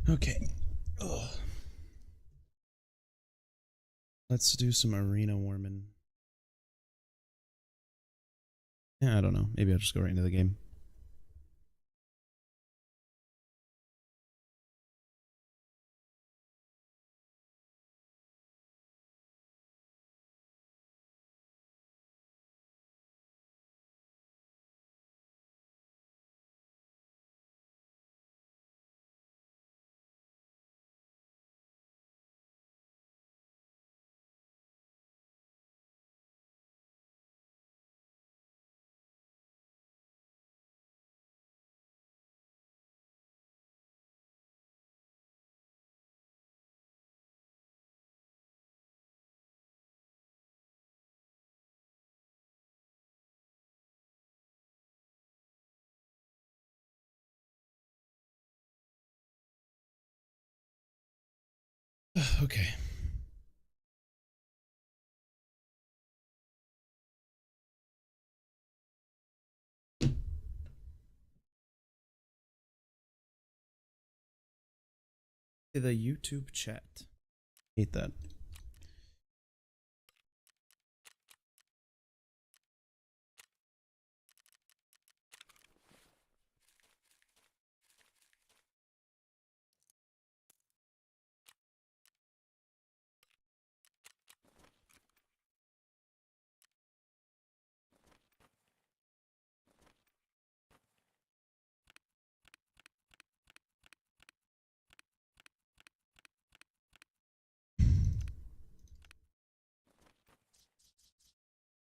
Okay. Ugh. Let's do some arena warming. Yeah, I don't know. Maybe I'll just go right into the game. Okay. The YouTube chat. Hate that.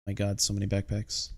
My god, so many backpacks.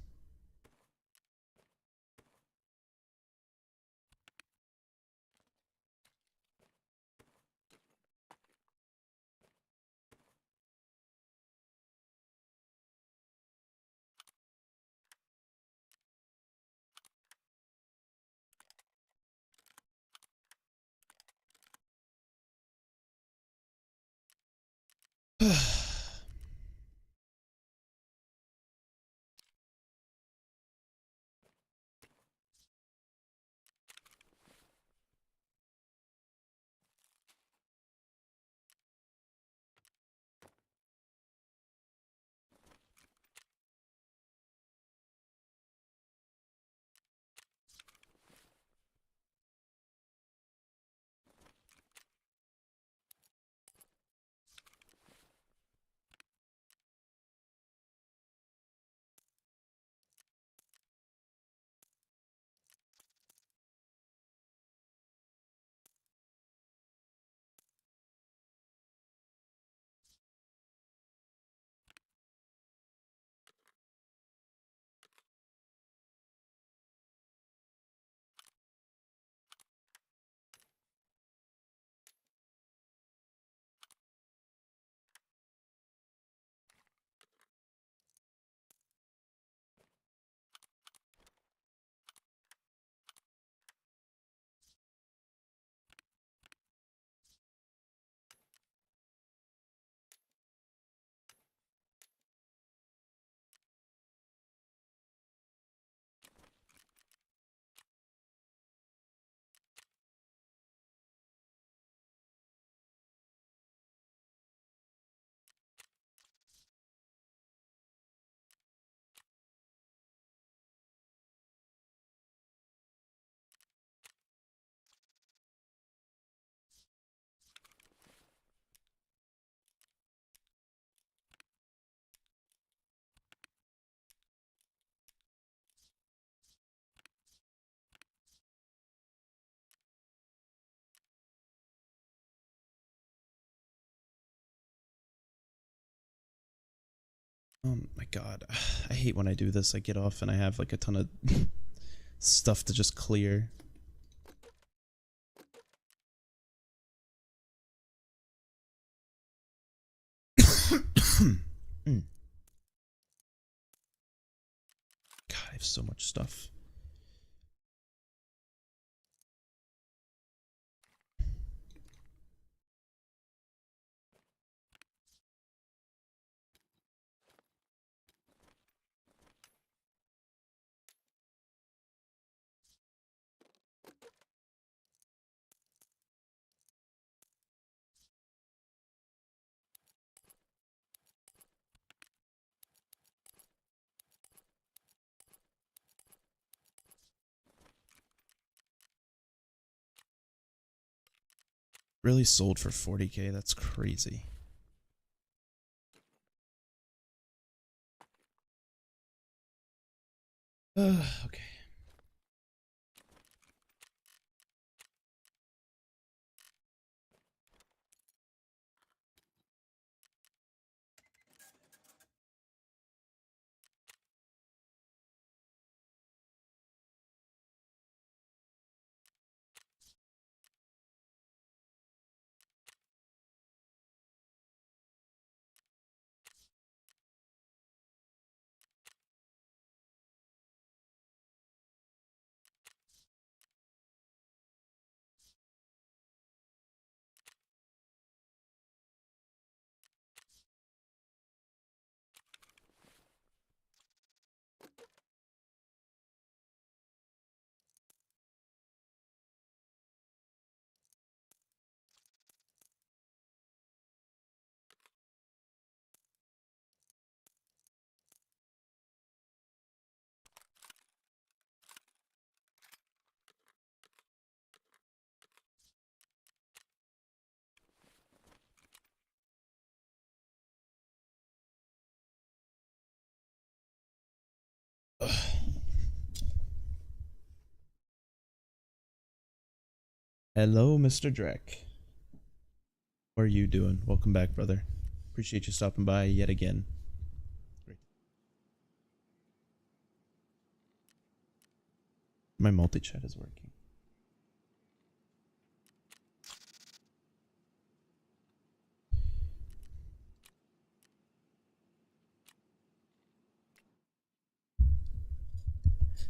Oh my god. I hate when I do this. I get off and I have like a ton of stuff to just clear. Mm. God, I have so much stuff. Really sold for 40k? That's crazy. Okay. Ugh. Hello, Mr. Drek. How are you doing? Welcome back, brother. Appreciate you stopping by yet again. Great. My multi-chat is working.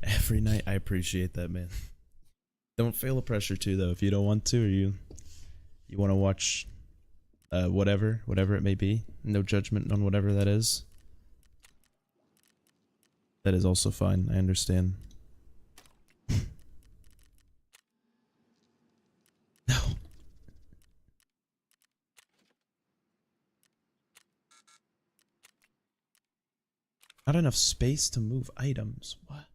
Every night. I appreciate that, man. Don't feel the pressure to, though. If you don't want to, or you want to watch whatever it may be. No judgment on whatever that is. That is also fine. I understand. No. Not enough space to move items. What?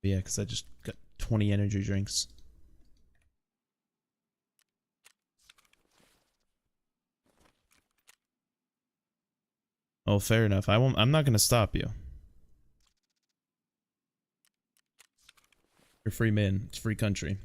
Yeah, because I just got 20 energy drinks. Oh, fair enough. I'm not gonna stop you. You're free man. It's free country.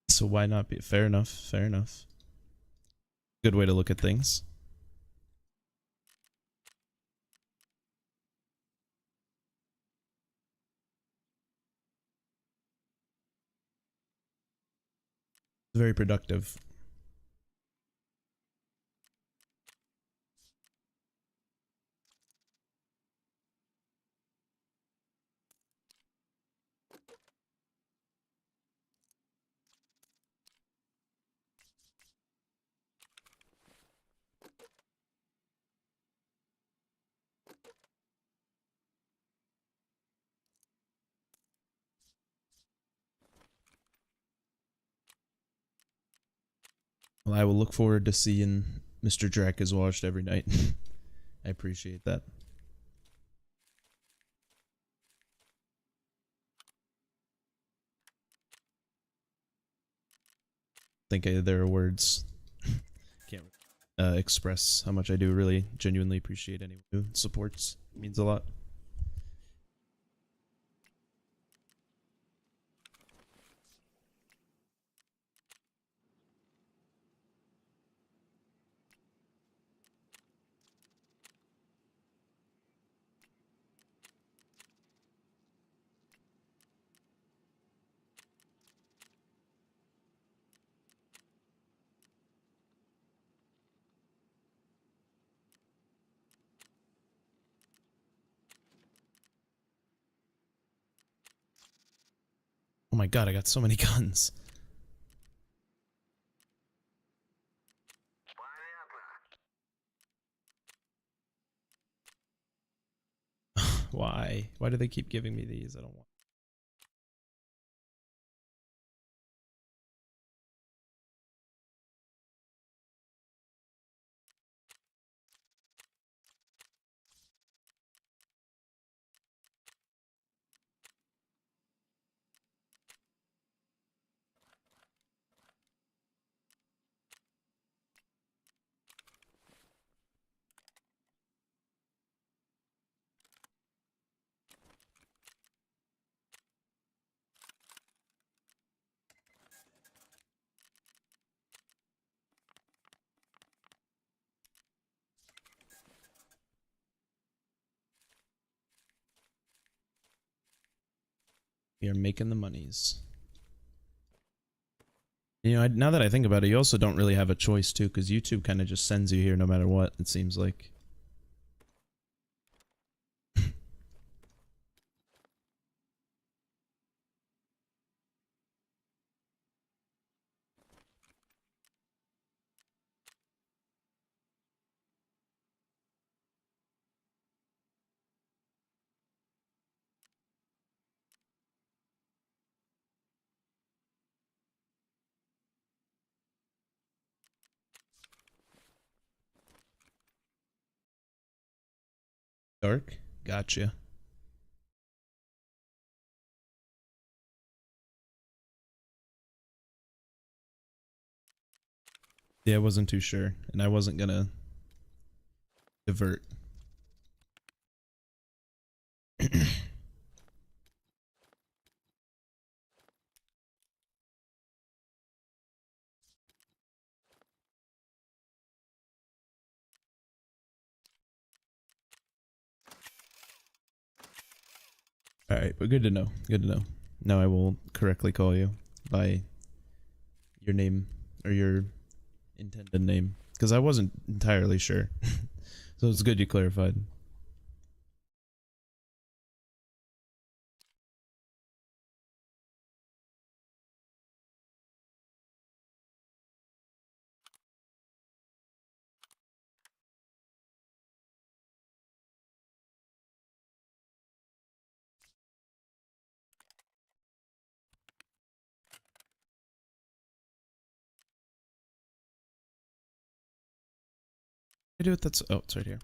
So why not be? Fair enough. Fair enough. Good way to look at things. Very productive. Well, I will look forward to seeing Mr. Drek is watched every night. I appreciate that. There are words. Can't express how much I do really genuinely appreciate anyone who supports. It means a lot. Oh my god, I got so many guns. Why? Why do they keep giving me these? I don't want. You're making the monies. You know, now that I think about it, you also don't really have a choice too, because YouTube kind of just sends you here no matter what, it seems like. Dark? Gotcha. Yeah, I wasn't too sure, and I wasn't gonna divert. Alright, but good to know. Good to know. Now I will correctly call you by your name, or your intended name, because I wasn't entirely sure. So it's good you clarified. I do it. That's oh, it's right here.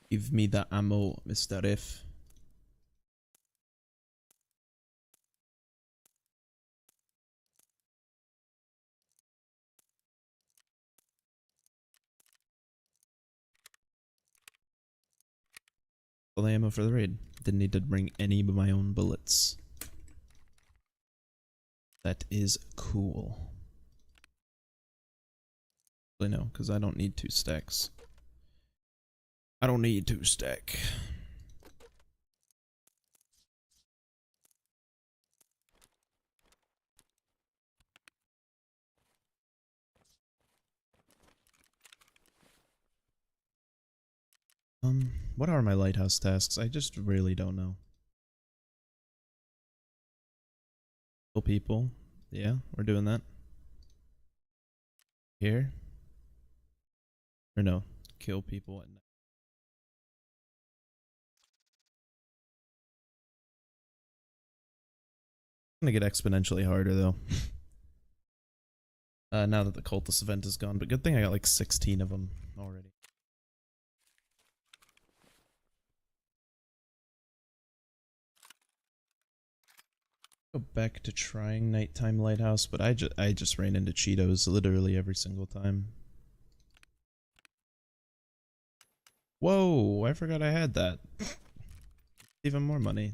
Give me the ammo, Mr. F. Full ammo for the raid. Didn't need to bring any of my own bullets. That is cool. I know, because I don't need 2 stacks. I don't need 2 stack. What are my lighthouse tasks? I just really don't know. Kill people. Yeah, we're doing that. Here? Or no, kill people at night. It's gonna get exponentially harder though. Now that the cultist event is gone, but good thing I got like 16 of them already. Go back to trying nighttime lighthouse, but I just ran into Cheetos literally every single time. Whoa, I forgot I had that. Even more money.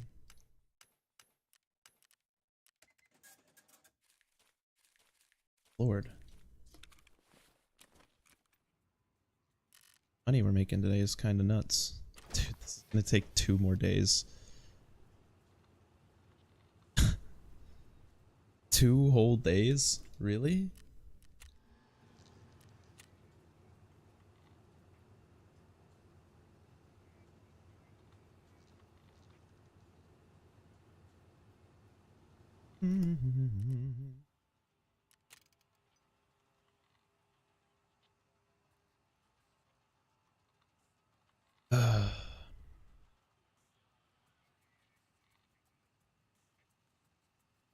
Lord. Money we're making today is kind of nuts. Dude, this is gonna take 2 more days. 2 whole days? Really?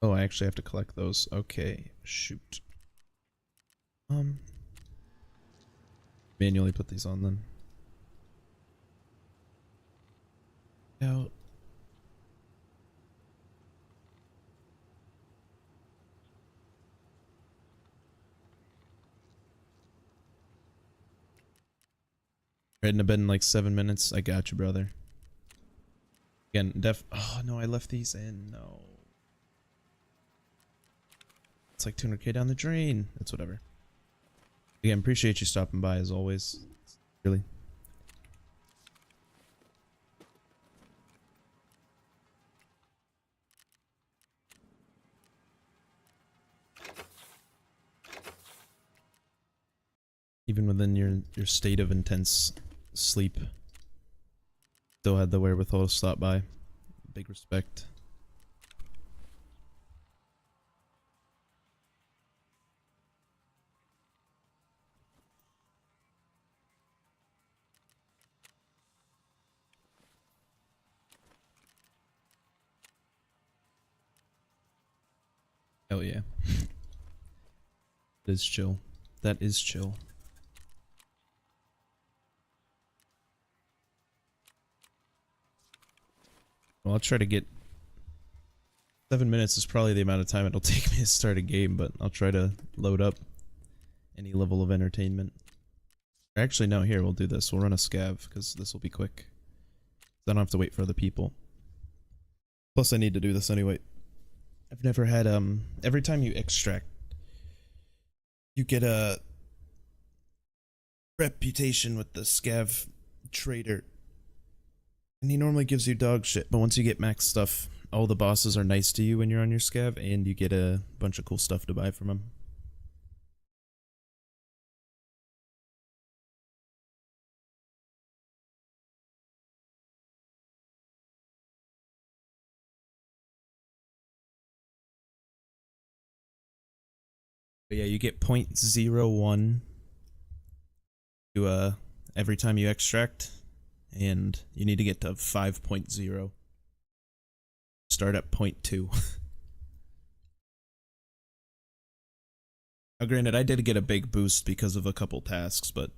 Oh, I actually have to collect those. Okay, shoot. Manually put these on then. Out. Right in the bed in like 7 minutes. I got you, brother. Again, oh no, I left these in. No. It's like 200k down the drain. That's whatever. Again, appreciate you stopping by as always. Really. Even within your state of intense sleep, still had the wherewithal to stop by. Big respect. Hell yeah. That is chill. That is chill. Well, I'll try to get 7 minutes is probably the amount of time it'll take me to start a game, but I'll try to load up any level of entertainment. Actually, no, here, we'll do this. We'll run a scav, because this will be quick. I don't have to wait for other people. Plus, I need to do this anyway. I've never had, every time you extract, you get a reputation with the scav trader. And he normally gives you dog shit, but once you get max stuff, all the bosses are nice to you when you're on your scav, and you get a bunch of cool stuff to buy from them. But yeah, you get 0.01 to every time you extract, and you need to get to 5.0. Start at 0.2. Now granted, I did get a big boost because of a couple tasks, but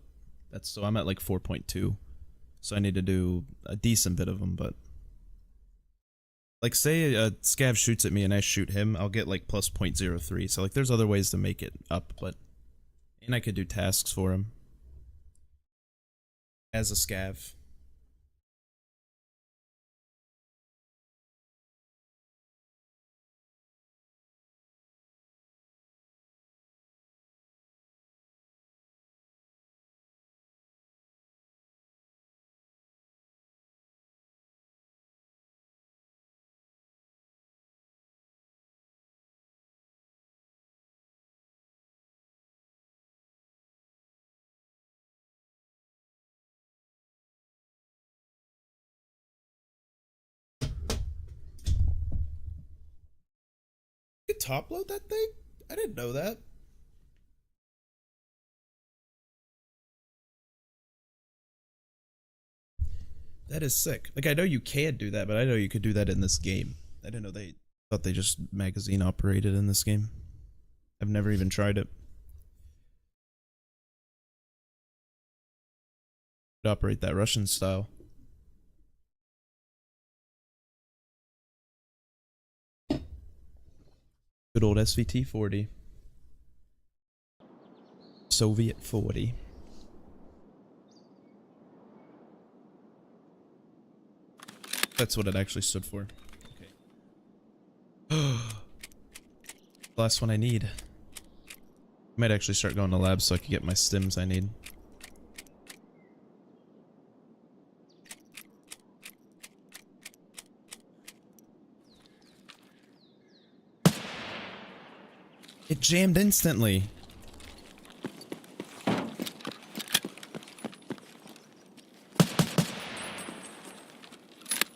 that's so I'm at like 4.2. So I need to do a decent bit of them, but like say a scav shoots at me and I shoot him, I'll get like plus 0.03. So like there's other ways to make it up, but and I could do tasks for him as a scav. You could top load that thing? I didn't know that. That is sick. Like, I know you can do that, but I know you could do that in this game. I didn't know they thought they just magazine operated in this game. I've never even tried it. Could operate that Russian style. Good old SVT 40. Soviet 40. That's what it actually stood for. Okay. Last one I need. Might actually start going to labs so I can get my stims I need. It jammed instantly.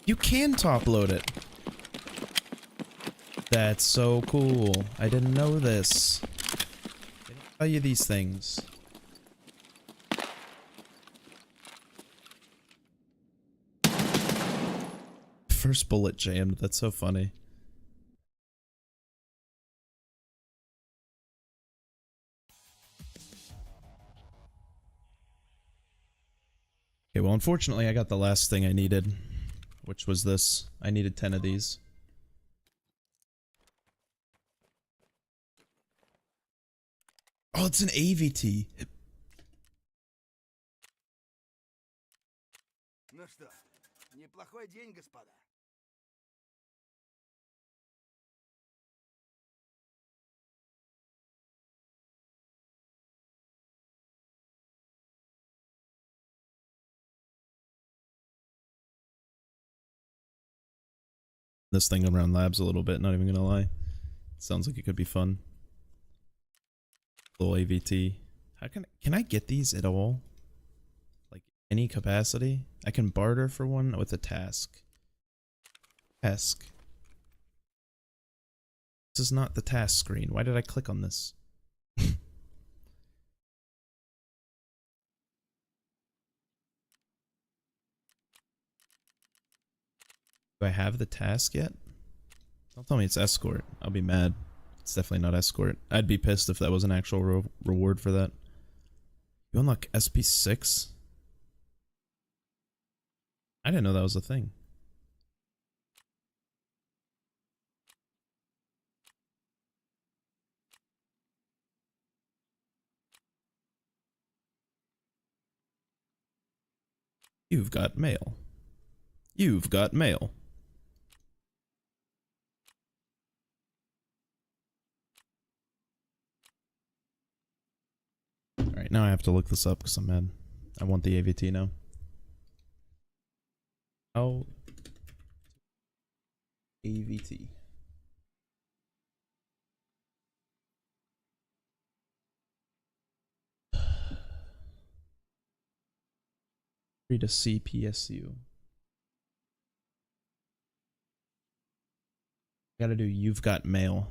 You can top load it. That's so cool. I didn't know this. They don't tell you these things. First bullet jammed. That's so funny. Okay, well, unfortunately, I got the last thing I needed, which was this. I needed 10 of these. Oh, it's an AVT. Ну что, неплохой день, господа. This thing around labs a little bit, not even gonna lie. Sounds like it could be fun. Little AVT. How can I get these at all? Like any capacity? I can barter for one with a task. Task. This is not the task screen. Why did I click on this? Do I have the task yet? Don't tell me it's escort. I'll be mad. It's definitely not escort. I'd be pissed if that was an actual reward for that. You unlock SP6? I didn't know that was a thing. You've got mail. You've got mail. Alright, now I have to look this up because I'm mad. I want the AVT now. Oh. AVT. Read a CPSU. Gotta do you've got mail.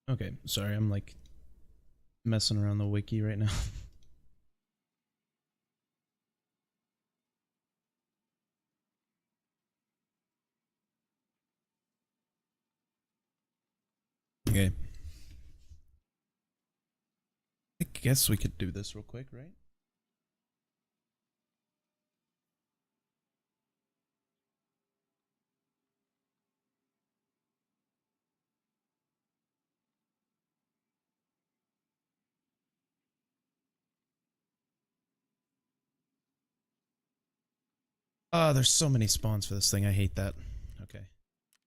Okay, sorry, I'm like messing around the wiki right now. Okay. I guess we could do this real quick, right? Ah, there's so many spawns for this thing. I hate that. Okay.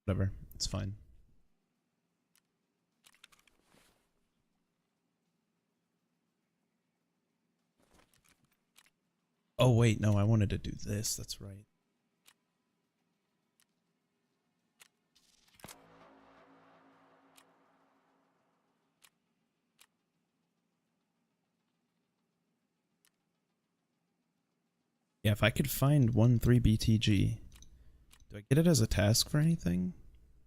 Whatever. It's fine. Oh, wait. No, I wanted to do this. That's right. Yeah, if I could find 1-3 BTG, do I get it as a task for anything?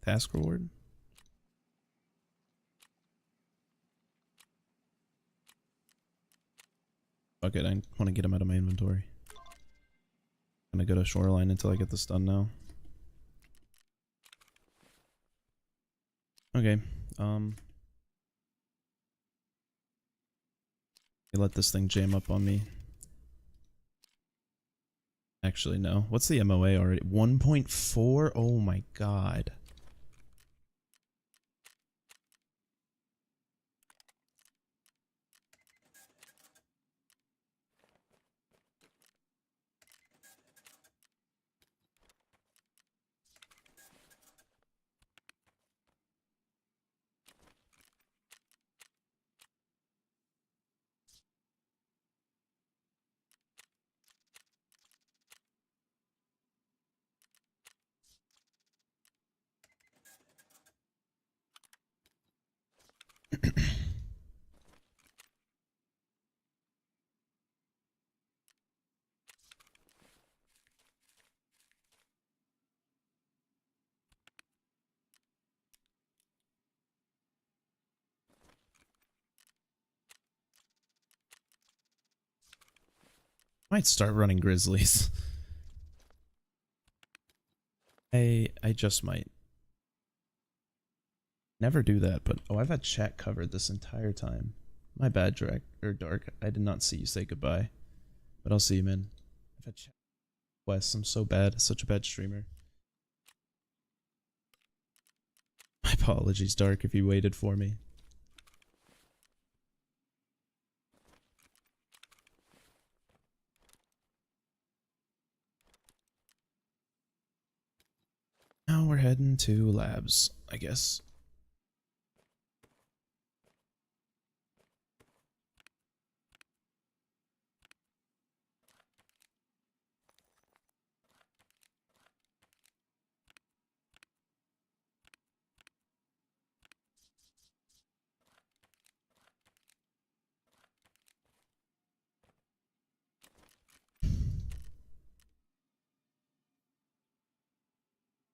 Task reward? Fuck it, I want to get him out of my inventory. I'm gonna go to shoreline until I get this done now. Okay, let this thing jam up on me. Actually, no. What's the MOA already? 1.4? Oh my god. Might start running grizzlies. I just might. Never do that, but oh, I've had chat covered this entire time. My bad, Drake or Dark. I did not see you say goodbye, but I'll see you, man. I've had chat quests. I'm so bad. Such a bad streamer. My apologies, Dark, if you waited for me. Now we're heading to labs, I guess.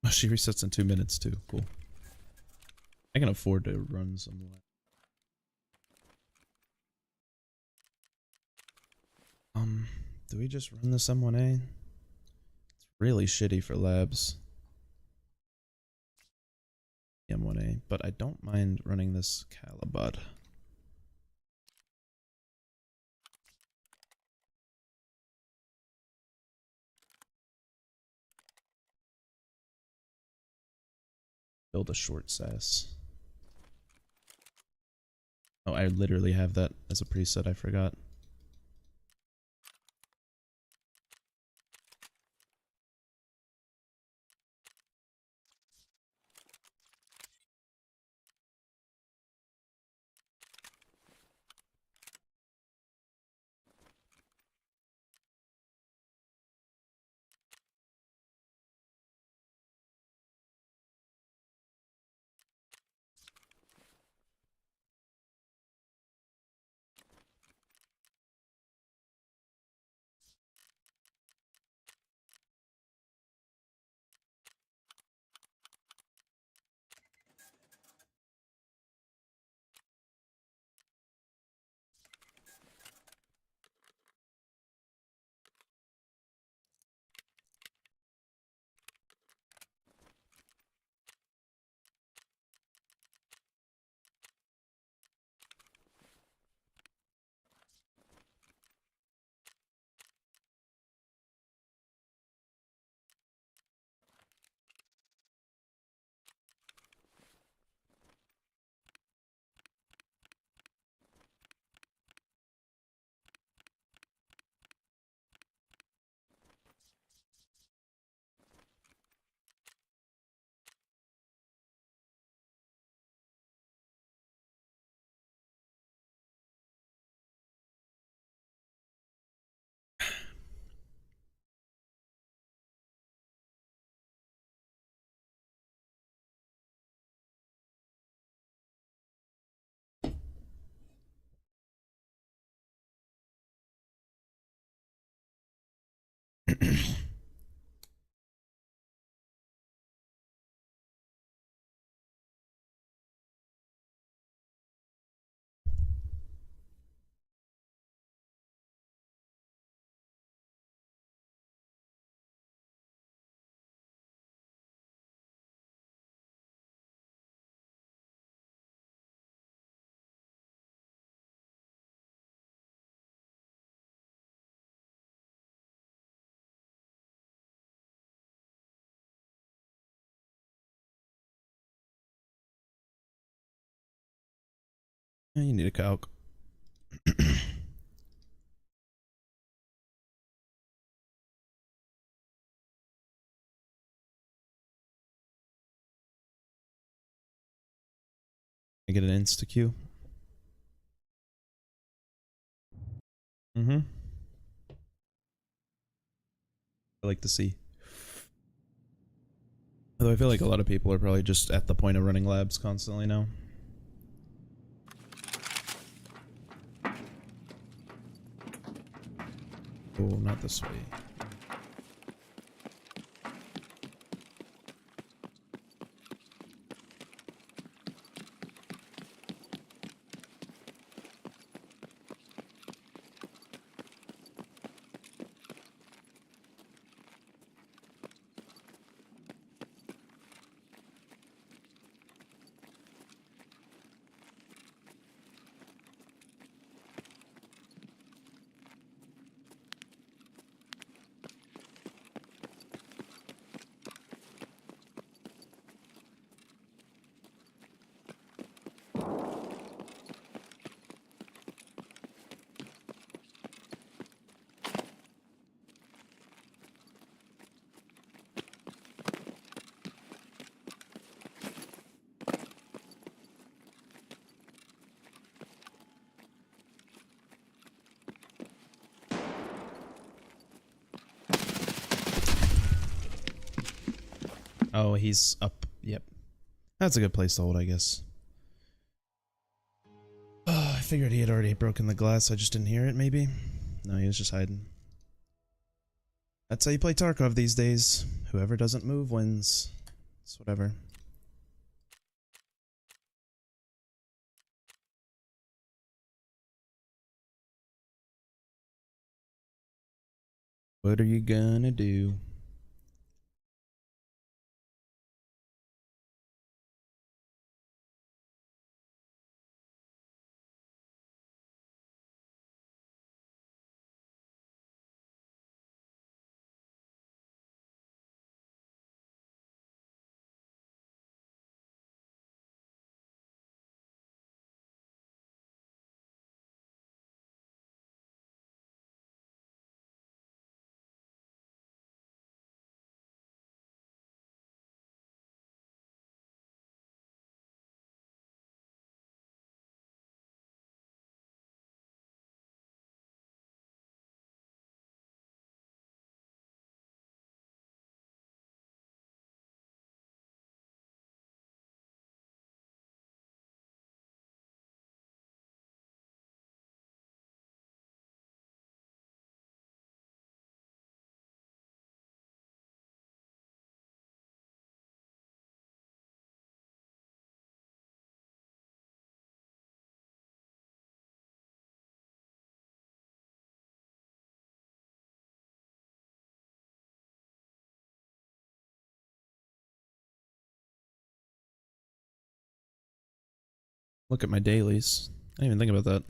Oh, she resets in 2 minutes too. Cool. I can afford to run some labs. Do we just run this M1A? It's really shitty for labs. M1A, but I don't mind running this Calibut. Build a short sass. Oh, I literally have that as a preset, I forgot. You need a calc. I get an insta queue. I like to see. Although I feel like a lot of people are probably just at the point of running labs constantly now. Oh, not this way. Oh, he's up. Yep. That's a good place to hold, I guess. Oh, I figured he had already broken the glass. I just didn't hear it, maybe? No, he was just hiding. That's how you play Tarkov these days. Whoever doesn't move wins. It's whatever. What are you gonna do? Look at my dailies. I didn't even think about that.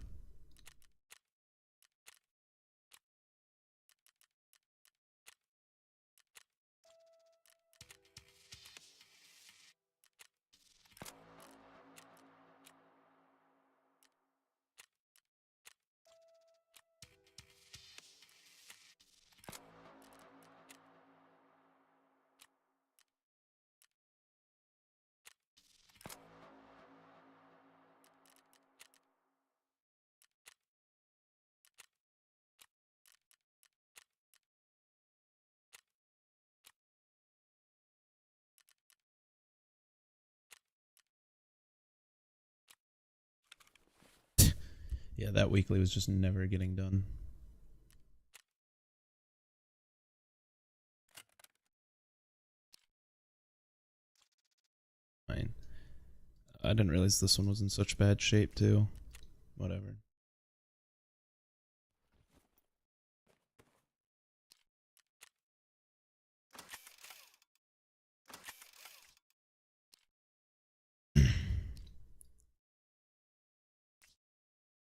Yeah, that weekly was just never getting done. I didn't realize this one was in such bad shape too. Whatever.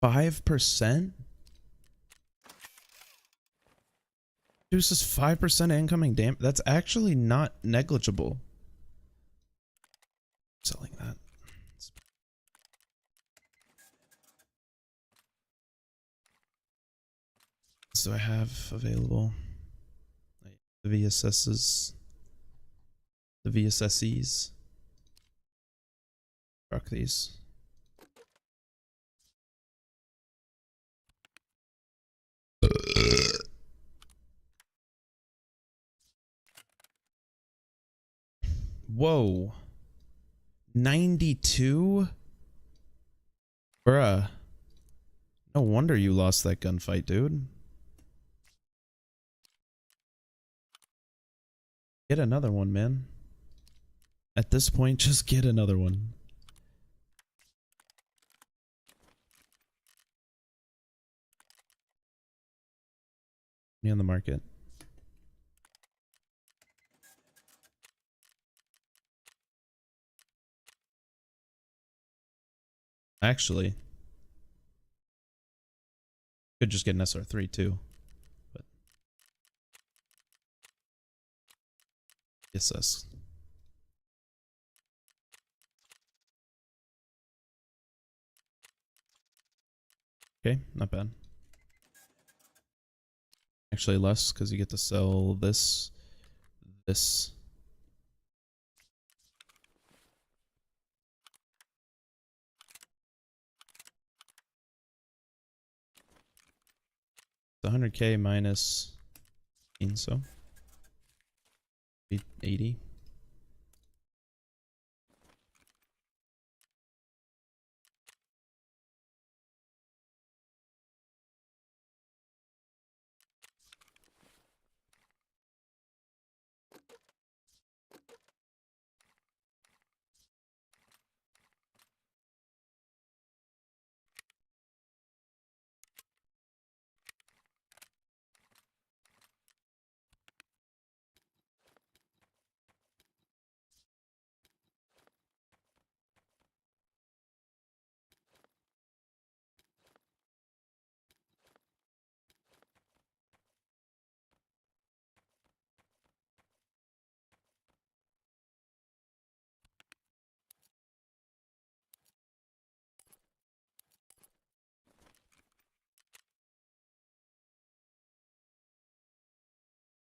%5%? Reduces 5% incoming damage. That's actually not negligible. Selling that. What do I have available? The VSSs. The VSSEs. Rock these. Whoa. 92? Bruh. No wonder you lost that gunfight, dude. Get another one, man. At this point, just get another one. Me on the market. Actually, could just get an SR3 too. But SS. Okay, not bad. Actually less, because you get to sell this. It's 100k minus 15, so 80.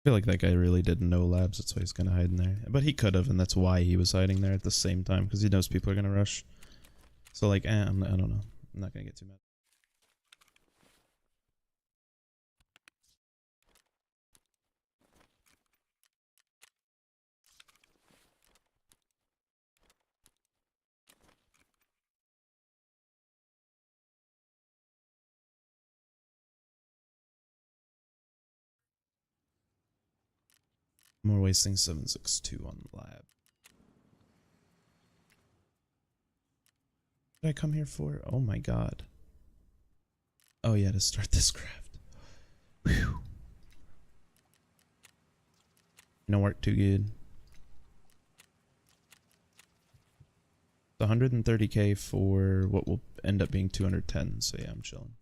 I feel like that guy really didn't know labs, that's why he's gonna hide in there. But he could have, and that's why he was hiding there at the same time, because he knows people are gonna rush. So like, I don't know. I'm not gonna get too mad. More wasting 762 on the lab. What did I come here for? Oh my god. Oh yeah, to start this craft. Whew. No work too good. 130k for what will end up being 210, so yeah, I'm chilling.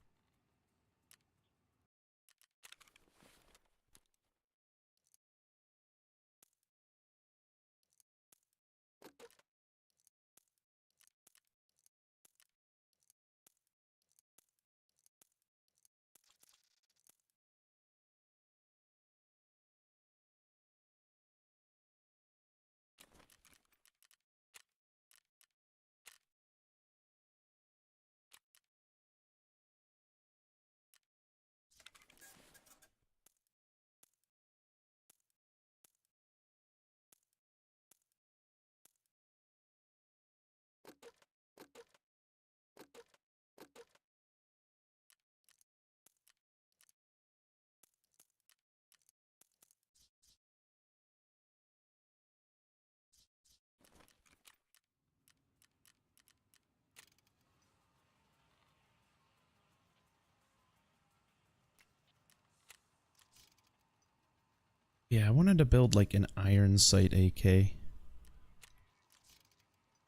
Yeah, I wanted to build like an iron sight AK. To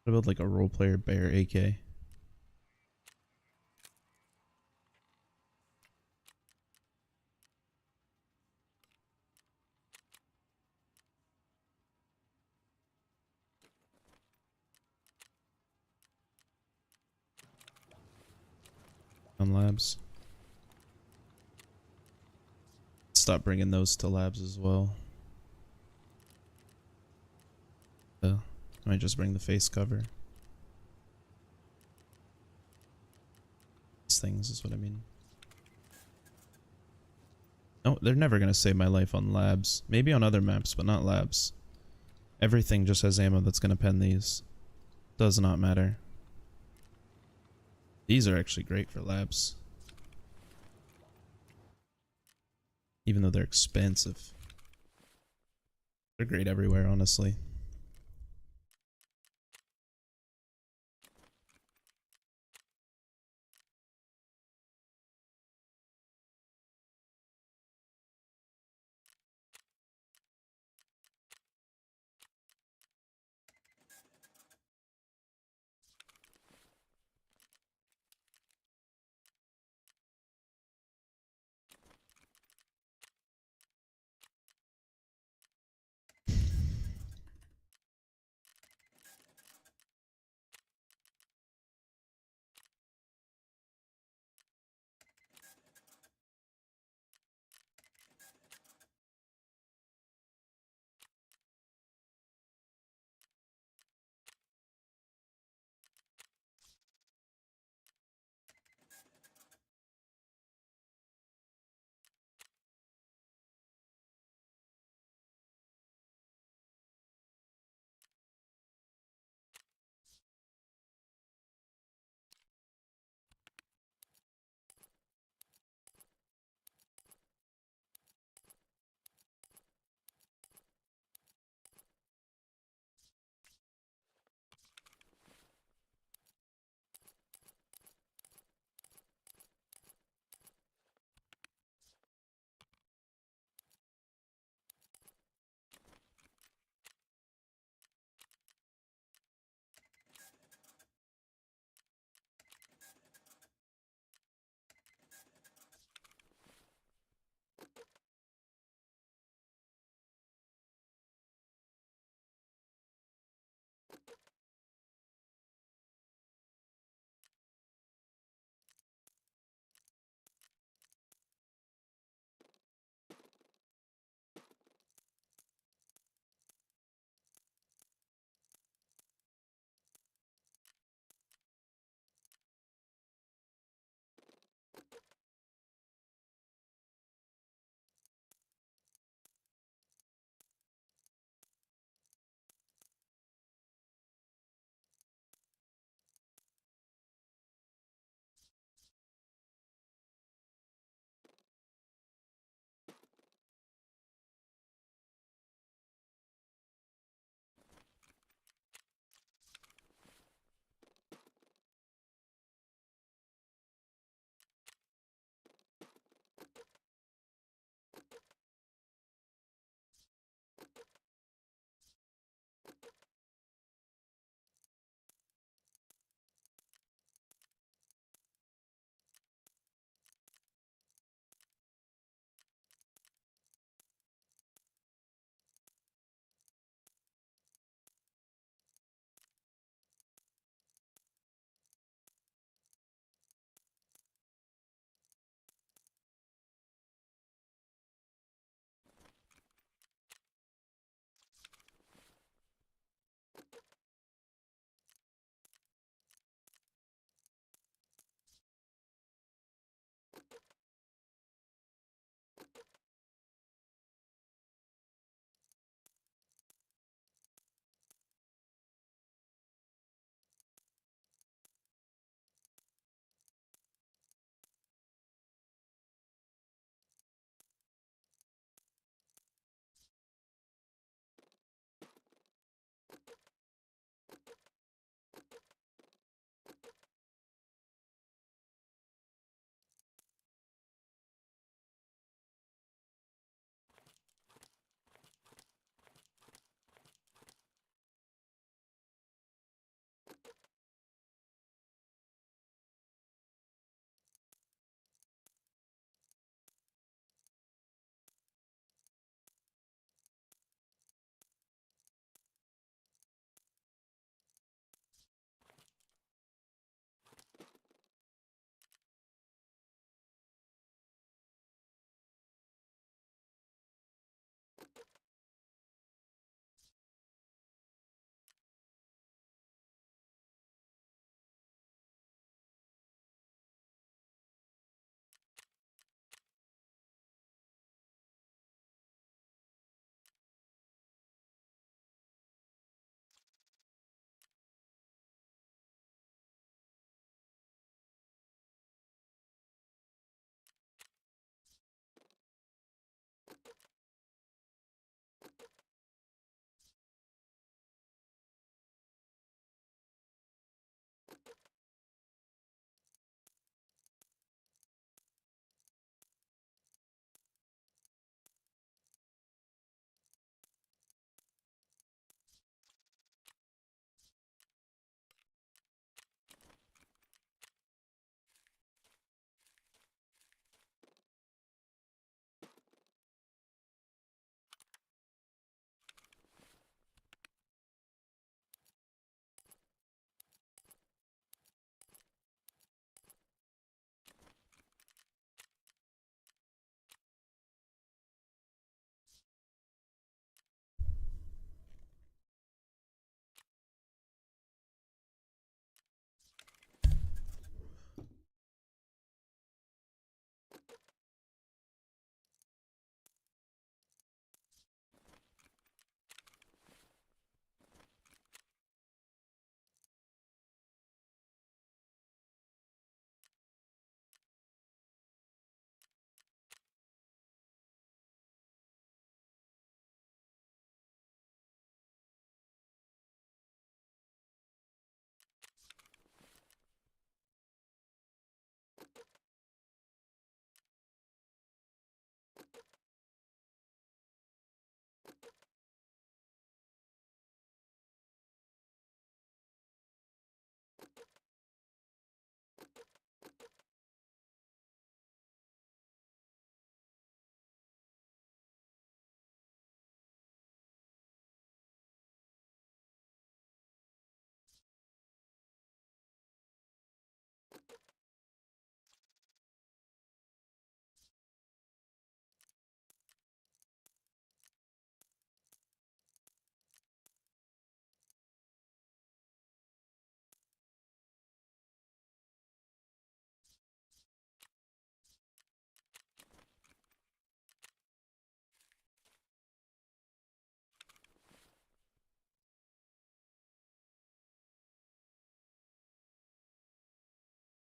build like a role player bear AK. On labs. Stop bringing those to labs as well. I might just bring the face cover. These things is what I mean. No, they're never gonna save my life on labs. Maybe on other maps, but not labs. Everything just has ammo that's gonna pen these. Does not matter. These are actually great for labs. Even though they're expensive. They're great everywhere, honestly.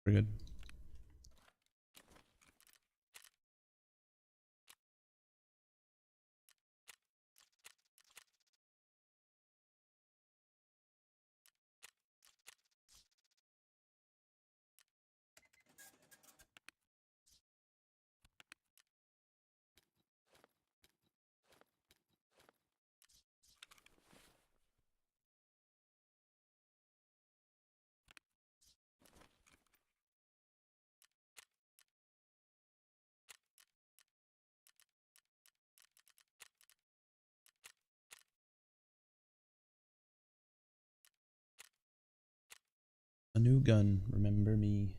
We're good. A new gun, remember me.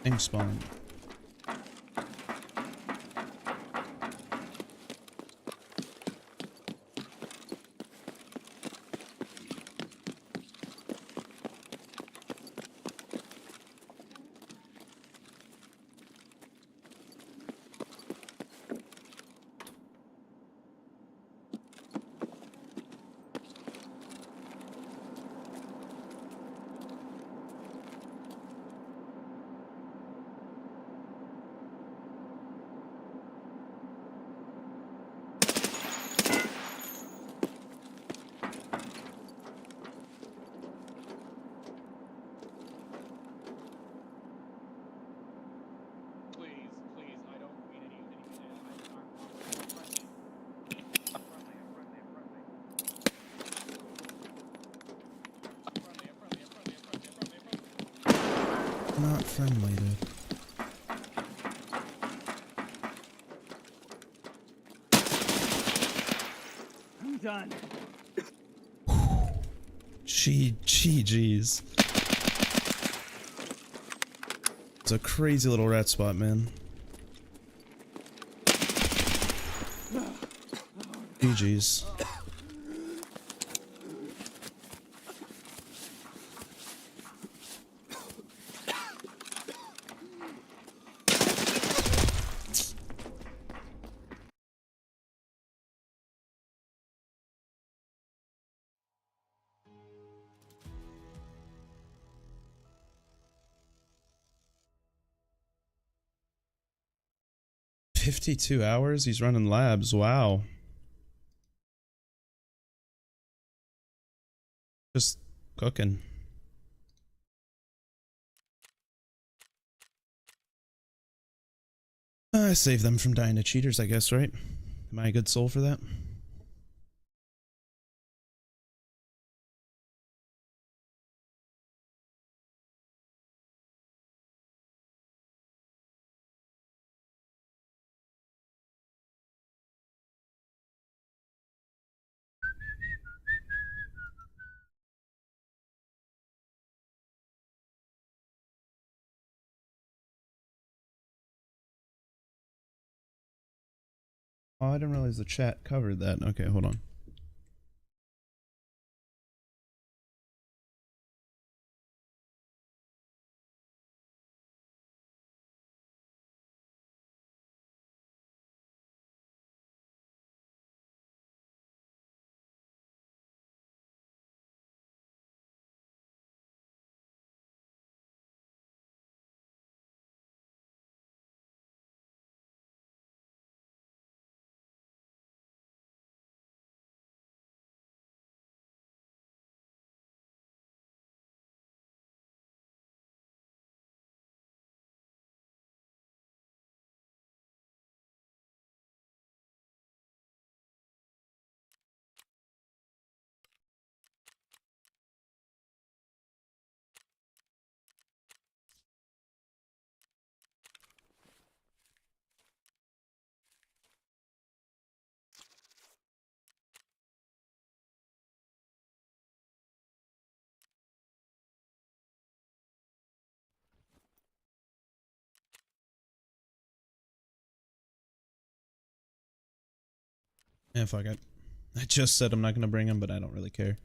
Same spawn. Not friendly, dude. I'm done. Jeez. It's a crazy little rat spot, man. GG's. $52 hours? He's running labs. Wow. Just cooking. I save them from dying to cheaters, I guess, right? Am I a good soul for that? Oh, I didn't realize the chat covered that. Okay, hold on. Yeah, fuck it. I just said I'm not gonna bring him, but I don't really care.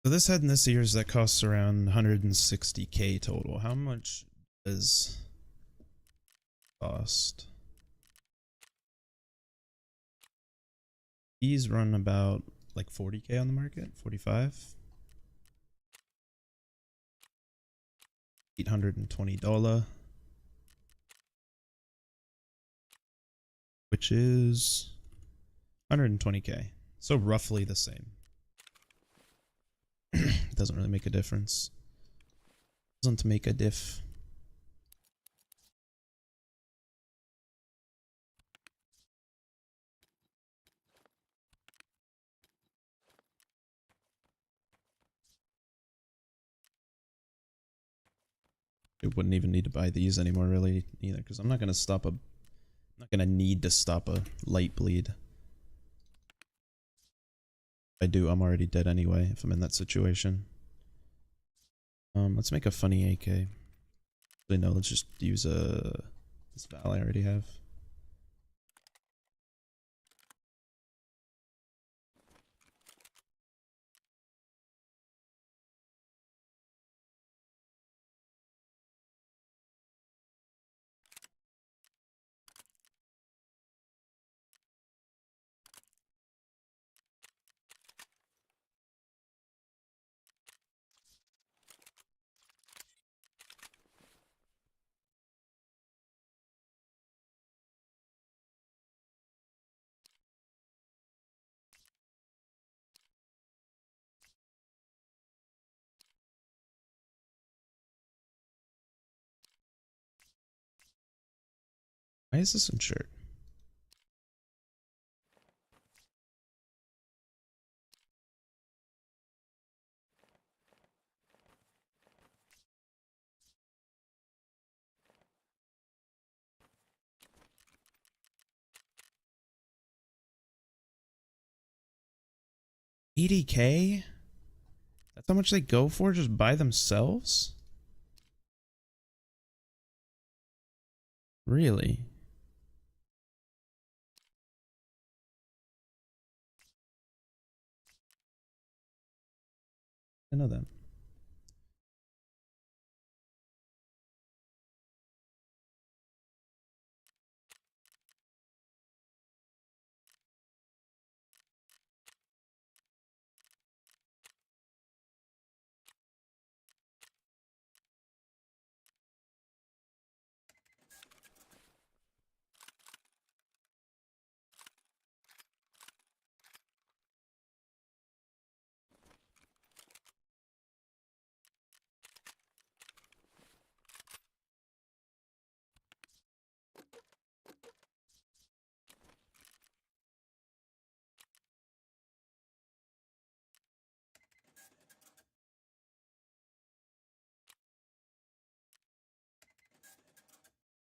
So this head in this year's that costs around 160k total. How much does cost? These run about like 40k on the market, 45. $820, which is 120k. So roughly the same. Doesn't really make a difference. Doesn't make a diff. It wouldn't even need to buy these anymore, really, either, because I'm not going to stop a Not gonna need to stop a light bleed. If I do, I'm already dead anyway if I'm in that situation. Let's make a funny AK. Actually, no, let's just use this Val I already have. Why is this insured? $80K? That's how much they go for just by themselves? Really? I know that.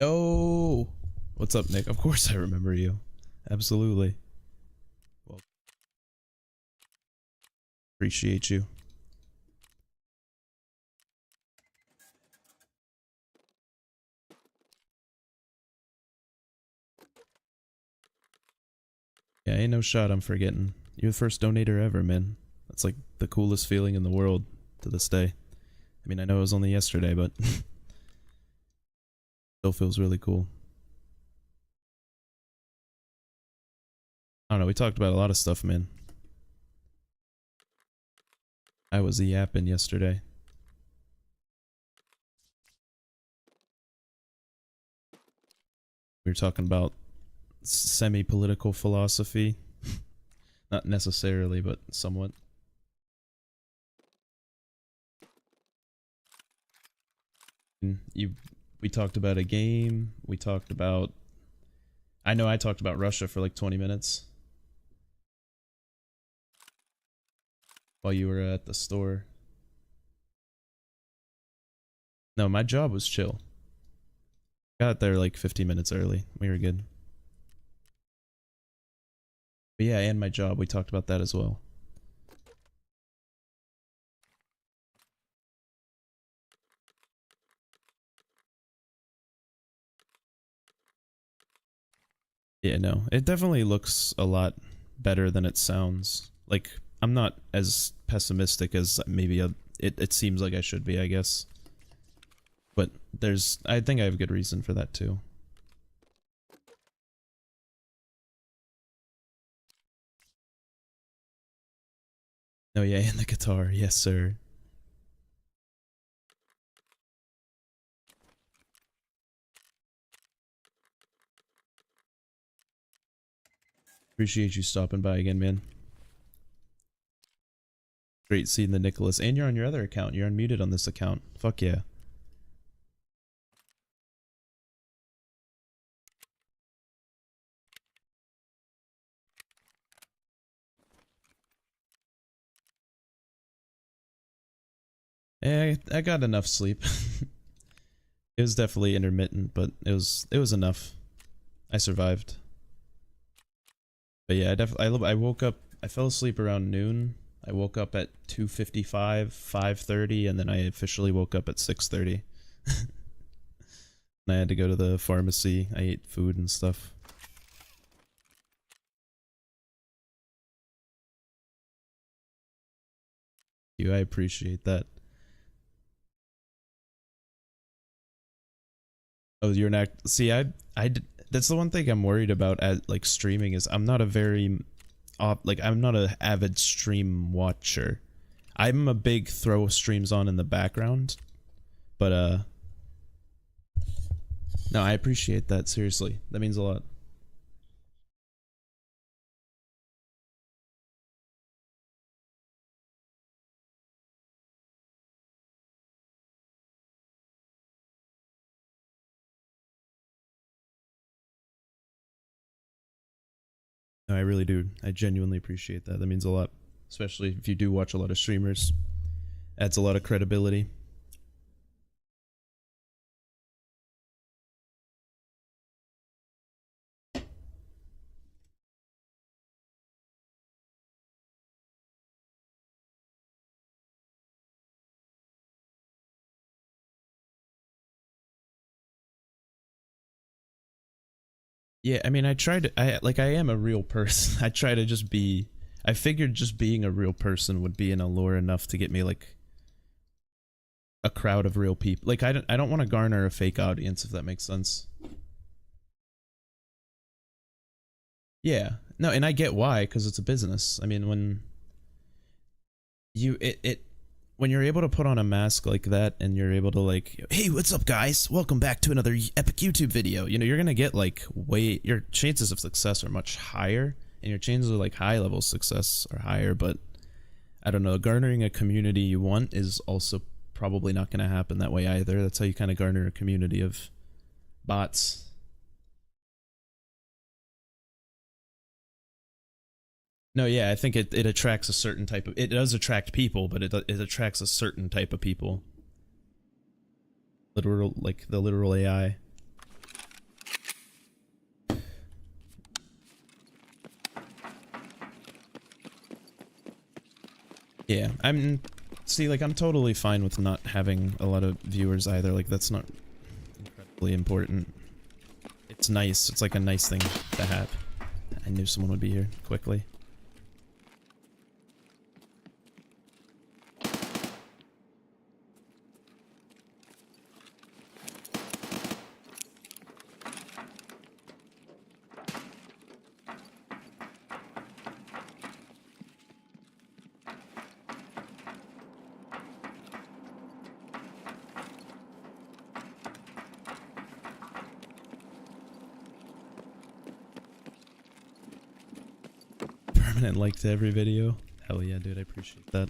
Oh, what's up, Nick? Of course I remember you. Absolutely. Well, appreciate you. Yeah, ain't no shot I'm forgetting. You're the first donator ever, man. That's like the coolest feeling in the world to this day. I mean, I know it was only yesterday, but still feels really cool. I don't know, we talked about a lot of stuff, man. I was yapping yesterday. We were talking about semi-political philosophy. Not necessarily, but somewhat. We talked about a game. We talked about... I know I talked about Russia for like 20 minutes. While you were at the store. No, my job was chill. Got there like 15 minutes early. We were good. But yeah, and my job, we talked about that as well. Yeah, no, it definitely looks a lot better than it sounds. Like, I'm not as pessimistic as maybe it seems like I should be, I guess. But I think I have good reason for that too. Oh yeah, and the guitar, yes sir. Appreciate you stopping by again, man. Great seeing the Nicholas. And you're on your other account. You're unmuted on this account. Fuck yeah. Yeah, I got enough sleep. It was definitely intermittent, but it was enough. I survived. But yeah, I woke up, I fell asleep around noon. I woke up at 2:55, 5:30, and then I officially woke up at 6:30. And I had to go to the pharmacy. I ate food and stuff. I appreciate that. Oh, you're not. See, that's the one thing I'm worried about at like streaming is I'm not a very, I'm not a avid stream watcher. I'm a big throw streams on in the background, but no, I appreciate that, seriously. That means a lot. No, I really do. I genuinely appreciate that. That means a lot. Especially if you do watch a lot of streamers. Adds a lot of credibility. Yeah, I mean, I am a real person. I try to just be, I figured just being a real person would be an allure enough to get me, like, a crowd of real people. Like, I don't want to garner a fake audience, if that makes sense. Yeah. No, and I get why, because it's a business. I mean, when when you're able to put on a mask like that and you're able to like, hey, what's up guys? Welcome back to another epic YouTube video. You know, you're going to get like your chances of success are much higher and your chances of like high level success are higher, but I don't know, garnering a community you want is also probably not going to happen that way either. That's how you kind of garner a community of bots. No, yeah, I think it attracts a certain type of... It does attract people, but it attracts a certain type of people. Literal, like, the literal AI. Yeah, see, like, I'm totally fine with not having a lot of viewers either. Like, that's not incredibly important. It's nice. It's like a nice thing to have. I knew someone would be here quickly. Permanent like to every video. Hell yeah, dude, I appreciate that.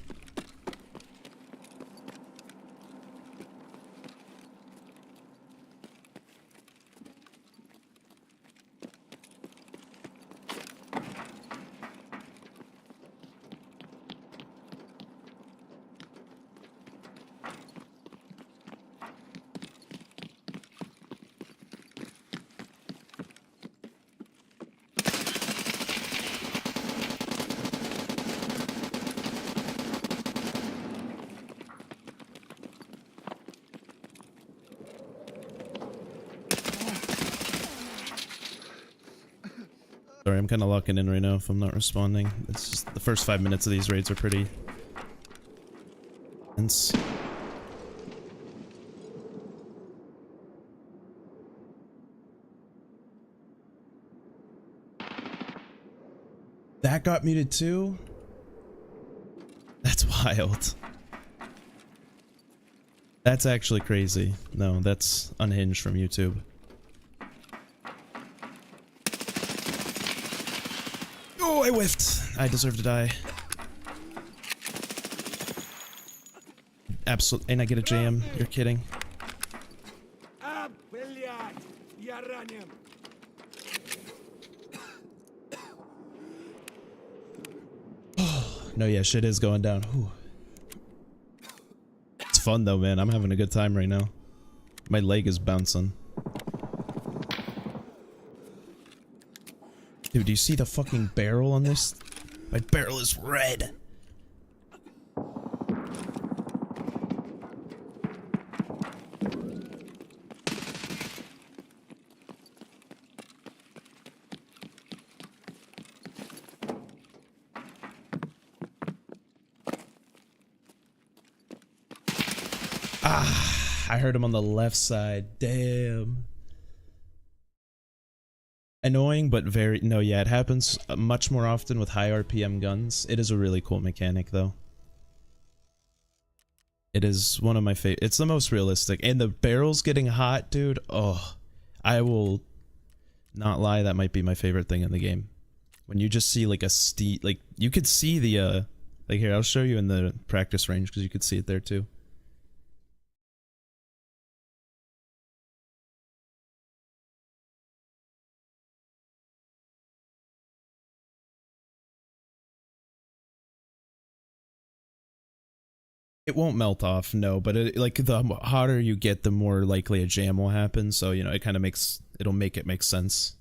Sorry, I'm kind of locking in right now if I'm not responding. It's just the first 5 minutes of these raids are pretty intense. That got muted too? That's wild. That's actually crazy. No, that's unhinged from YouTube. Oh, I whiffed. I deserve to die. Absolutely. And I get a jam. You're kidding. No, yeah, shit is going down. Whew. It's fun though, man. I'm having a good time right now. My leg is bouncing. Dude, do you see the fucking barrel on this? My barrel is red. Ah, I heard him on the left side. Damn. Annoying, but very... No, yeah, it happens much more often with high RPM guns. It is a really cool mechanic, though. It is one of my favorite... It's the most realistic. And the barrel's getting hot, dude. Oh, I will not lie. That might be my favorite thing in the game. When you just see, like, a like, you could see the, like, here, I'll show you in the practice range, because you could see it there, too. It won't melt off, no, but it, like, the hotter you get, the more likely a jam will happen, so, you know, it kind of makes... It'll make it make sense.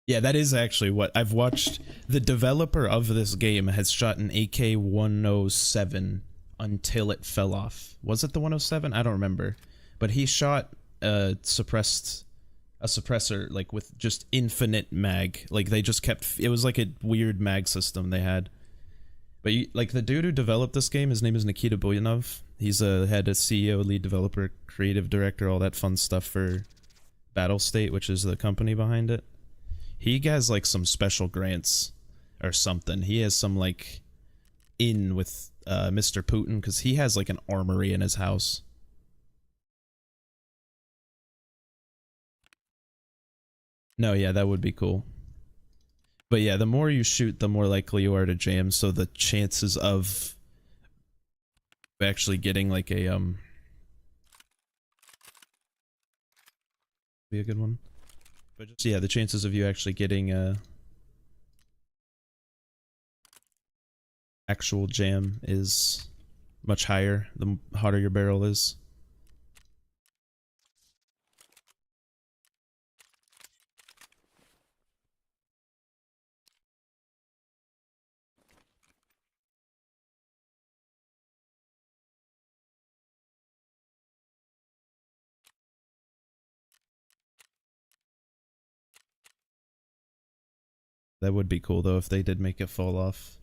Yeah, that is actually what I've watched. The developer of this game has shot an AK-107 until it fell off. Was it the 107? I don't remember. But he shot a suppressor, like, with just infinite mag. Like, they just kept... It was like a weird mag system they had. But, like, the dude who developed this game, his name is Nikita Buyanov. He's had a CEO, lead developer, creative director, all that fun stuff for Battlestate, which is the company behind it. He has, like, some special grants or something. He has some, like, in with Mr. Putin, because he has, like, an armory in his house. No, yeah, that would be cool. But yeah, the more you shoot, the more likely you are to jam, so the chances of actually getting, like, a, be a good one. But just, yeah, the chances of you actually getting a actual jam is much higher the hotter your barrel is. That would be cool, though, if they did make it fall off.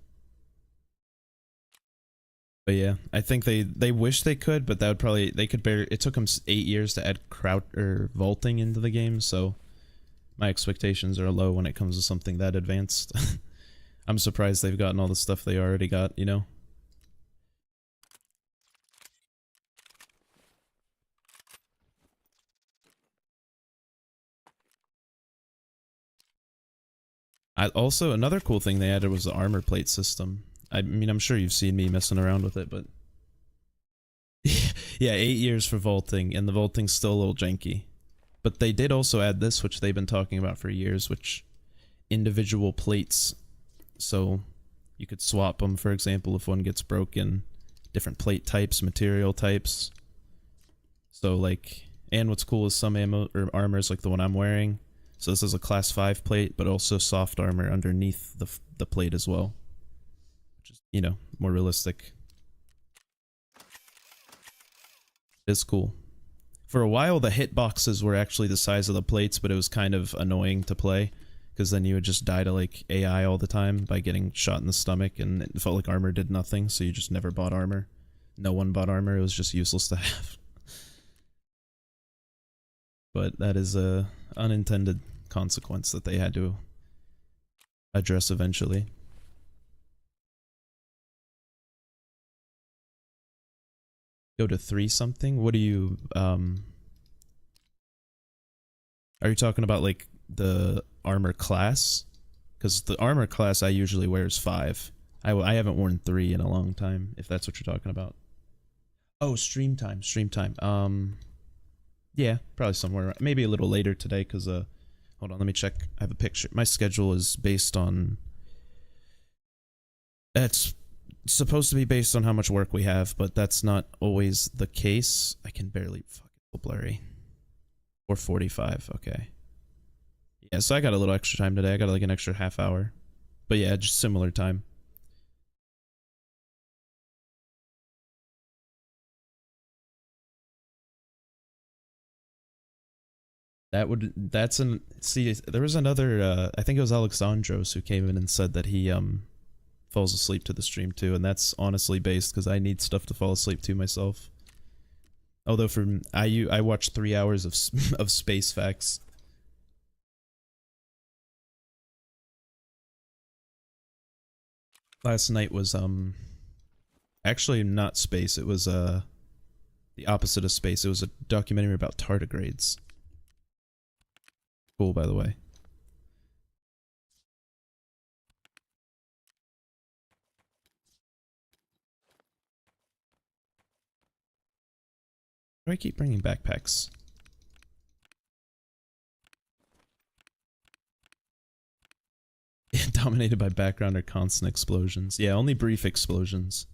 But yeah, I think they wish they could, but that would probably... They could bear... It took them 8 years to add vaulting into the game, so my expectations are low when it comes to something that advanced. I'm surprised they've gotten all the stuff they already got, you know? Also, another cool thing they added was the armor plate system. I mean, I'm sure you've seen me messing around with it, but... yeah, 8 years for vaulting, and the vaulting's still a little janky. But they did also add this, which they've been talking about for years, which... individual plates. So, you could swap them, for example, if one gets broken. Different plate types, material types. So, like... And what's cool is some ammo, or armors, like the one I'm wearing... So this is a class 5 plate, but also soft armor underneath the plate as well. Which is, you know, more realistic. It's cool. For a while, the hitboxes were actually the size of the plates, but it was kind of annoying to play. Because then you would just die to, like, AI all the time by getting shot in the stomach, and it felt like armor did nothing, so you just never bought armor. No one bought armor, it was just useless to have. But that is a unintended consequence that they had to address eventually. Go to 3 something? What do you, are you talking about, like, the armor class? Because the armor class I usually wear is 5. I haven't worn 3 in a long time, if that's what you're talking about. Oh, stream time. Yeah, probably somewhere, maybe a little later today, because, hold on, let me check. I have a picture. My schedule is based on... It's supposed to be based on how much work we have, but that's not always the case. I can barely... Fucking blurry. 4:45, okay. Yeah, so I got a little extra time today. I got like an extra half hour. But yeah, just similar time. That's an see there was another I think it was Alexandros who came in and said that he falls asleep to the stream too, and that's honestly based because I need stuff to fall asleep to myself. Although from I watched 3 hours of of space facts. Last night was actually not space, it was the opposite of space. It was a documentary about tardigrades. Cool, by the way. Why do I keep bringing backpacks? Dominated by background or constant explosions. Yeah, only brief explosions.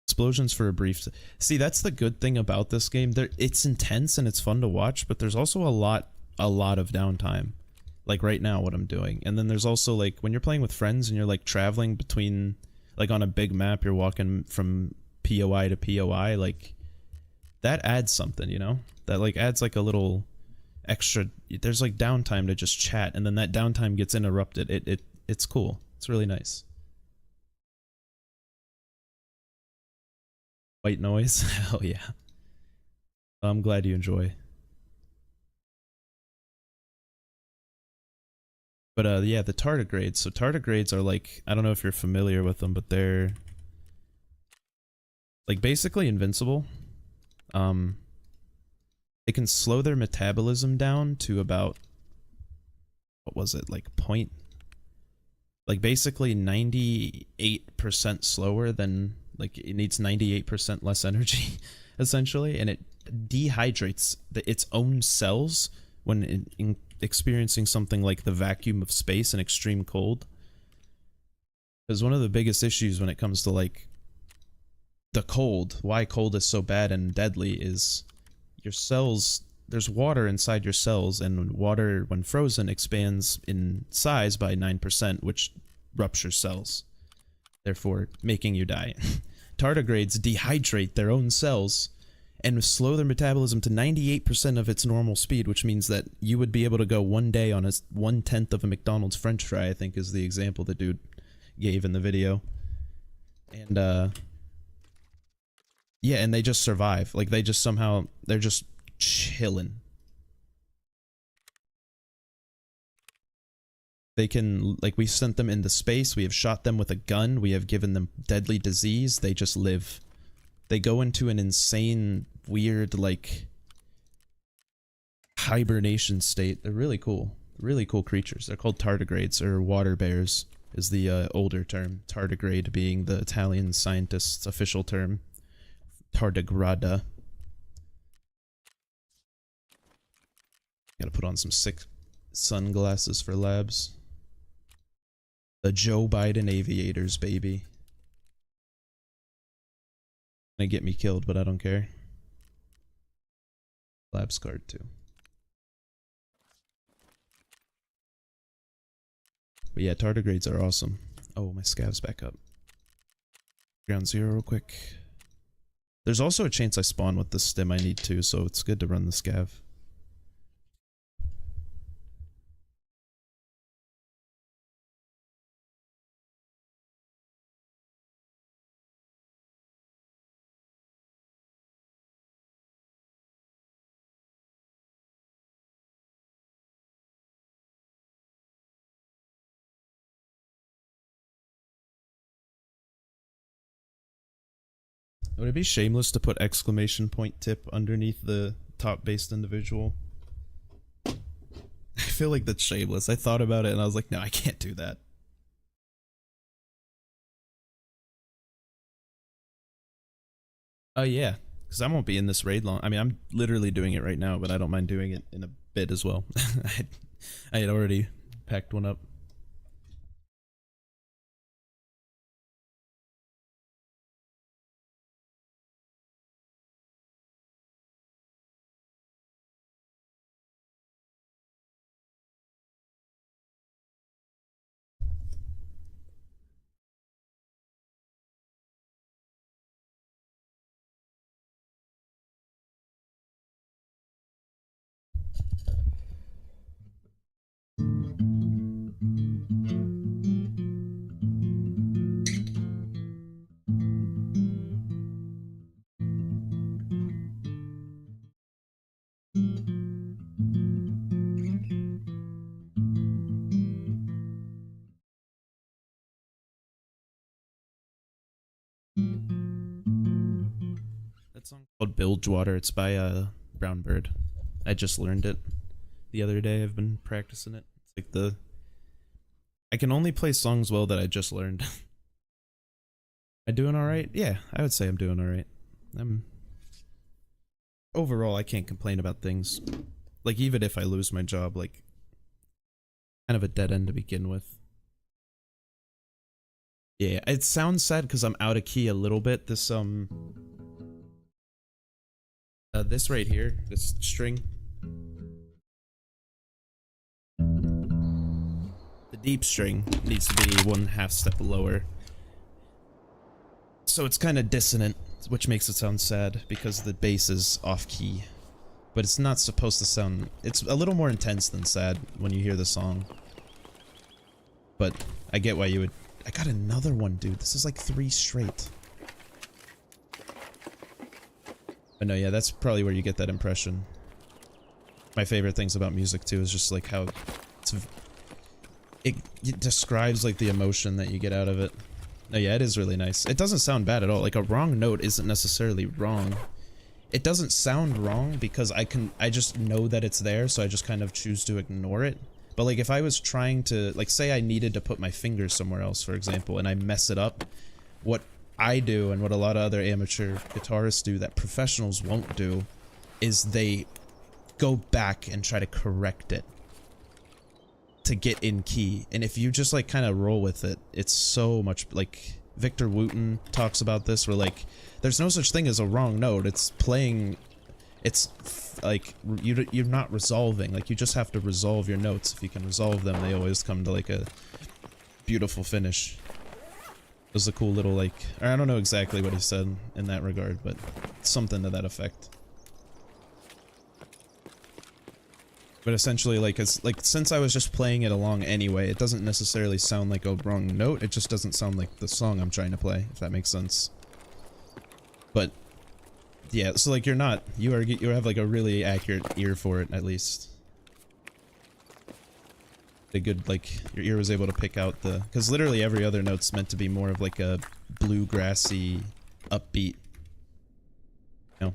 Explosions for a brief. See, that's the good thing about this game. It's intense and it's fun to watch, but there's also a lot of downtime. Like right now, what I'm doing. And then there's also like when you're playing with friends and you're like traveling between, like on a big map, you're walking from POI to POI. Like that adds something, you know? That like adds like a little extra. There's like downtime to just chat, and then that downtime gets interrupted. It's cool. It's really nice. White noise. Hell yeah. I'm glad you enjoy. But yeah, the tardigrades. So tardigrades are like, I don't know if you're familiar with them, but they're like basically invincible. Um, they can slow their metabolism down to about, what was it, like point, like basically 98% slower than, like it needs 98% less energy, essentially, and it dehydrates its own cells when experiencing something like the vacuum of space and extreme cold. Because one of the biggest issues when it comes to like the cold, why cold is so bad and deadly, is your cells, there's water inside your cells, and water when frozen expands in size by 9%, which ruptures cells, therefore making you die. Tardigrades dehydrate their own cells and slow their metabolism to 98% of its normal speed, which means that you would be able to go one day on a 1/10 of a McDonald's French fry, I think is the example the dude gave in the video. And yeah, and they just survive. Like they just somehow, they're just chilling. They can, like, we sent them into space, we have shot them with a gun, we have given them deadly disease, they just live. They go into an insane, weird, like, hibernation state. They're really cool. Really cool creatures. They're called tardigrades, or water bears, is the older term. Tardigrade being the Italian scientist's official term. Tardigrada. Gotta put on some sick sunglasses for labs. The Joe Biden aviators, baby. Gonna get me killed, but I don't care. Labs card too. But yeah, tardigrades are awesome. Oh, my scav's back up. Ground zero real quick. There's also a chance I spawn with the stim I need to, so it's good to run the scav. Would it be shameless to put exclamation point tip underneath the top based individual? I feel like that's shameless. I thought about it and I was like, no, I can't do that. Oh yeah, because I won't be in this raid long. I mean, I'm literally doing it right now, but I don't mind doing it in a bit as well. I had already packed one up. that song called Bilgewater. It's by Brown Bird. I just learned it the other day. I've been practicing it. It's like I can only play songs well that I just learned. Am I doing alright? Yeah, I would say I'm doing alright. Overall, I can't complain about things. Like, even if I lose my job, like, kind of a dead end to begin with. Yeah, it sounds sad because I'm out of key a little bit. This this right here, this string. The deep string needs to be 1/2 step lower. So it's kind of dissonant, which makes it sound sad because the bass is off key. But it's not supposed to sound... It's a little more intense than sad when you hear the song. But I get why you would... I got another one, dude. This is like 3 straight. But no, yeah, that's probably where you get that impression. My favorite things about music, too, is just like how... It describes like the emotion that you get out of it. No, yeah, it is really nice. It doesn't sound bad at all. Like, a wrong note isn't necessarily wrong. It doesn't sound wrong because I just know that it's there, so I just kind of choose to ignore it. But like, if I was trying to, like, say I needed to put my finger somewhere else, for example, and I mess it up, what I do and what a lot of other amateur guitarists do that professionals won't do is they go back and try to correct it to get in key. And if you just like kind of roll with it, it's so much like Victor Wooten talks about this, where like there's no such thing as a wrong note. It's playing, it's like you're not resolving, like you just have to resolve your notes. If you can resolve them, they always come to like a beautiful finish. It was a cool little like, or I don't know exactly what he said in that regard, but something to that effect. But essentially, like, since I was just playing it along anyway, it doesn't necessarily sound like a wrong note. It just doesn't sound like the song I'm trying to play, if that makes sense. But yeah, so like you have like a really accurate ear for it, at least. A good, like, your ear was able to pick out the, because literally every other note's meant to be more of like a bluegrassy, upbeat. You know,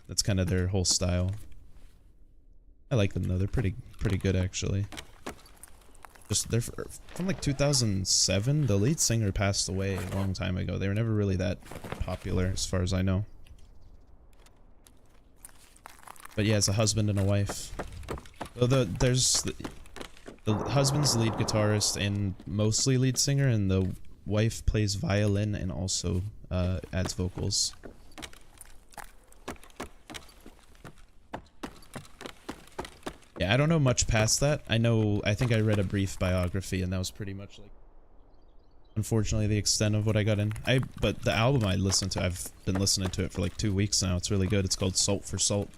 that's kind of their whole style. I like them though, they're pretty good actually. Just, they're from like 2007, the lead singer passed away a long time ago. They were never really that popular as far as I know. But yeah, it's a husband and a wife. There's the husband's lead guitarist and mostly lead singer, and the wife plays violin and also adds vocals. Yeah, I don't know much past that. I think I read a brief biography, and that was pretty much like, unfortunately, the extent of what I got in. But the album I listened to, I've been listening to it for like 2 weeks now. It's really good. It's called Salt for Salt.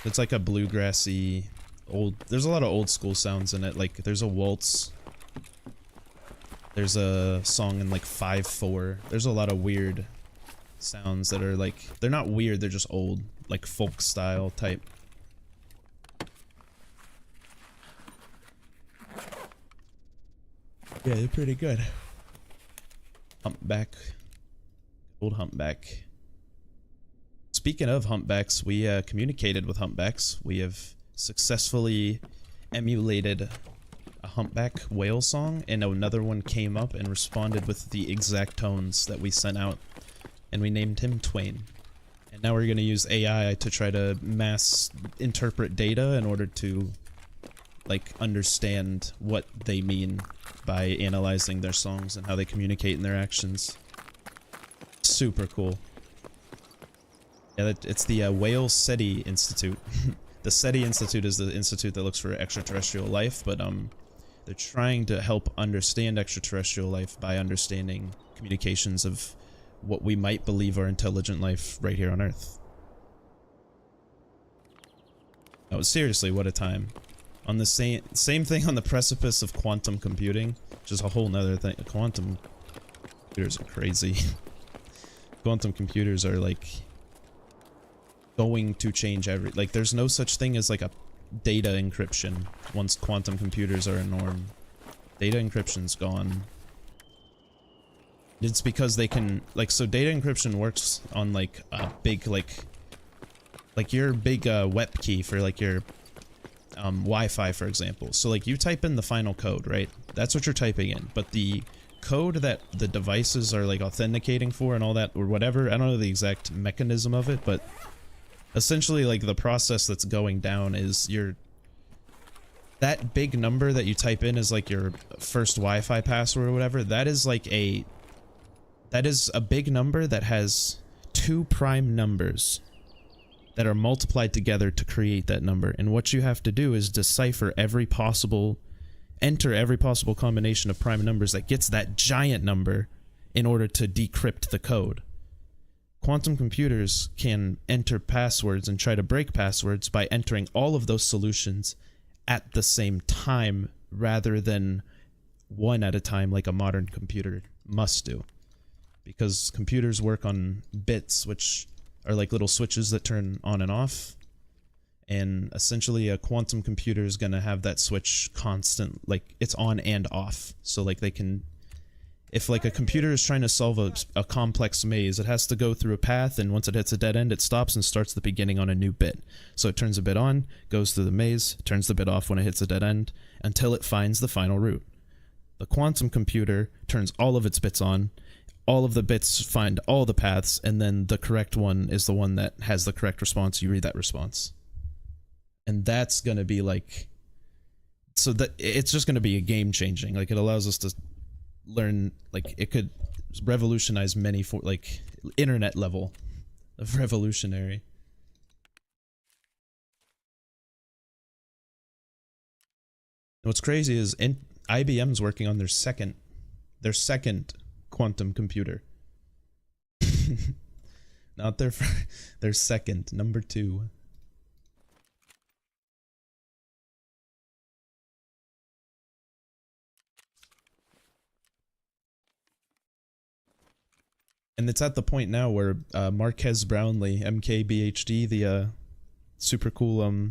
It's like a bluegrassy, there's a lot of old school sounds in it. Like, there's a waltz. There's a song in like 5/4. There's a lot of weird sounds that are like, they're not weird, they're just old, like folk style type. Yeah, they're pretty good. Humpback. Old humpback. Speaking of humpbacks, we communicated with humpbacks. We have successfully emulated a humpback whale song, and another one came up and responded with the exact tones that we sent out. And we named him Twain. And now we're going to use AI to try to mass interpret data in order to, like, understand what they mean by analyzing their songs and how they communicate in their actions. Super cool. Yeah, it's the Whale SETI Institute. The SETI Institute is the institute that looks for extraterrestrial life, but they're trying to help understand extraterrestrial life by understanding communications of what we might believe are intelligent life right here on Earth. Oh, seriously, what a time. On the same thing on the precipice of quantum computing, which is a whole nother thing. Quantum computers are crazy. Quantum computers are like going to change like, there's no such thing as like a data encryption once quantum computers are a norm. Data encryption's gone. It's because they can, like, so data encryption works on like a big, like your big web key for like your Wi-Fi, for example. So like you type in the final code, right? That's what you're typing in. But the code that the devices are like authenticating for and all that or whatever, I don't know the exact mechanism of it, but essentially like the process that's going down is that big number that you type in is like your first Wi-Fi password or whatever. That is a big number that has 2 prime numbers that are multiplied together to create that number. And what you have to do is decipher enter every possible combination of prime numbers that gets that giant number in order to decrypt the code. Quantum computers can enter passwords and try to break passwords by entering all of those solutions at the same time rather than one at a time like a modern computer must do. Because computers work on bits, which are like little switches that turn on and off. And essentially a quantum computer is going to have that switch constant, like it's on and off. So like they can, if like a computer is trying to solve a complex maze, it has to go through a path, and once it hits a dead end, it stops and starts the beginning on a new bit. So it turns a bit on, goes through the maze, turns the bit off when it hits a dead end, until it finds the final route. The quantum computer turns all of its bits on, all of the bits find all the paths, and then the correct one is the one that has the correct response. You read that response. And that's going to be like, so that it's just going to be a game changing. Like it allows us to learn, like it could revolutionize many for like internet level of revolutionary. And what's crazy is IBM's working on their second quantum computer. Not their second, number 2. And it's at the point now where Marquez Brownlee, MKBHD, the super cool, I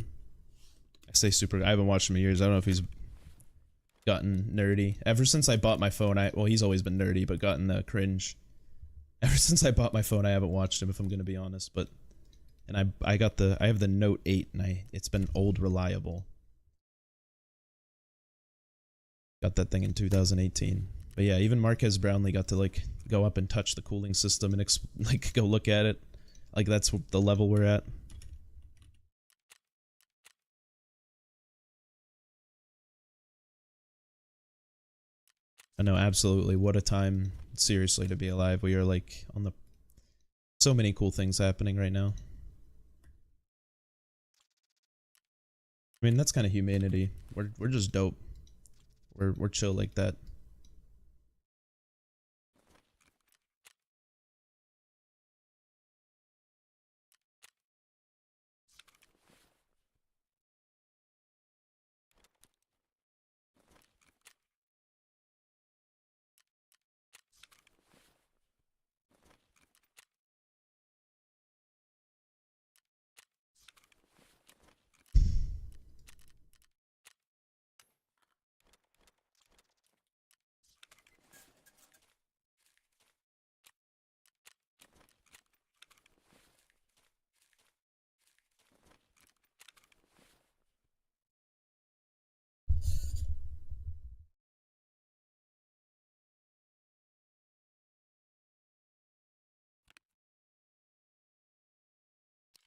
say super, I haven't watched him in years, I don't know if he's gotten nerdy. Ever since I bought my phone, well, he's always been nerdy, but gotten cringe. Ever since I bought my phone, I haven't watched him, if I'm gonna be honest, but, and I have the Note 8, and it's been old reliable. Got that thing in 2018. But yeah, even Marquez Brownlee got to like go up and touch the cooling system and like go look at it. Like that's the level we're at. I know, absolutely. What a time, seriously, to be alive. We are like on the so many cool things happening right now. I mean, that's kind of humanity. We're just dope. We're chill like that.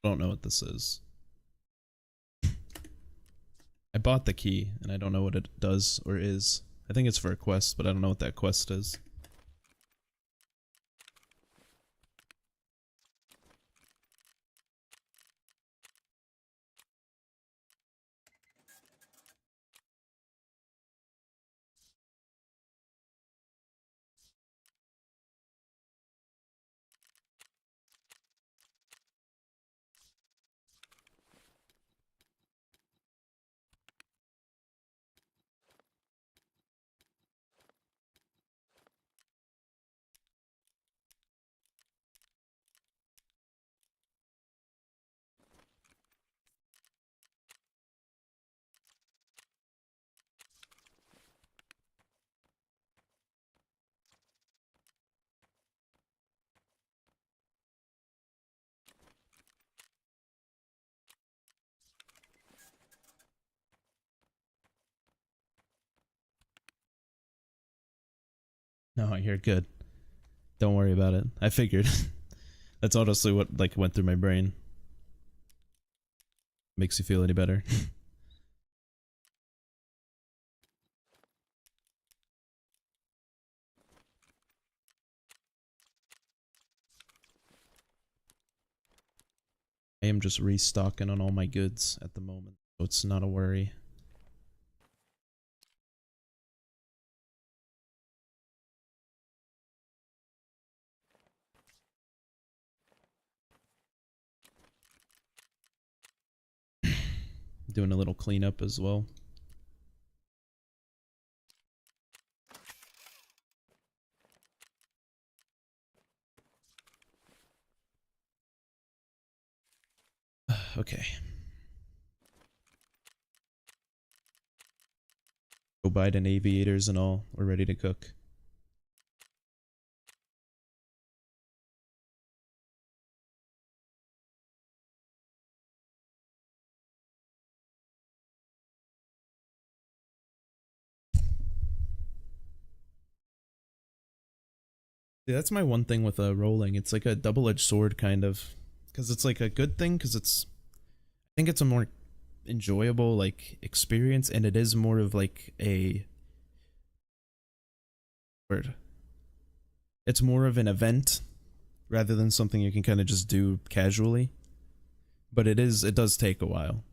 I don't know what this is. I bought the key, and I don't know what it does or is. I think it's for a quest, but I don't know what that quest is. No, you're good. Don't worry about it. I figured. That's honestly what like went through my brain. Makes you feel any better. I am just restocking on all my goods at the moment, so it's not a worry. Doing a little cleanup as well. Okay. Go Biden aviators and all. We're ready to cook. Yeah, that's my one thing with rolling. It's like a double-edged sword kind of, because it's like a good thing because I think it's a more enjoyable like experience, and it is more of like a word. It's more of an event rather than something you can kind of just do casually. But it does take a while.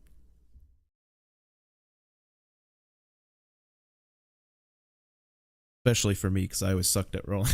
Especially for me, because I always sucked at rolling.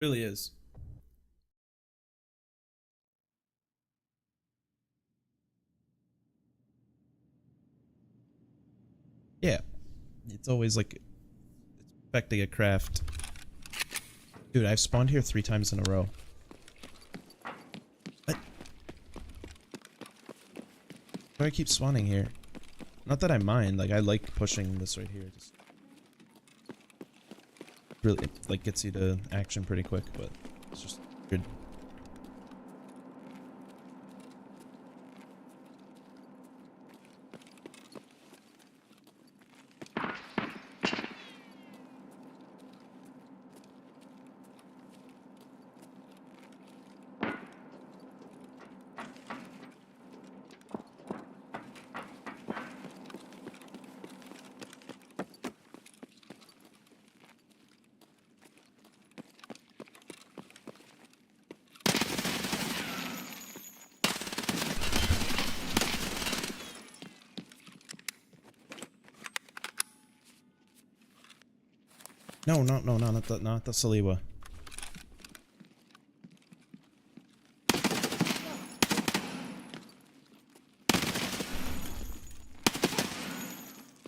It really is. Yeah. It's always like it's perfecting a craft. Dude, I've spawned here 3 times in a row. What? Why do I keep spawning here? Not that I mind, like I like pushing this right here. Just really, it, like gets you to action pretty quick, but it's just good. No, not the Saliwa.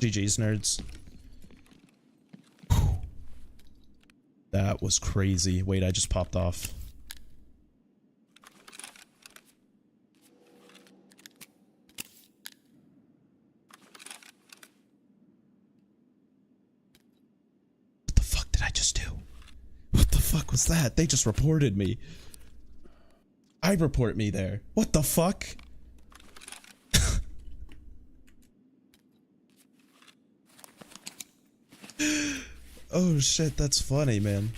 GG's, nerds. Whew. That was crazy. Wait, I just popped off. What the fuck did I just do? What the fuck was that? They just reported me. I report me there. What the fuck? Oh shit, that's funny, man.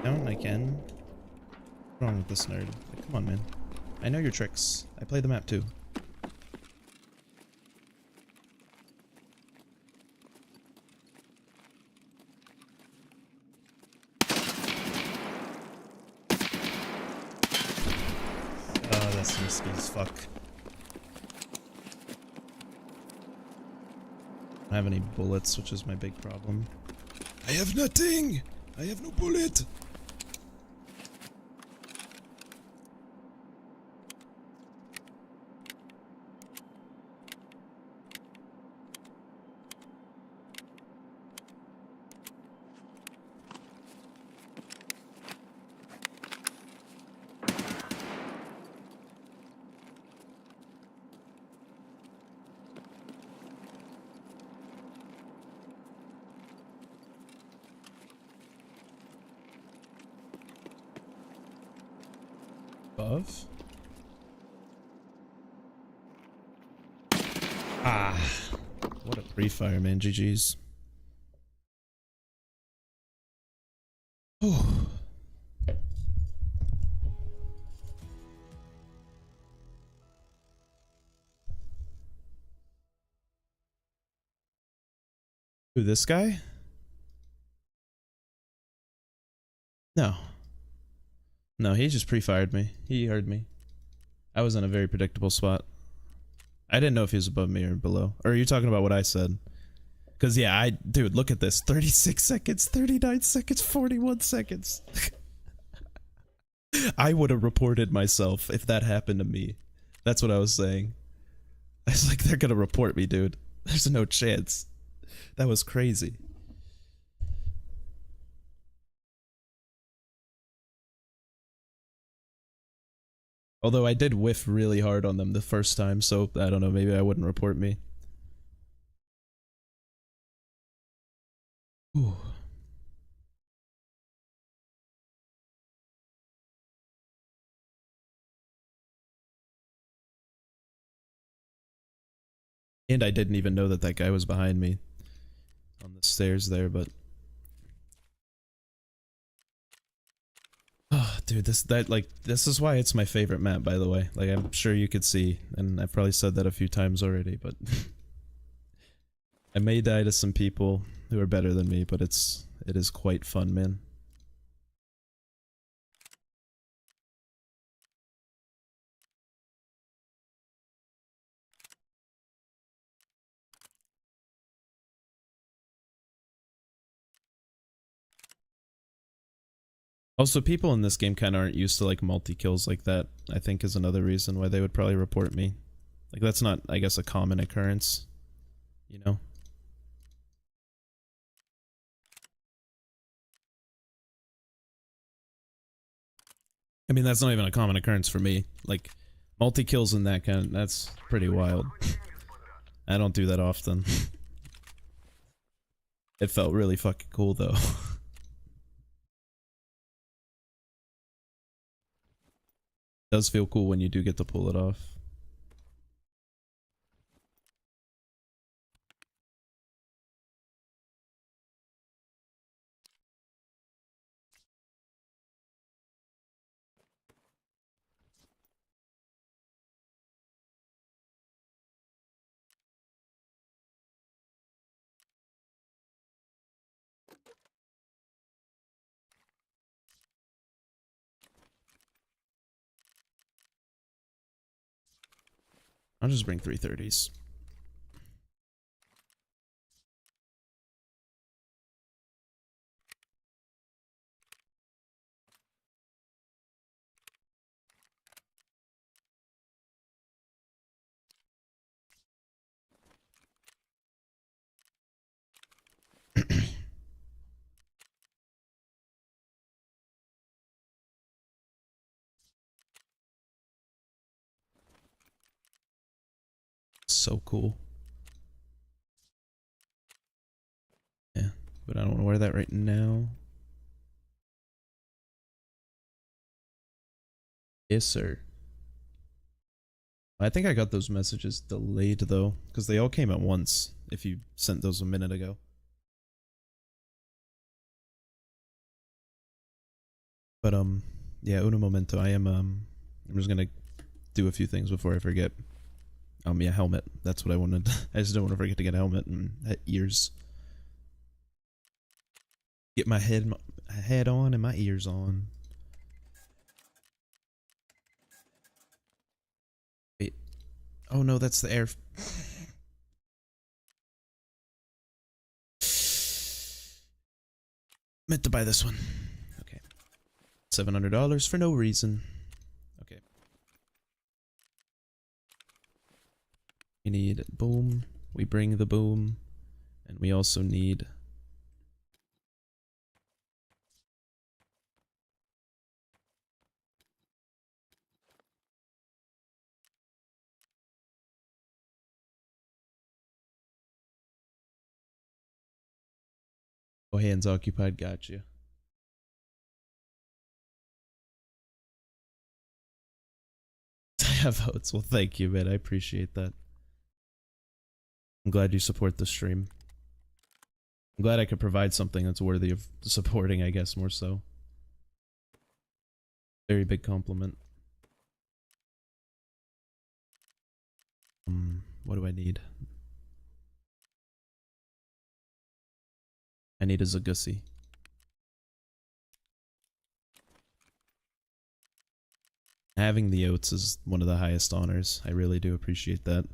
Down I can. What's wrong with this nerd? Like, come on, man. I know your tricks. I play the map too. Oh, that's risky as fuck. I don't have any bullets, which is my big problem. I have nothing! I have no bullet! Above? Ah, what a pre-fire, man. GG's. Oh. Who, this guy? No. No, he just pre-fired me. He heard me. I was in a very predictable spot. I didn't know if he was above me or below. Or are you talking about what I said? Because, yeah, dude, look at this. 36 seconds, 39 seconds, 41 seconds. I would have reported myself if that happened to me. That's what I was saying. I was like, they're gonna report me, dude. There's no chance. That was crazy. Although I did whiff really hard on them the first time, so I don't know, maybe I wouldn't report me. Ooh. And I didn't even know that that guy was behind me on the stairs there, but... Oh, dude, this is why it's my favorite map, by the way. Like, I'm sure you could see, and I've probably said that a few times already, but... I may die to some people who are better than me, but it is quite fun, man. Also, people in this game kind of aren't used to like multi-kills like that, I think is another reason why they would probably report me. Like, that's not, I guess, a common occurrence, you know? I mean, that's not even a common occurrence for me. Like, multi-kills in that kind of, that's pretty wild. I don't do that often. It felt really fucking cool, though. Does feel cool when you do get to pull it off. I'll just bring 330s. So cool. Yeah, but I don't want to wear that right now. Yes, sir. I think I got those messages delayed, though, because they all came at once, if you sent those a minute ago. But, Yeah, uno momento. I'm just gonna do a few things before I forget. Yeah, helmet. That's what I wanted. I just don't want to forget to get a helmet and ears. Get my head on and my ears on. Wait. Oh no, that's the air. Meant to buy this one. Okay. $700 for no reason. Okay. We need boom. We bring the boom. And we also need... Oh, hands occupied. Gotcha. I have votes. Well, thank you, man. I appreciate that. I'm glad you support the stream. I'm glad I could provide something that's worthy of supporting, I guess, more so. Very big compliment. What do I need? I need a Zagussi. Having the oats is one of the highest honors. I really do appreciate that.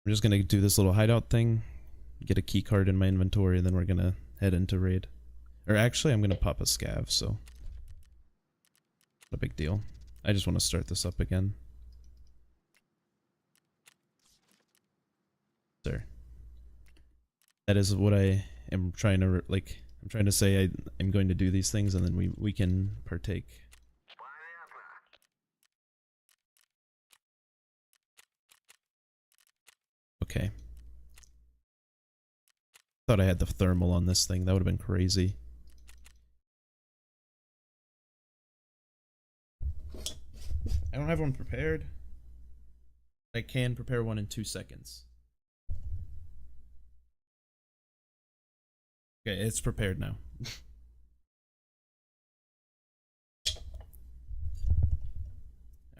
I'm just gonna do this little hideout thing, get a key card in my inventory, and then we're gonna head into raid. Or actually, I'm gonna pop a scav, so not a big deal. I just want to start this up again. Sir. That is what I am trying to, like, I'm trying to say I'm going to do these things, and then we can partake. Okay. Thought I had the thermal on this thing. That would have been crazy. I don't have one prepared. I can prepare one in 2 seconds. Okay, it's prepared now.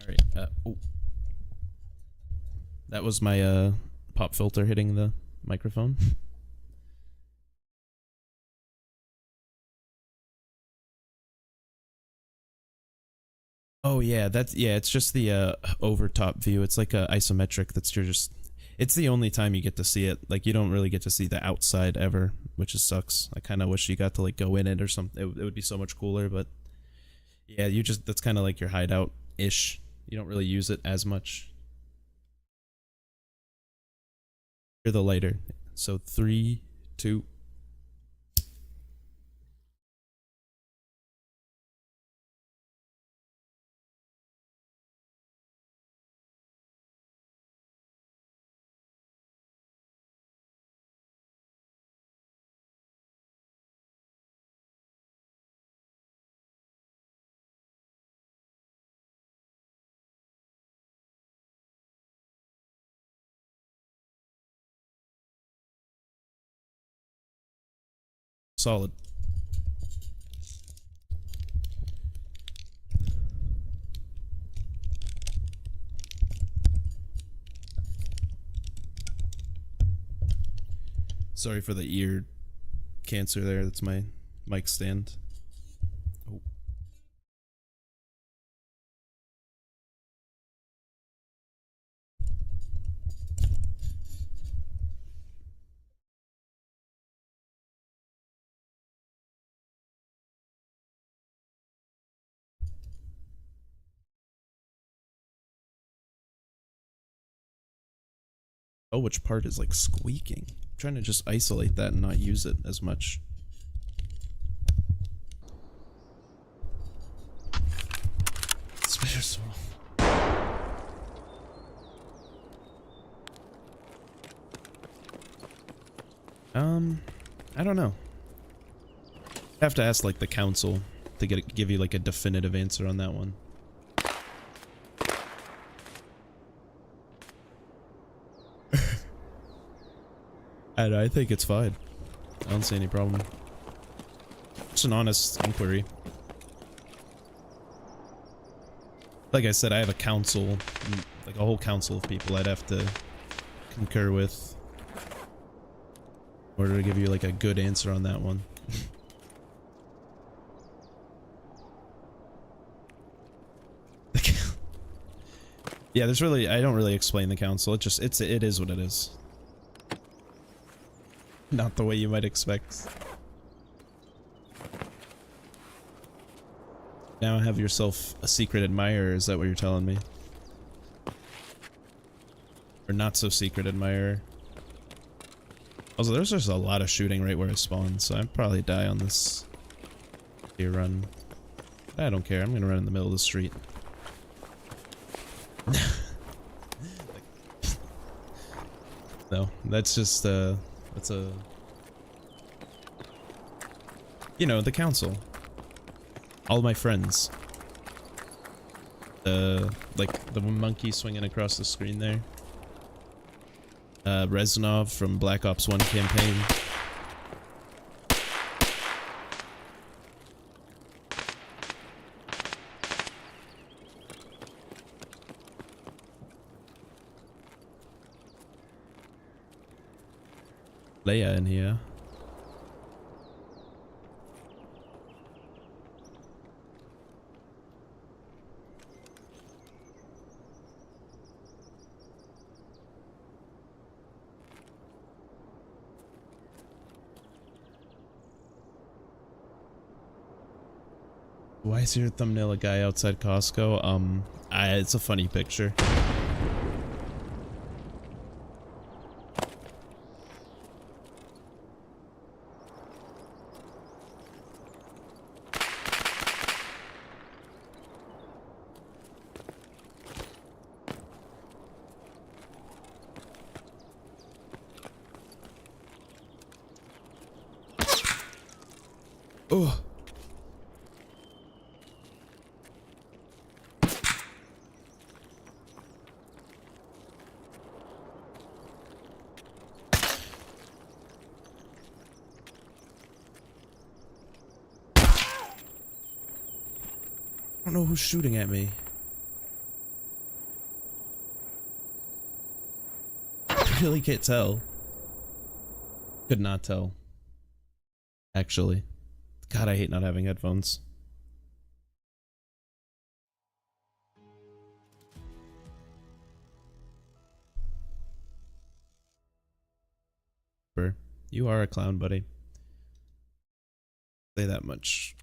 Alright, oh. That was my, pop filter hitting the microphone. Oh yeah, it's just the over top view. It's like a isometric that's it's the only time you get to see it. Like you don't really get to see the outside ever, which just sucks. I kind of wish you got to like go in it or something. It would be so much cooler, but yeah, that's kind of like your hideout ish. You don't really use it as much. You're the lighter. So 3, 2. Solid. Sorry for the ear cancer there. That's my mic stand. Oh. Oh, which part is like squeaking? I'm trying to just isolate that and not use it as much. Spider swirl. I don't know. I have to ask like the council to give you like a definitive answer on that one. I think it's fine. I don't see any problem. It's an honest inquiry. Like I said, I have a council, like a whole council of people I'd have to concur with in order to give you like a good answer on that one. Yeah, there's really, I don't really explain the council. It is what it is. Not the way you might expect. Now have yourself a secret admirer, is that what you're telling me? Or not so secret admirer. Also, there's just a lot of shooting right where I spawn, so I'd probably die on this here run. I don't care, I'm gonna run in the middle of the street. No, that's just, that's a... You know, the council. All my friends. Like, the monkey swinging across the screen there. Reznov from Black Ops 1 campaign. Leia in here. Why is your thumbnail a guy outside Costco? It's a funny picture. Oh. I don't know who's shooting at me. I really can't tell. Could not tell. Actually. God, I hate not having headphones. You are a clown, buddy. Say that much.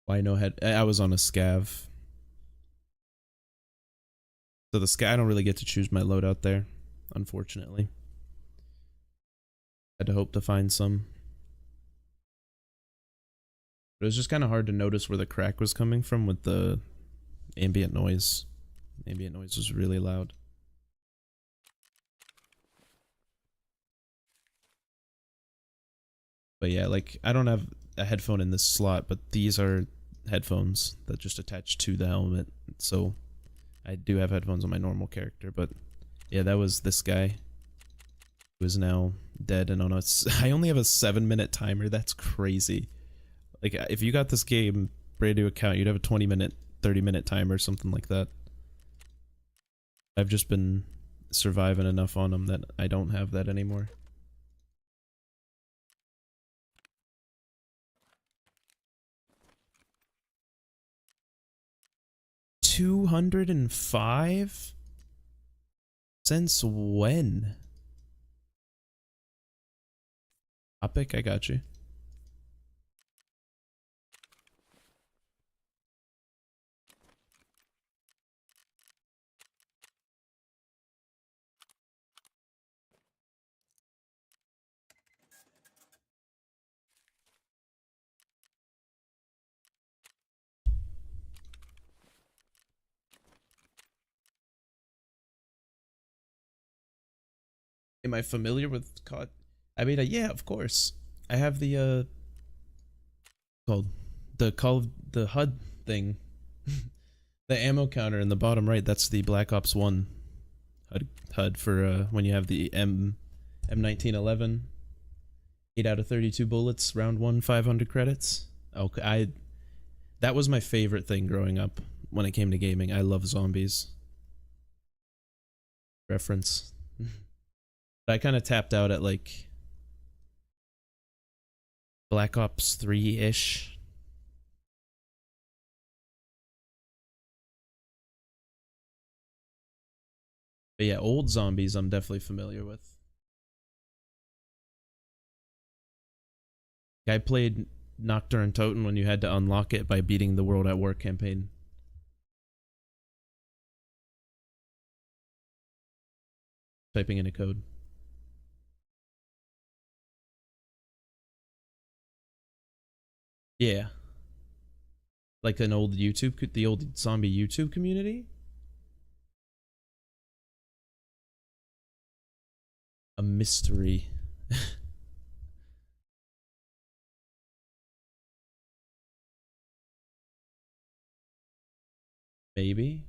Why no head? I was on a scav. So the scav, I don't really get to choose my loadout there, unfortunately. Had to hope to find some. But it was just kind of hard to notice where the crack was coming from with the ambient noise. Ambient noise was really loud. But yeah, like, I don't have a headphone in this slot, but these are headphones that just attach to the helmet. So I do have headphones on my normal character, but yeah, that was this guy who is now dead and on a... I only have a 7-minute timer. That's crazy. Like, if you got this game brand new account, you'd have a 20-minute, 30-minute timer, something like that. I've just been surviving enough on them that I don't have that anymore. $205? Since when? Topic, I got you. Am I familiar with COD? I mean, yeah, of course. I have the called the the HUD thing, the ammo counter in the bottom right. That's the Black Ops 1 HUD for when you have the M1911. 8 out of 32 bullets, round 1, 500 credits. Okay, that was my favorite thing growing up when it came to gaming. I love zombies. Reference. But I kind of tapped out at like Black Ops 3-ish. But yeah, old zombies I'm definitely familiar with. I played Nocturne Totem when you had to unlock it by beating the World at War campaign. Typing in a code. Yeah. Like an old YouTube, the old zombie YouTube community? A mystery. Maybe?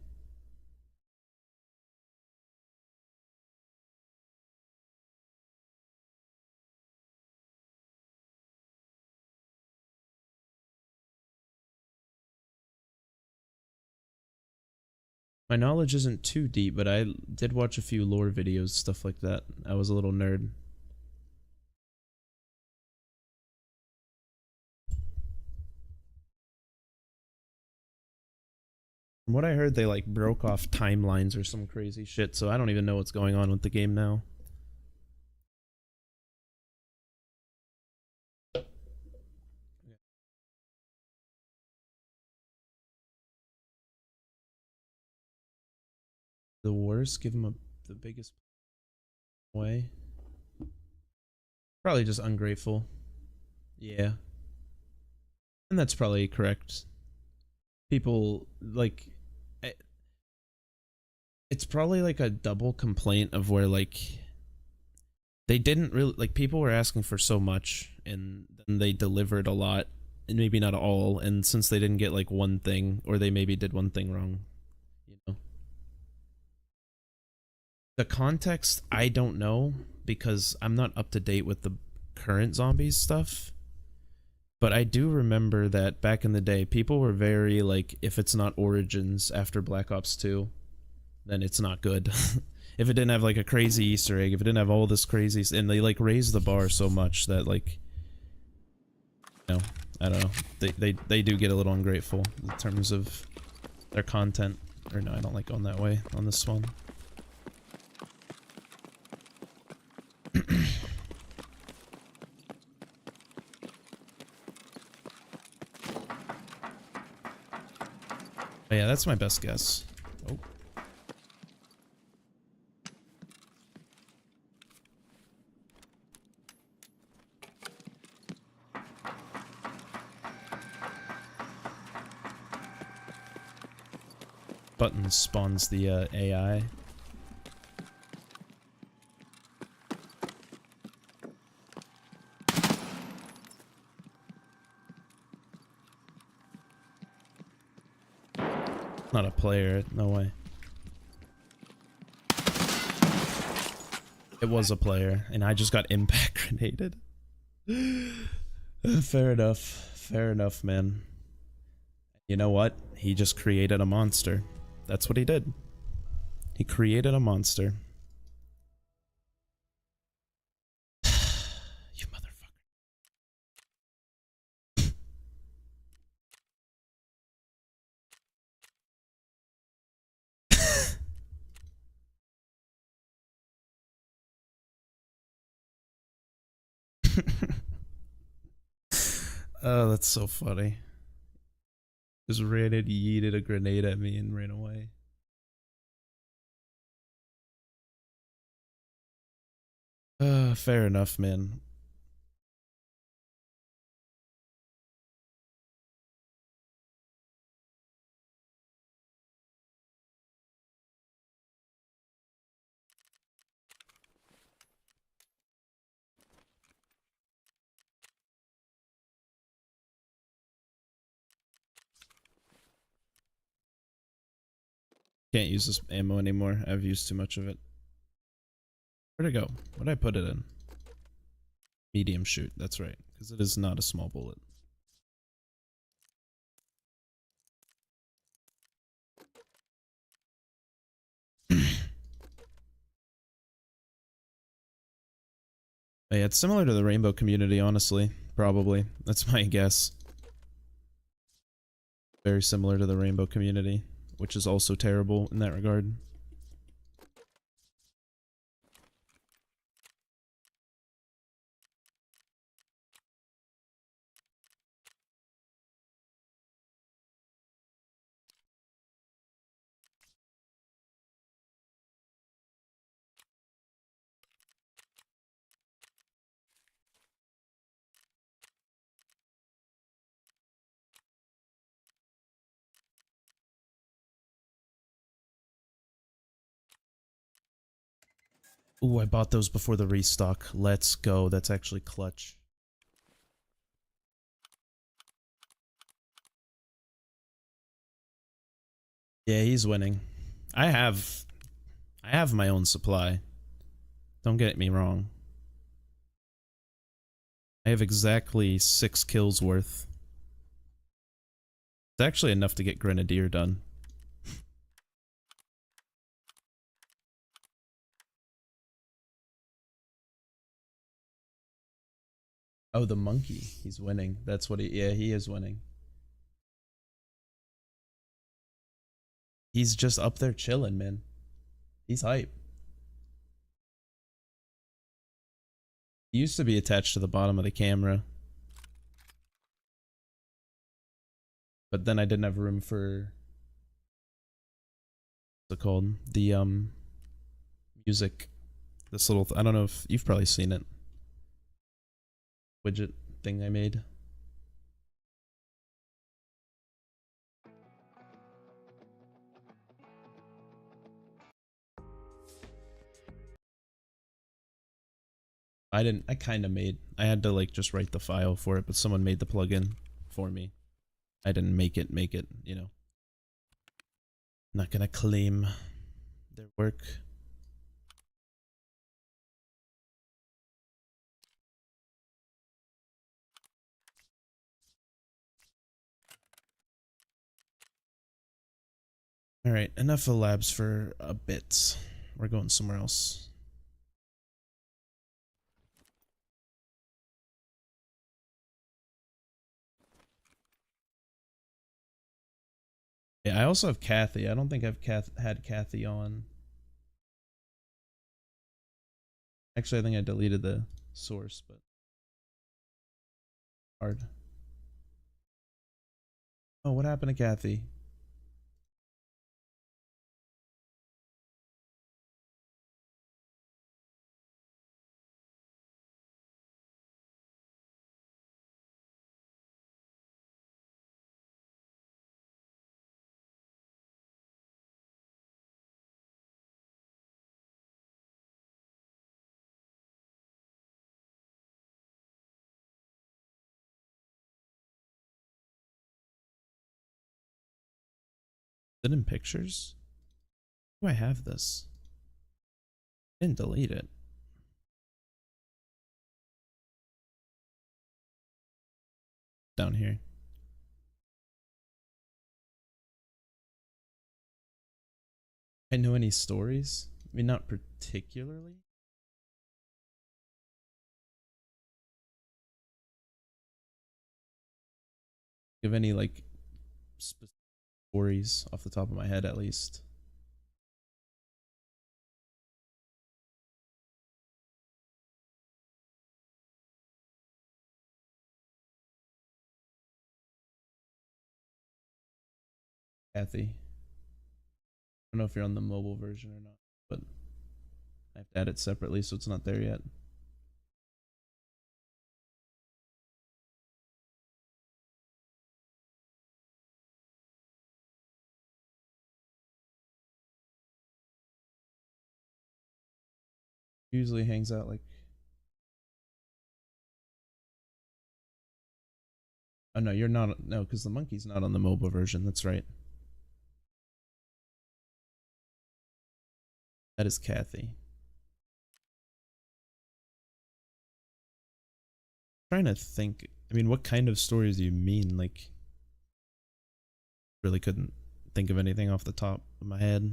My knowledge isn't too deep, but I did watch a few lore videos, stuff like that. I was a little nerd. From what I heard, they like broke off timelines or some crazy shit, so I don't even know what's going on with the game now. The worst, give them the biggest way. Probably just ungrateful. Yeah. And that's probably correct. People, like, it's probably like a double complaint of where, like, they didn't really, like, people were asking for so much, and then they delivered a lot, and maybe not all, and since they didn't get, like, one thing, or they maybe did one thing wrong, you know? The context, I don't know, because I'm not up to date with the current zombies stuff. But I do remember that back in the day, people were very like, if it's not Origins after Black Ops 2, then it's not good. If it didn't have like a crazy Easter egg, if it didn't have all this crazy, and they like raised the bar so much that like, you know, I don't know, they do get a little ungrateful in terms of their content. Or no, I don't like going that way on this one. But yeah, that's my best guess. Oh. Button spawns the AI. Not a player, no way. It was a player, and I just got impact grenaded. Fair enough, man. You know what? He just created a monster. That's what he did. He created a monster. You motherfucker. Oh, that's so funny. Just ran and yeeted a grenade at me and ran away. Fair enough, man. Can't use this ammo anymore. I've used too much of it. Where'd it go? What'd I put it in? Medium shoot, that's right. Because it is not a small bullet. Yeah, it's similar to the rainbow community, honestly. Probably. That's my guess. Very similar to the rainbow community, which is also terrible in that regard. Ooh, I bought those before the restock. Let's go. That's actually clutch. Yeah, he's winning. I have my own supply. Don't get me wrong. I have exactly 6 kills worth. It's actually enough to get Grenadier done. Oh, the monkey. He's winning. That's what yeah, he is winning. He's just up there chilling, man. He's hype. He used to be attached to the bottom of the camera. But then I didn't have room for what's it called? The music. This little I don't know if you've probably seen it. Widget thing I made. I kind of made, I had to like just write the file for it, but someone made the plugin for me. I didn't make it, you know. Not gonna claim their work. Alright, enough of labs for a bit. We're going somewhere else. Yeah, I also have Kathy. I don't think I've had Kathy on. Actually, I think I deleted the source, but hard. Oh, what happened to Kathy? Is it in pictures? Do I have this? I didn't delete it. Down here. I know any stories? I mean, not particularly. Give any like specific stories off the top of my head, at least. Kathy, I don't know if you're on the mobile version or not, but I have to add it separately, so it's not there yet. Usually hangs out like. Oh no, you're not. No, because the monkey's not on the mobile version. That's right. That is Kathy. Trying to think. I mean, what kind of stories do you mean? Like, really couldn't think of anything off the top of my head.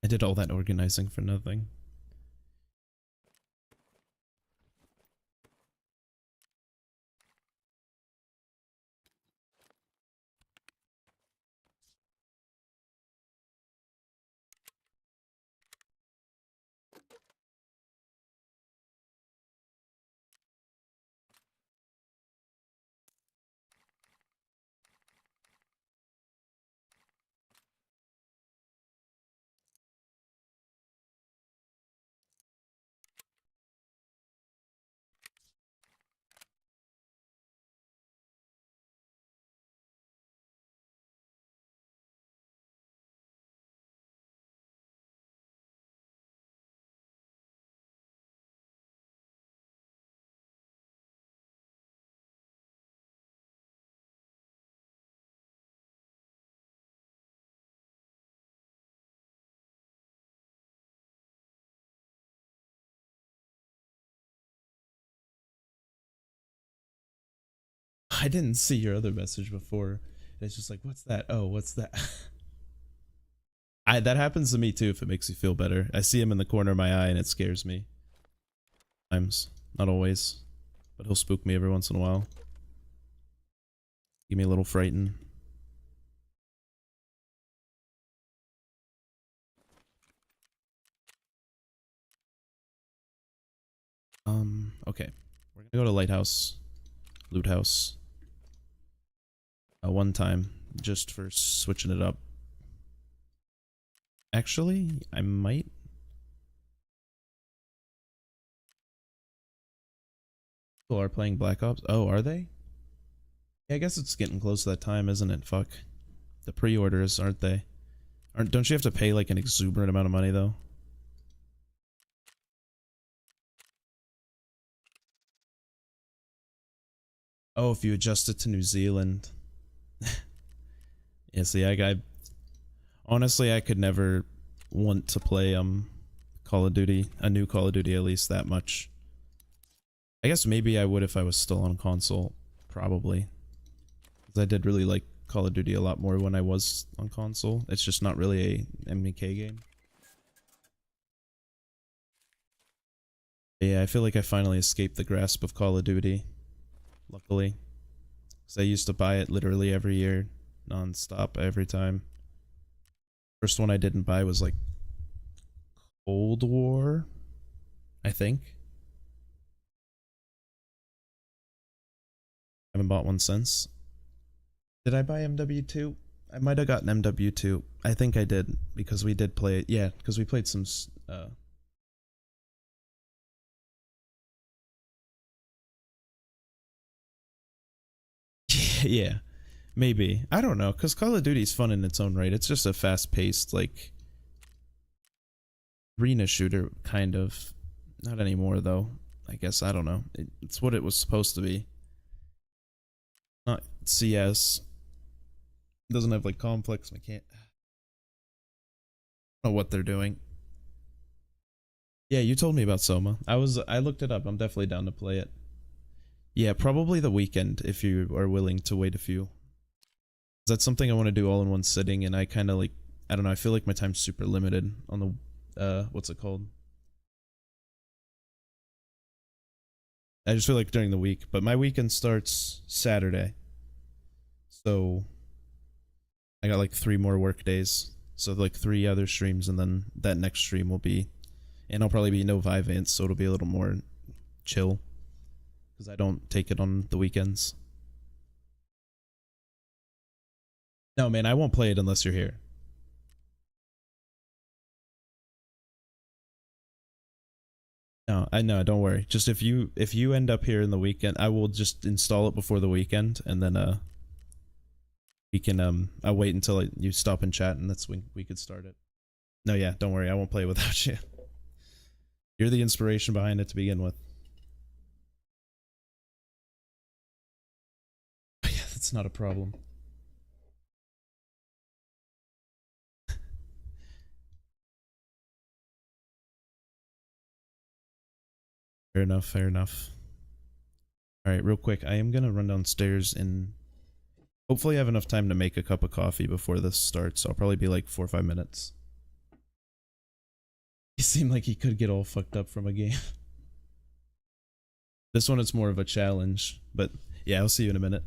I did all that organizing for nothing. I didn't see your other message before. It's just like, what's that? Oh, what's that? That happens to me too. If it makes you feel better, I see him in the corner of my eye and it scares me. Sometimes, not always, but he'll spook me every once in a while. Give me a little frightened. Okay. We're gonna go to Lighthouse, Loot House. One time, just for switching it up. Actually, I might. People are playing Black Ops. Oh, are they? Yeah, I guess it's getting close to that time, isn't it? Fuck. The pre-orders, aren't they? Don't you have to pay like an exuberant amount of money though? Oh, if you adjust it to New Zealand. Yeah, see, honestly, I could never want to play Call of Duty, a new Call of Duty at least that much. I guess maybe I would if I was still on console, probably. Because I did really like Call of Duty a lot more when I was on console. It's just not really a MK game. But yeah, I feel like I finally escaped the grasp of Call of Duty. Luckily. Because I used to buy it literally every year, non-stop, every time. First one I didn't buy was like Cold War, I think. Haven't bought one since. Did I buy MW2? I might have gotten MW2. I think I did, because we did play it. Yeah, because we played some yeah, maybe. I don't know, because Call of Duty's fun in its own right. It's just a fast-paced, like, arena shooter, kind of. Not anymore, though. I guess, I don't know. It's what it was supposed to be. Not CS. It doesn't have, like, complex mechanics. I don't know what they're doing. Yeah, you told me about Soma. I looked it up. I'm definitely down to play it. Yeah, probably the weekend if you are willing to wait a few. That's something I want to do all in one sitting, and I kind of like, I don't know, I feel like my time's super limited on the, what's it called? I just feel like during the week, but my weekend starts Saturday. So I got like 3 more work days. So like 3 other streams, and then that next stream will be And I'll probably be no Vivance, so it'll be a little more chill. Because I don't take it on the weekends. No, man, I won't play it unless you're here. No, I know, don't worry. Just if you end up here in the weekend, I will just install it before the weekend, and then we can I'll wait until you stop and chat, and that's when we could start it. No, yeah, don't worry, I won't play without you. You're the inspiration behind it to begin with. Yeah, that's not a problem. Fair enough, fair enough. Alright, real quick, I am gonna run downstairs and hopefully I have enough time to make a cup of coffee before this starts. I'll probably be like 4 or 5 minutes. He seemed like he could get all fucked up from a game. This one is more of a challenge, but yeah, I'll see you in a minute.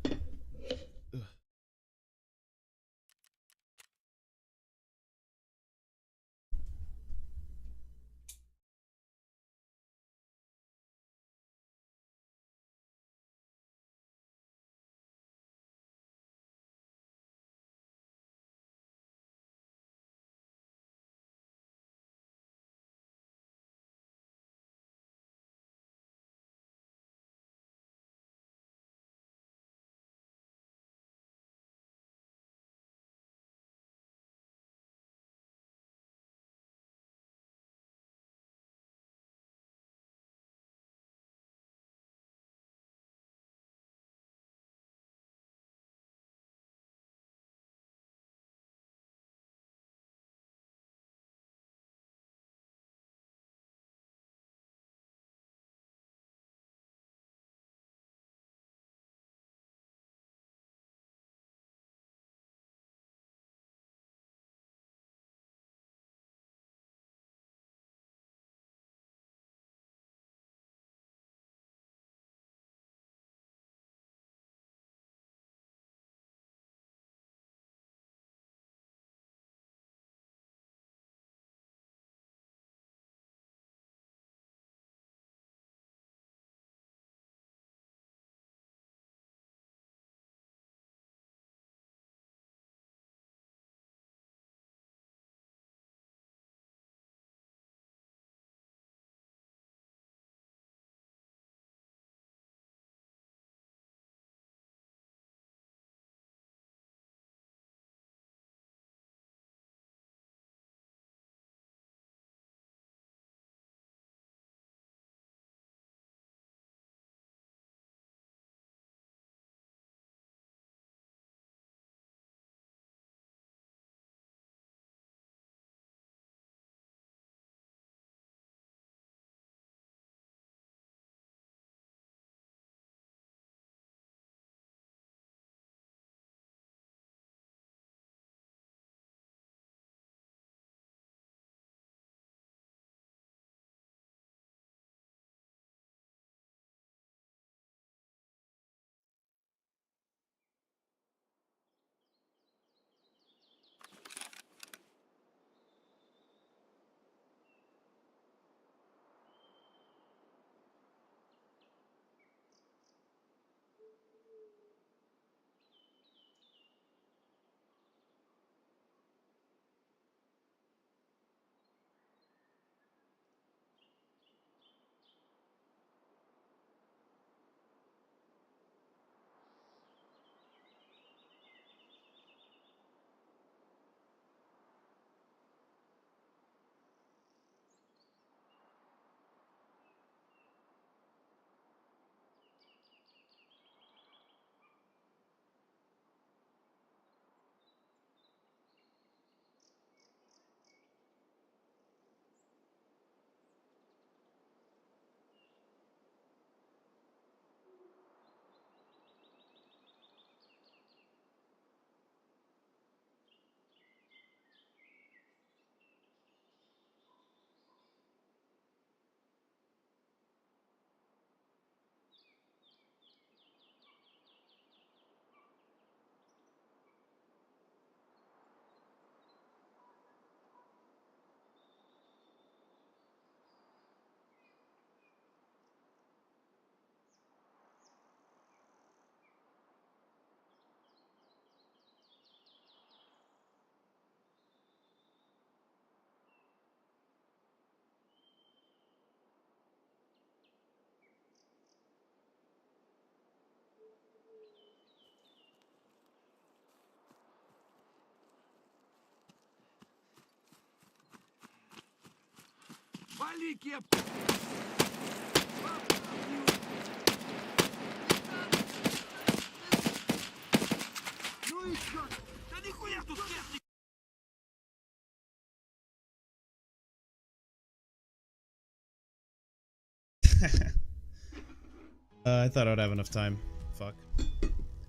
I thought I'd have enough time. Fuck.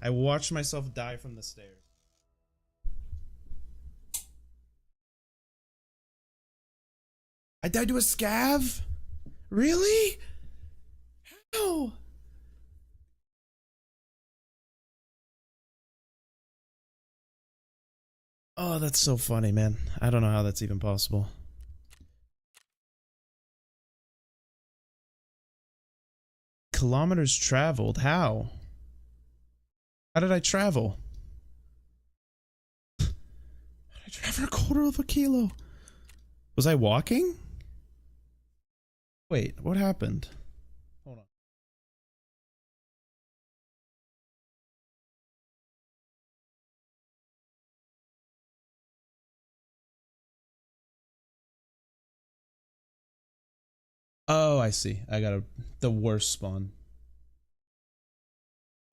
I watched myself die from the stairs. I died to a scav? Really? How? Oh, that's so funny, man. I don't know how that's even possible. Kilometers traveled? How? How did I travel? How did I travel a quarter of a kilo? Was I walking? Wait, what happened? Hold on. Oh, I see. I got the worst spawn.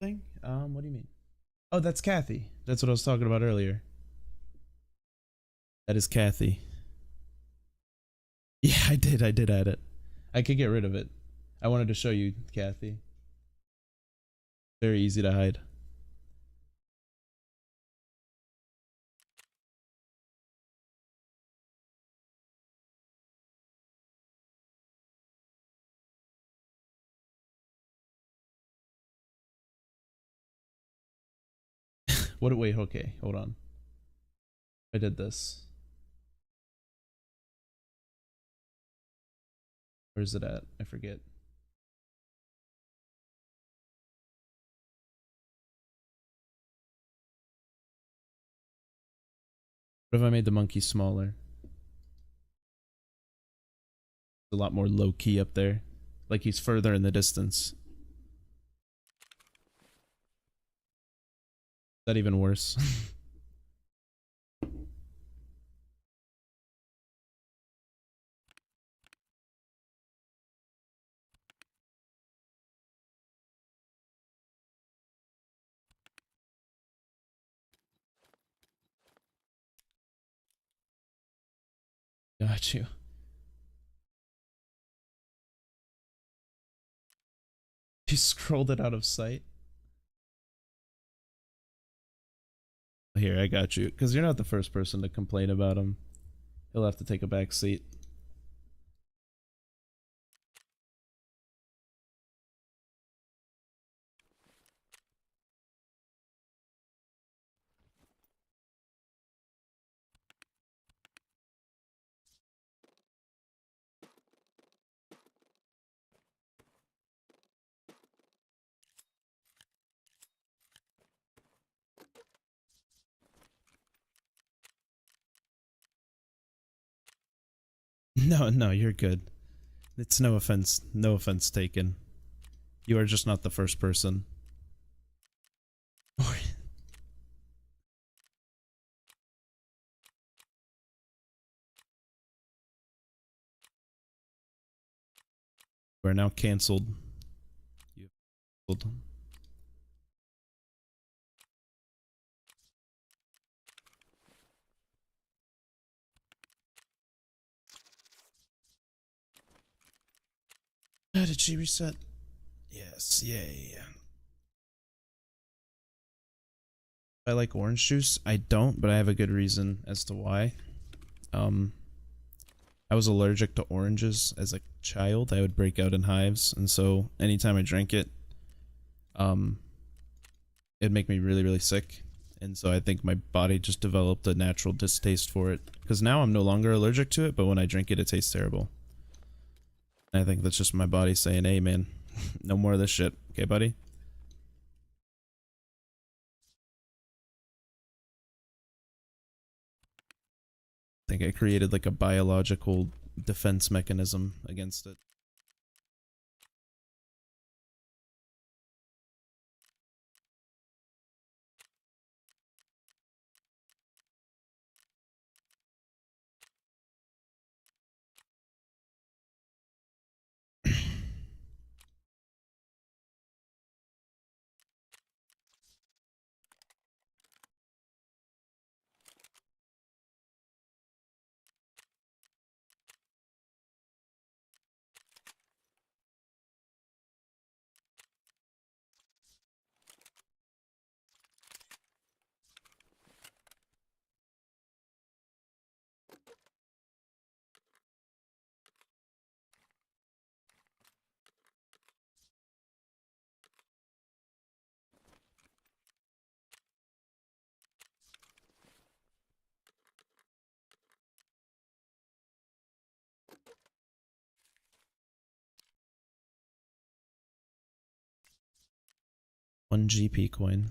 Thing? What do you mean? Oh, that's Kathy. That's what I was talking about earlier. That is Kathy. Yeah, I did add it. I could get rid of it. I wanted to show you, Kathy. Very easy to hide. What? Wait, okay, hold on. I did this. Where's it at? I forget. What if I made the monkey smaller? A lot more low key up there. Like he's further in the distance. Is that even worse? Got you. He scrolled it out of sight. Here, I got you. Because you're not the first person to complain about him. He'll have to take a back seat. No, no, you're good. It's no offense taken. You are just not the first person. We're now canceled. You canceled. Did she reset? Yes, yay. I like orange juice. I don't, but I have a good reason as to why. I was allergic to oranges as a child. I would break out in hives, and so anytime I drank it, it'd make me really, really sick. And so I think my body just developed a natural distaste for it. Because now I'm no longer allergic to it, but when I drink it, it tastes terrible. And I think that's just my body saying, hey man, no more of this shit. Okay, buddy? I think I created like a biological defense mechanism against it. 1 GP coin.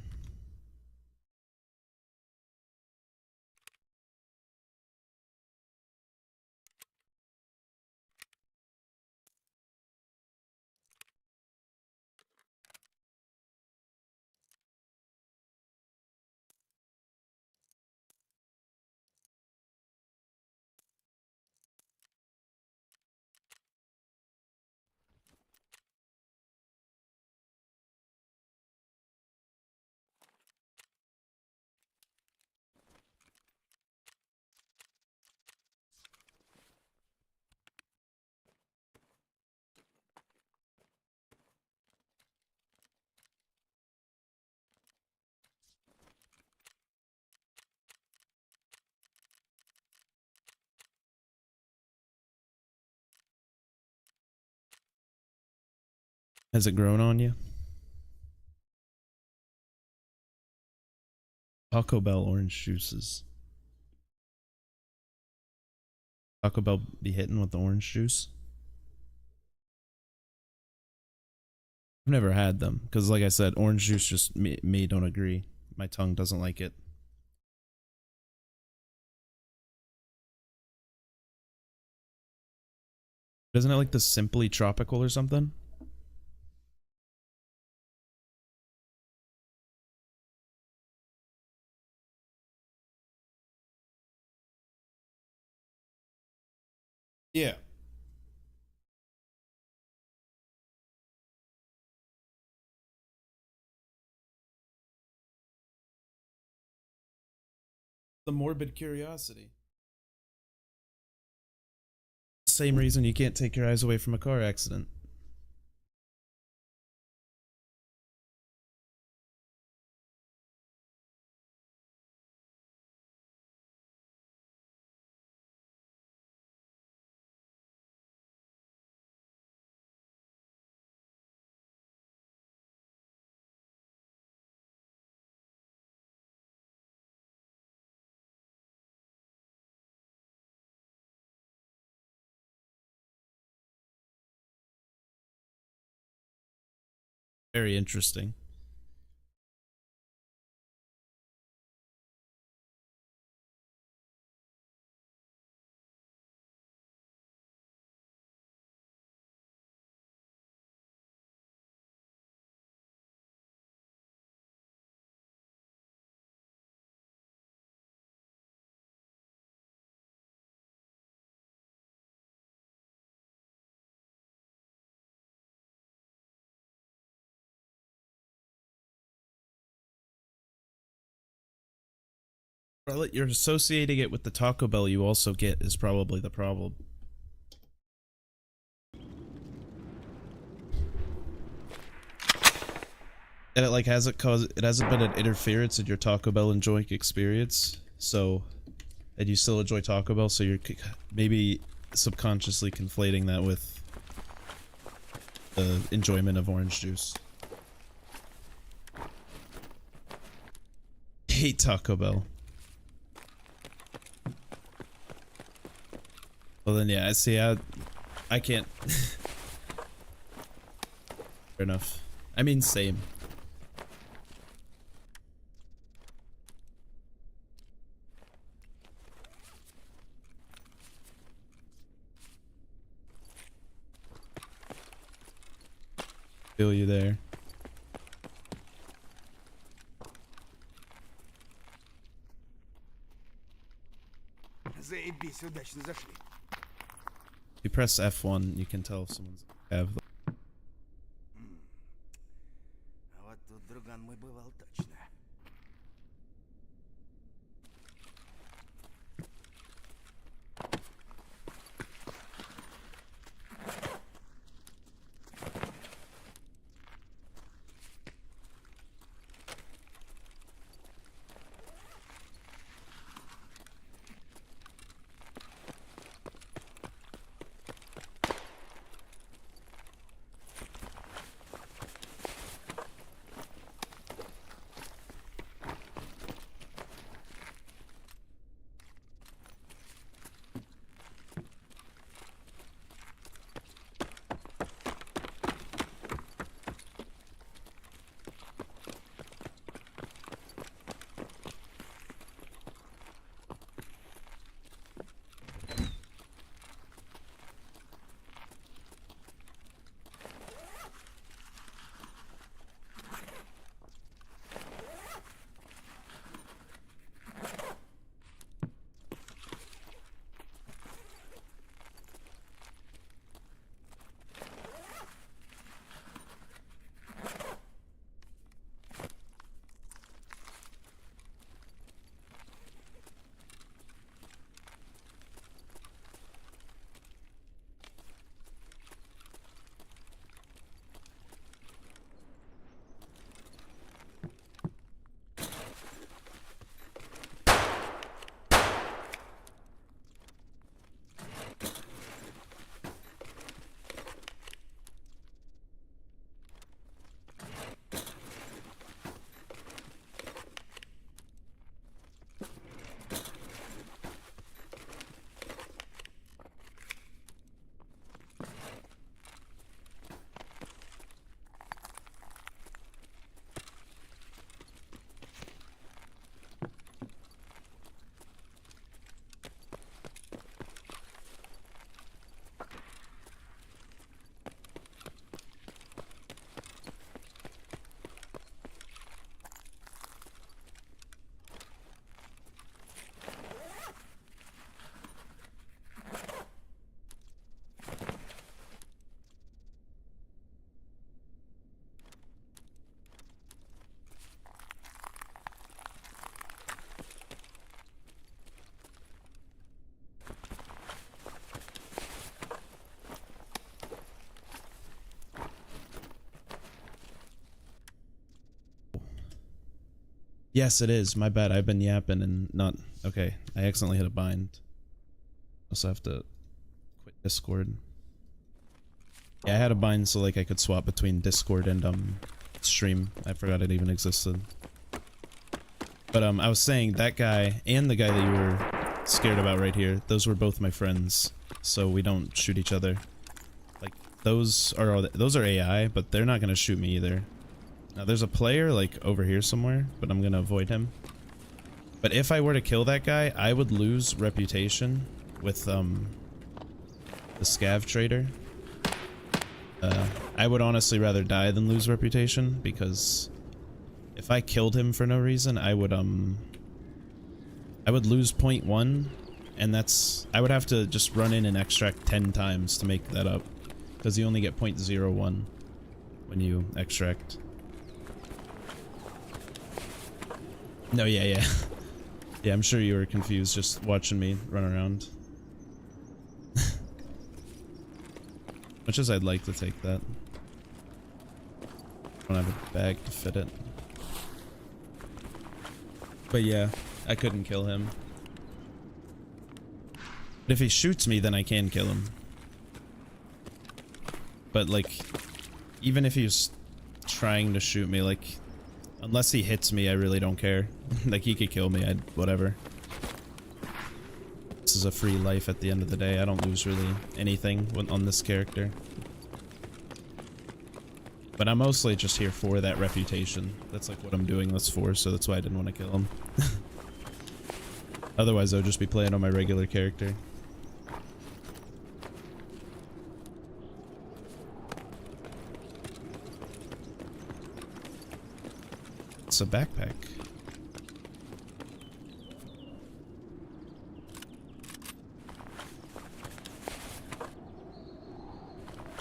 Has it grown on you? Taco Bell orange juices. Taco Bell be hitting with the orange juice? I've never had them because, like I said, orange juice just me don't agree. My tongue doesn't like it. Doesn't it like the Simply Tropical or something? Yeah. The morbid curiosity. Same reason you can't take your eyes away from a car accident. Very interesting. Well, you're associating it with the Taco Bell you also get is probably the problem. And it like hasn't been an interference in your Taco Bell enjoying experience. So, and you still enjoy Taco Bell, so you're maybe subconsciously conflating that with the enjoyment of orange juice. Hate Taco Bell. Well then, yeah, I see. I can't. Fair enough. I mean, same. Feel you there. You press F1, you can tell if someone's have. Yes, it is. My bad. I've been yapping and not... Okay, I accidentally hit a bind. Also have to quit Discord. Yeah, I had a bind so like I could swap between Discord and stream. I forgot it even existed. But I was saying that guy and the guy that you were scared about right here, those were both my friends. So we don't shoot each other. Like those are AI, but they're not gonna shoot me either. Now there's a player like over here somewhere, but I'm gonna avoid him. But if I were to kill that guy, I would lose reputation with the scav trader. I would honestly rather die than lose reputation, because if I killed him for no reason, I would lose 0.1, and that's... I would have to just run in and extract 10 times to make that up, because you only get 0.01 when you extract. No, yeah. Yeah, I'm sure you were confused just watching me run around. Much as I'd like to take that. I don't have a bag to fit it. But yeah, I couldn't kill him. But if he shoots me, then I can kill him. But like, even if he's trying to shoot me, like, unless he hits me, I really don't care. Like, he could kill me, whatever. This is a free life at the end of the day. I don't lose really anything on this character. But I'm mostly just here for that reputation. That's like what I'm doing this for, so that's why I didn't want to kill him. Otherwise, I would just be playing on my regular character. It's a backpack.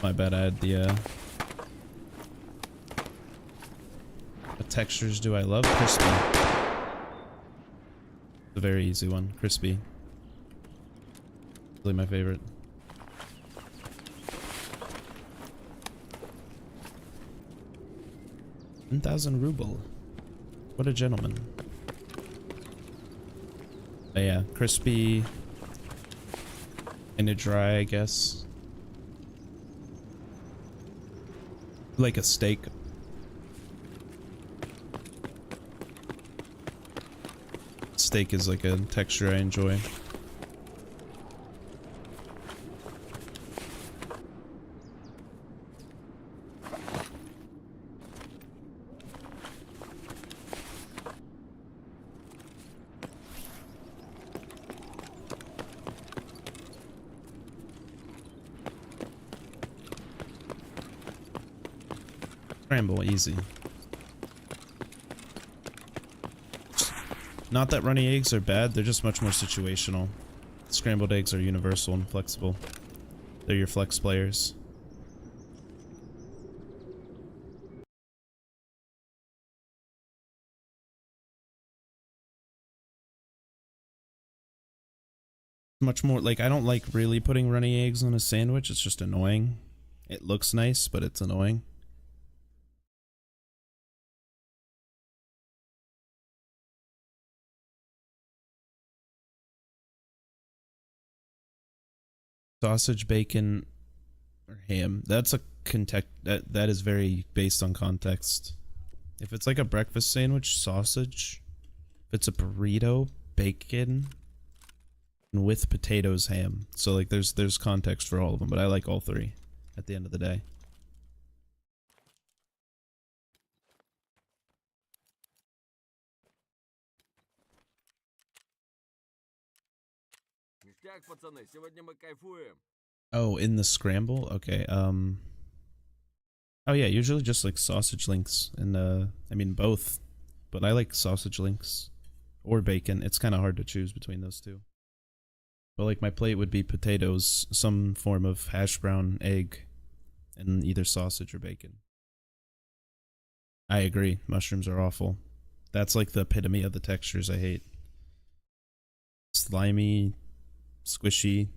My bad, I had the, what textures do I love? Crispy. It's a very easy one. Crispy. Really my favorite. $1,000 ruble. What a gentleman. But yeah, crispy. And dry, I guess. Like a steak. Steak is like a texture I enjoy. Scramble, easy. Not that runny eggs are bad, they're just much more situational. Scrambled eggs are universal and flexible. They're your flex players. Much more, like, I don't like really putting runny eggs on a sandwich, it's just annoying. It looks nice, but it's annoying. Sausage, bacon, or ham. That's a that is very based on context. If it's like a breakfast sandwich, sausage. If it's a burrito, bacon. And with potatoes, ham. So like there's context for all of them, but I like all three at the end of the day. Oh, in the scramble? Okay, oh yeah, usually just like sausage links and I mean both, but I like sausage links or bacon. It's kind of hard to choose between those two. But like my plate would be potatoes, some form of hash brown, egg, and either sausage or bacon. I agree, mushrooms are awful. That's like the epitome of the textures I hate. Slimy, squishy.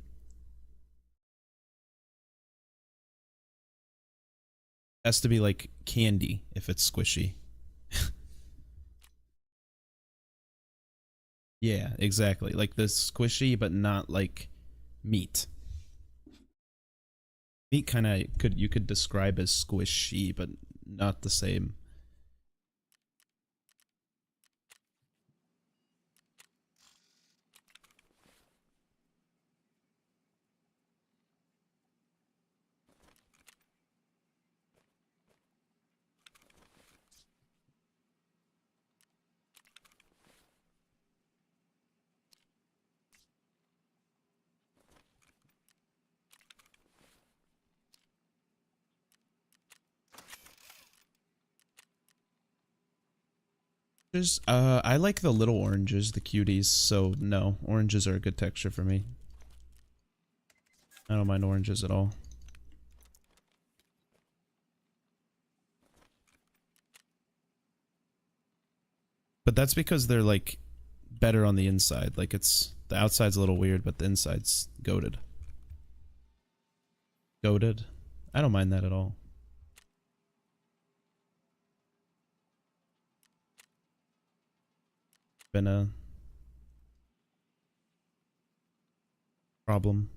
Has to be like candy if it's squishy. Yeah, exactly. Like this squishy, but not like meat. Meat kind of could you could describe as squishy, but not the same. I like the little oranges, the cuties. So no, oranges are a good texture for me. I don't mind oranges at all. But that's because they're like better on the inside. Like it's the outside's a little weird, but the inside's goated. Goated. I don't mind that at all. Been a problem.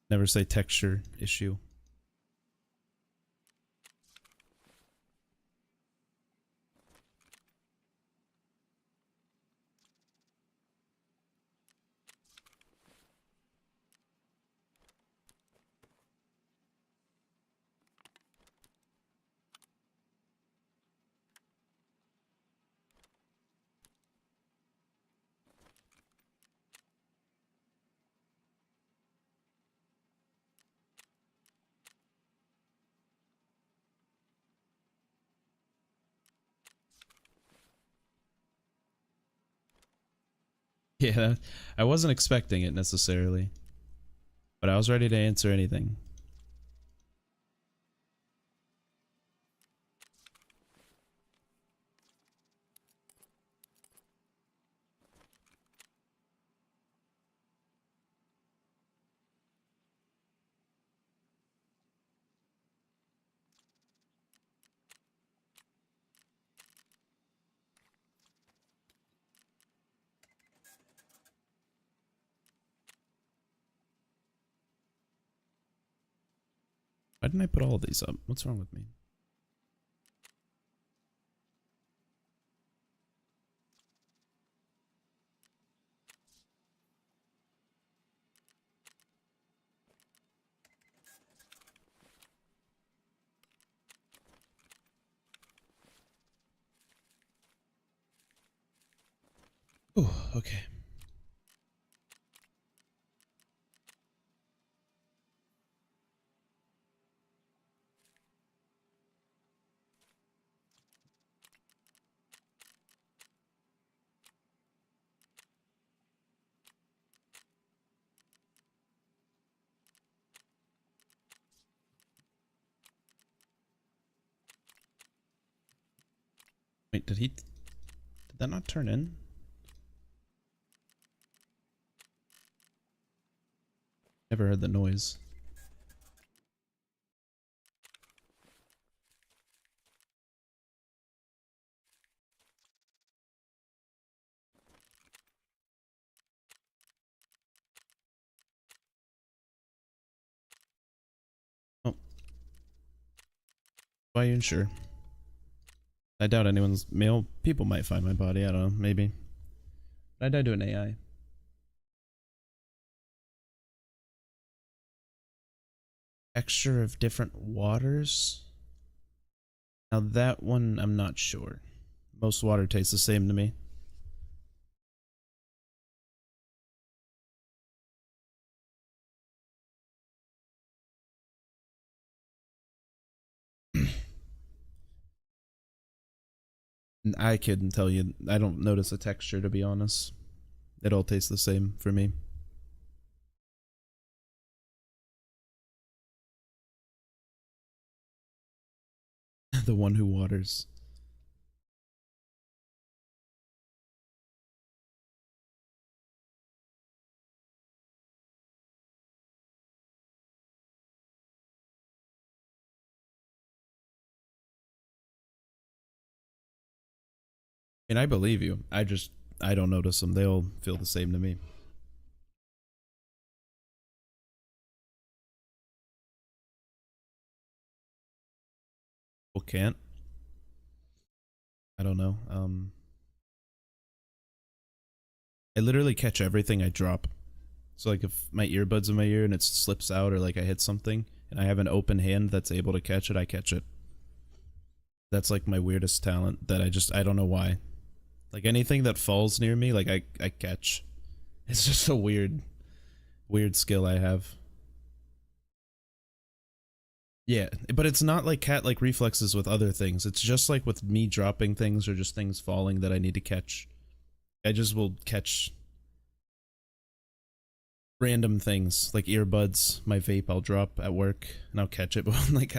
Never say texture issue. Yeah, I wasn't expecting it necessarily, but I was ready to answer anything. Why didn't I put all of these up? What's wrong with me? Oh, okay. Wait, did that not turn in? Never heard the noise. Oh, why are you unsure? I doubt anyone's male. People might find my body. I don't know. Maybe. But I died to an AI. Texture of different waters? Now that one, I'm not sure. Most water tastes the same to me. I couldn't tell you. I don't notice a texture, to be honest. It all tastes the same for me. The one who waters. And I believe you. I don't notice them. They all feel the same to me. People can't. I don't know. I literally catch everything I drop. So like if my earbud's in my ear and it slips out or like I hit something and I have an open hand that's able to catch it, I catch it. That's like my weirdest talent that I don't know why. Like anything that falls near me, like I catch. It's just a weird skill I have. Yeah, but it's not like cat-like reflexes with other things. It's just like with me dropping things or just things falling that I need to catch. I just will catch random things like earbuds, my vape I'll drop at work and I'll catch it. But I'm like,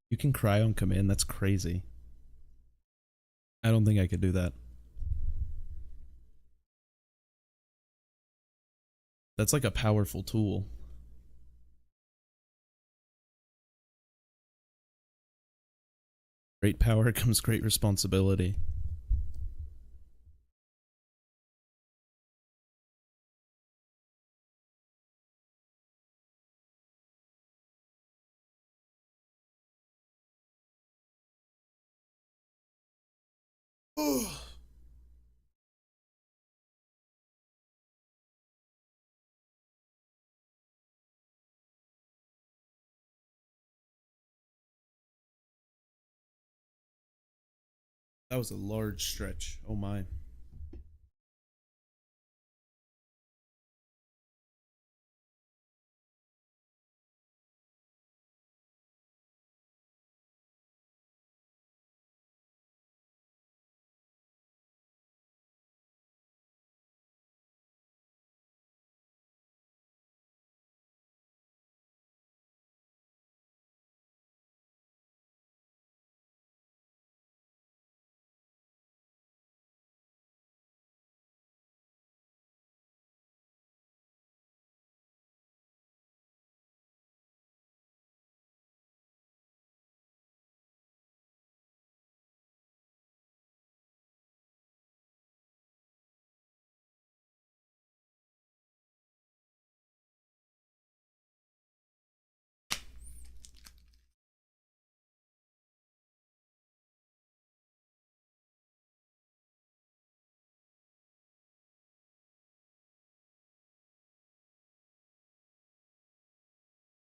you can cry on command. That's crazy. I don't think I could do that. That's like a powerful tool. Great power comes great responsibility. That was a large stretch. Oh my.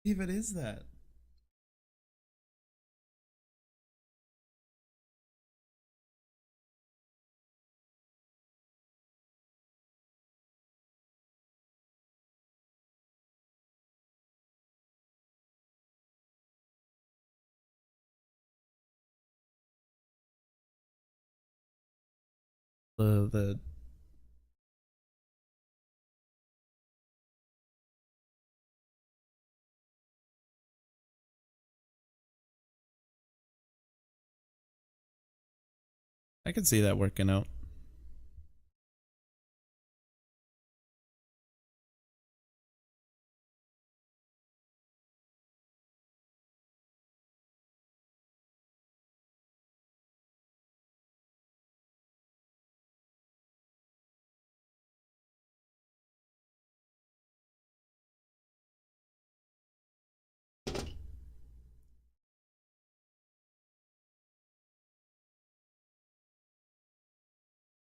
Even is that? The I can see that working out.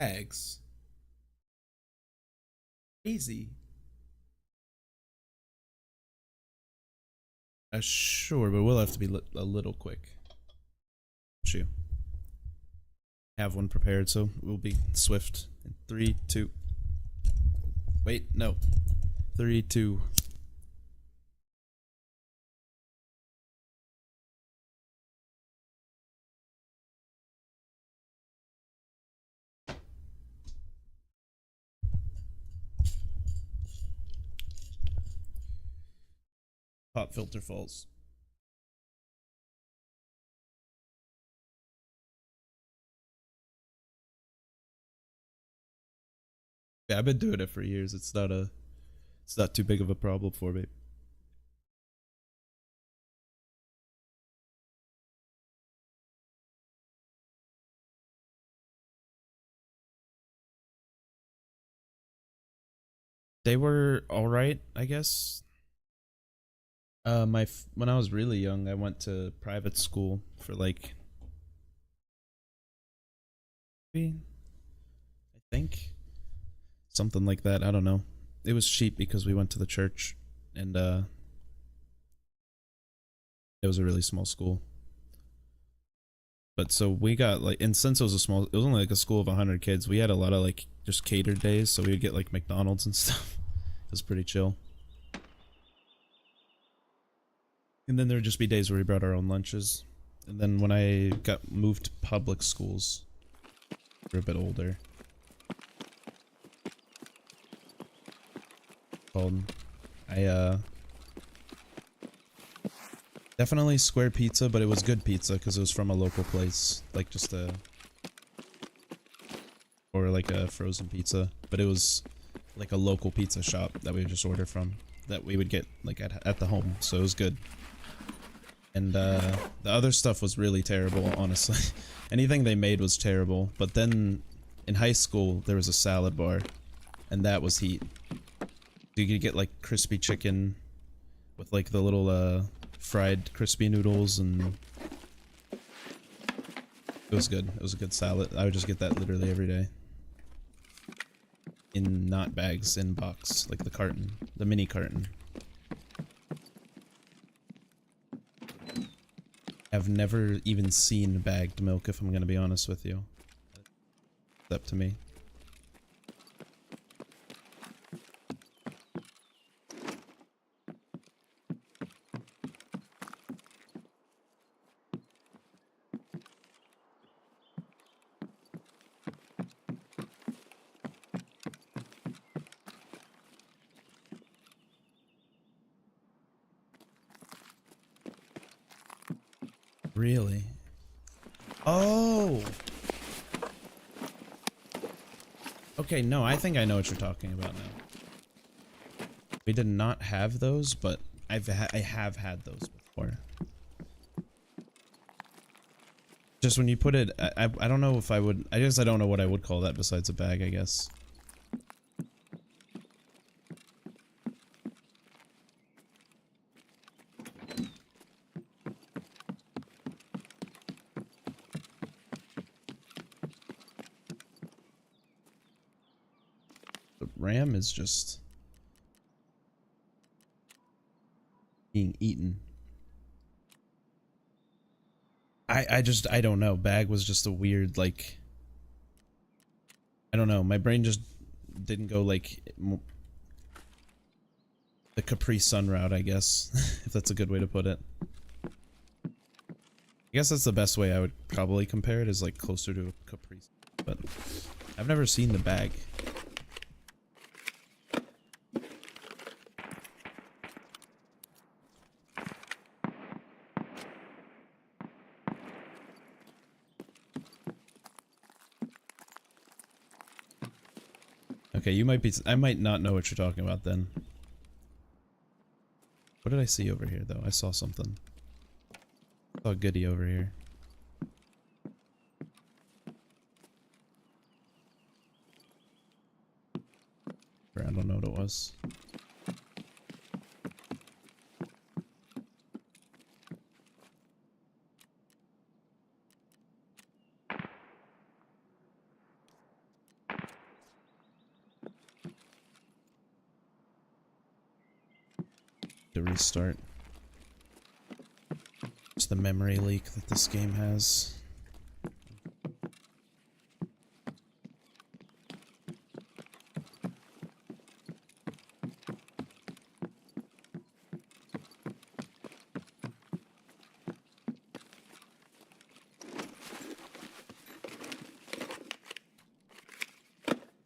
Eggs. Easy. Sure, but we'll have to be a little quick. Shoot. Have one prepared, so we'll be swift. In 3, 2. Wait, no. 3, 2. Pop filter falls. Yeah, I've been doing it for years. It's not too big of a problem for me. They were all right, I guess. When I was really young, I went to private school for like maybe, I think something like that. I don't know. It was cheap because we went to the church, and it was a really small school. But so we got like, and since it was only like a school of 100 kids, we had a lot of like just catered days, so we would get like McDonald's and stuff. It was pretty chill. And then there would just be days where we brought our own lunches. And then when I got moved to public schools, we were a bit older. Called, I definitely square pizza, but it was good pizza because it was from a local place, like just or like a frozen pizza, but it was like a local pizza shop that we would just order from, that we would get like at the home, so it was good. And the other stuff was really terrible, honestly. Anything they made was terrible, but then in high school there was a salad bar, and that was heat. You could get like crispy chicken with like the little fried crispy noodles, and it was good. It was a good salad. I would just get that literally every day. In not bags, in box, like the carton, the mini carton. I've never even seen bagged milk, if I'm gonna be honest with you. It's up to me. Really? Oh! Okay, no, I think I know what you're talking about now. We did not have those, but I have had those before. Just when you put it, I don't know if I would, I guess I don't know what I would call that besides a bag, I guess. But RAM is just being eaten. I don't know. Bag was just a weird, like, I don't know. My brain just didn't go like the Capri Sun route, I guess, if that's a good way to put it. I guess that's the best way I would probably compare it, is like closer to a Capri Sun, but I've never seen the bag. Okay, you might be, I might not know what you're talking about then. What did I see over here though? I saw something. I saw a goodie over here. I don't know what it was. To restart. It's the memory leak that this game has.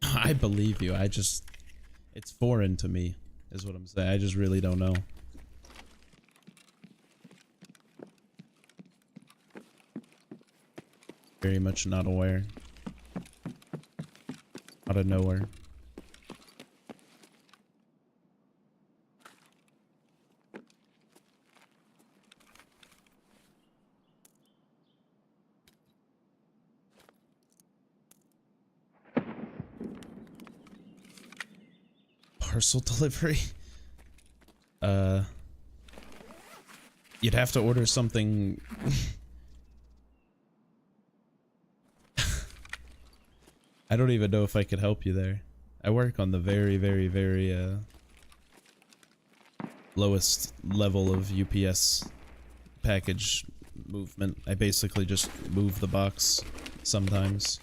I believe you. It's foreign to me, is what I'm saying. I just really don't know. Very much not aware. Out of nowhere. parcel delivery. You'd have to order something. I don't even know if I could help you there. I work on the very, very, very lowest level of UPS package movement. I basically just move the box sometimes.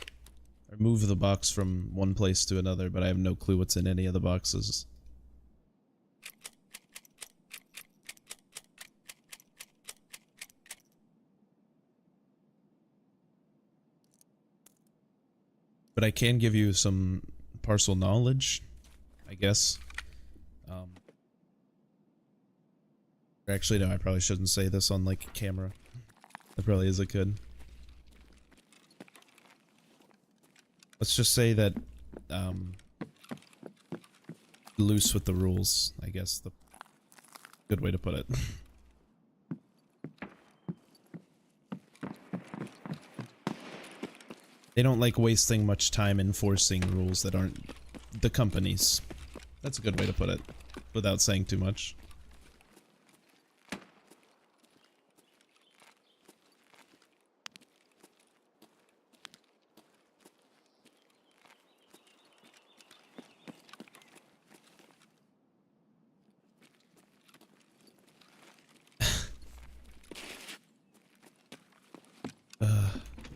Or move the box from one place to another, but I have no clue what's in any of the boxes. But I can give you some parcel knowledge, I guess. Actually, no, I probably shouldn't say this on, like, camera. That probably isn't good. Let's just say that, loose with the rules, I guess, the good way to put it. They don't like wasting much time enforcing rules that aren't the company's. That's a good way to put it, without saying too much.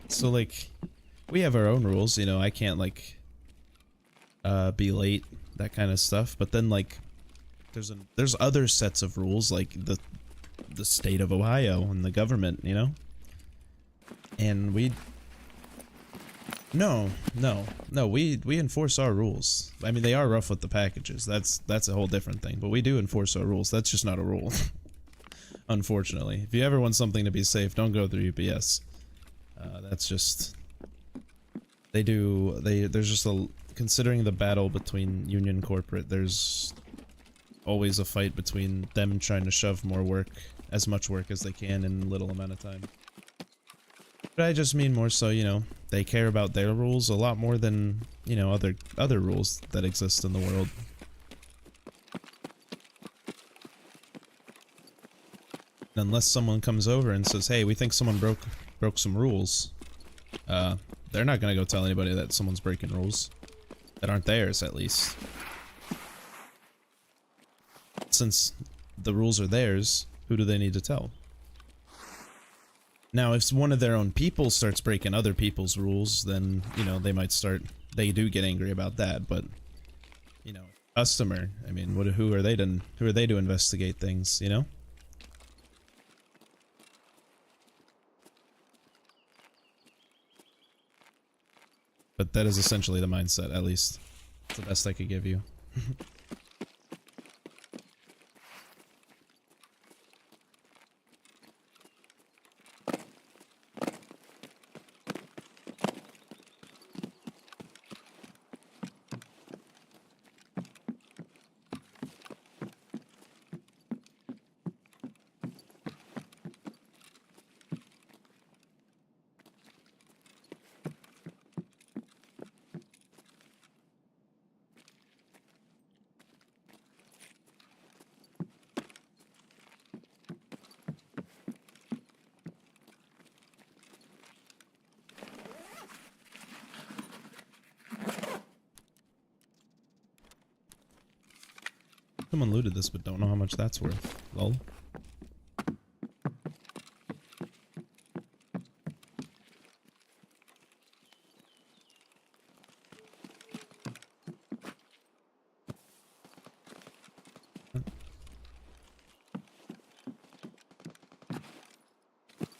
So like, we have our own rules, you know, I can't like, be late, that kind of stuff, but then like, there's other sets of rules, like the state of Ohio and the government, you know? And we enforce our rules. I mean, they are rough with the packages, that's a whole different thing, but we do enforce our rules. That's just not a rule. Unfortunately. If you ever want something to be safe, don't go through UPS. That's just... there's just a... Considering the battle between union corporate, there's always a fight between them trying to shove more work, as much work as they can in little amount of time. But I just mean more so, you know, they care about their rules a lot more than, you know, other rules that exist in the world. Unless someone comes over and says, hey, we think someone broke some rules, they're not gonna go tell anybody that someone's breaking rules. That aren't theirs, at least. Since the rules are theirs, who do they need to tell? Now, if one of their own people starts breaking other people's rules, then, you know, they do get angry about that, but, you know, customer, I mean, who are they to investigate things, you know? But that is essentially the mindset, at least. It's the best I could give you. Someone looted this, but don't know how much that's worth. Lol.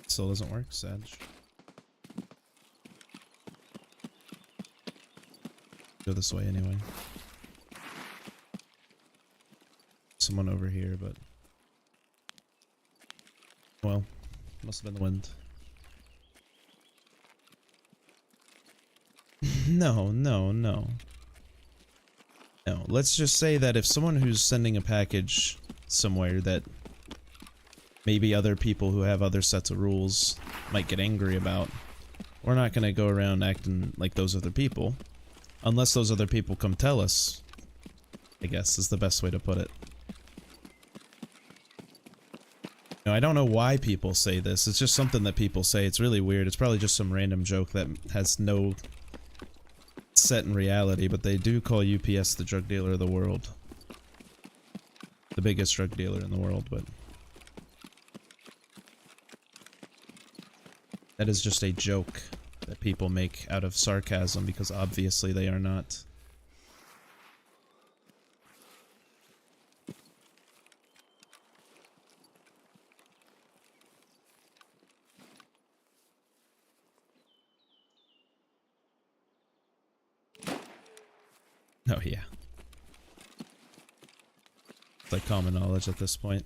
Still doesn't work, Sag. Go this way anyway. Someone over here, but... Well, must have been the wind. No. No, let's just say that if someone who's sending a package somewhere that maybe other people who have other sets of rules might get angry about, we're not gonna go around acting like those other people. Unless those other people come tell us. I guess is the best way to put it. I don't know why people say this. It's just something that people say. It's really weird. It's probably just some random joke that has no set in reality, but they do call UPS the drug dealer of the world. The biggest drug dealer in the world, but that is just a joke that people make out of sarcasm because obviously they are not. Oh yeah. It's like common knowledge at this point.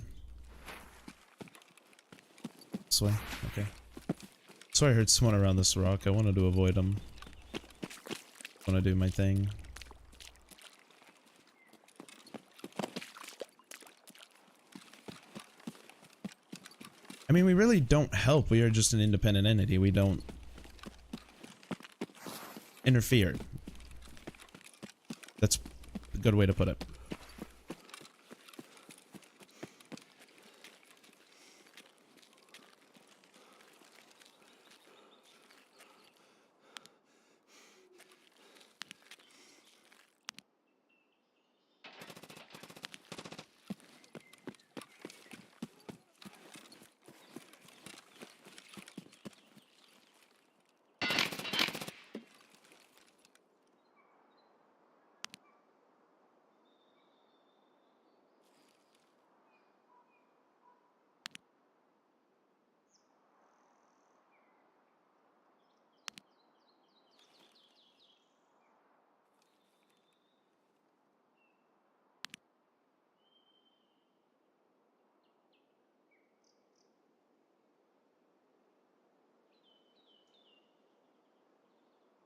This way? Okay. So I heard someone around this rock. I wanted to avoid them. I want to do my thing. I mean, we really don't help. We are just an independent entity. We don't interfere. That's a good way to put it.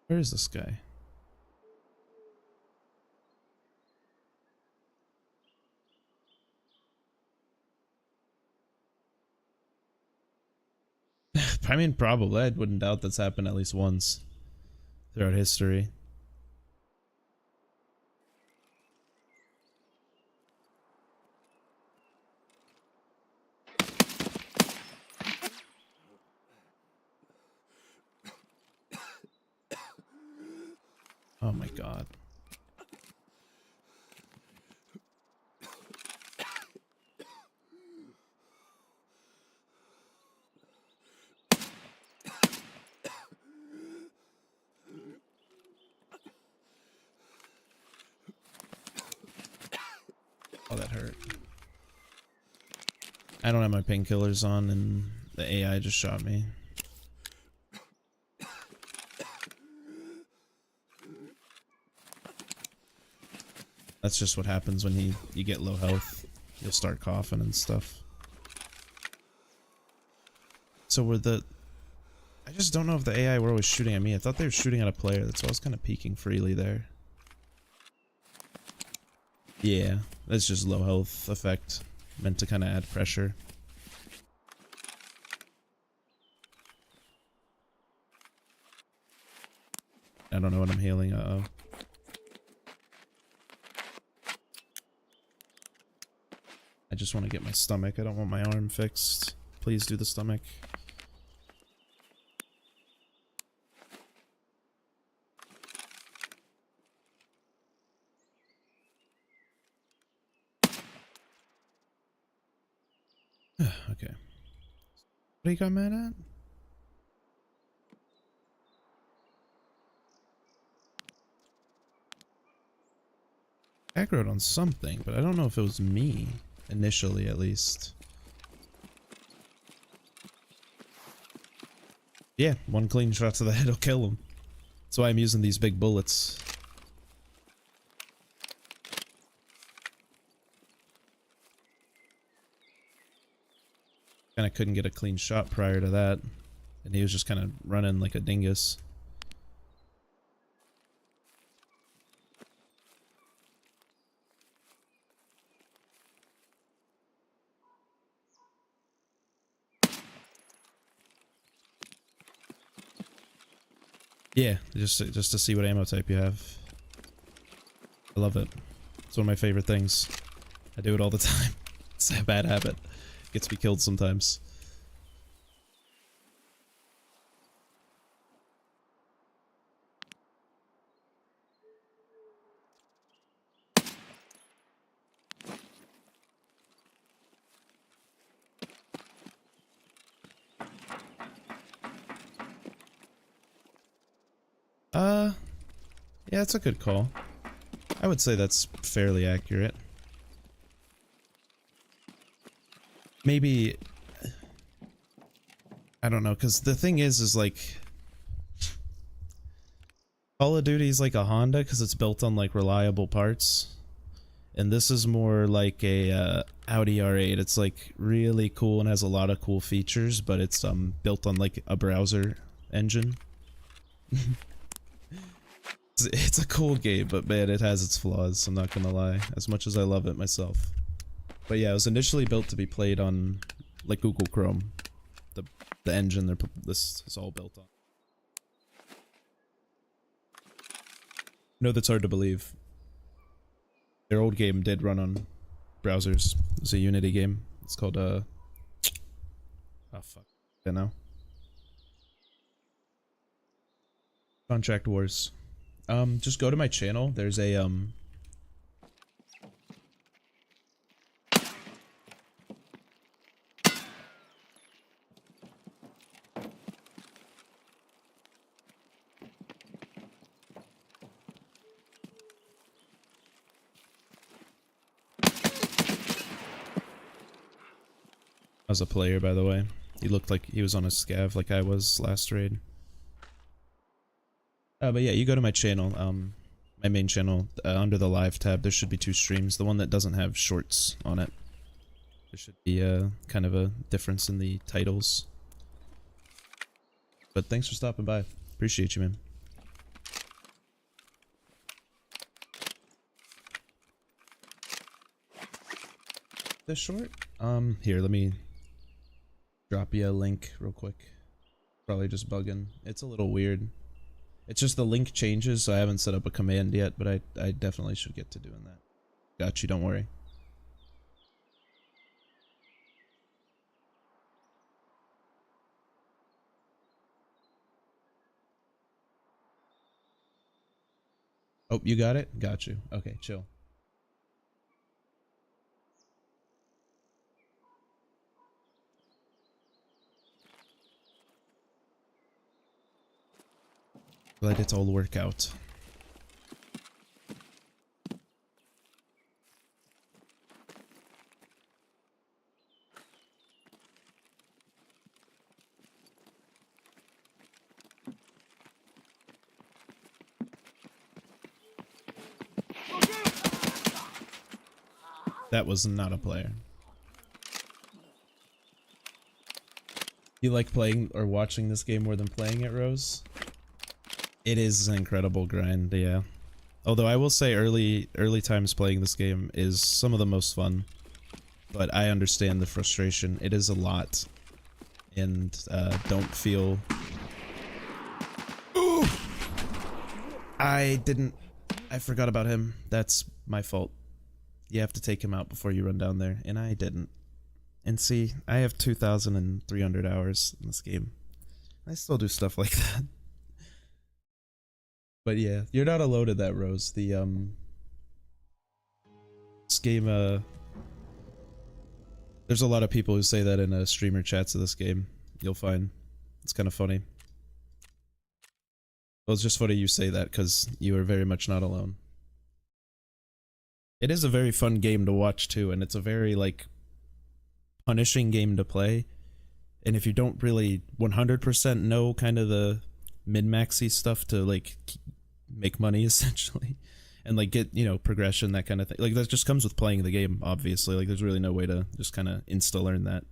Where is this guy? I mean, probably. I wouldn't doubt that's happened at least once throughout history. Oh my god. Oh, that hurt. I don't have my painkillers on and the AI just shot me. That's just what happens when you get low health. You'll start coughing and stuff. So I just don't know if the AI were always shooting at me. I thought they were shooting at a player. That's why I was kind of peeking freely there. Yeah, that's just low health effect. Meant to kind of add pressure. I don't know what I'm healing. Uh-oh. I just want to get my stomach. I don't want my arm fixed. Please do the stomach. Okay. What you got mad at? Aggroed on something, but I don't know if it was me. Initially, at least. Yeah, one clean shot to the head will kill him. That's why I'm using these big bullets. Kinda couldn't get a clean shot prior to that. And he was just kind of running like a dingus. Yeah, just to see what ammo type you have. I love it. It's one of my favorite things. I do it all the time. It's a bad habit. Gets me killed sometimes. Yeah, it's a good call. I would say that's fairly accurate. Maybe... I don't know, because the thing is like... Call of Duty is like a Honda because it's built on like reliable parts. And this is more like a Audi R8. It's like really cool and has a lot of cool features, but it's built on like a browser engine. It's a cool game, but man, it has its flaws, I'm not gonna lie, as much as I love it myself. But yeah, it was initially built to be played on, like, Google Chrome. The engine this is all built on. No, that's hard to believe. Their old game did run on browsers. It's a Unity game. It's called, oh fuck, I don't know. Contract Wars. Just go to my channel. There's a, as a player, by the way. He looked like he was on a scav like I was last raid. But yeah, you go to my channel, my main channel, under the live tab, there should be 2 streams. The one that doesn't have shorts on it. There should be kind of a difference in the titles. But thanks for stopping by. Appreciate you, man. This short? Here, let me drop you a link real quick. Probably just bugging. It's a little weird. It's just the link changes, so I haven't set up a command yet, but I definitely should get to doing that. Got you, don't worry. Oh, you got it? Got you. Okay, chill. Let it all work out. That was not a player. You like playing or watching this game more than playing it, Rose? It is an incredible grind, yeah. Although I will say early times playing this game is some of the most fun. But I understand the frustration. It is a lot. And don't feel... Ooh! I forgot about him. That's my fault. You have to take him out before you run down there, and I didn't. And see, I have 2,300 hours in this game. I still do stuff like that. But yeah, you're not alone in that, Rose. The, this game, there's a lot of people who say that in streamer chats of this game. You'll find. It's kind of funny. Well, it's just funny you say that, because you are very much not alone. It is a very fun game to watch, too, and it's a very, like, punishing game to play. And if you don't really 100% know kind of the min-maxy stuff to, like, make money, essentially, and, like, get, you know, progression, that kind of thing. Like, that just comes with playing the game, obviously. Like, there's really no way to just kind of insta-learn that.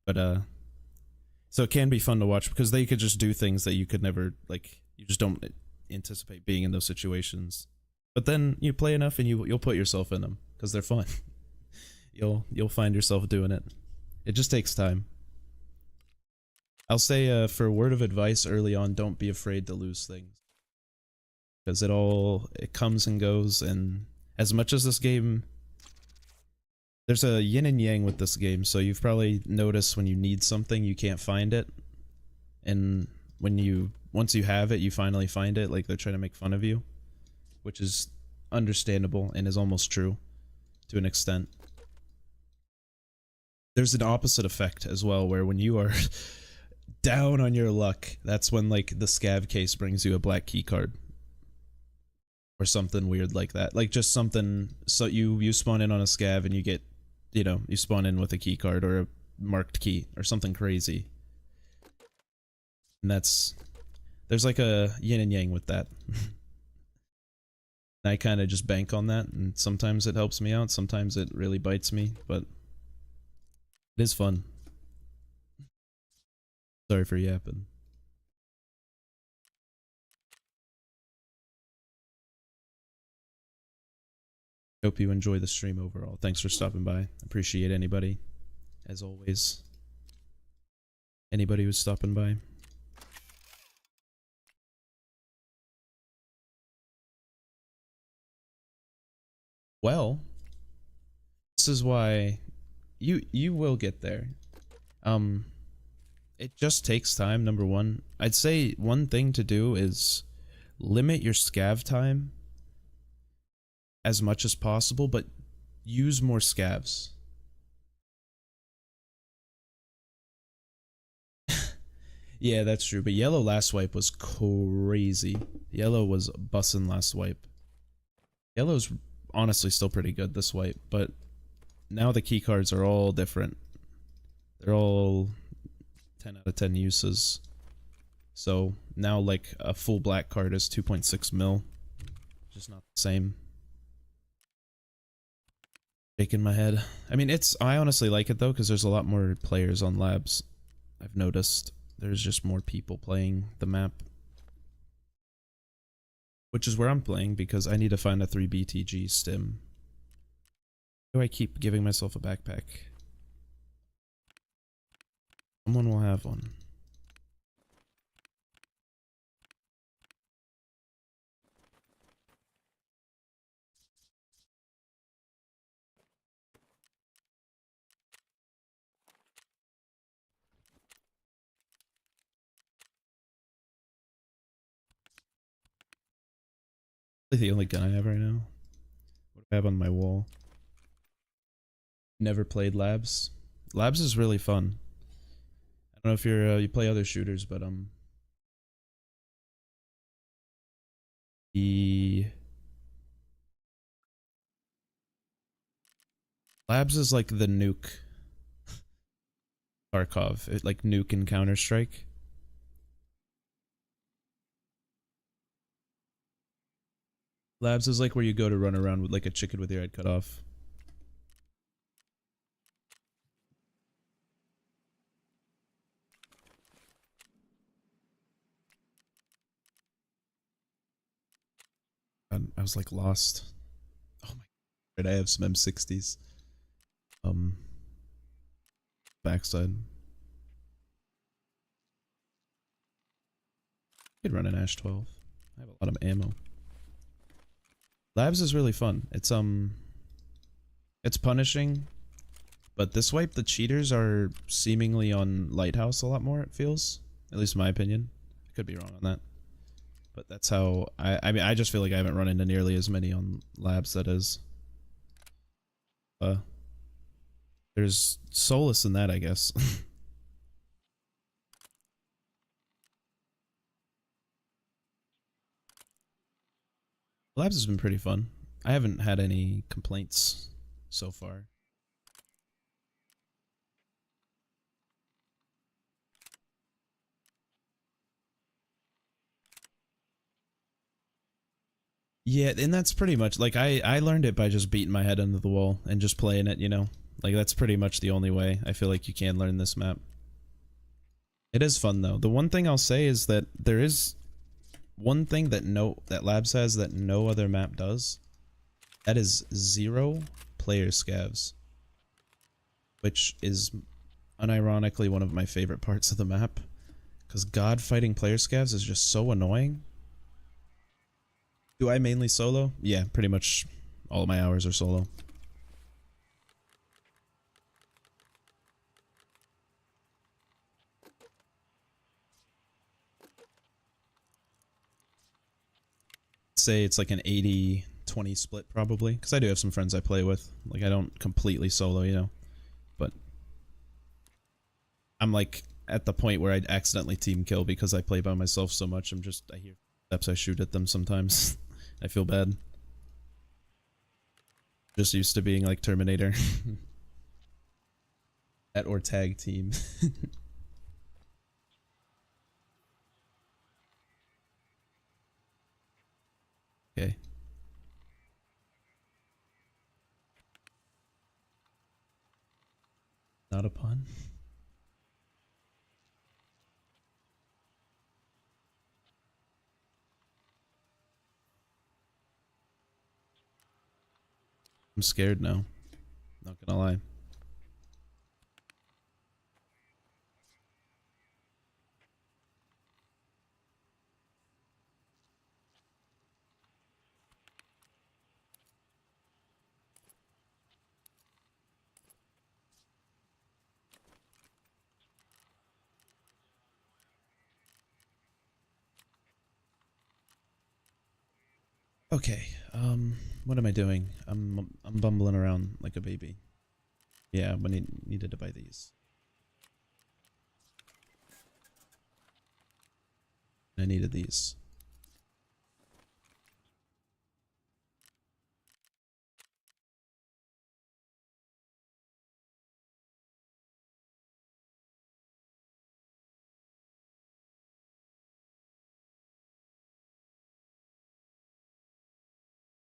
But, so it can be fun to watch, because they could just do things that you could never, like, you just don't anticipate being in those situations. But then you play enough and you'll put yourself in them because they're fun. You'll find yourself doing it. It just takes time. I'll say for a word of advice early on, don't be afraid to lose things, because it comes and goes, and As much as this game, there's a yin and yang with this game, so you've probably noticed when you need something you can't find it, and once you have it you finally find it, like they're trying to make fun of you, which is understandable and is almost true to an extent. There's an opposite effect as well, where when you are down on your luck, that's when like the scav case brings you a black key card or something weird like that, like just something. So you spawn in on a scav and you get, you know, you spawn in with a key card or a marked key or something crazy, and there's like a yin and yang with that. I kind of just bank on that, and sometimes it helps me out, sometimes it really bites me, but it is fun. Sorry for yapping. Hope you enjoy the stream overall. Thanks for stopping by. Appreciate anybody, as always. Anybody who's stopping by. Well, this is why you will get there. It just takes time, number one. I'd say one thing to do is limit your scav time as much as possible, but use more scavs. Yeah, that's true, but yellow last wipe was crazy. Yellow was bussin' last wipe. Yellow's honestly still pretty good this wipe, but now the key cards are all different. They're all 10 out of 10 uses. So now like a full black card is 2.6 mil. Just not the same. Shaking my head. I mean, I honestly like it though, because there's a lot more players on labs. I've noticed there's just more people playing the map. Which is where I'm playing, because I need to find a 3 BTG stim. Why do I keep giving myself a backpack? Someone will have one. The only gun I have right now. What do I have on my wall? Never played Labs. Labs is really fun. I don't know if you play other shooters, but the Labs is like the nuke. Tarkov, like nuke in Counter-Strike. Labs is like where you go to run around with like a chicken with your head cut off. I was like lost. Oh my god, I have some M60s. Backside. I could run an Ash 12. I have a lot of ammo. Labs is really fun. It's punishing, but this wipe the cheaters are seemingly on Lighthouse a lot more, it feels. At least in my opinion. I could be wrong on that. But that's how I mean, I just feel like I haven't run into nearly as many on Labs, that is. There's solace in that, I guess. Labs has been pretty fun. I haven't had any complaints so far. Yeah, and that's pretty much like I learned it by just beating my head into the wall and just playing it, you know? Like that's pretty much the only way I feel like you can learn this map. It is fun though. The one thing I'll say is that there is one thing that Labs has that no other map does. That is 0 player scavs. Which is unironically one of my favorite parts of the map. Because God, fighting player scavs is just so annoying. Do I mainly solo? Yeah, pretty much All of my hours are solo. Say it's like an 80-20 split probably, because I do have some friends I play with. Like I don't completely solo, you know, but I'm like at the point where I'd accidentally team kill because I play by myself so much. I hear steps, I shoot at them sometimes. I feel bad. Just used to being like Terminator. At or tag team. Okay. Not a pun. I'm scared now. Not gonna lie. Okay, what am I doing? I'm bumbling around like a baby. Yeah, but I needed to buy these. I needed these.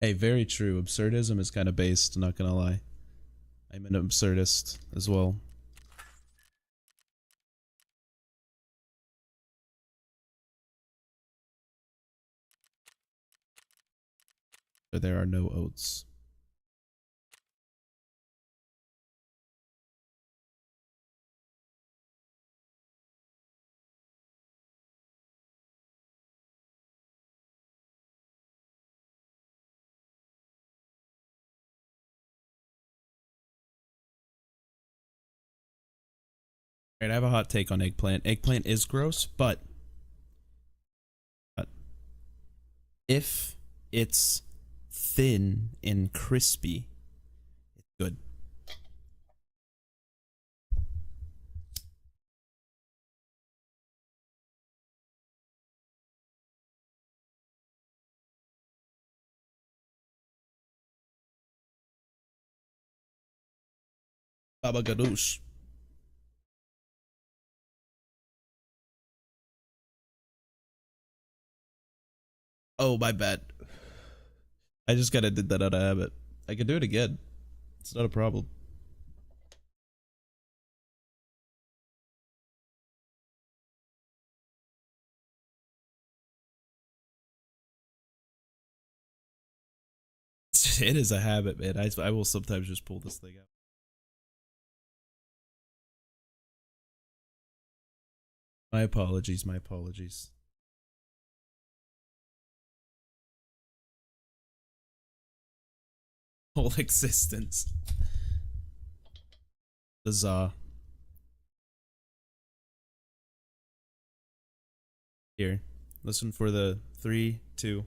Hey, very true. Absurdism is kind of based, not gonna lie. I'm an absurdist as well. But there are no oats. Alright, I have a hot take on eggplant. Eggplant is gross, but if it's thin and crispy, it's good. Baba Ganoush. Oh, my bad. I just kinda did that out of habit. I can do it again. It's not a problem. It is a habit, man. I will sometimes just pull this thing out. My apologies, my apologies. Whole existence. Bizarre. Here. Listen for the 3, 2.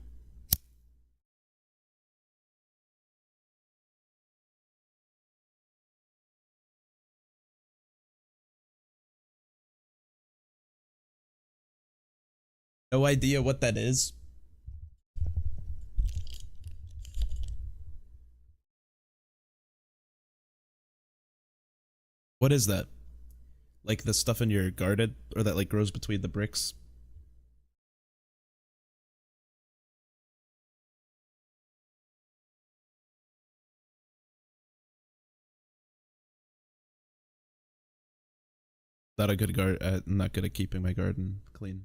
No idea what that is. What is that? Like the stuff in your garden? Or that like grows between the bricks? Not a good garden. I'm not good at keeping my garden clean.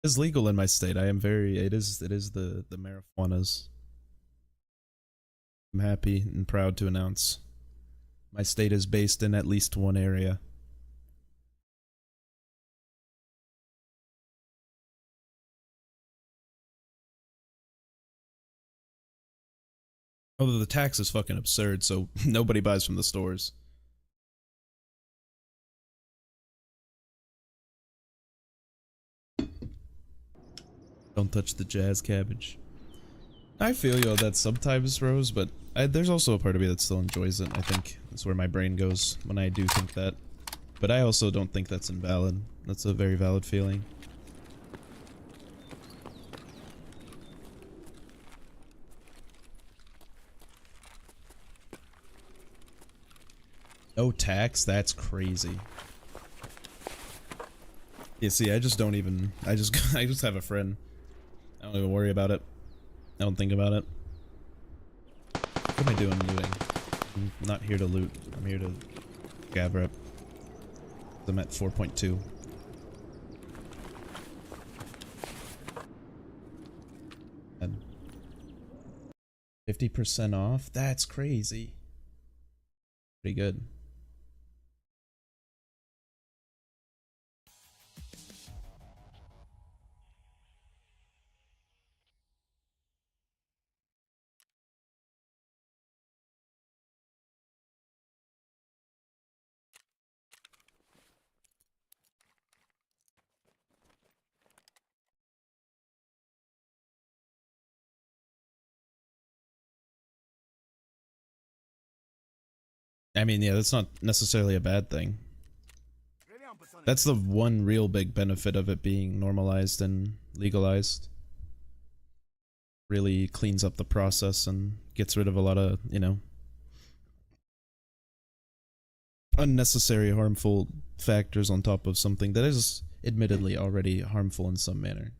It's legal in my state. I am very. It is the marijuanas. I'm happy and proud to announce my state is based in at least one area. Although the tax is fucking absurd, so nobody buys from the stores. Don't touch the jazz cabbage. I feel you on that sometimes, Rose, but there's also a part of me that still enjoys it. I think that's where my brain goes when I do think that. But I also don't think that's invalid. That's a very valid feeling. No tax? That's crazy. Yeah, see, I just don't even... I just have a friend. I don't even worry about it. I don't think about it. What am I doing looting? I'm not here to loot. I'm here to gather up. I'm at 4.2. And 50% off? That's crazy. Pretty good. I mean, yeah, that's not necessarily a bad thing. That's the one real big benefit of it being normalized and legalized. Really cleans up the process and gets rid of a lot of, you know, unnecessary harmful factors on top of something that is admittedly already harmful in some manner.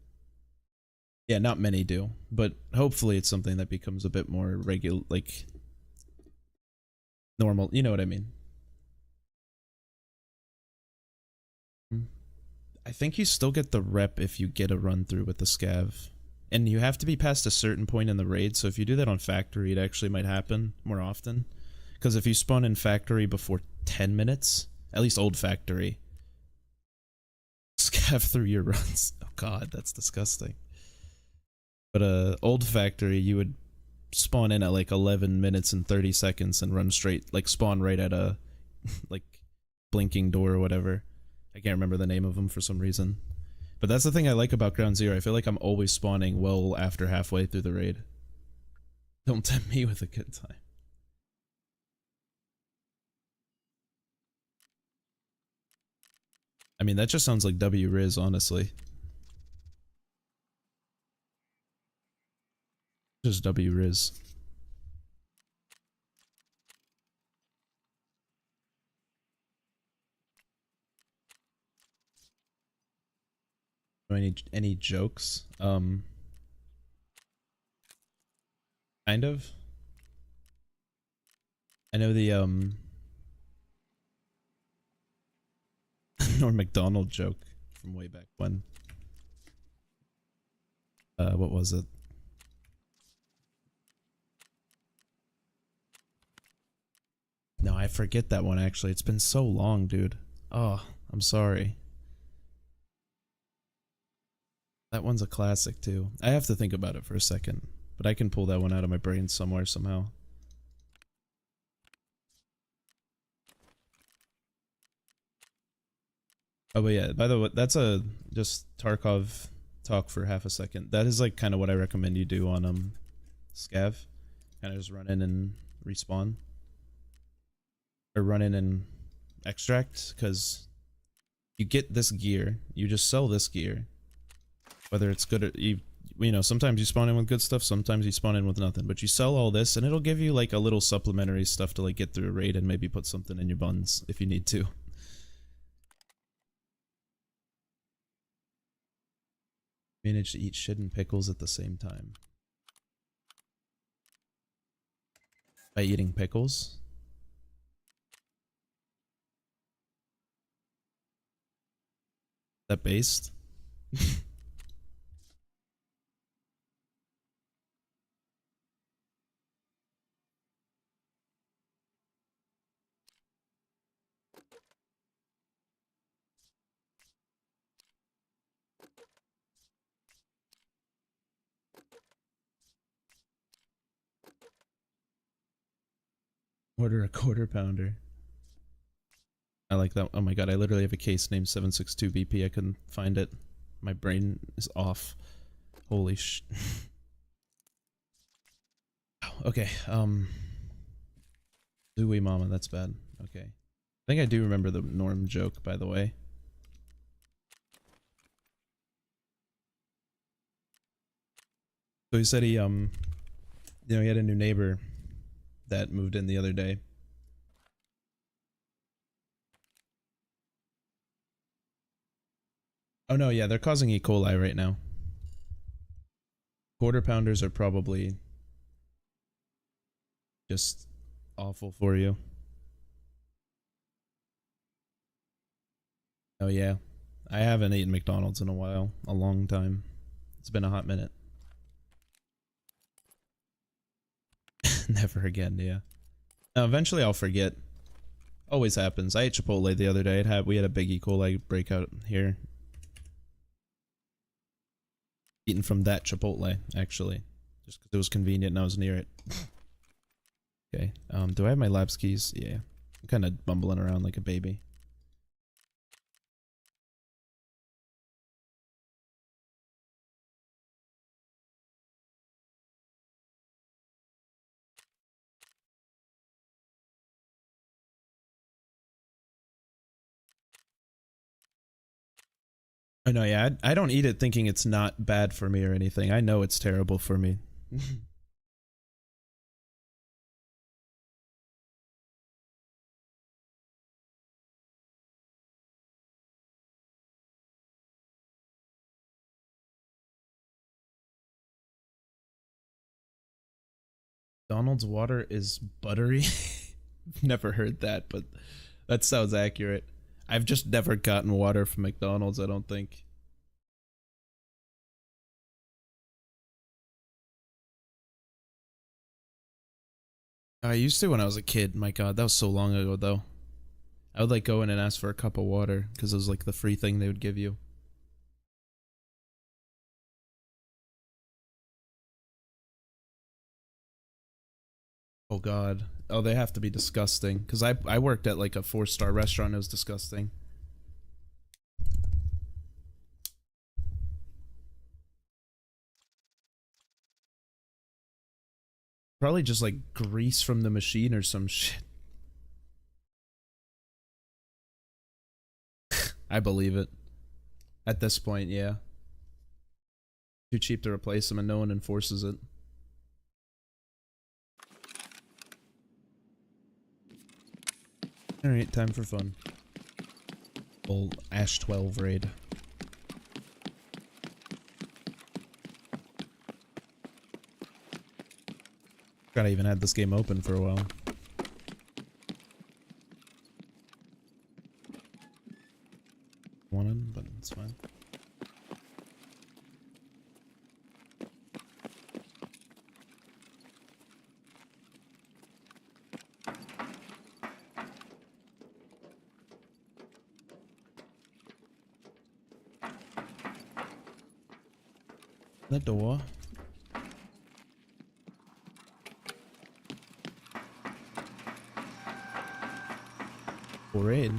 Yeah, not many do, but hopefully it's something that becomes a bit more regular, like normal, you know what I mean? I think you still get the rep if you get a run through with the scav. And you have to be past a certain point in the raid, so if you do that on factory, it actually might happen more often. Because if you spawn in factory before 10 minutes, at least old factory, scav through your runs. Oh god, that's disgusting. But old factory, you would spawn in at like 11 minutes and 30 seconds and run straight, like spawn right at a like blinking door or whatever. I can't remember the name of them for some reason. But that's the thing I like about Ground Zero. I feel like I'm always spawning well after halfway through the raid. Don't tempt me with a good time. I mean, that just sounds like W Riz, honestly. Just W Riz. Any jokes? Kind of. I know the Norm Macdonald joke from way back when. What was it? No, I forget that one actually. It's been so long, dude. Oh, I'm sorry. That one's a classic too. I have to think about it for a second, but I can pull that one out of my brain somewhere somehow. Oh, but yeah, by the way, that's a just Tarkov talk for half a second. That is like kind of what I recommend you do on Scav. Kind of just run in and respawn. Or run in and extract, because you get this gear, you just sell this gear. Whether it's good or you know, sometimes you spawn in with good stuff, sometimes you spawn in with nothing, but you sell all this and it'll give you like a little supplementary stuff to like get through a raid and maybe put something in your buns if you need to. Manage to eat shit and pickles at the same time. By eating pickles? Is that based? Order a quarter pounder. I like that. Oh my god, I literally have a case named 762 BP. I couldn't find it. My brain is off. Holy sh... Okay, Louie Mama, that's bad. Okay. I think I do remember the Norm joke, by the way. So he said he, he had a new neighbor that moved in the other day. Oh no, yeah, they're causing E. coli right now. Quarter pounders are probably just awful for you. Oh yeah. I haven't eaten McDonald's in a while. A long time. It's been a hot minute. Never again, yeah. Now, eventually I'll forget. Always happens. I ate Chipotle the other day. We had a big E. coli breakout here. Eaten from that Chipotle, actually. Just because it was convenient and I was near it. Okay. Do I have my labs keys? Yeah. I'm kind of bumbling around like a baby. I know, yeah. I don't eat it thinking it's not bad for me or anything. I know it's terrible for me. Donald's water is buttery. Never heard that, but that sounds accurate. I've just never gotten water from McDonald's, I don't think. I used to when I was a kid. My god, that was so long ago though. I would like go in and ask for a cup of water because it was like the free thing they would give you. Oh god. Oh, they have to be disgusting. Because I worked at like a 4-star restaurant. It was disgusting. Probably just like grease from the machine or some shit. I believe it. At this point, yeah. Too cheap to replace them and no one enforces it. Alright, time for fun. Old Ash 12 raid. God, I even had this game open for a while. Wanted, but it's fine. The door. Raid.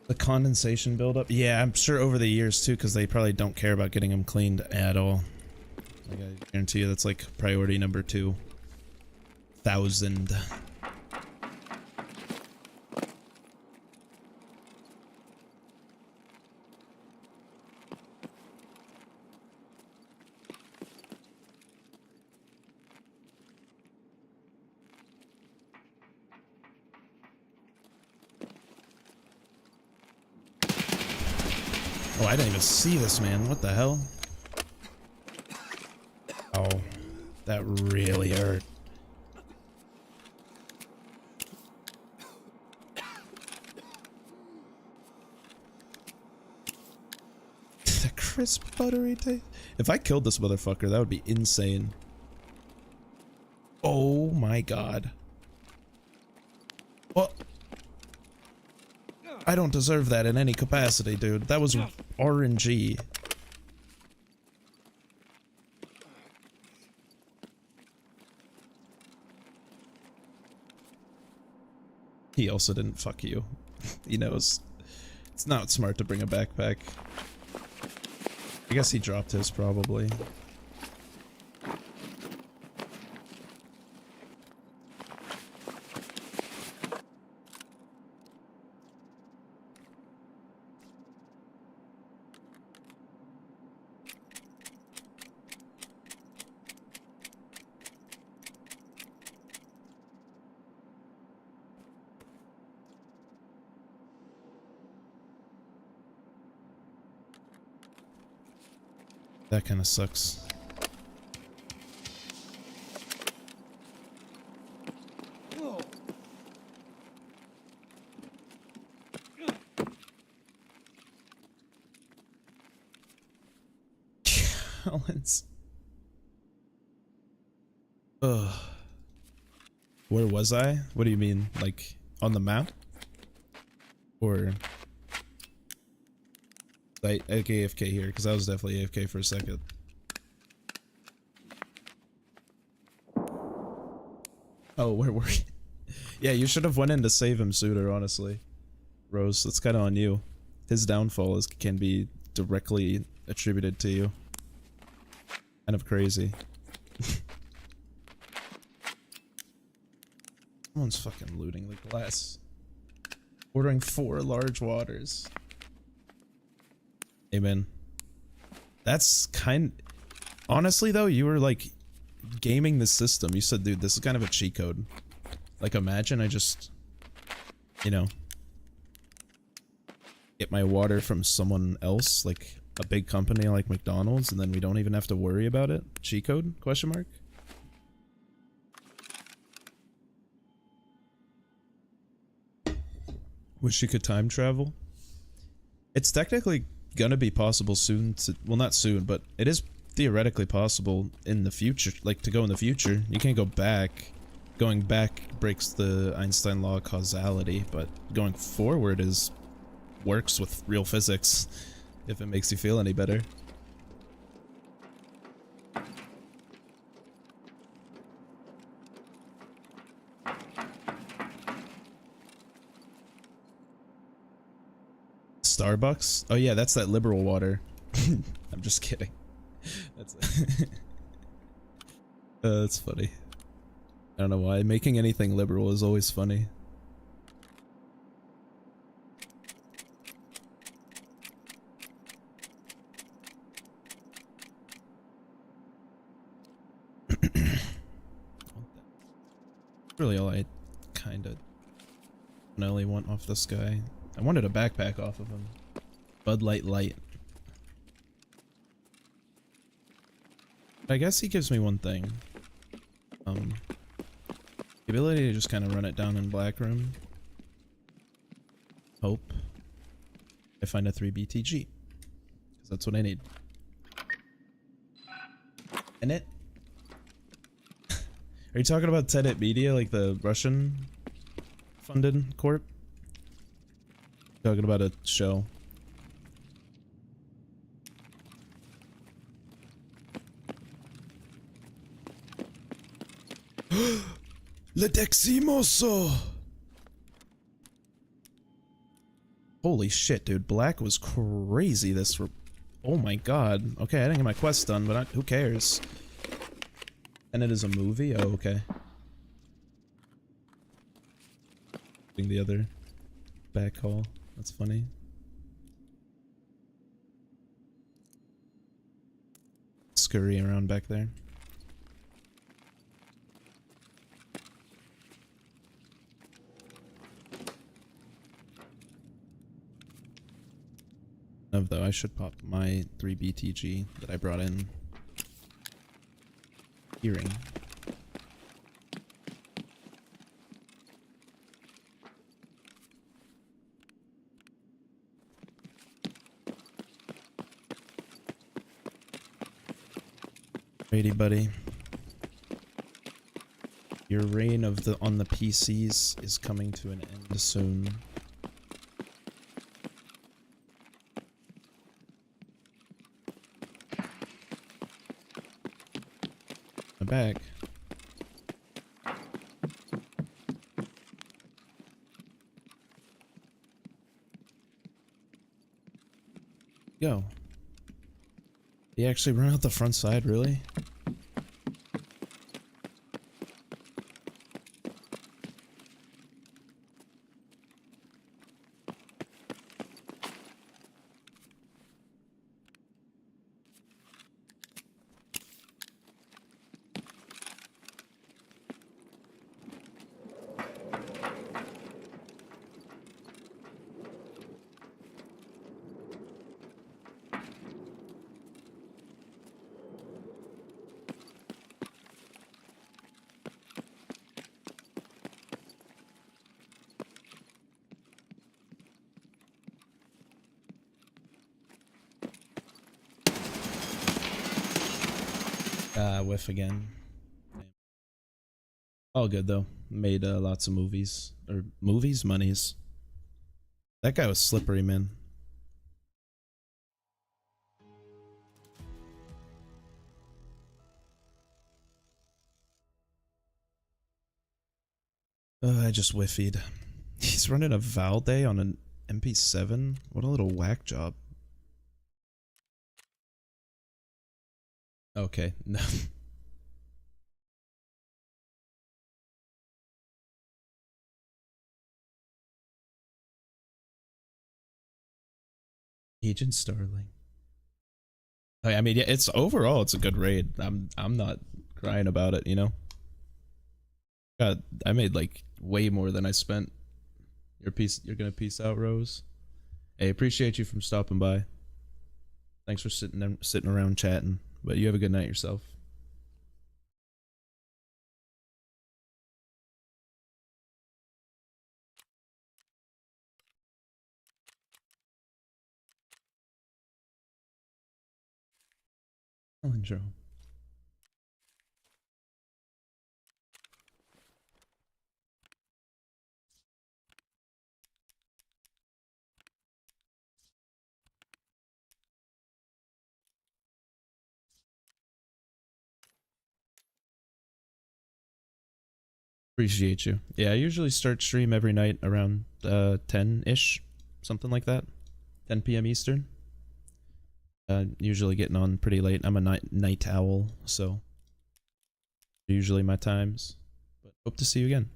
The condensation buildup? Yeah, I'm sure over the years too, because they probably don't care about getting them cleaned at all. Like, I guarantee you that's like priority number 2,000. Oh, I didn't even see this, man. What the hell? Oh, that really hurt. crisp, buttery taste. If I killed this motherfucker, that would be insane. Oh my god. What? I don't deserve that in any capacity, dude. That was RNG. He also didn't fuck you. He knows. It's not smart to bring a backpack. I guess he dropped his probably. That kind of sucks. Collins. Ugh. Where was I? What do you mean? Like, on the map? Or... I AFK here, because I was definitely AFK for a second. Oh, where were you? Yeah, you should have went in to save him sooner, honestly. Rose, that's kind of on you. His downfall can be directly attributed to you. Kind of crazy. Someone's fucking looting the glass. Ordering 4 large waters. Amen. That's honestly though, you were like gaming the system. You said, dude, this is kind of a cheat code. Like, imagine I just, you know, get my water from someone else, like a big company like McDonald's, and then we don't even have to worry about it. Cheat code? Question mark? Wish you could time travel. It's technically gonna be possible soon to, well, not soon, but it is theoretically possible in the future, like to go in the future. You can't go back. Going back breaks the Einstein law of causality, but going forward works with real physics, if it makes you feel any better. Starbucks? Oh yeah, that's that liberal water. I'm just kidding. That's that's funny. I don't know why. Making anything liberal is always funny. Really all I kinda only want off this guy. I wanted a backpack off of him. Bud Light Light. I guess he gives me one thing. The ability to just kind of run it down in Black Room. Hope I find a 3 BTG. Because that's what I need. And it? Are you talking about Tenet Media, like the Russian funded corp? Talking about a show. Le Deximoso! Holy shit, dude. Black was crazy this... Oh my god. Okay, I didn't get my quest done, but who cares? And it is a movie? Oh, okay. The other back hall. That's funny. Scurry around back there. Though I should pop my 3 BTG that I brought in. Hearing. Alrighty, buddy. Your reign of the on the PCs is coming to an end soon. I'm back. Yo. He actually run out the front side, really? Whiff again. Damn. All good though. Made lots of movies. Or movies? Monies. That guy was slippery, man. I just whiffied. He's running a Valde on an MP7? What a little whack job. Okay, no. Agent Starling. I mean, yeah, it's overall it's a good raid. I'm not crying about it, you know. God, I made like way more than I spent. You're gonna peace out, Rose. Hey, appreciate you from stopping by. Thanks for sitting around chatting. But you have a good night yourself. I'll enjoy. Appreciate you. Yeah, I usually start stream every night around 10-ish, something like that. 10 p.m. Eastern. Usually getting on pretty late. I'm a night owl, so usually my times. But hope to see you again.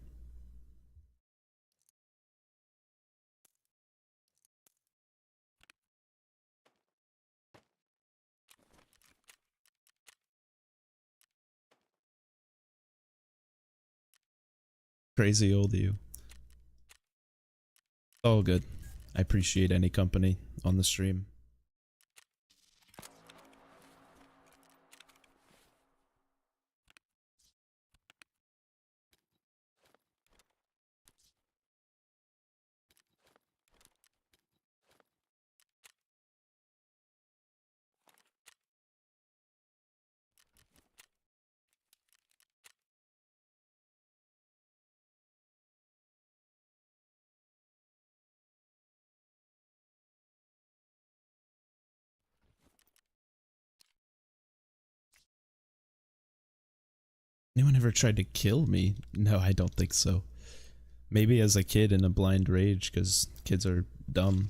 Crazy old you. All good. I appreciate any company on the stream. Anyone ever tried to kill me? No, I don't think so. Maybe as a kid in a blind rage, because kids are dumb.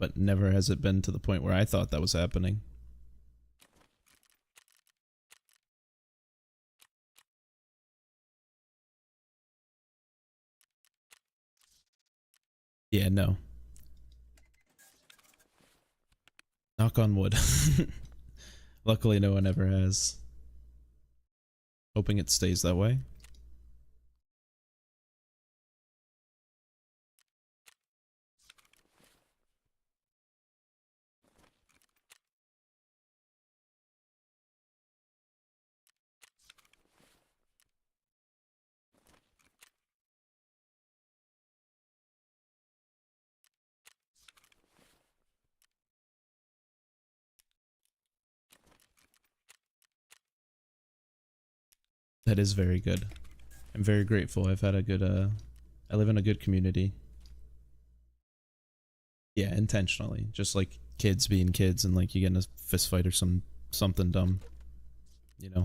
But never has it been to the point where I thought that was happening. Yeah, no. Knock on wood. Luckily no one ever has. Hoping it stays that way. That is very good. I'm very grateful. I've had a good I live in a good community. Yeah, intentionally. Just like kids being kids and like you get in a fist fight or something dumb. You know?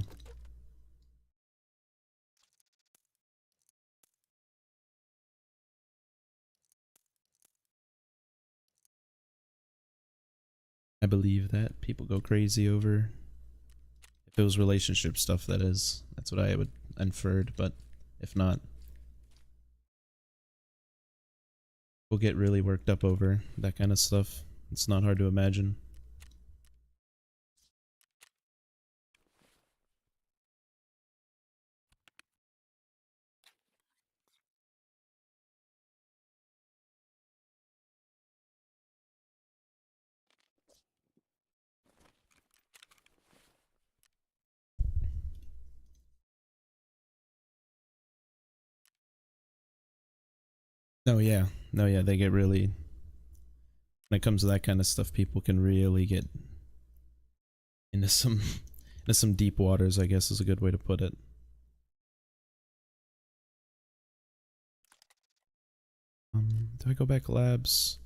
I believe that people go crazy over if it was relationship stuff, that is. That's what I would inferred, but if not, we'll get really worked up over that kind of stuff. It's not hard to imagine. No, yeah. No, yeah, they get really when it comes to that kind of stuff, people can really get into some into some deep waters, I guess is a good way to put it. Do I go back labs?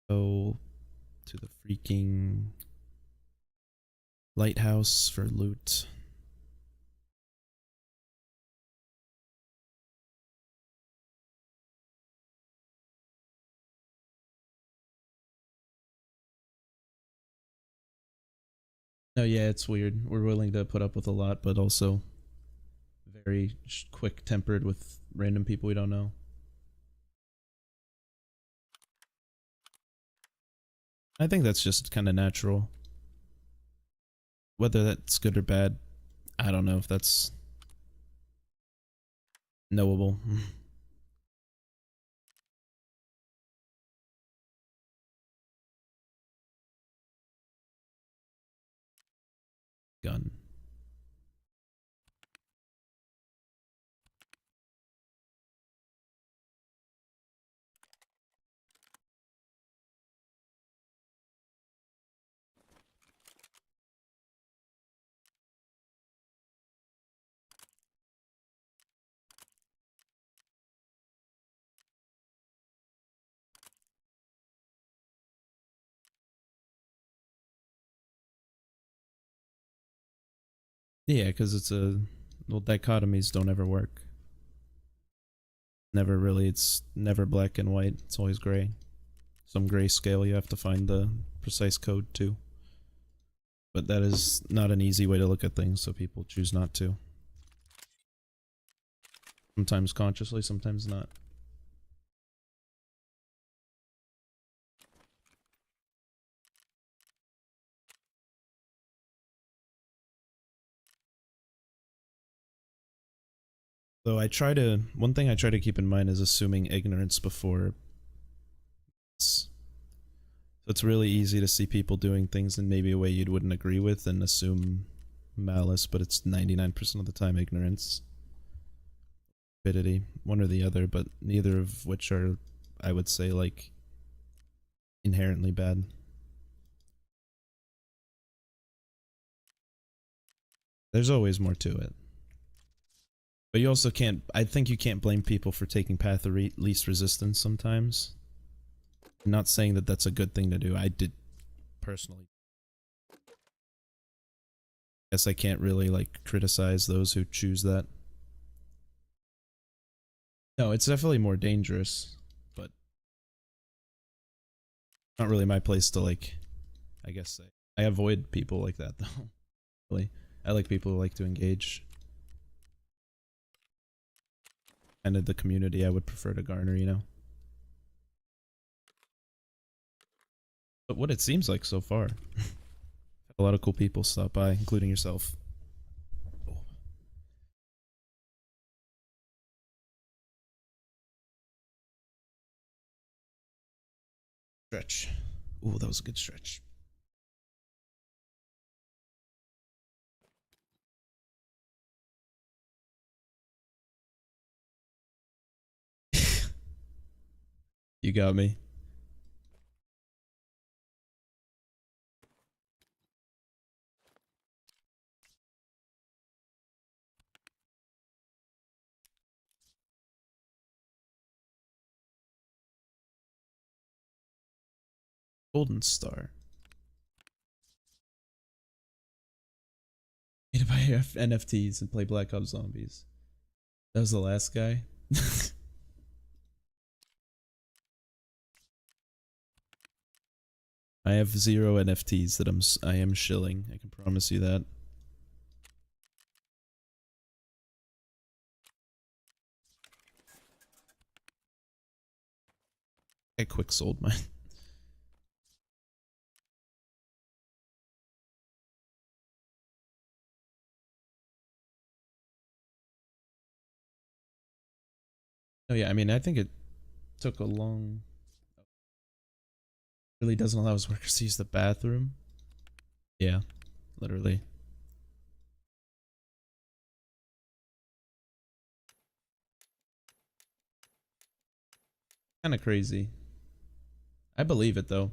Go to the freaking lighthouse for loot. No, yeah, it's weird. We're willing to put up with a lot, but also very quick-tempered with random people we don't know. I think that's just kind of natural. Whether that's good or bad, I don't know if that's knowable. Gun. Yeah, because it's a well, dichotomies don't ever work. Never really. It's never black and white. It's always gray. Some gray scale. You have to find the precise code too. But that is not an easy way to look at things, so people choose not to. Sometimes consciously, sometimes not. Though one thing I try to keep in mind is assuming ignorance before. So it's really easy to see people doing things in maybe a way you wouldn't agree with and assume malice, but it's 99% of the time ignorance. Stupidity, one or the other, but neither of which are, I would say, like, inherently bad. There's always more to it. But you also can't, I think you can't blame people for taking path of least resistance sometimes. I'm not saying that that's a good thing to do. I did personally. Guess I can't really, like, criticize those who choose that. No, it's definitely more dangerous, but not really my place to, like, I guess say. I avoid people like that, though. Really. I like people who like to engage. And the community I would prefer to garner, you know? But what it seems like so far. A lot of cool people stop by, including yourself. Stretch. Ooh, that was a good stretch. You got me. Golden Star. Need to buy NFTs and play Black Ops Zombies. That was the last guy. I have 0 NFTs that I am shilling. I can promise you that. I quick sold mine. Oh yeah, I mean, I think it took a long... Really doesn't allow his workers to use the bathroom. Yeah, literally. Kind of crazy. I believe it though.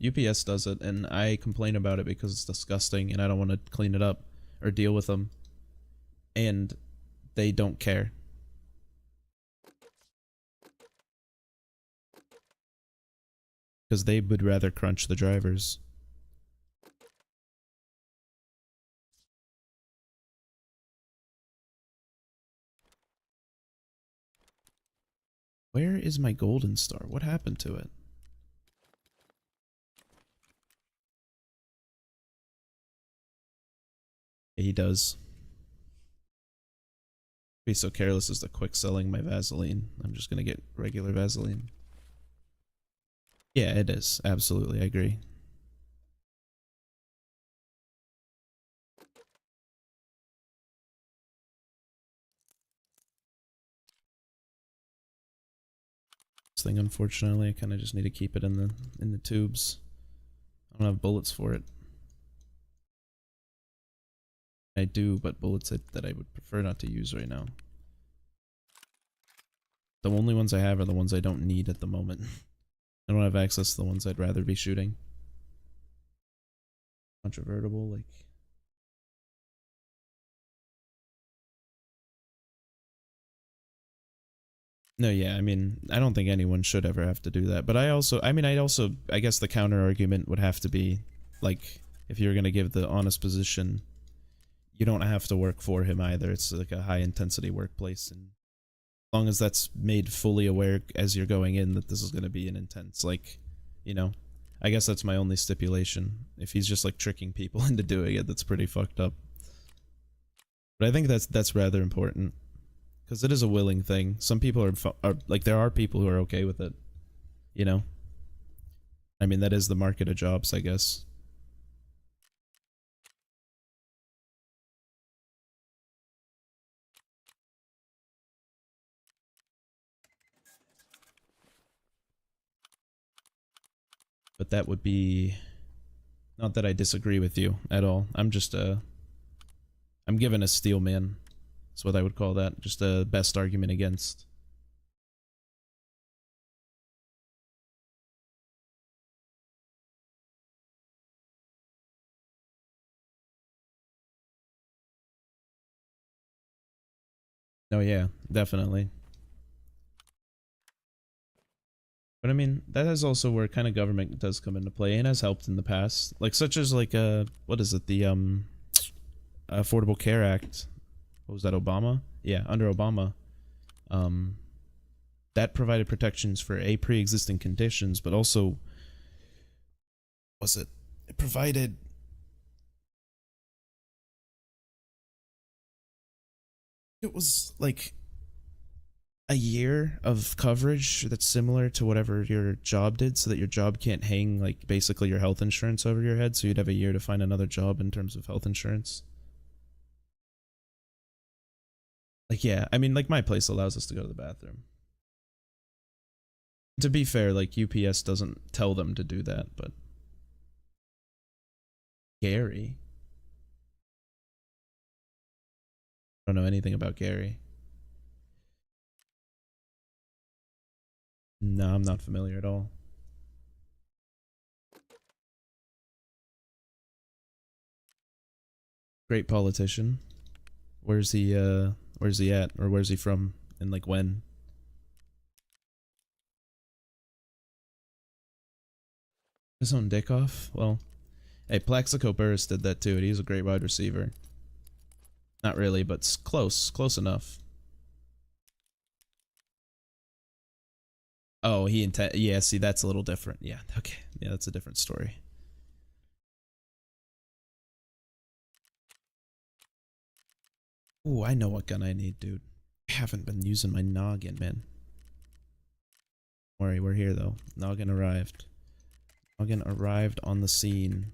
UPS does it, and I complain about it because it's disgusting, and I don't want to clean it up or deal with them. And they don't care. Because they would rather crunch the drivers. Where is my golden star? What happened to it? Yeah, he does. Be so careless as to quick selling my Vaseline. I'm just gonna get regular Vaseline. Yeah, it is. Absolutely, I agree. This thing, unfortunately, I kind of just need to keep it in the tubes. I don't have bullets for it. I do, but bullets that I would prefer not to use right now. The only ones I have are the ones I don't need at the moment. I don't have access to the ones I'd rather be shooting. Controvertible, like... No, yeah, I mean, I don't think anyone should ever have to do that. But I guess the counter argument would have to be, like, if you're gonna give the honest position, you don't have to work for him either. It's like a high intensity workplace, and as long as that's made fully aware as you're going in that this is gonna be an intense, like, you know, I guess that's my only stipulation. If he's just like tricking people into doing it, that's pretty fucked up. But I think that's rather important. Because it is a willing thing. Some people are like, there are people who are okay with it. You know? I mean, that is the market of jobs, I guess. But that would be... Not that I disagree with you at all. I'm just, I'm given a steel man. That's what I would call that. Just a best argument against. Oh yeah, definitely. But I mean, that is also where kind of government does come into play and has helped in the past. Like, such as like, what is it? The, Affordable Care Act. What was that, Obama? Yeah, under Obama. That provided protections for pre-existing conditions, but also, it provided... It was like a year of coverage that's similar to whatever your job did, so that your job can't hang like basically your health insurance over your head, so you'd have a year to find another job in terms of health insurance. Like, yeah, I mean, like, my place allows us to go to the bathroom. To be fair, like, UPS doesn't tell them to do that, but... Gary? I don't know anything about Gary. No, I'm not familiar at all. Great politician. Where's he at? Or where's he from? And like when? His own dick off? Well, hey, Plaxico Burris did that too, and he's a great wide receiver. Not really, but it's close. Close enough. Oh, yeah, see, that's a little different. Yeah, okay. Yeah, that's a different story. Ooh, I know what gun I need, dude. I haven't been using my noggin, man. Don't worry, we're here, though. Noggin arrived. Noggin arrived on the scene.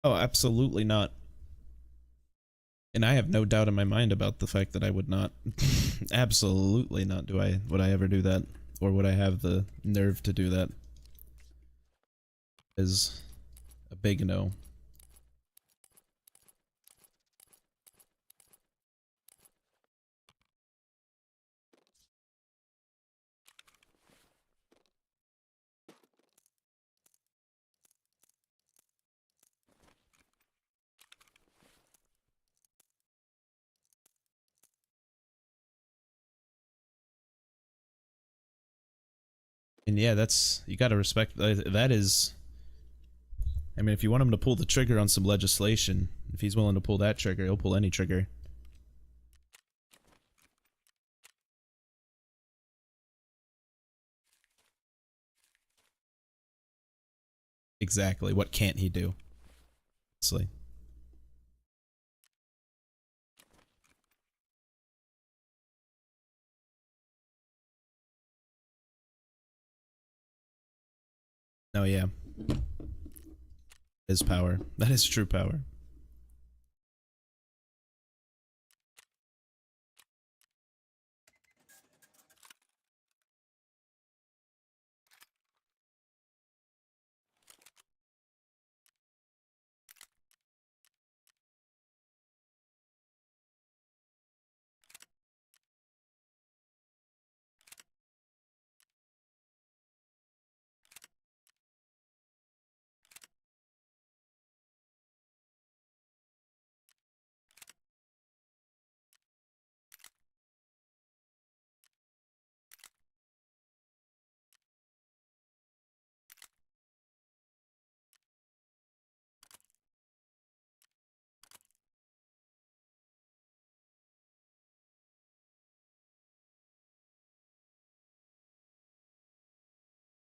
Oh, absolutely not. And I have no doubt in my mind about the fact that I would not. Absolutely not would I ever do that. Or would I have the nerve to do that? Is a big no. And yeah, you gotta respect, that is, I mean, if you want him to pull the trigger on some legislation, if he's willing to pull that trigger, he'll pull any trigger. Exactly. What can't he do? Honestly. Oh yeah. His power. That is true power.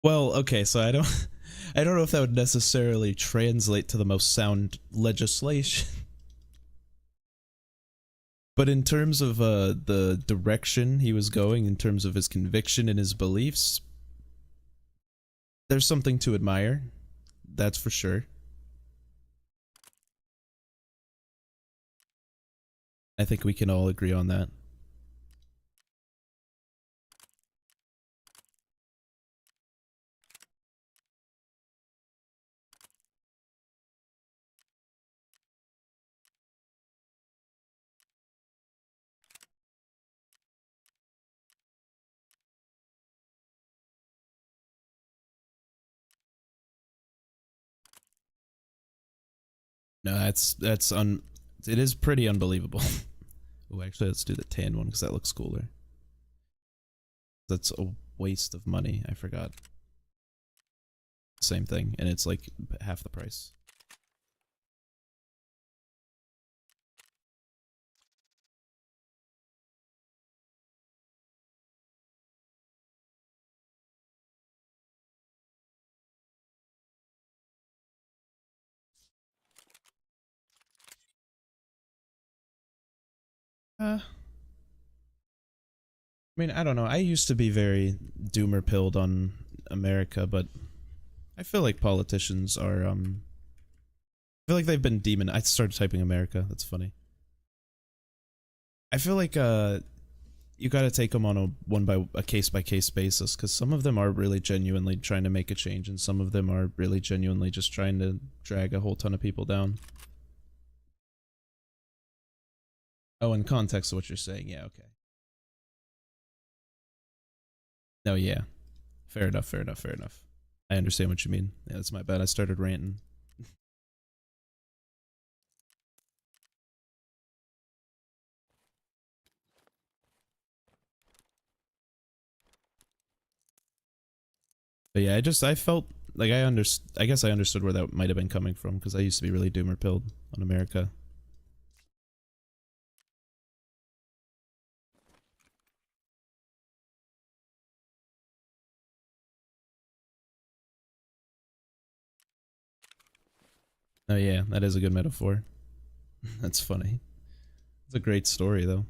Well, okay, so I don't I don't know if that would necessarily translate to the most sound legislation. But in terms of the direction he was going, in terms of his conviction and his beliefs, there's something to admire. That's for sure. I think we can all agree on that. No, it is pretty unbelievable. Oh, actually, let's do the tan one because that looks cooler. That's a waste of money. I forgot. Same thing, and it's like half the price. I mean, I don't know. I used to be very doomer pilled on America, but I feel like politicians are I feel like they've been demon. I started typing America. That's funny. I feel like you got to take them on a case by case basis because some of them are really genuinely trying to make a change, and some of them are really genuinely just trying to drag a whole ton of people down. Oh, in context of what you're saying, yeah, okay. No, yeah, Fair enough, fair enough, fair enough. I understand what you mean. Yeah, that's my bad. I started ranting. But yeah, I felt like I guess I understood where that might have been coming from, because I used to be really doomer pilled on America. Oh yeah, that is a good metaphor. That's funny. It's a great story though.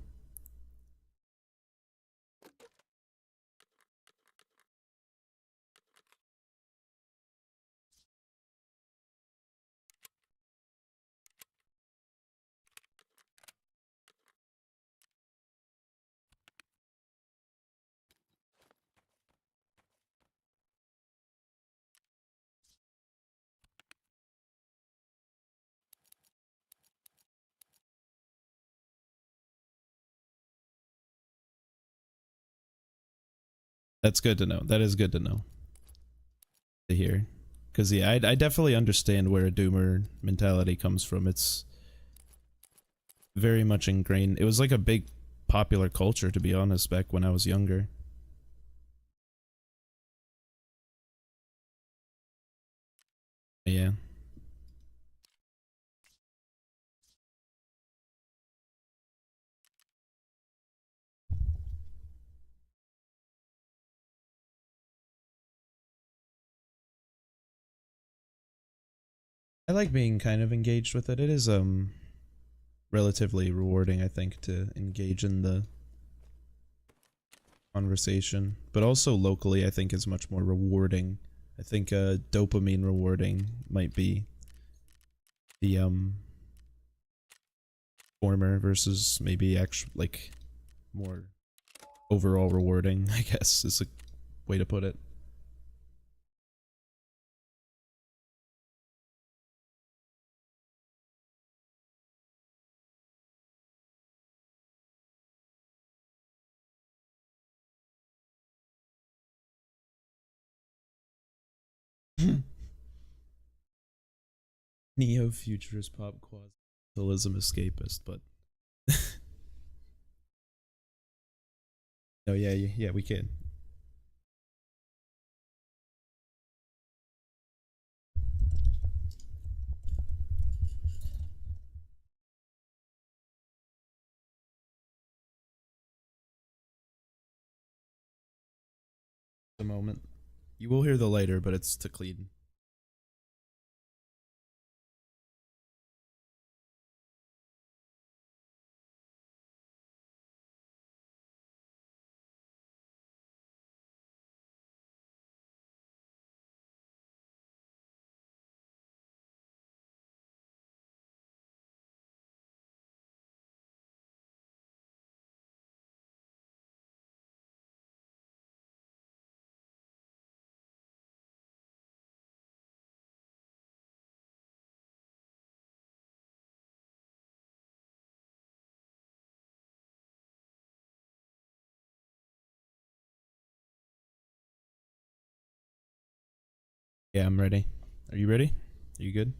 That's good to know. That is good to know. To hear. Because yeah, I definitely understand where a doomer mentality comes from. It's very much ingrained. It was like a big popular culture, to be honest, back when I was younger. Yeah. I like being kind of engaged with it. It is relatively rewarding, I think, to engage in the conversation, but also locally I think is much more rewarding. I think dopamine rewarding might be the former versus maybe actual like more overall rewarding, I guess is a way to put it. Neo-futurist pop quasi-realism escapist, but no, yeah, yeah, we can. The moment you will hear the lighter, but it's to clean. Yeah, I'm ready. Are you ready? Are you good?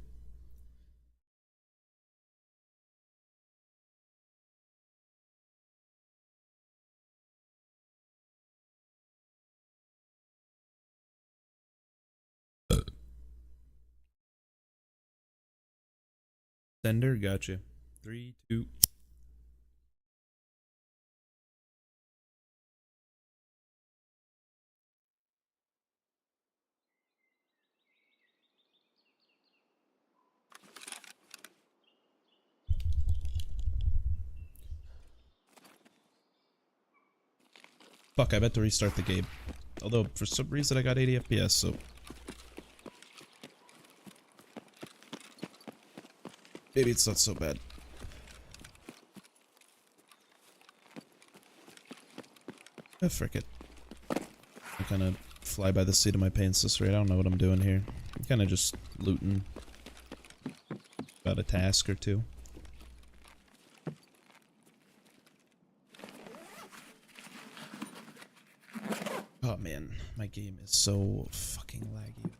Sender, gotcha. 3, 2. Fuck, I meant to restart the game. Although, for some reason I got 80 FPS, so... maybe it's not so bad. Oh, frick it. I kinda fly by the seat of my pants this rate. I don't know what I'm doing here. I'm kinda just looting about a task or two. Oh man, my game is so fucking laggy.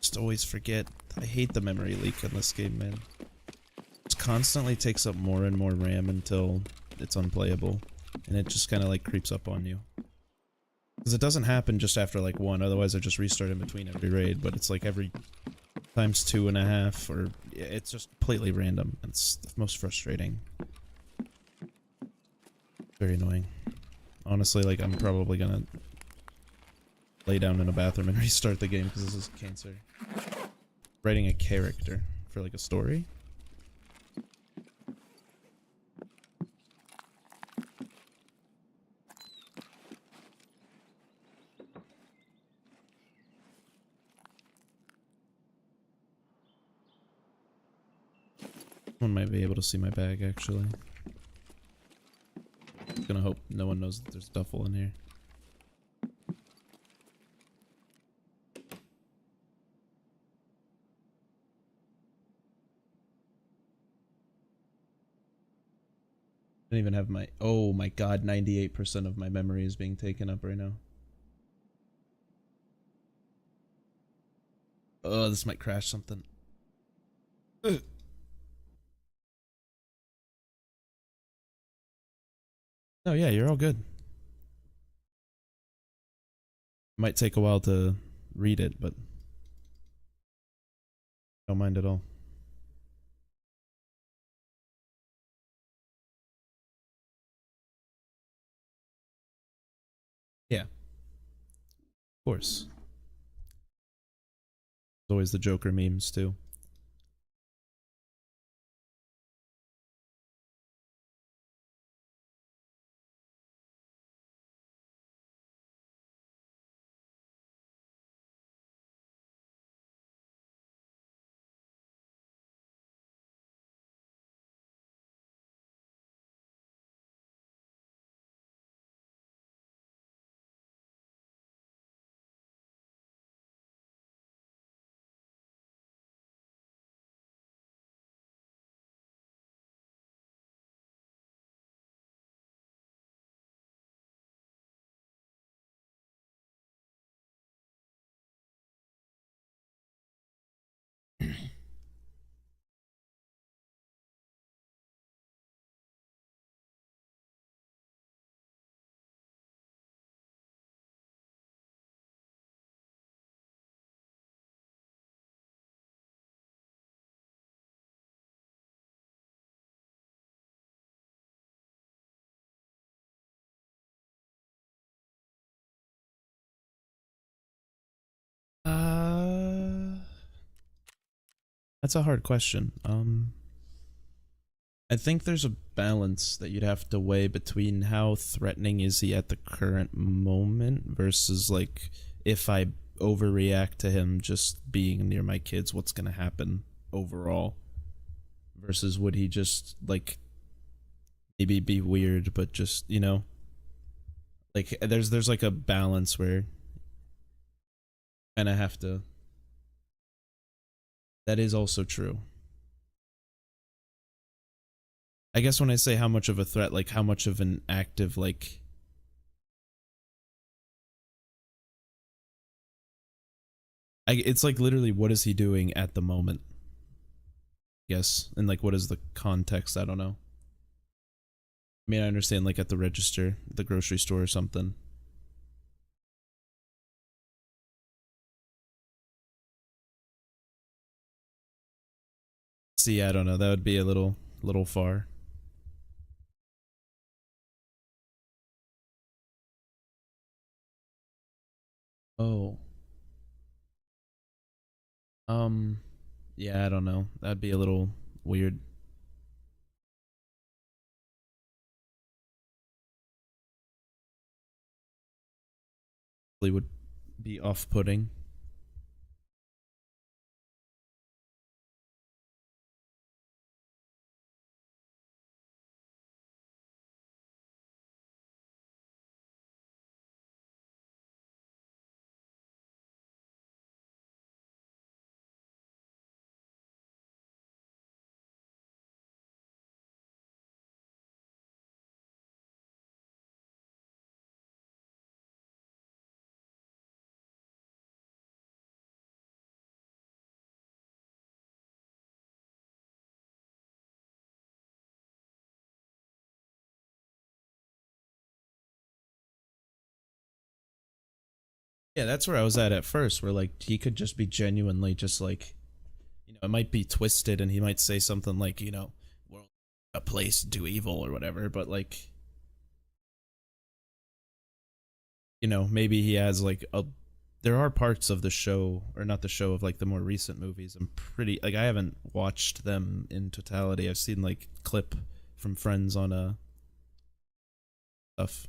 Just always forget. I hate the memory leak in this game, man. It constantly takes up more and more RAM until it's unplayable. And it just kind of like creeps up on you. Because it doesn't happen just after like one, otherwise I just restart in between every raid, but it's like every times 2.5, or it's just completely random. It's the most frustrating. Very annoying. Honestly, like I'm probably gonna lay down in a bathroom and restart the game because this is cancer. Writing a character for like a story? Someone might be able to see my bag actually. Gonna hope no one knows that there's duffel in here. I don't even have my— oh my god, 98% of my memory is being taken up right now. Oh, this might crash something. Ugh. Oh yeah, you're all good. Might take a while to read it, but don't mind at all. Yeah, of course. There's always the Joker memes too. That's a hard question. I think there's a balance that you'd have to weigh between how threatening is he at the current moment versus like if I overreact to him just being near my kids, what's gonna happen overall? Versus would he just like maybe be weird, but just, you know, like there's like a balance where kind of have to. That is also true. I guess when I say how much of a threat, like how much of an active like it's like literally what is he doing at the moment? Yes, and like what is the context? I don't know. I mean, I understand like at the register, the grocery store or something. See, I don't know. That would be a little far. Oh. Um yeah, I don't know. That'd be a little weird. It would be off-putting. Yeah, that's where I was at first, where like he could just be genuinely just like, it might be twisted and he might say something like, we're a place to do evil or whatever, but like, maybe he has like there are parts of the show, or not the show, of like the more recent movies. I'm pretty, like, I haven't watched them in totality. I've seen like clip from friends on stuff.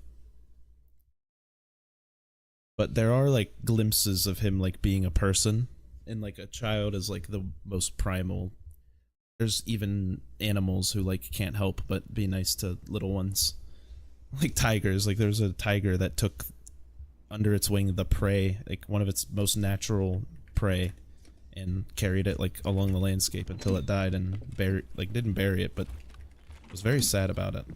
But there are like glimpses of him like being a person, and like a child is like the most primal. There's even animals who like can't help but be nice to little ones. Like tigers, like there's a tiger that took under its wing the prey, like one of its most natural prey, and carried it like along the landscape until it died, and didn't bury it, but was very sad about it.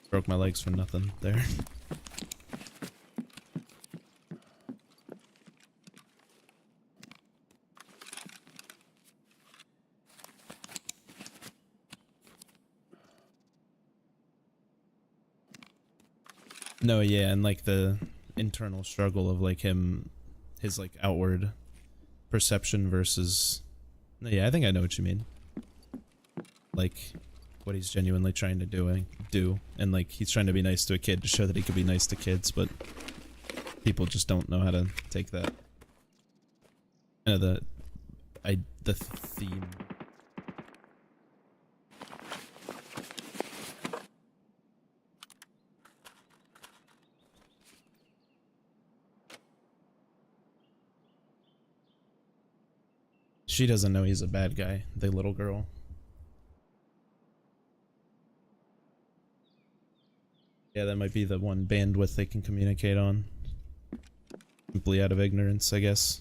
Broke my legs for nothing there. No, yeah, and like the internal struggle of like his like outward perception versus, no, yeah, I think I know what you mean. Like what he's genuinely trying to do, and like he's trying to be nice to a kid to show that he could be nice to kids, but people just don't know how to take that. The theme. She doesn't know he's a bad guy, the little girl. Yeah, that might be the one bandwidth they can communicate on. Simply out of ignorance, I guess.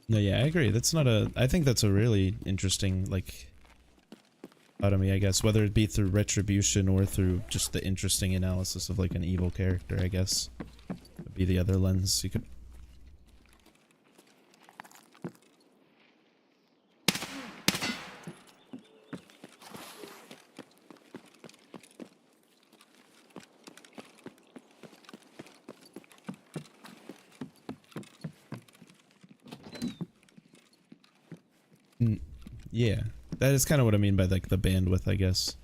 No, yeah, I agree. I think that's a really interesting, like, dichotomy, I guess. Whether it be through retribution or through just the interesting analysis of, like, an evil character, I guess. Would be the other lens you could... Yeah, that is kind of what I mean by like the bandwidth, I guess.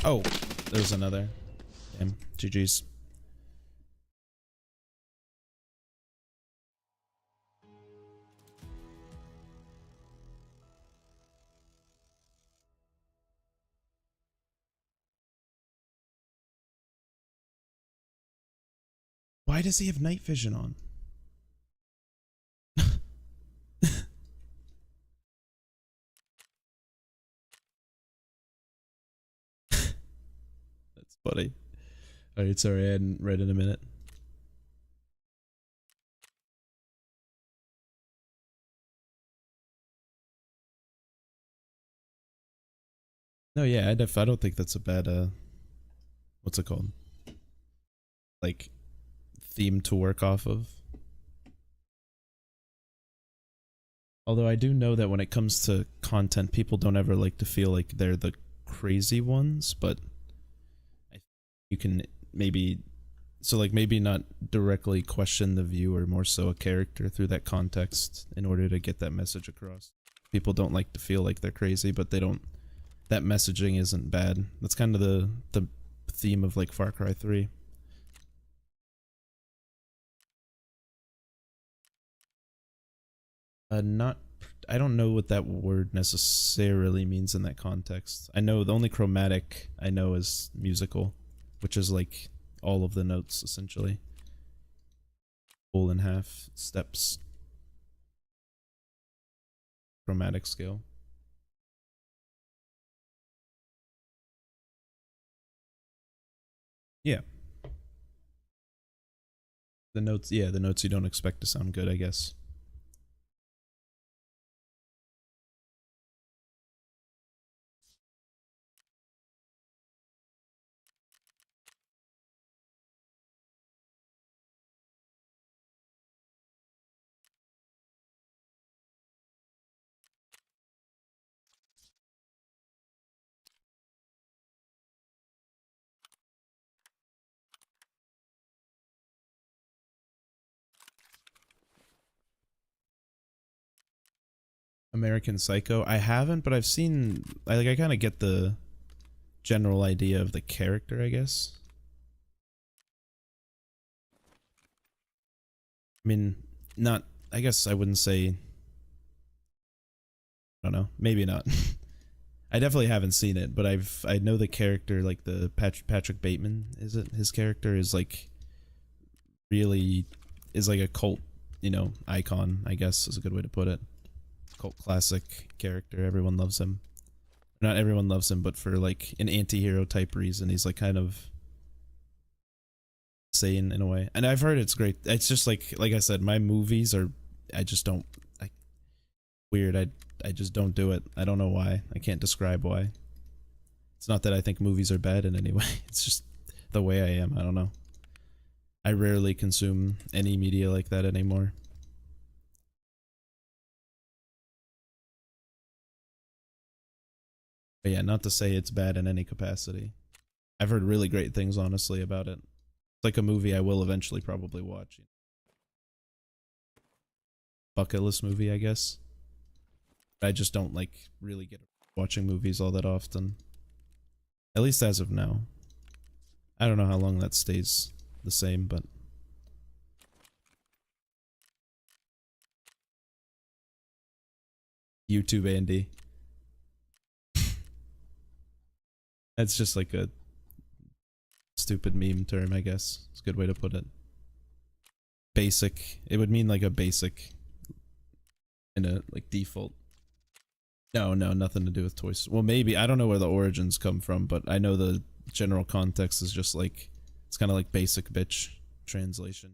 Oh, there's another. Damn, GG's. Why does he have night vision on? That's funny. Alright, sorry, I hadn't read in a minute. No, yeah, I don't think that's a bad, what's it called? Like, theme to work off of. Although I do know that when it comes to content, people don't ever like to feel like they're the crazy ones, but you can maybe So like maybe not directly question the viewer, more so a character through that context in order to get that message across. People don't like to feel like they're crazy, but they don't. That messaging isn't bad. That's kind of the theme of like Far Cry 3. Not. I don't know what that word necessarily means in that context. I know the only chromatic I know is musical, which is like all of the notes essentially. Whole and half steps. Chromatic scale. Yeah. The notes, yeah, the notes you don't expect to sound good, I guess. American Psycho. I haven't, but I've seen. I kind of get the general idea of the character, I guess. I mean, not. I guess I wouldn't say. I don't know. Maybe not. I definitely haven't seen it, but I know the character, like the Patrick Bateman. Is it his character is like really is like a cult, icon. I guess is a good way to put it. Cult classic character. Everyone loves him. Not everyone loves him, but for like an anti-hero type reason, he's like kind of sane in a way. And I've heard it's great. It's just like I said, my movies are, I just don't, weird. I just don't do it. I don't know why. I can't describe why. It's not that I think movies are bad in any way. It's just the way I am. I don't know. I rarely consume any media like that anymore. But yeah, not to say it's bad in any capacity. I've heard really great things, honestly, about it. It's like a movie I will eventually probably watch. Bucket list movie, I guess. I just don't like really get watching movies all that often. At least as of now. I don't know how long that stays the same, but YouTube Andy. That's just like a stupid meme term, I guess. It's a good way to put it. Basic. It would mean like a basic in a like default. No, nothing to do with toys. Well, maybe. I don't know where the origins come from, but I know the general context is just like, it's kind of like basic bitch translation.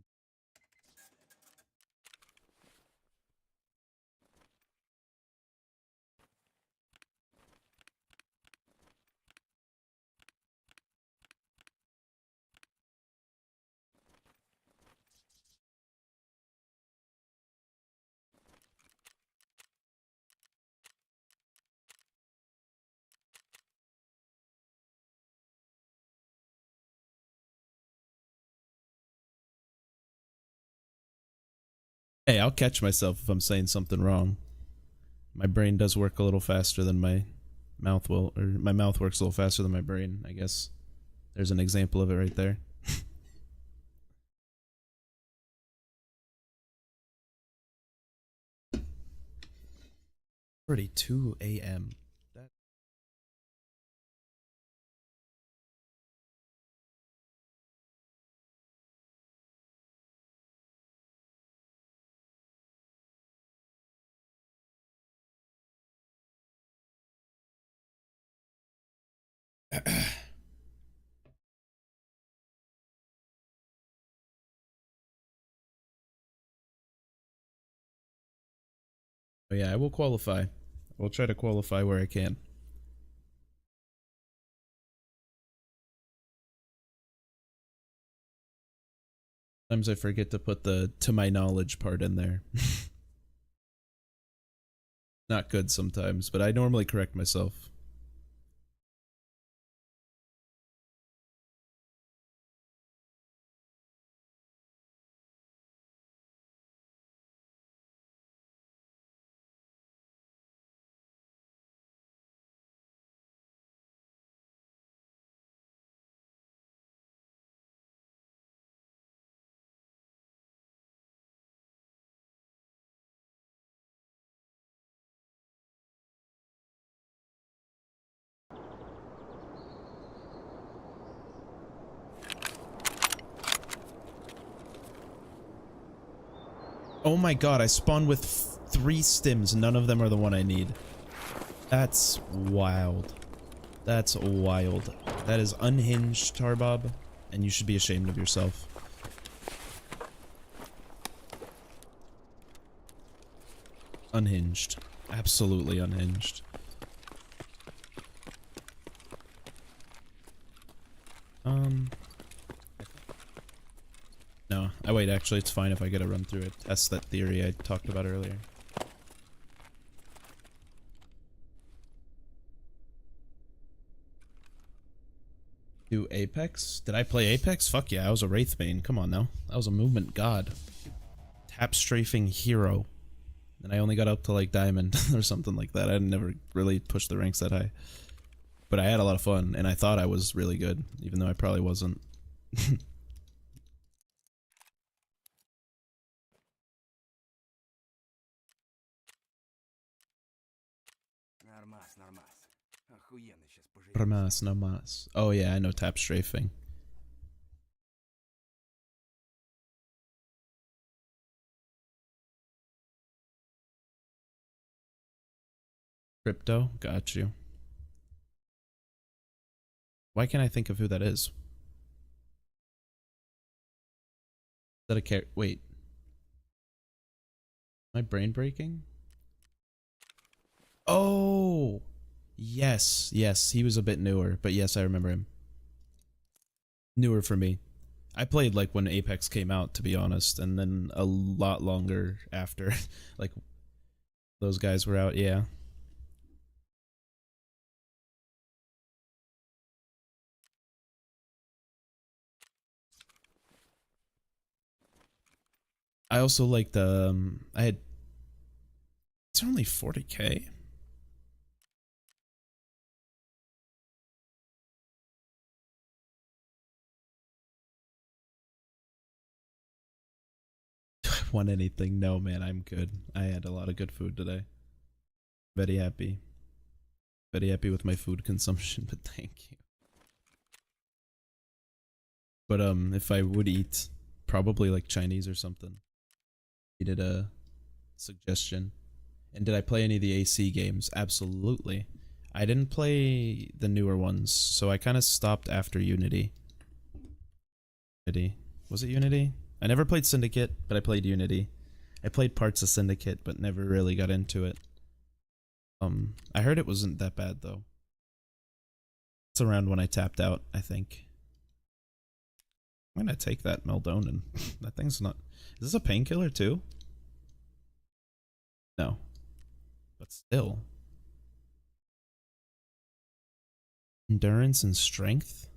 Hey, I'll catch myself if I'm saying something wrong. My brain does work a little faster than my mouth will, or my mouth works a little faster than my brain, I guess. There's an example of it right there. 32 a.m. That But yeah, I will qualify. I will try to qualify where I can. Sometimes I forget to put the "to my knowledge" part in there. Not good sometimes, but I normally correct myself. Oh my god, I spawned with 3 stims. None of them are the one I need. That's wild. That's wild. That is unhinged, Tarbob, and you should be ashamed of yourself. Unhinged. Absolutely unhinged. No. Wait, actually, it's fine if I get a run through it. Test that theory I talked about earlier. Do Apex? Did I play Apex? Fuck yeah, I was a Wraith main. Come on now. I was a movement god. Tap strafing hero. And I only got up to like diamond or something like that. I never really pushed the ranks that high. But I had a lot of fun, and I thought I was really good, even though I probably wasn't. Ramas, no mas. Oh yeah, I know tap strafing. Crypto, got you. Why can't I think of who that is? Is that a character? Wait. Am I brain breaking? Oh! Yes, yes, he was a bit newer, but yes, I remember him. Newer for me. I played like when Apex came out, to be honest, and then a lot longer after. Like, those guys were out, yeah. I also liked, I had... It's only 40k? Want anything? No, man, I'm good. I had a lot of good food today. Very happy. Very happy with my food consumption, but thank you. But if I would eat, probably like Chinese or something. Needed a suggestion. And did I play any of the AC games? Absolutely. I didn't play the newer ones, so I kind of stopped after Unity. Unity. Was it Unity? I never played Syndicate, but I played Unity. I played parts of Syndicate, but never really got into it. I heard it wasn't that bad, though. It's around when I tapped out, I think. I'm gonna take that Meldonin. That thing's not... Is this a painkiller, too? No. But still. Endurance and strength?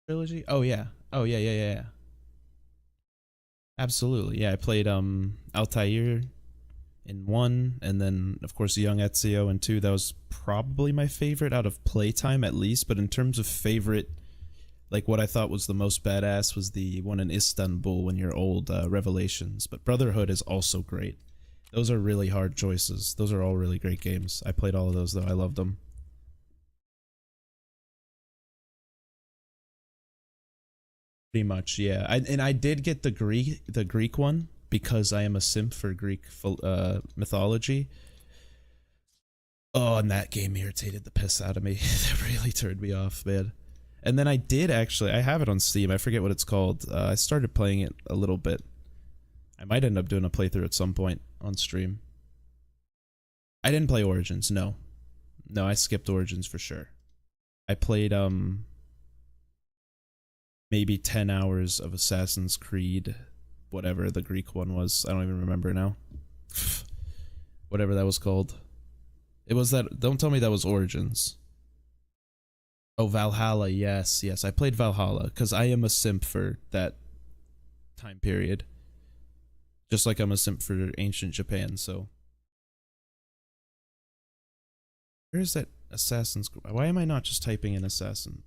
Trilogy? Oh, yeah. Oh, yeah. Absolutely. Yeah, I played Altair in 1, and then of course Young Ezio in 2. That was probably my favorite out of playtime, at least. But in terms of favorite, like what I thought was the most badass was the one in Istanbul when you're old, Revelations. But Brotherhood is also great. Those are really hard choices. Those are all really great games. I played all of those though. I loved them. Pretty much, yeah. I did get the Greek one because I am a simp for Greek mythology. Oh, and that game irritated the piss out of me. That really turned me off, man. And then I did actually, I have it on Steam. I forget what it's called. I started playing it a little bit. I might end up doing a playthrough at some point on stream. I didn't play Origins, no. No, I skipped Origins for sure. I played, maybe 10 hours of Assassin's Creed, whatever the Greek one was. I don't even remember now. Whatever that was called. It was that, don't tell me that was Origins. Oh, Valhalla, yes. I played Valhalla, because I am a simp for that time period. Just like I'm a simp for ancient Japan, so. Where is that Assassin's Creed? Why am I not just typing in Assassin?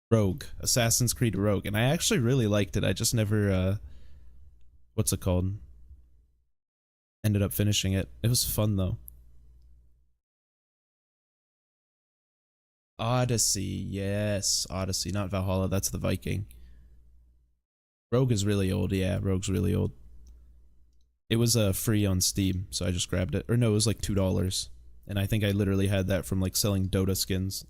Rogue. Assassin's Creed Rogue. And I actually really liked it. I just never, what's it called? Ended up finishing it. It was fun, though. Odyssey, yes. Odyssey, not Valhalla, that's the Viking. Rogue is really old, yeah, Rogue's really old. It was free on Steam, so I just grabbed it. Or no, it was like $2. And I think I literally had that from like selling Dota skins.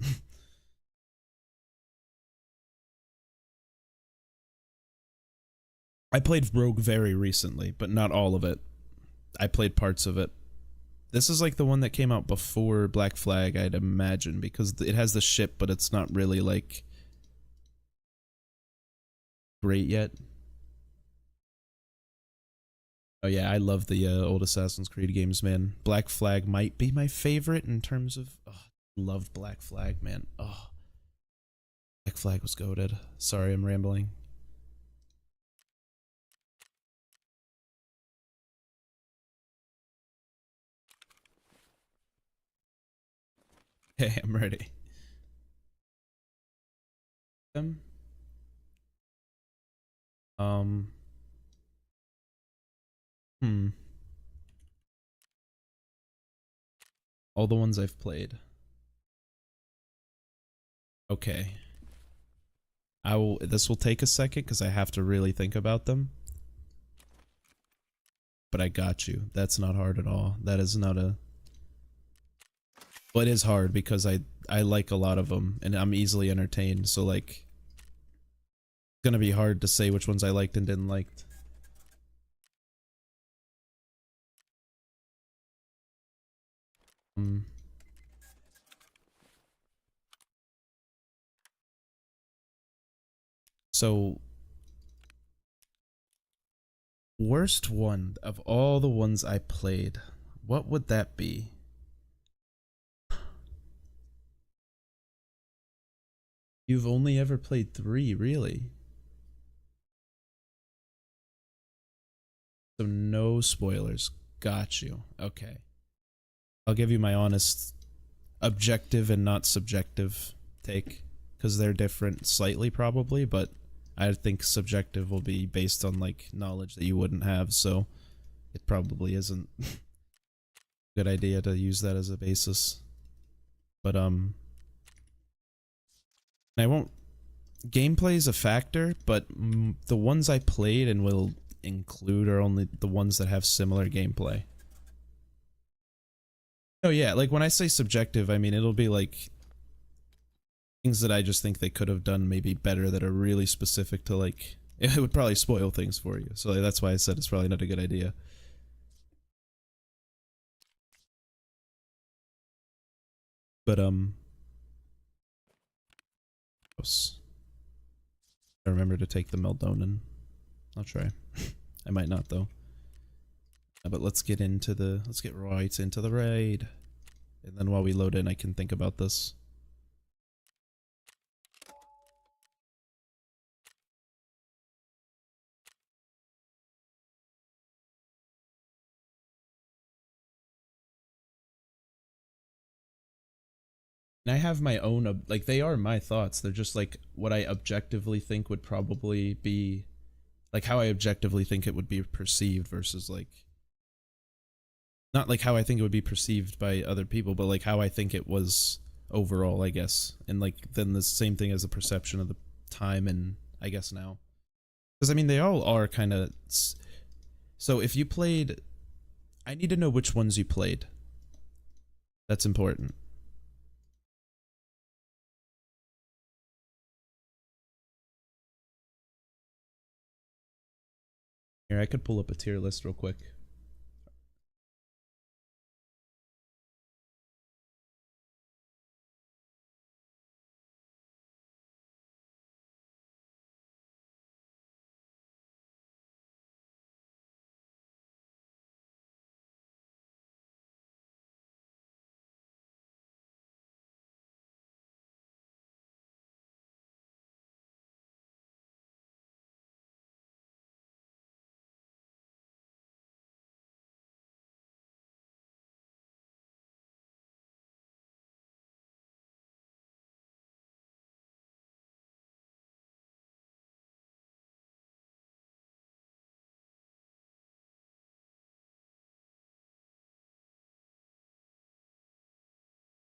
I played Rogue very recently, but not all of it. I played parts of it. This is like the one that came out before Black Flag, I'd imagine, because it has the ship, but it's not really like great yet. Oh yeah, I love the old Assassin's Creed games, man. Black Flag might be my favorite in terms of... Oh, loved Black Flag, man. Oh, Black Flag was goated. Sorry, I'm rambling. Hey, I'm ready. Um, hmm. All the ones I've played. Okay. This will take a second because I have to really think about them. But I got you. That's not hard at all. That is not a... Well, it is hard because I like a lot of them and I'm easily entertained. So like, it's gonna be hard to say which ones I liked and didn't like. So, worst one of all the ones I played, what would that be? You've only ever played 3, really? So no spoilers. Got you. Okay. I'll give you my honest, objective and not subjective take, because they're different slightly probably, but I think subjective will be based on like knowledge that you wouldn't have, so it probably isn't a good idea to use that as a basis. But I won't... Gameplay is a factor, but the ones I played and will include are only the ones that have similar gameplay. Oh yeah, like when I say subjective, I mean it'll be like things that I just think they could have done maybe better that are really specific to like... It would probably spoil things for you, so that's why I said it's probably not a good idea. But I remember to take the melatonin. I'll try. I might not though. But let's get right into the raid. And then while we load in, I can think about this. And I have my own, like, they are my thoughts. They're just like what I objectively think would probably be, like how I objectively think it would be perceived versus like, not like how I think it would be perceived by other people, but like how I think it was overall, I guess. And like then the same thing as the perception of the time and I guess now. Because I mean, they all are kind of... So if you played... I need to know which ones you played. That's important. Here, I could pull up a tier list real quick.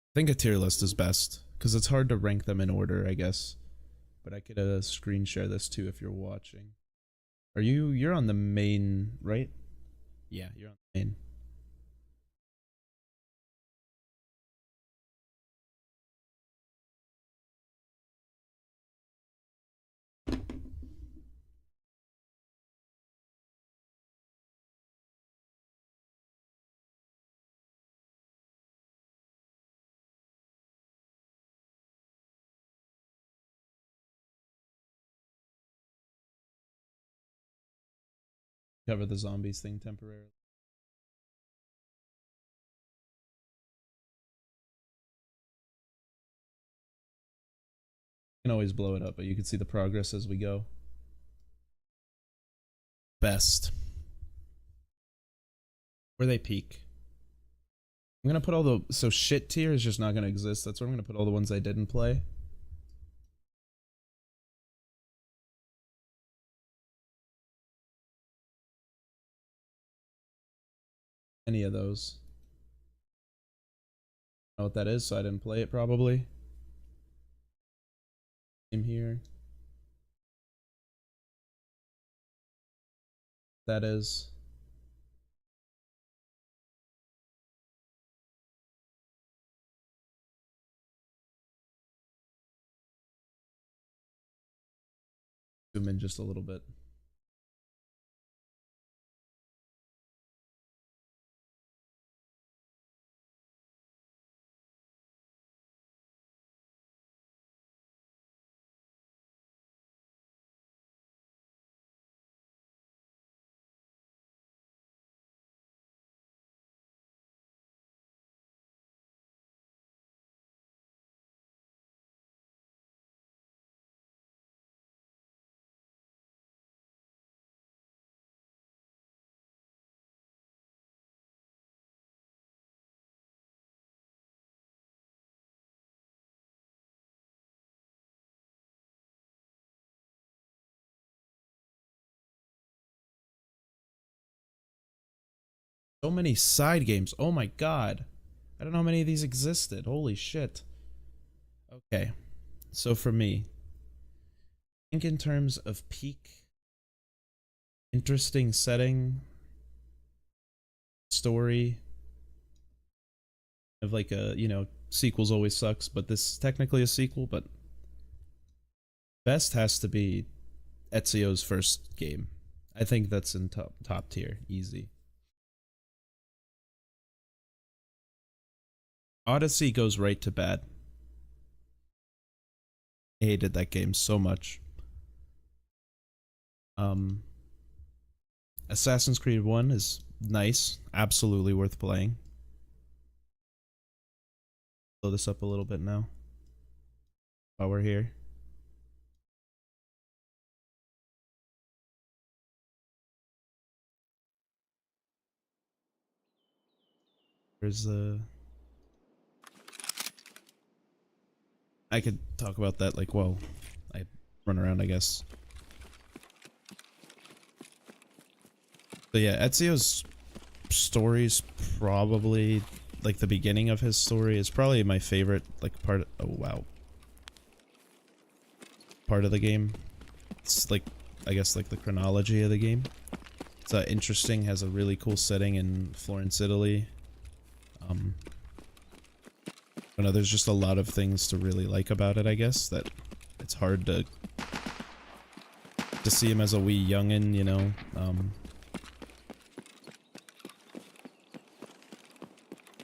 I think a tier list is best, because it's hard to rank them in order, I guess. But I could screen share this too if you're watching. You're on the main, right? Yeah, you're on the main. Cover the zombies thing temporarily. You can always blow it up, but you can see the progress as we go. Best. Where they peak. I'm gonna put all the so shit tier is just not gonna exist. That's where I'm gonna put all the ones I didn't play. Any of those. I don't know what that is, so I didn't play it probably. Same here. That is. Zoom in just a little bit. So many side games. Oh my god. I don't know how many of these existed. Holy shit. Okay. So for me, I think in terms of peak, interesting setting, story, of like a, sequels always sucks, but this is technically a sequel, but best has to be Ezio's first game. I think that's in top tier, easy. Odyssey goes right to bad. I hated that game so much. Assassin's Creed 1 is nice, absolutely worth playing. Blow this up a little bit now while we're here. There's the I could talk about that like while I run around, I guess. But yeah, Ezio's story's probably like the beginning of his story is probably my favorite like part of, oh wow. Part of the game. It's like I guess like the chronology of the game. It's interesting, has a really cool setting in Florence, Italy. I don't know, there's just a lot of things to really like about it, I guess, that it's hard to see him as a wee youngin', you know.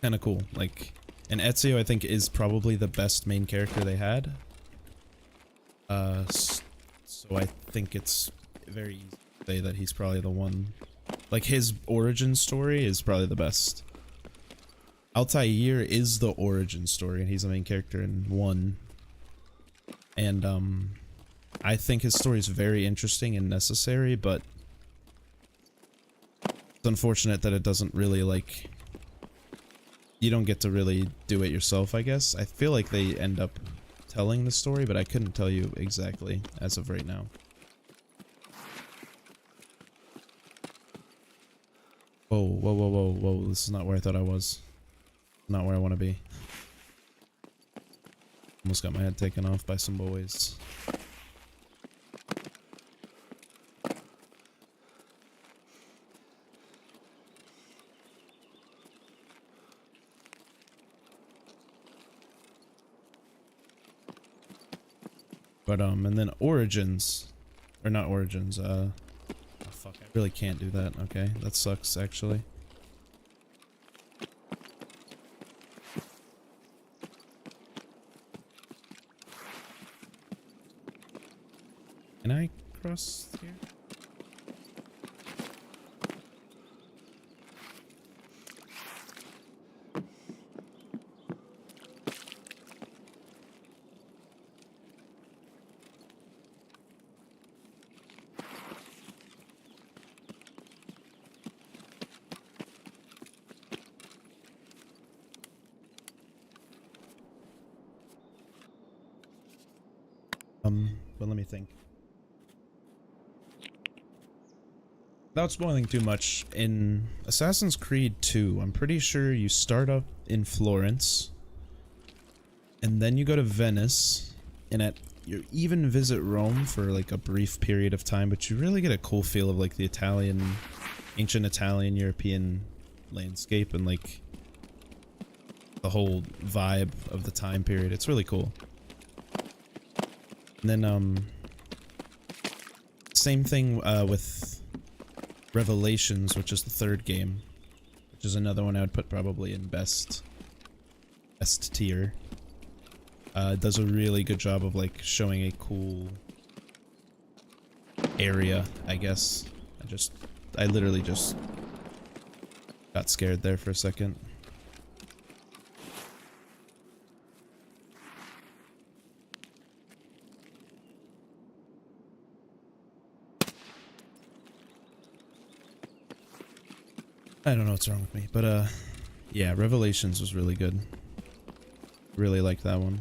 Kind of cool. Like, and Ezio, I think, is probably the best main character they had. So I think it's very easy to say that he's probably the one. Like, his origin story is probably the best. Altair is the origin story, and he's the main character in 1. And, I think his story is very interesting and necessary, but it's unfortunate that it doesn't really, like, you don't get to really do it yourself, I guess. I feel like they end up telling the story, but I couldn't tell you exactly as of right now. Whoa, whoa, whoa, whoa, whoa, this is not where I thought I was. Not where I want to be. Almost got my head taken off by some boys. But and then Origins, or not Origins. Oh fuck! I really can't do that. Okay, that sucks actually. Can I cross here? But let me think. Without spoiling too much, in Assassin's Creed 2, I'm pretty sure you start up in Florence, and then you go to Venice, and you even visit Rome for like a brief period of time, but you really get a cool feel of like the ancient Italian European landscape and like the whole vibe of the time period. It's really cool. And then same thing with Revelations, which is the third game, which is another one I would put probably in best tier. It does a really good job of like showing a cool area, I guess. I literally just got scared there for a second. I don't know what's wrong with me, but yeah, Revelations was really good. Really liked that one.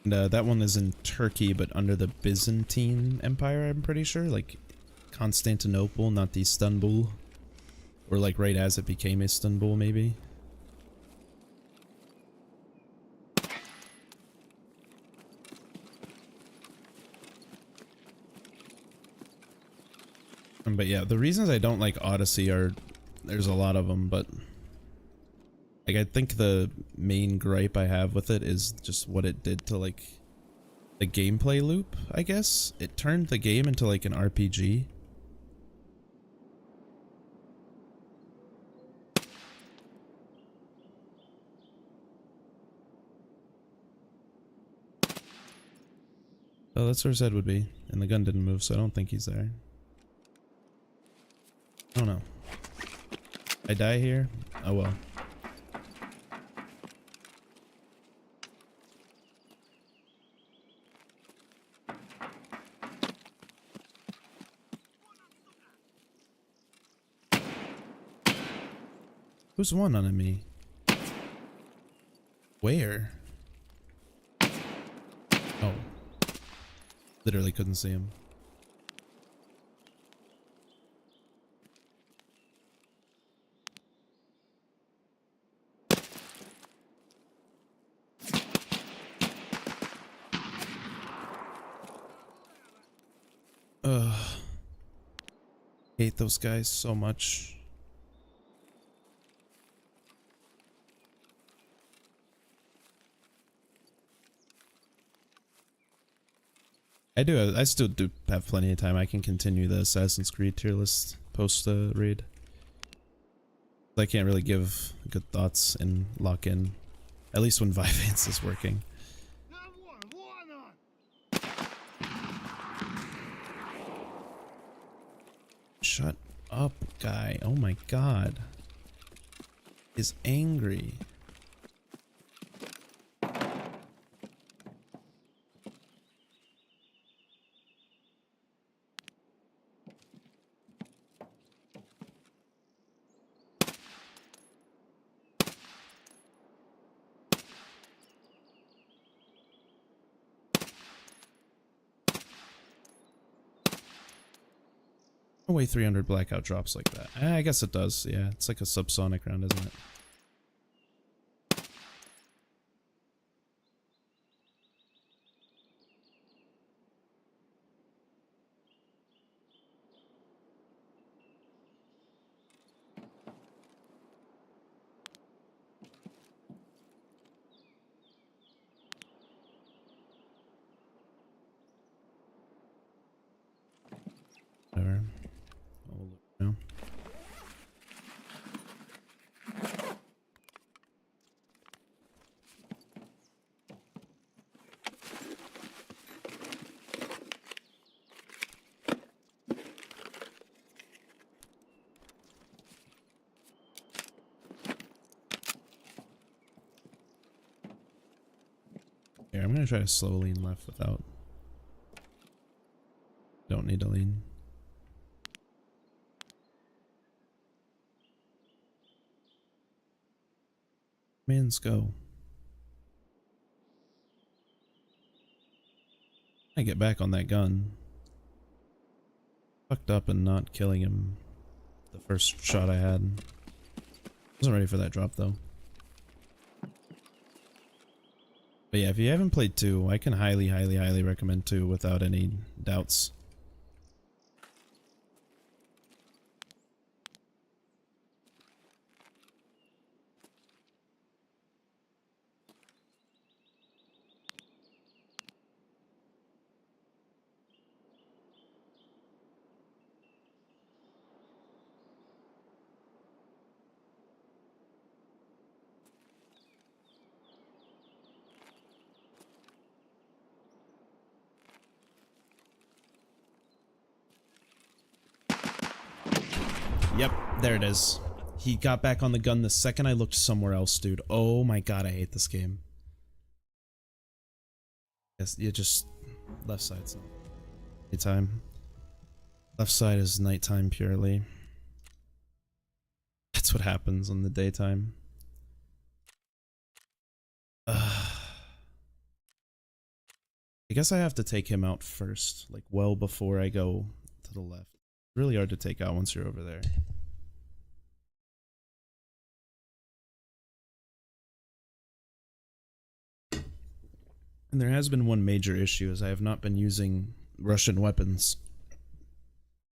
And that one is in Turkey, but under the Byzantine Empire, I'm pretty sure. Like Constantinople, not Istanbul. Or like right as it became Istanbul, maybe. But yeah, the reasons I don't like Odyssey are, there's a lot of them, but like I think the main gripe I have with it is just what it did to like the gameplay loop, I guess. It turned the game into like an RPG. Oh, that's where his head would be, and the gun didn't move, so I don't think he's there. I don't know. I die here? Oh well. Who's one on me? Where? Oh. Literally couldn't see him. Ugh. Hate those guys so much. I still do have plenty of time. I can continue the Assassin's Creed tier list post raid. I can't really give good thoughts and lock in, at least when Vyvanse is working. Shut up, guy. Oh my god. Is angry. No way 300 blackout drops like that. I guess it does. Yeah, it's like a subsonic round, isn't it? Here, I'm gonna try to slow lean left without. Don't need to lean. Mans go. I get back on that gun. Fucked up and not killing him the first shot I had. Wasn't ready for that drop though. But yeah, if you haven't played 2, I can highly recommend 2 without any doubts. Yep, there it is. He got back on the gun the second I looked somewhere else, dude. Oh my god, I hate this game. Yes, you just... left side's nighttime. Left side is nighttime purely. That's what happens in the daytime. I guess I have to take him out first, like well before I go to the left. Really hard to take out once you're over there. And there has been one major issue, is I have not been using Russian weapons.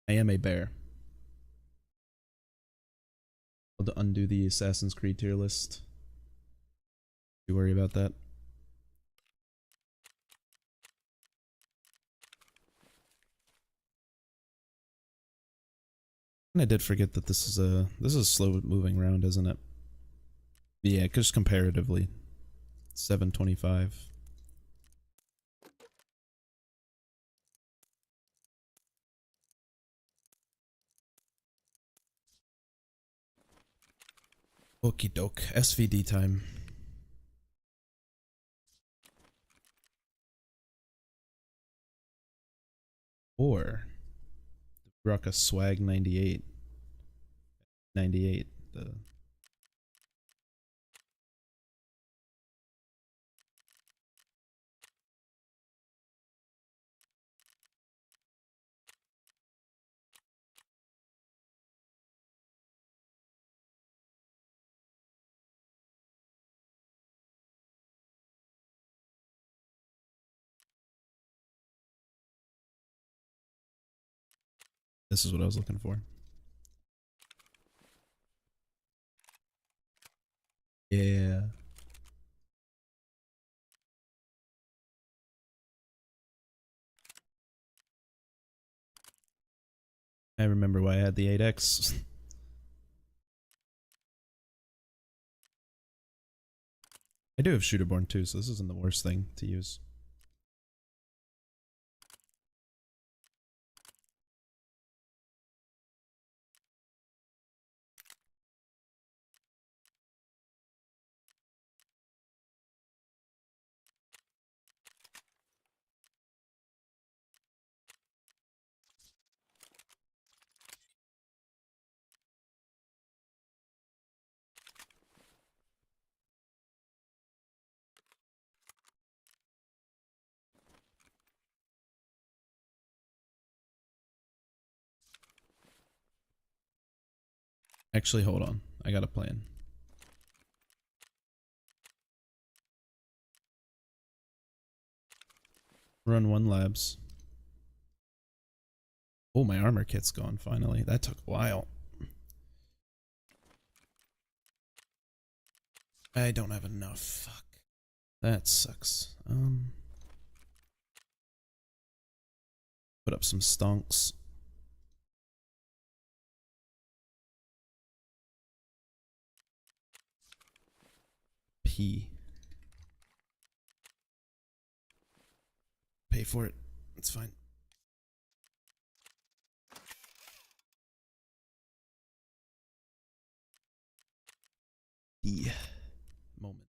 I am a bear. I'll undo the Assassin's Creed tier list. You worry about that. And I did forget that this is a slow moving round, isn't it? Yeah, just comparatively. 725. Okie doke. SVD time. Or rock a swag 98. 98. The This is what I was looking for. Yeah. I remember why I had the 8X. I do have Shooterborn too, so this isn't the worst thing to use. Actually, hold on. I got a plan. Run 1 labs. Oh, my armor kit's gone finally. That took a while. I don't have enough. Fuck. That sucks. Put up some stonks. P. Pay for it. It's fine. D. Moment.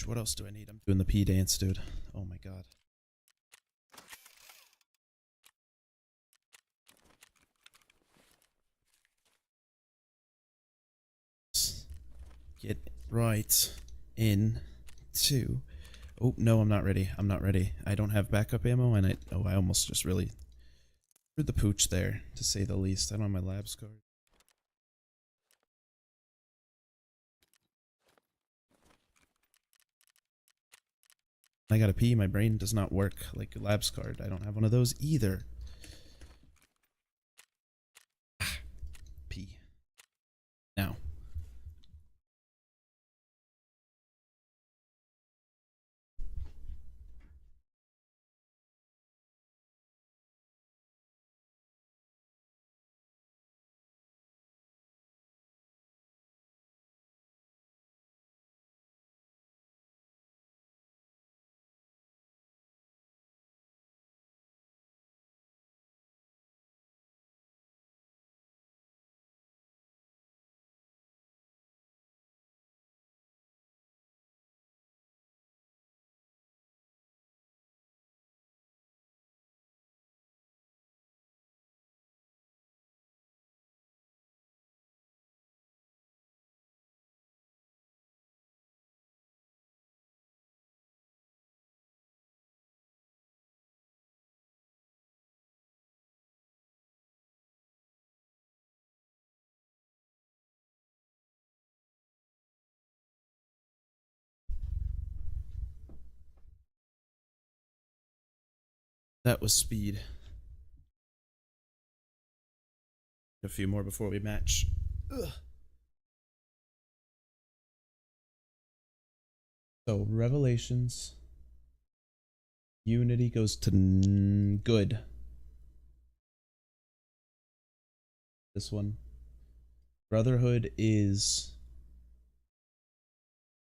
What else do I need? I'm doing the pee dance, dude. Oh my god. Get right in to. Oh no, I'm not ready. I'm not ready. I don't have backup ammo, and I almost just really threw the pooch there, to say the least. I don't have my labs card. I gotta pee. My brain does not work like a labs card. I don't have one of those either. Pee. Now. That was speed. A few more before we match. Ugh. So, Revelations. Unity goes to good. This one. Brotherhood is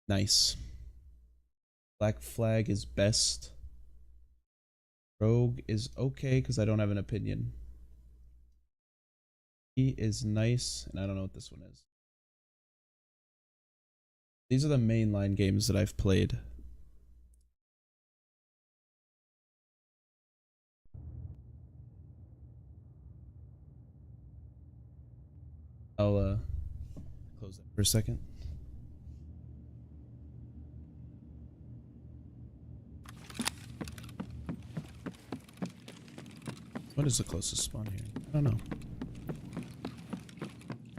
nice. Black Flag is best. Rogue is okay because I don't have an opinion. He is nice, and I don't know what this one is. These are the mainline games that I've played. I'll close that for a second. What is the closest spawn here? I don't know.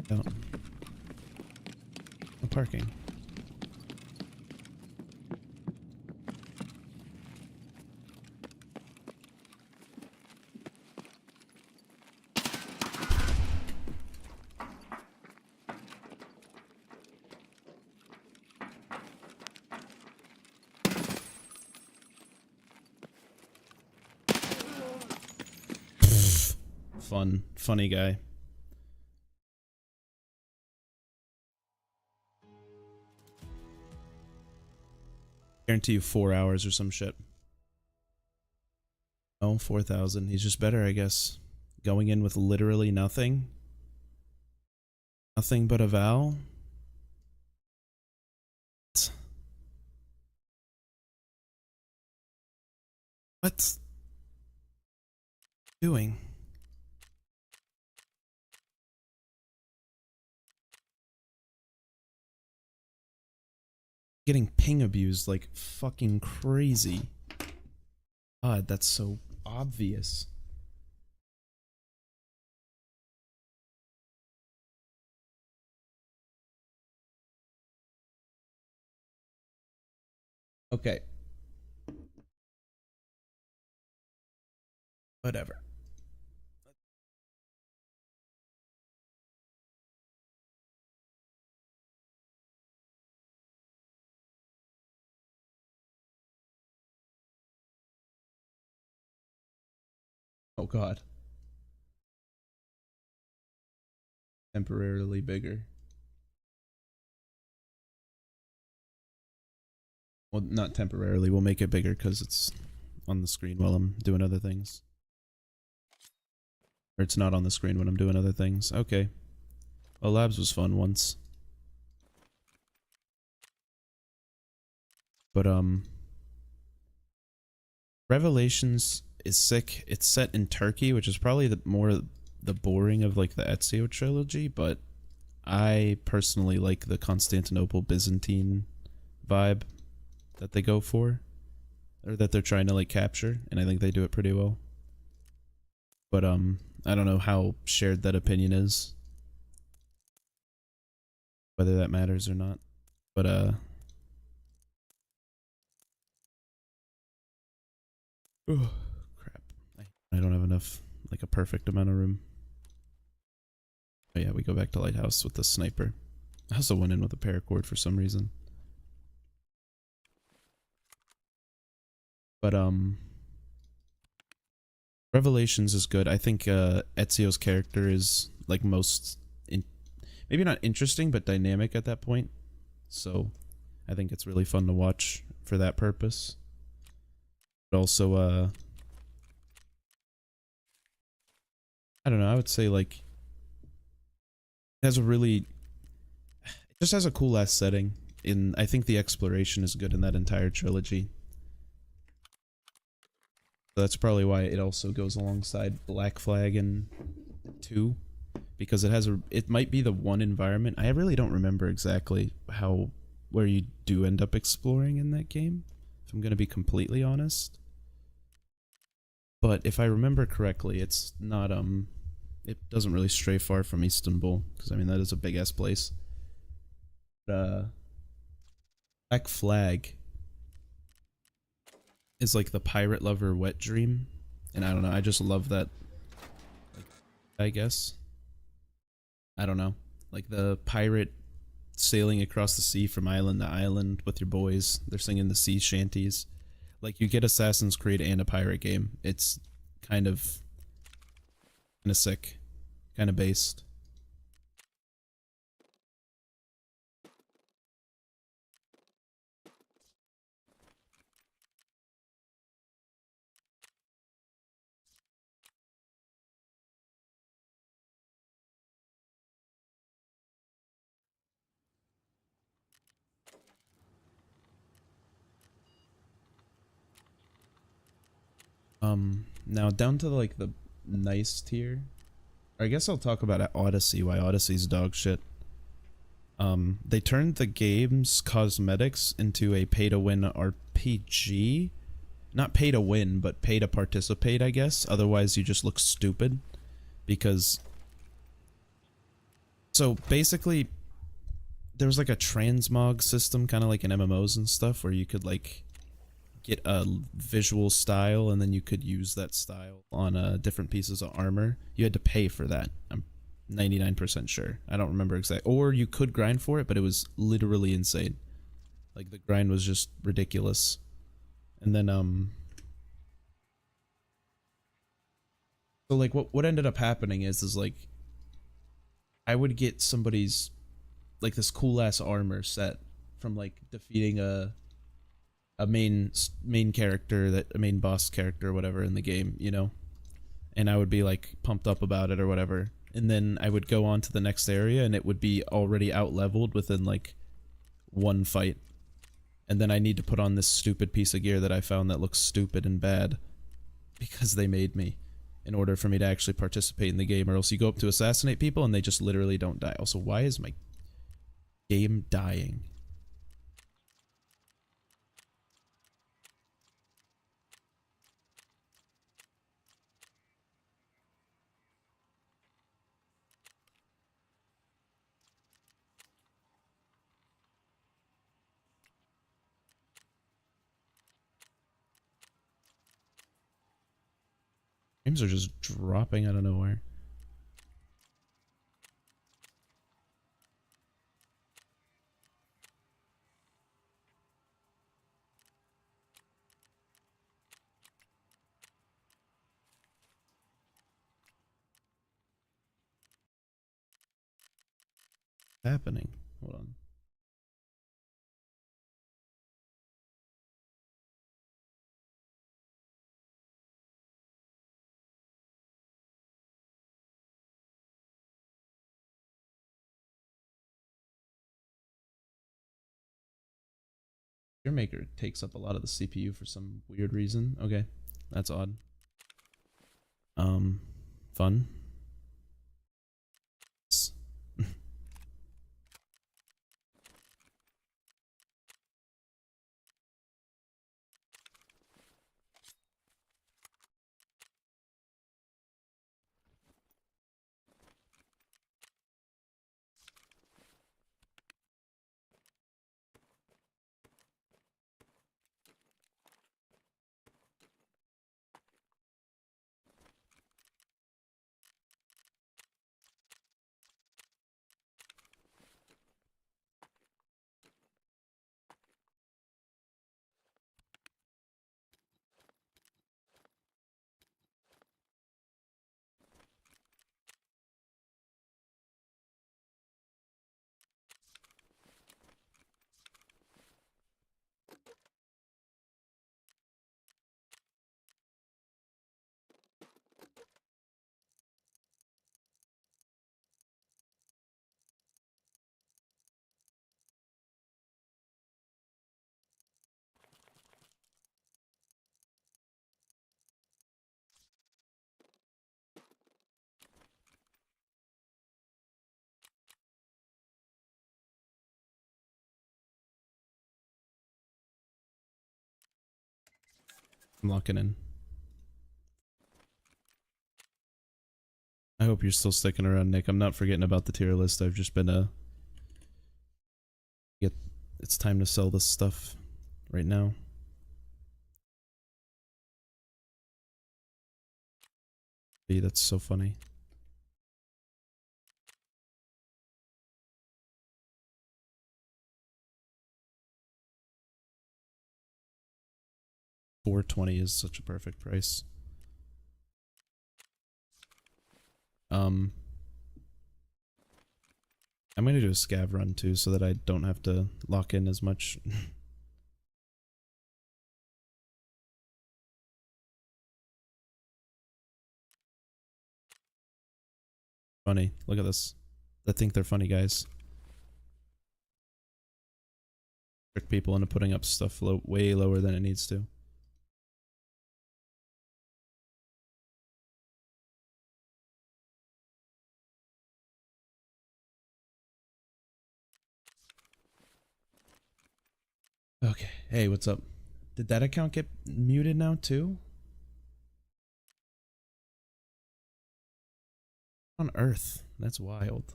No. No parking. Funny guy. Guarantee you 4 hours or some shit. Oh, 4,000. He's just better, I guess. Going in with literally nothing. Nothing but a Val. What's doing? Getting ping abused like fucking crazy. God, that's so obvious. Okay. Whatever. Oh god. Temporarily bigger. Well, not temporarily. We'll make it bigger because it's on the screen while I'm doing other things. Or it's not on the screen when I'm doing other things. Okay. Well, labs was fun once. But Revelations is sick. It's set in Turkey, which is probably the boring of like the Ezio trilogy, but I personally like the Constantinople Byzantine vibe that they go for, or that they're trying to like capture, and I think they do it pretty well. But I don't know how shared that opinion is, whether that matters or not. But oh, crap. I don't have enough, like a perfect amount of room. Oh yeah, we go back to Lighthouse with the sniper. I also went in with a paracord for some reason. But Revelations is good. I think Ezio's character is like maybe not interesting, but dynamic at that point. So I think it's really fun to watch for that purpose. But also, I don't know. I would say like it has a really, it just has a cool ass setting. I think the exploration is good in that entire trilogy. So that's probably why it also goes alongside Black Flag and 2, because it might be the one environment. I really don't remember exactly where you do end up exploring in that game, if I'm going to be completely honest. But if I remember correctly, it's not it doesn't really stray far from Istanbul, because I mean that is a big ass place. Black Flag is like the pirate lover wet dream, and I don't know, I just love that. Like, I guess I don't know, like the pirate sailing across the sea from island to island with your boys. They're singing the sea shanties. Like you get Assassin's Creed and a pirate game. It's kind of sick, kind of based. Now down to like the nice tier. I guess I'll talk about Odyssey. Why Odyssey's dog shit. They turned the game's cosmetics into a pay-to-win RPG. Not pay to win, but pay to participate, I guess. Otherwise, you just look stupid. Because... So, basically, there was like a transmog system, kind of like in MMOs and stuff, where you could, like, get a visual style, and then you could use that style on different pieces of armor. You had to pay for that. I'm 99% sure. I don't remember exactly. Or you could grind for it, but it was literally insane. Like, the grind was just ridiculous. And then, so, like, what ended up happening is like, I would get somebody's, like, this cool-ass armor set from, like, defeating a main character, a main boss character or whatever in the game, you know? And I would be, like, pumped up about it or whatever. And then I would go on to the next area, and it would be already out-leveled within, like, one fight. And then I need to put on this stupid piece of gear that I found that looks stupid and bad because they made me, in order for me to actually participate in the game, or else you go up to assassinate people and they just literally don't die. Also, why is my game dying? Games are just dropping out of nowhere. What's happening? Hold on. Your maker takes up a lot of the CPU for some weird reason. Okay, that's odd. Fun. I'm locking in. I hope you're still sticking around, Nick. I'm not forgetting about the tier list. I've just been it's time to sell this stuff right now. That's so funny. $420 is such a perfect price. I'm gonna do a scav run too, so that I don't have to lock in as much. Funny. Look at this. I think they're funny guys. Trick people into putting up stuff way lower than it needs to. Okay. Hey, what's up? Did that account get muted now too? On Earth. That's wild.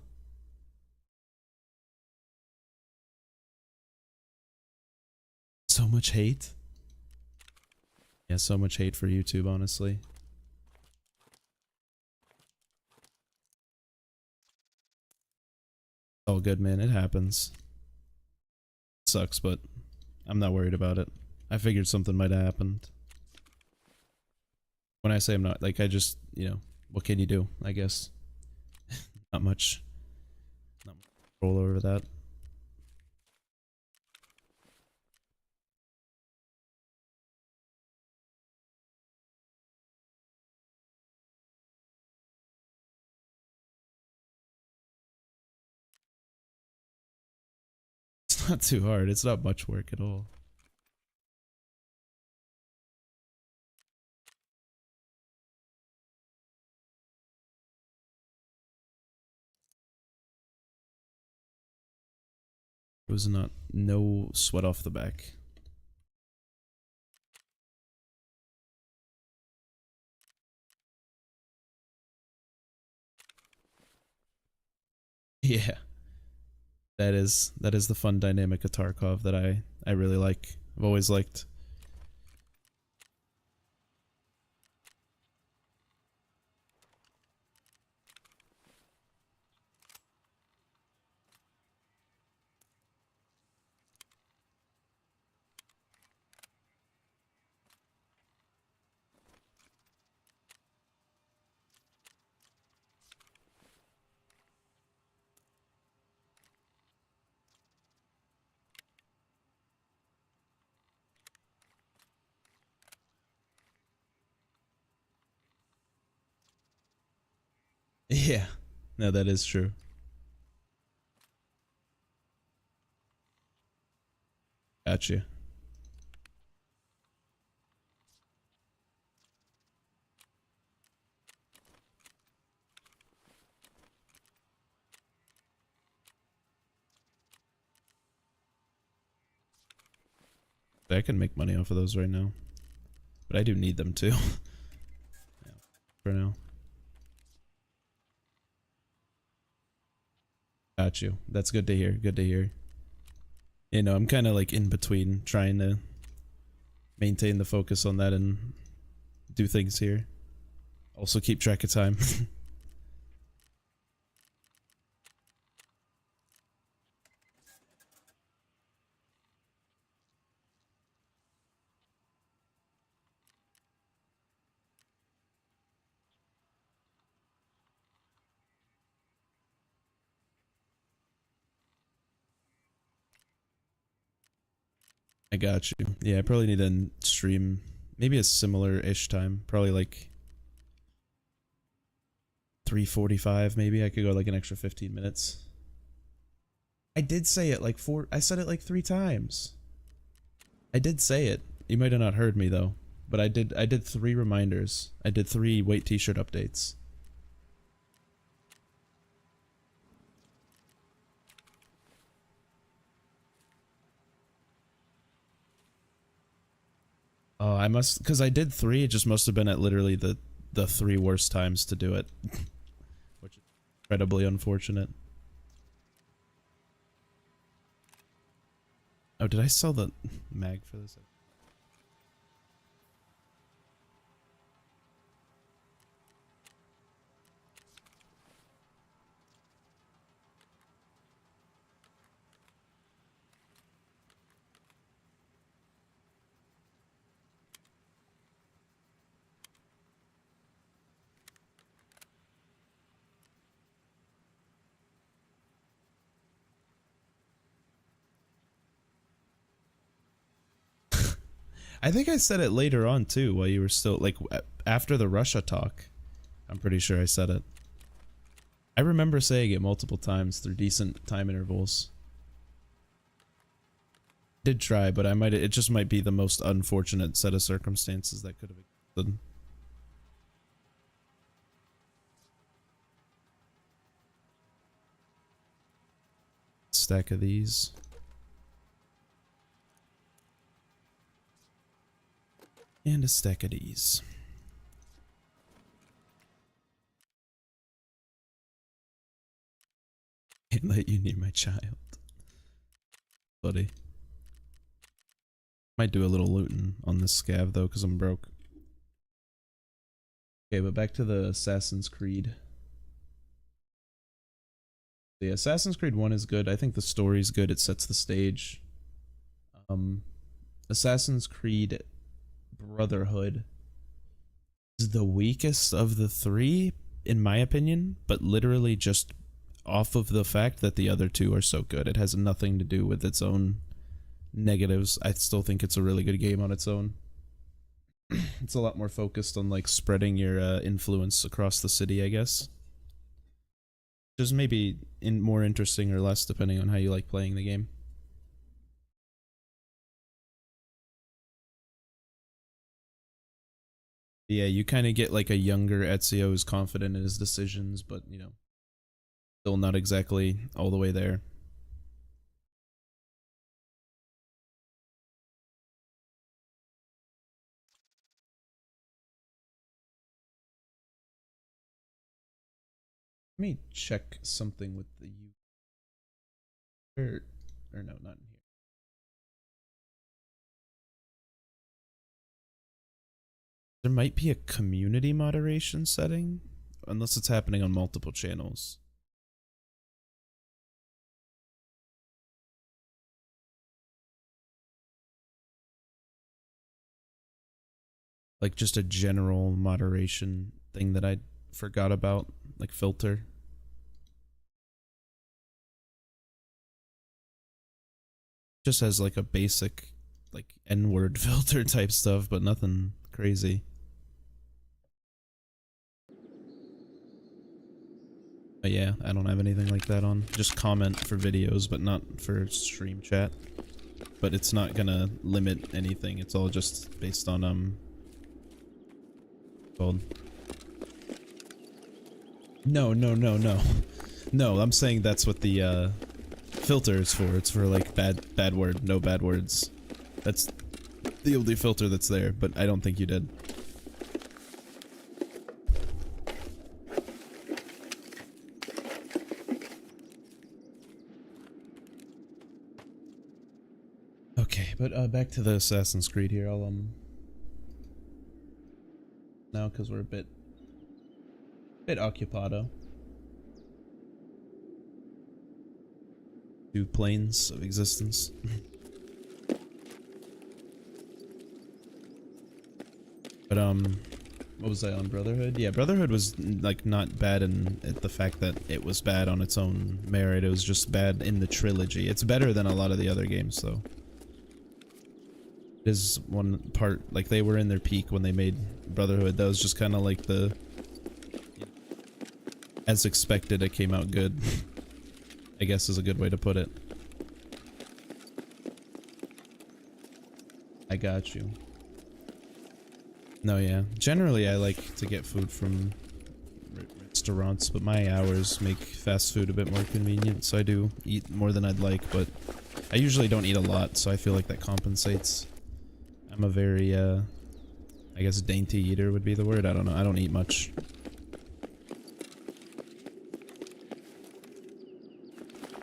So much hate. Yeah, so much hate for YouTube, honestly. All good, man. It happens. It sucks, but I'm not worried about it. I figured something might have happened. When I say I'm not, like, I just, you know, what can you do, I guess. Not much. Not much control over that. It's not too hard. It's not much work at all. It was no sweat off the back. Yeah. That is the fun dynamic of Tarkov that I really like. I've always liked. Yeah. No, that is true. Gotcha. I can make money off of those right now. But I do need them too. Yeah, for now. Got you. That's good to hear. Good to hear. You know, I'm kind of like in between trying to maintain the focus on that and do things here. Also keep track of time. I got you. Yeah, I probably need to stream maybe a similar-ish time. Probably like 3:45 maybe. I could go like an extra 15 minutes. I did say it like I said it like 3 times. I did say it. You might have not heard me though. But I did 3 reminders. I did 3 weight t-shirt updates. Oh, I must, because I did 3, it just must have been at literally the 3 worst times to do it. Which is incredibly unfortunate. Oh, did I sell the mag for this? I think I said it later on too, while you were still, like, after the Russia talk. I'm pretty sure I said it. I remember saying it multiple times through decent time intervals. Did try, but it just might be the most unfortunate set of circumstances that could have existed. Stack of these. And a stack of these. Can't let you near my child. Buddy. Might do a little looting on this scav though, because I'm broke. Okay, but back to the Assassin's Creed. The Assassin's Creed 1 is good. I think the story's good. It sets the stage. Assassin's Creed Brotherhood is the weakest of the 3, in my opinion, but literally just off of the fact that the other 2 are so good. It has nothing to do with its own negatives. I still think it's a really good game on its own. It's a lot more focused on like spreading your influence across the city, I guess. Just maybe more interesting or less depending on how you like playing the game. Yeah, you kind of get like a younger Ezio who's confident in his decisions, but you know, still not exactly all the way there. Let me check something with the or no, not in here. There might be a community moderation setting, unless it's happening on multiple channels. Like just a general moderation thing that I forgot about, like filter. Just has like a basic like N-word filter type stuff, but nothing crazy. But yeah, I don't have anything like that on. Just comment for videos, but not for stream chat. But it's not gonna limit anything. It's all just based on called. No. No, I'm saying that's what the filter is for. It's for like bad word, no bad words. That's the only filter that's there, but I don't think you did. Okay, but back to the Assassin's Creed here. I'll now because we're a bit occupado. Two planes of existence. But what was I on? Brotherhood? Yeah, Brotherhood was like not bad in the fact that it was bad on its own merit. It was just bad in the trilogy. It's better than a lot of the other games though. It is one part, like they were in their peak when they made Brotherhood. That was just kind of like the, as expected, it came out good. I guess is a good way to put it. I got you. No, yeah. Generally, I like to get food from restaurants, but my hours make fast food a bit more convenient, so I do eat more than I'd like, but I usually don't eat a lot, so I feel like that compensates. I'm a very, I guess dainty eater would be the word. I don't know. I don't eat much.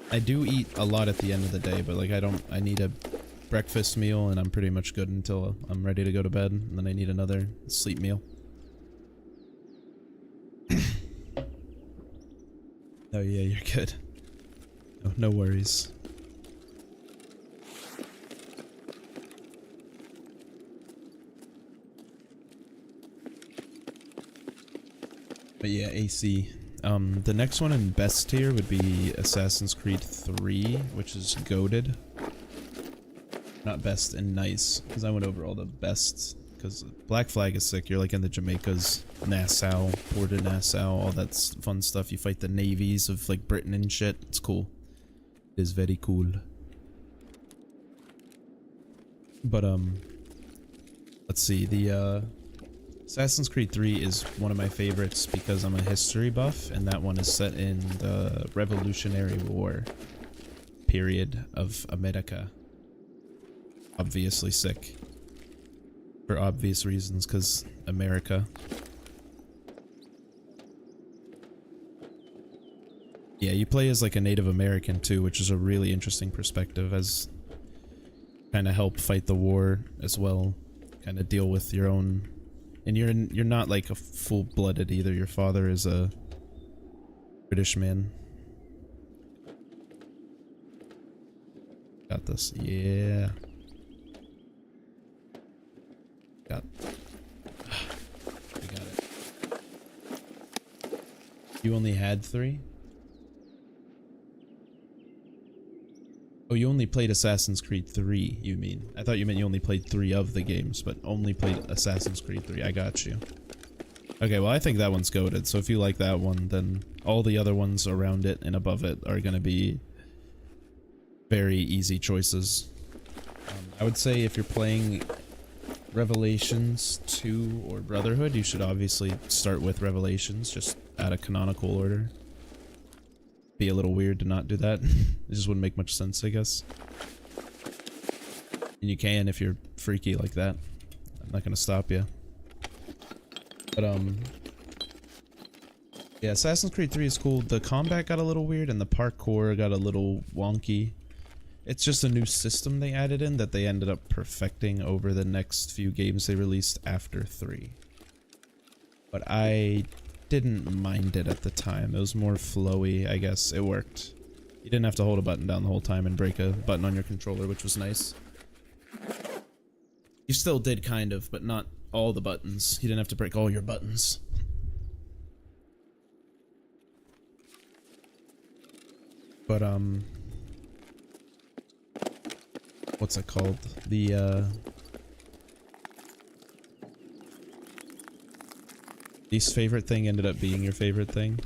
I do eat a lot at the end of the day, but like I need a breakfast meal and I'm pretty much good until I'm ready to go to bed, and then I need another sleep meal. Oh yeah, you're good. No worries. But yeah, AC. The next one in best tier would be Assassin's Creed 3, which is goated. Not best and nice, because I went over all the bests. Because Black Flag is sick. You're like in the Jamaicas, Nassau, Port of Nassau, all that fun stuff. You fight the navies of like Britain and shit. It's cool. It is very cool. But let's see. The Assassin's Creed 3 is one of my favorites because I'm a history buff, and that one is set in the Revolutionary War period of America. Obviously sick. For obvious reasons, because America. Yeah, you play as like a Native American too, which is a really interesting perspective, as kind of help fight the war as well, kind of deal with your own. And you're not like a full-blooded either. Your father is a British man. Got this. Yeah. Got. We got it. You only had 3? Oh, you only played Assassin's Creed 3, you mean? I thought you meant you only played 3 of the games, but only played Assassin's Creed 3. I got you. Okay, well I think that one's goated, so if you like that one, then all the other ones around it and above it are gonna be very easy choices. I would say if you're playing Revelations 2 or Brotherhood, you should obviously start with Revelations, just out of canonical order. Be a little weird to not do that. It just wouldn't make much sense, I guess. And you can if you're freaky like that. I'm not gonna stop you. But yeah, Assassin's Creed 3 is cool. The combat got a little weird and the parkour got a little wonky. It's just a new system they added in that they ended up perfecting over the next few games they released after 3. But I didn't mind it at the time. It was more flowy, I guess. It worked. You didn't have to hold a button down the whole time and break a button on your controller, which was nice. You still did kind of, but not all the buttons. You didn't have to break all your buttons. But what's it called? The least favorite thing ended up being your favorite thing.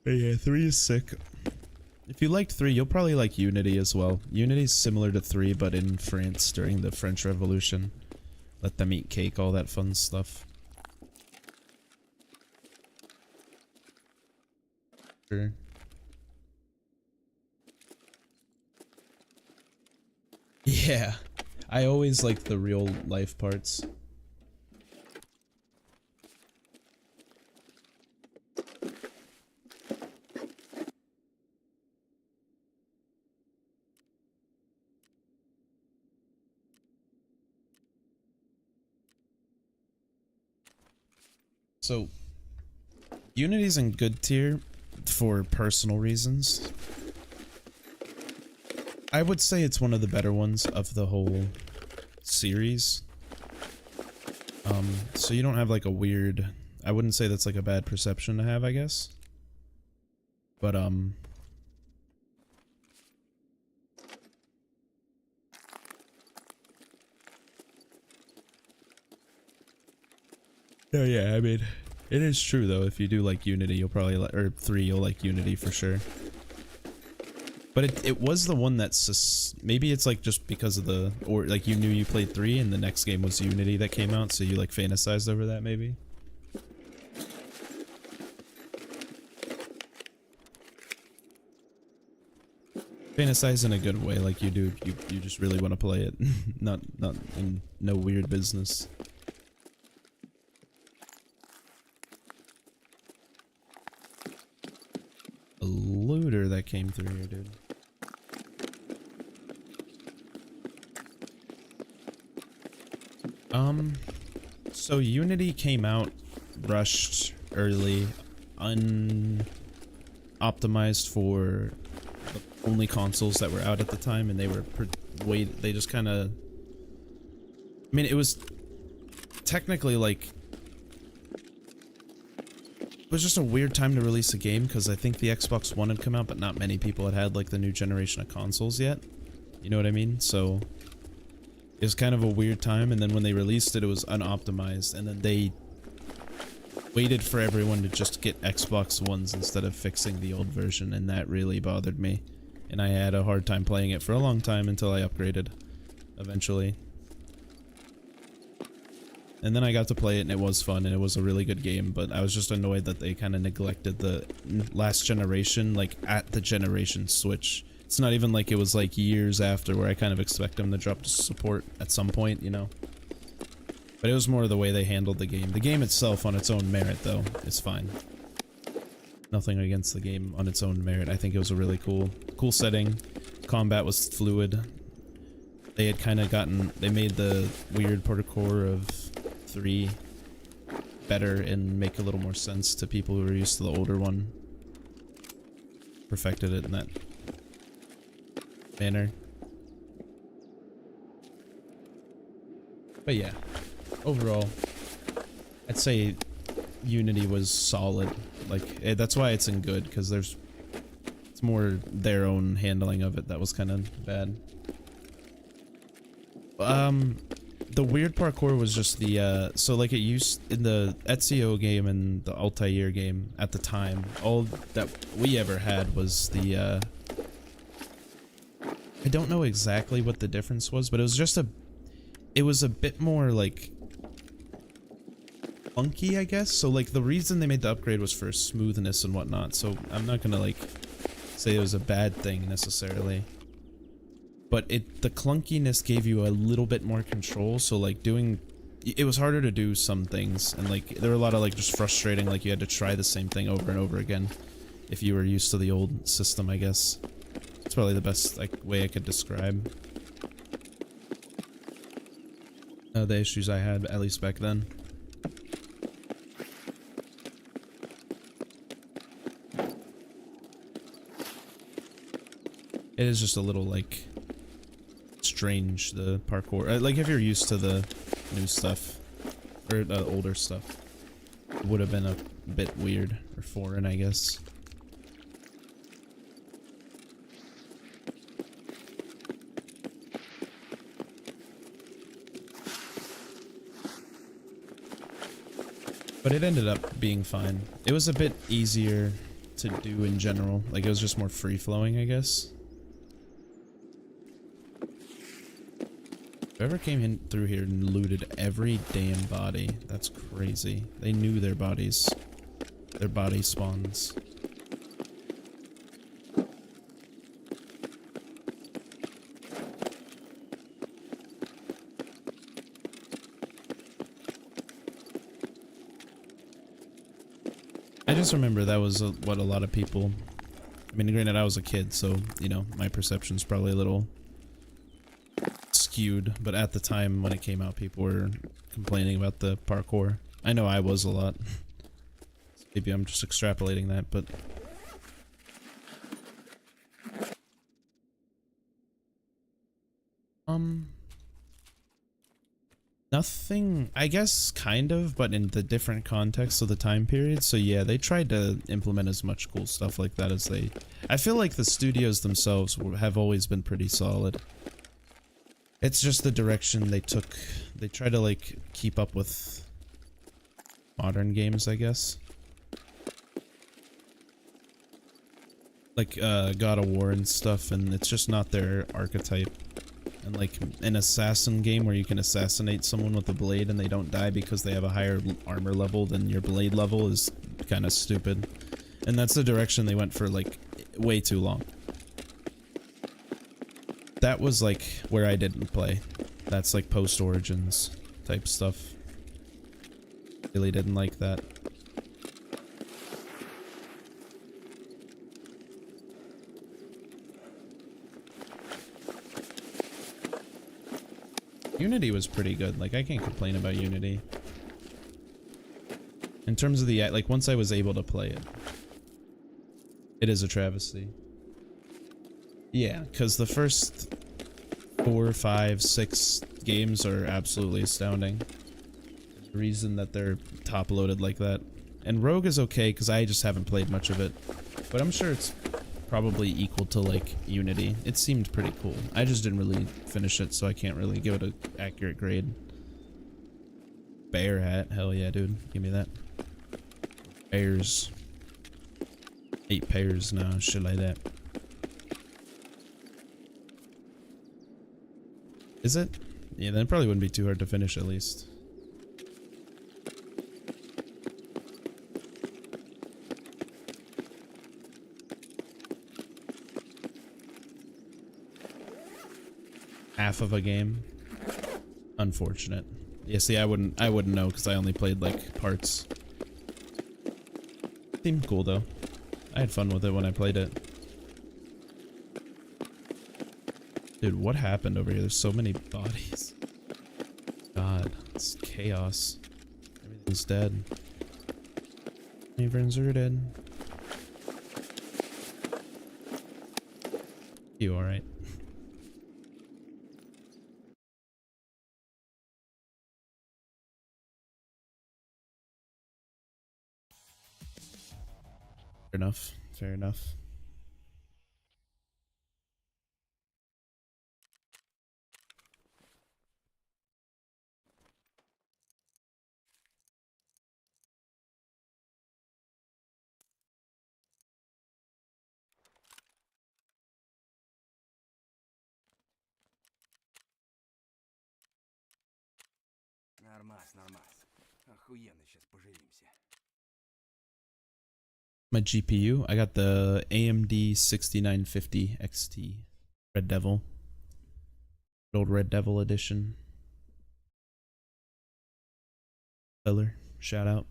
But yeah, 3 is sick. If you liked 3, you'll probably like Unity as well. Unity's similar to 3, but in France during the French Revolution. Let them eat cake, all that fun stuff. Sure. Yeah, I always like the real life parts. So, Unity's in good tier for personal reasons. I would say it's one of the better ones of the whole series. So you don't have like a weird... I wouldn't say that's like a bad perception to have, I guess. But, oh yeah, I mean, it is true though. If you do like Unity, you'll probably like, or 3, you'll like Unity for sure. But it was the one that's maybe it's like just because of the, or like you knew you played 3 and the next game was Unity that came out, so you like fantasized over that maybe. Fantasize in a good way, like you do. You just really want to play it, not in no weird business. A looter that came through here, dude. So Unity came out rushed early, optimized for the only consoles that were out at the time, and they were they just kind of, I mean, it was technically like, it was just a weird time to release a game because I think the Xbox One had come out, but not many people had like the new generation of consoles yet. You know what I mean? So it was kind of a weird time, and then when they released it, it was unoptimized, and then they waited for everyone to just get Xbox Ones instead of fixing the old version, and that really bothered me. And I had a hard time playing it for a long time until I upgraded, eventually. And then I got to play it, and it was fun, and it was a really good game, but I was just annoyed that they kind of neglected the last generation, like, at the generation switch. It's not even like it was, like, years after, where I kind of expect them to drop to support at some point, you know? But it was more the way they handled the game. The game itself, on its own merit, though, is fine. Nothing against the game on its own merit. I think it was a really cool setting. Combat was fluid. They had kind of they made the weird parkour of 3 better and make a little more sense to people who are used to the older one. Perfected it in that manner. But yeah, overall, I'd say Unity was solid. Like, that's why it's in good, because it's more their own handling of it that was kind of bad. The weird parkour was just the, so like it used, in the Ezio game and the Altair game at the time, all that we ever had was the, I don't know exactly what the difference was, but it was just it was a bit more like funky, I guess. So like the reason they made the upgrade was for smoothness and whatnot, so I'm not gonna like say it was a bad thing necessarily. But the clunkiness gave you a little bit more control, so like it was harder to do some things, and like there were a lot of like just frustrating, like you had to try the same thing over and over again if you were used to the old system, I guess. It's probably the best like way I could describe the issues I had, at least back then. It is just a little like strange, the parkour. Like if you're used to the new stuff or the older stuff, it would have been a bit weird or foreign, I guess. But it ended up being fine. It was a bit easier to do in general. Like it was just more free flowing, I guess. Whoever came in through here and looted every damn body. That's crazy. They knew their bodies. Their body spawns. I just remember that was what a lot of people... I mean, granted, I was a kid, so, you know, my perception's probably a little skewed, but at the time when it came out, people were complaining about the parkour. I know I was a lot. Maybe I'm just extrapolating that, but... Nothing, I guess, kind of, but in the different context of the time period. So yeah, they tried to implement as much cool stuff like that as they... I feel like the studios themselves have always been pretty solid. It's just the direction they took. They try to, like, keep up with modern games, I guess. Like, God of War and stuff, and it's just not their archetype. And like an assassin game where you can assassinate someone with a blade and they don't die because they have a higher armor level than your blade level is kind of stupid. And that's the direction they went for like way too long. That was like where I didn't play. That's like post Origins type stuff. Really didn't like that. Unity was pretty good. Like, I can't complain about Unity. In terms of the, like, once I was able to play it, it is a travesty. Yeah, because the first 4, 5, 6 games are absolutely astounding. There's a reason that they're top loaded like that. And Rogue is okay because I just haven't played much of it. But I'm sure it's probably equal to like Unity. It seemed pretty cool. I just didn't really finish it, so I can't really give it an accurate grade. Bear hat, hell yeah, dude. Give me that. Bears. 8 pairs now, shit like that. Is it? Yeah, then it probably wouldn't be too hard to finish at least. Half of a game. Unfortunate. Yeah, see, I wouldn't know because I only played like parts. Seemed cool though. I had fun with it when I played it. Dude, what happened over here? There's so many bodies. God, it's chaos. Everything's dead. My friends are dead. You alright? Fair enough. Fair enough. Нормас, нормас. Охуенно сейчас поживимся. My GPU, I got the AMD 6950 XT Red Devil. Old Red Devil edition. Color, shout out.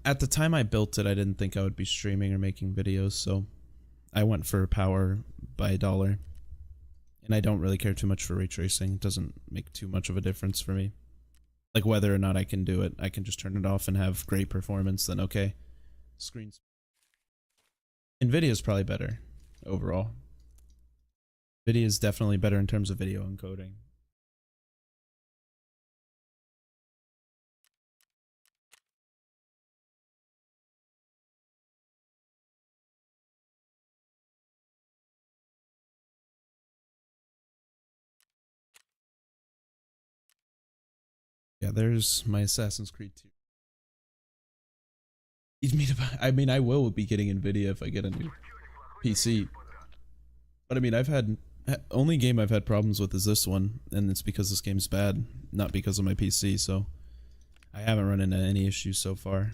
At the time I built it, I didn't think I would be streaming or making videos, so I went for power by $1. And I don't really care too much for ray tracing. It doesn't make too much of a difference for me. Like whether or not I can do it, I can just turn it off and have great performance, then okay. Screens. NVIDIA is probably better overall. NVIDIA is definitely better in terms of video encoding. Yeah, there's my Assassin's Creed 2. need me to buy? I mean, I will be getting Nvidia if I get a new PC. But I mean, only game I've had problems with is this one, and it's because this game's bad, not because of my PC, so I haven't run into any issues so far.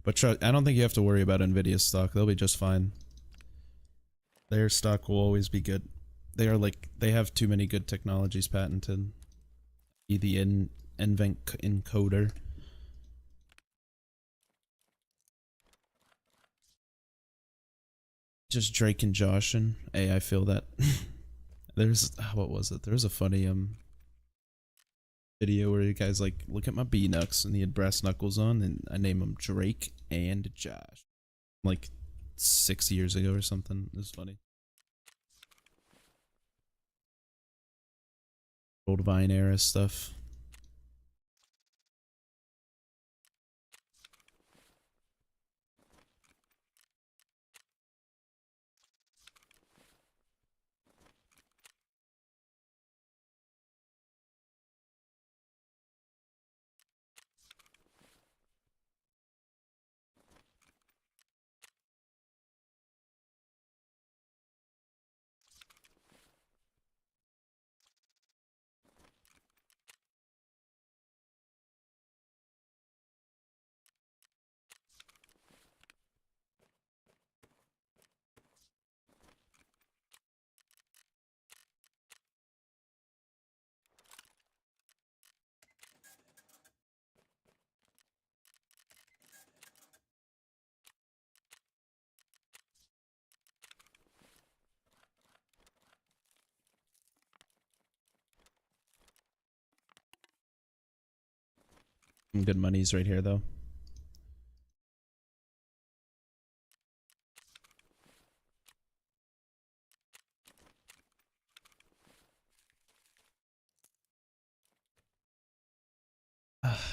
But I don't think you have to worry about Nvidia's stock. They'll be just fine. Their stock will always be good. They have too many good technologies patented. The NVENC encoder. Just Drake and Josh, and hey, I feel that. What was it? There was a funny video where the guy's like, look at my B-Nucks, and he had brass knuckles on, and I named him Drake and Josh. Like 6 years ago or something. It was funny. Old Vine era stuff. Some good monies right here, though.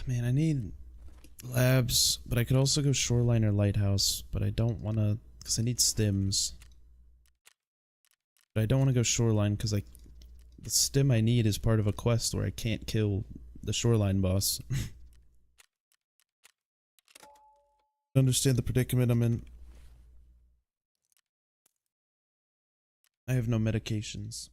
Man, I need labs, but I could also go shoreline or lighthouse, but I don't want to, because I need stims. But I don't want to go shoreline because the stim I need is part of a quest where I can't kill the shoreline boss. Understand the predicament I'm in. I have no medications.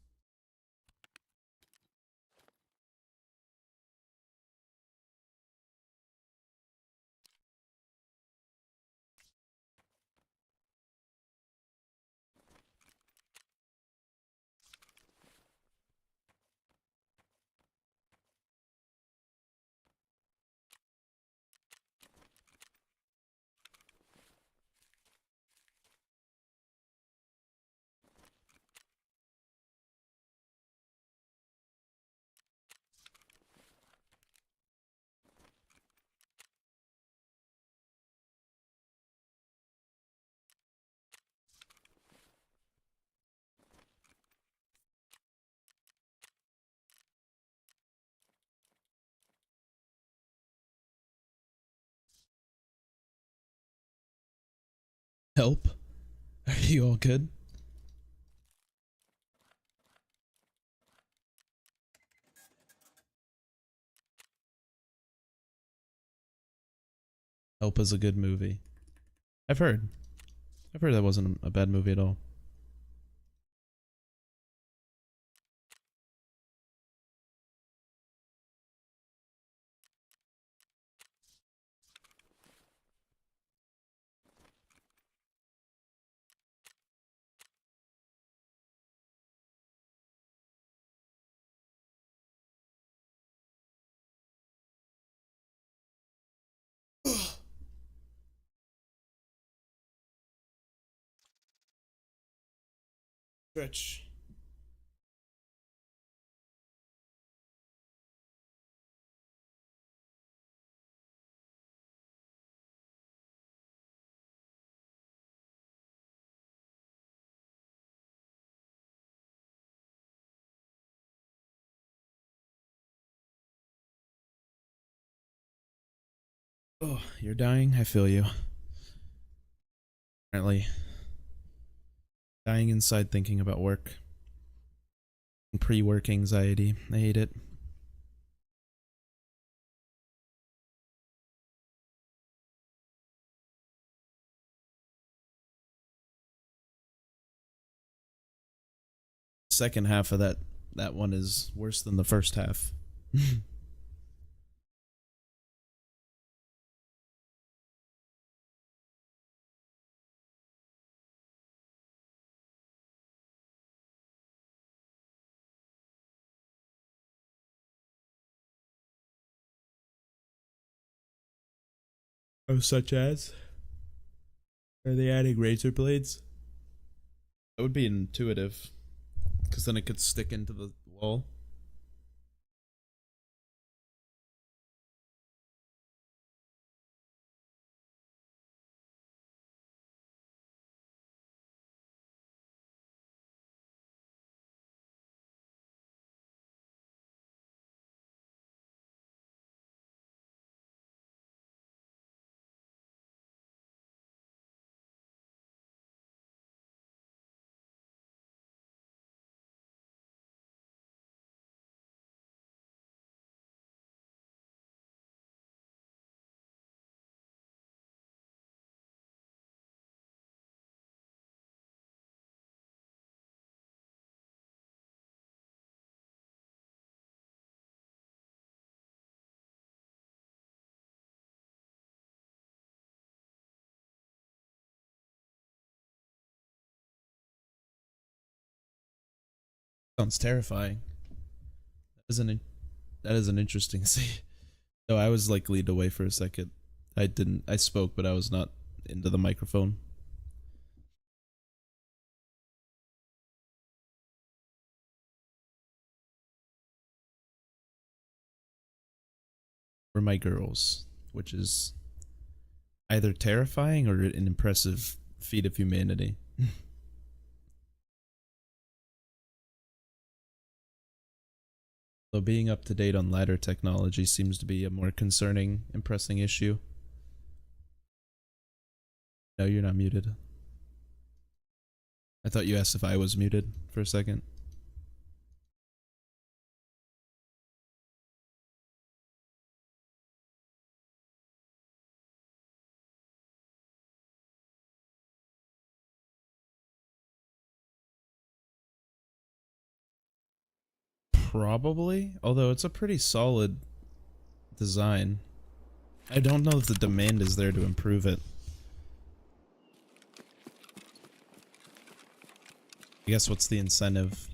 Help? Are you all good? Help is a good movie. I've heard. I've heard that wasn't a bad movie at all. Stretch. Oh, you're dying? I feel you. Apparently. Dying inside thinking about work. Pre-work anxiety. I hate it. second half of that one is worse than the first half. Oh, such as? Are they adding razor blades? That would be intuitive, because then it could stick into the wall. Sounds terrifying. That is an interesting scene. No, I was like leaned away for a second. I spoke, but I was not into the microphone. For my girls, which is either terrifying or an impressive feat of humanity. Though being up to date on ladder technology seems to be a more concerning, impressing issue. No, you're not muted. I thought you asked if I was muted for a second. Probably, although it's a pretty solid design. I don't know if the demand is there to improve it. I guess what's the incentive?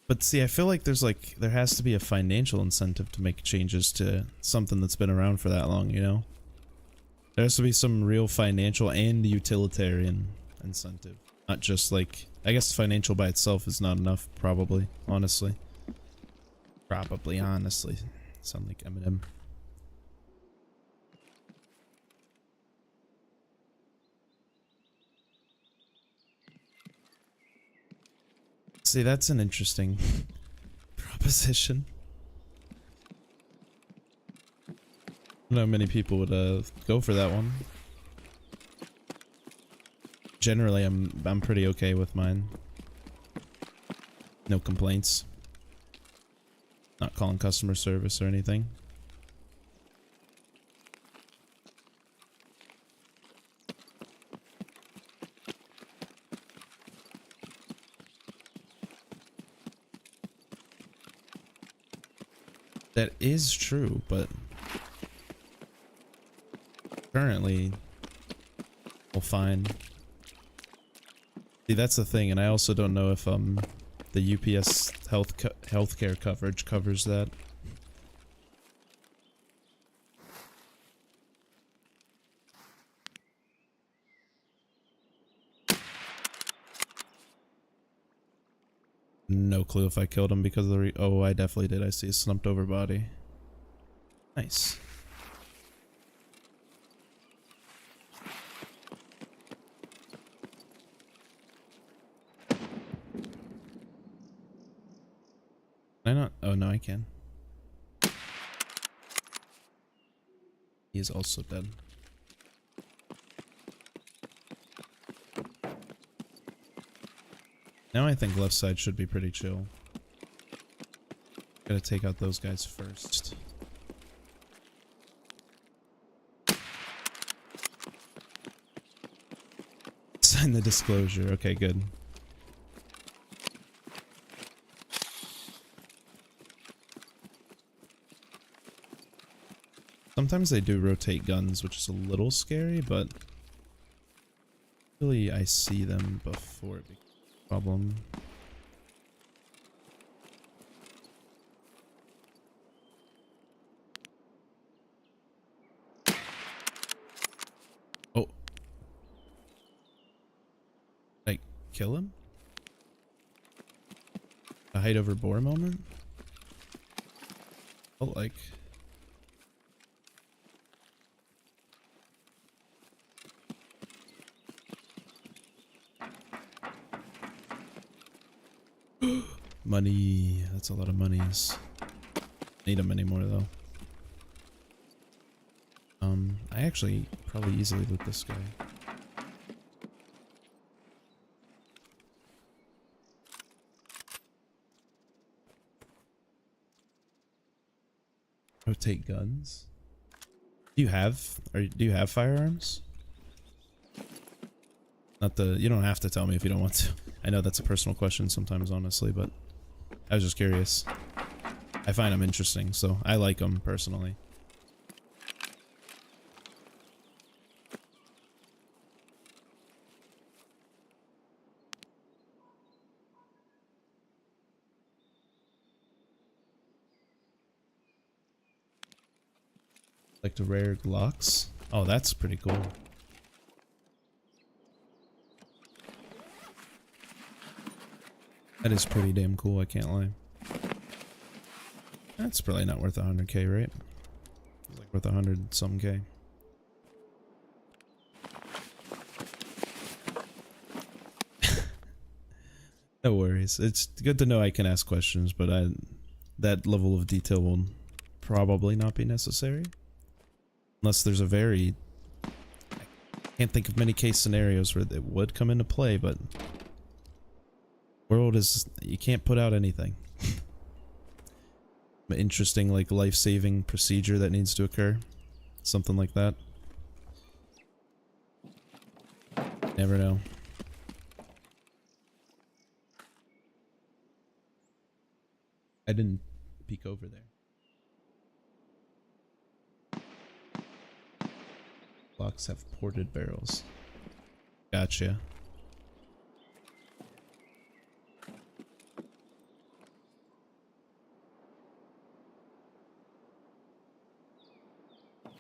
But see, I feel like there has to be a financial incentive to make changes to something that's been around for that long, you know? There has to be some real financial and utilitarian incentive. Not just like, I guess financial by itself is not enough, probably, honestly. Probably, honestly. Sound like Eminem. See, that's an interesting proposition. I don't know how many people would go for that one. Generally, I'm pretty okay with mine. No complaints. Not calling customer service or anything. That is true, but currently, well, fine. See, that's the thing, and I also don't know if the UPS healthcare coverage covers that. No clue if I killed him because of the oh, I definitely did. I see a slumped over body. Nice. Can I not? Oh no, I can. He is also dead. Now I think left side should be pretty chill. Gotta take out those guys first. Sign the disclosure. Okay, good. Sometimes they do rotate guns, which is a little scary, but really I see them before it becomes a problem. Oh. Like, kill him? A height over boar moment? Felt like... Money. That's a lot of monies. Need them anymore though. I actually probably easily loot this guy. Rotate guns. Do you have firearms? Not the you don't have to tell me if you don't want to. I know that's a personal question sometimes, honestly, but I was just curious. I find them interesting, so I like them personally. Like the rare Glocks. Oh, that's pretty cool. That is pretty damn cool, I can't lie. That's probably not worth 100k, right? It's like worth 100 some k. No worries. It's good to know I can ask questions, but that level of detail will probably not be necessary. Unless there's a very... I can't think of many case scenarios where it would come into play, but... World is... You can't put out anything. An interesting, like, life-saving procedure that needs to occur. Something like that. Never know. I didn't peek over there. Blocks have ported barrels. Gotcha.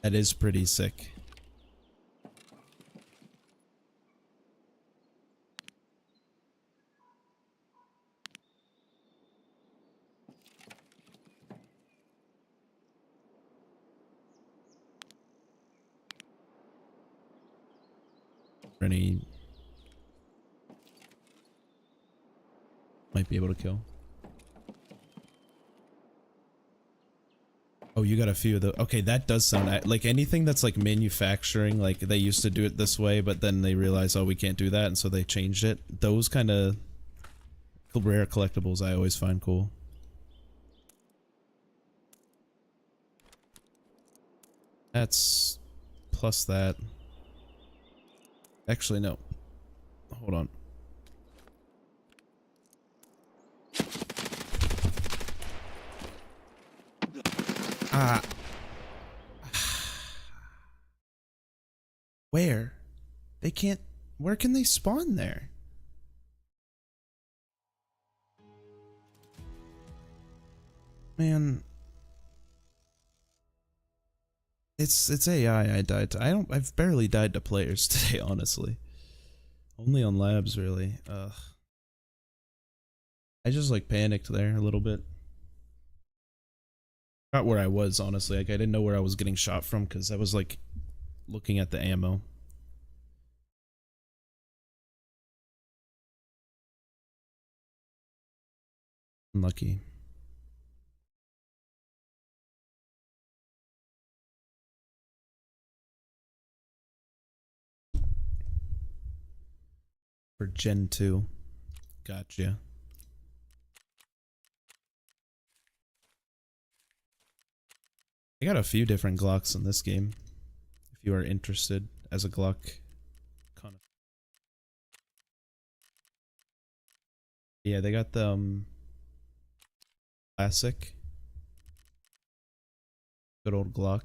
That is pretty sick. Any might be able to kill. Oh, you got a few of the. Okay, that does sound like anything that's like manufacturing. Like they used to do it this way, but then they realized, oh, we can't do that, and so they changed it. Those kind of rare collectibles I always find cool. That's plus that. Actually, no. Hold on. Ah. Where? They can't... Where can they spawn there? Man, it's AI I died to. I've barely died to players today, honestly. Only on labs, really. Ugh. I just like panicked there a little bit. Not where I was, honestly. Like I didn't know where I was getting shot from because I was like looking at the ammo. Unlucky. For Gen 2. Gotcha. I got a few different Glocks in this game. If you are interested as a Glock connoisseur. Yeah, they got the classic. Good old Glock.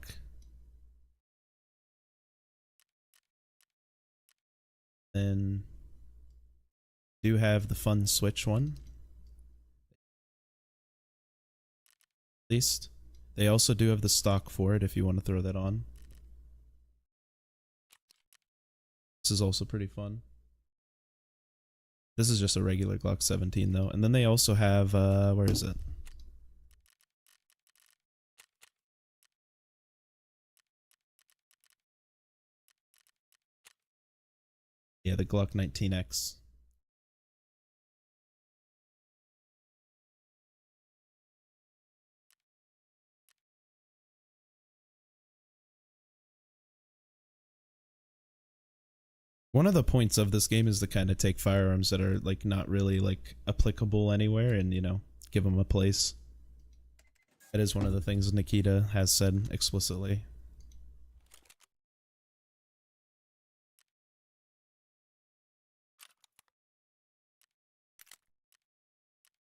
Then do have the fun Switch one. At least. They also do have the stock for it if you want to throw that on. This is also pretty fun. This is just a regular Glock 17 though. And then they also have where is it? Yeah, the Glock 19X. One of the points of this game is to kind of take firearms that are like not really like applicable anywhere and, you know, give them a place. That is one of the things Nikita has said explicitly.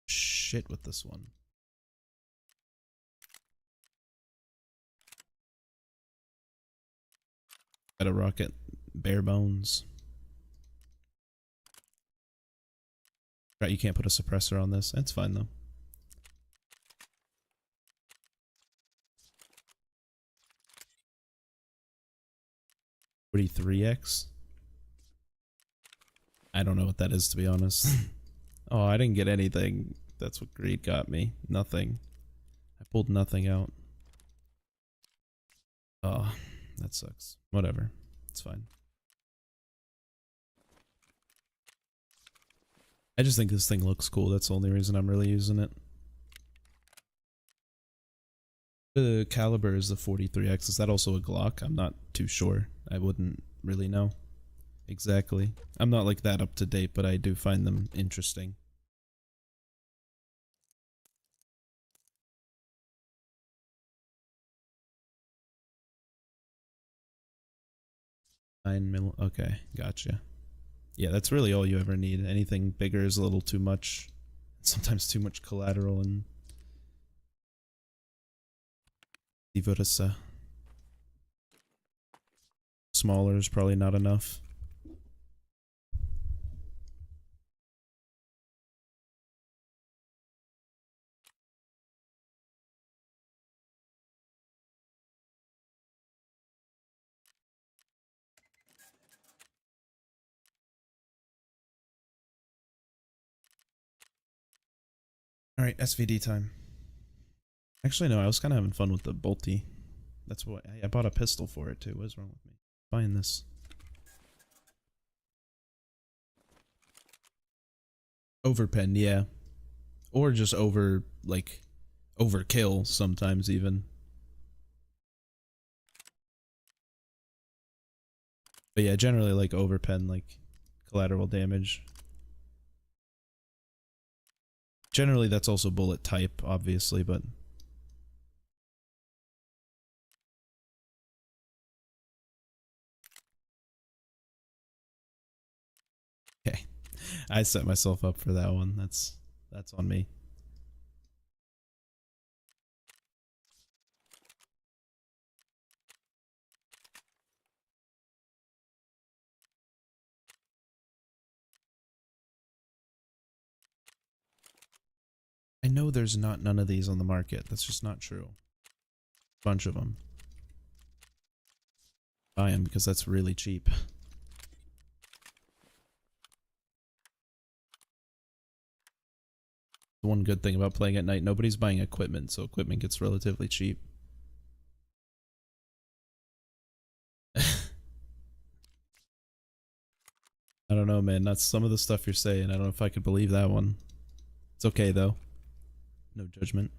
Shit with this one. Got a rocket bare bones. Right, you can't put a suppressor on this. That's fine though. What 3x? I don't know what that is to be honest. Oh, I didn't get anything. That's what greed got me. Nothing. I pulled nothing out. Oh, that sucks. Whatever. It's fine. I just think this thing looks cool. That's the only reason I'm really using it. The caliber is the 43X. Is that also a Glock? I'm not too sure. I wouldn't really know. Exactly. I'm not like that up to date, but I do find them interesting. Okay, gotcha. Yeah, that's really all you ever need. Anything bigger is a little too much. Sometimes too much collateral and vice versa. Smaller is probably not enough. Alright, SVD time. Actually, no, I was kind of having fun with the bolty. That's what I bought a pistol for it too. What's wrong with me? Buying this. Overpen, yeah. Or just overkill sometimes even. But yeah, generally like overpen, like collateral damage. Generally that's also bullet type, obviously, but okay. I set myself up for that one. That's on me. I I know there's not none of these on the market. That's just not true. Bunch of them. Buy them because that's really cheap. The one good thing about playing at night, nobody's buying equipment, so equipment gets relatively cheap. I don't know, man. That's some of the stuff you're saying. I don't know if I could believe that one. It's okay, though. No judgment.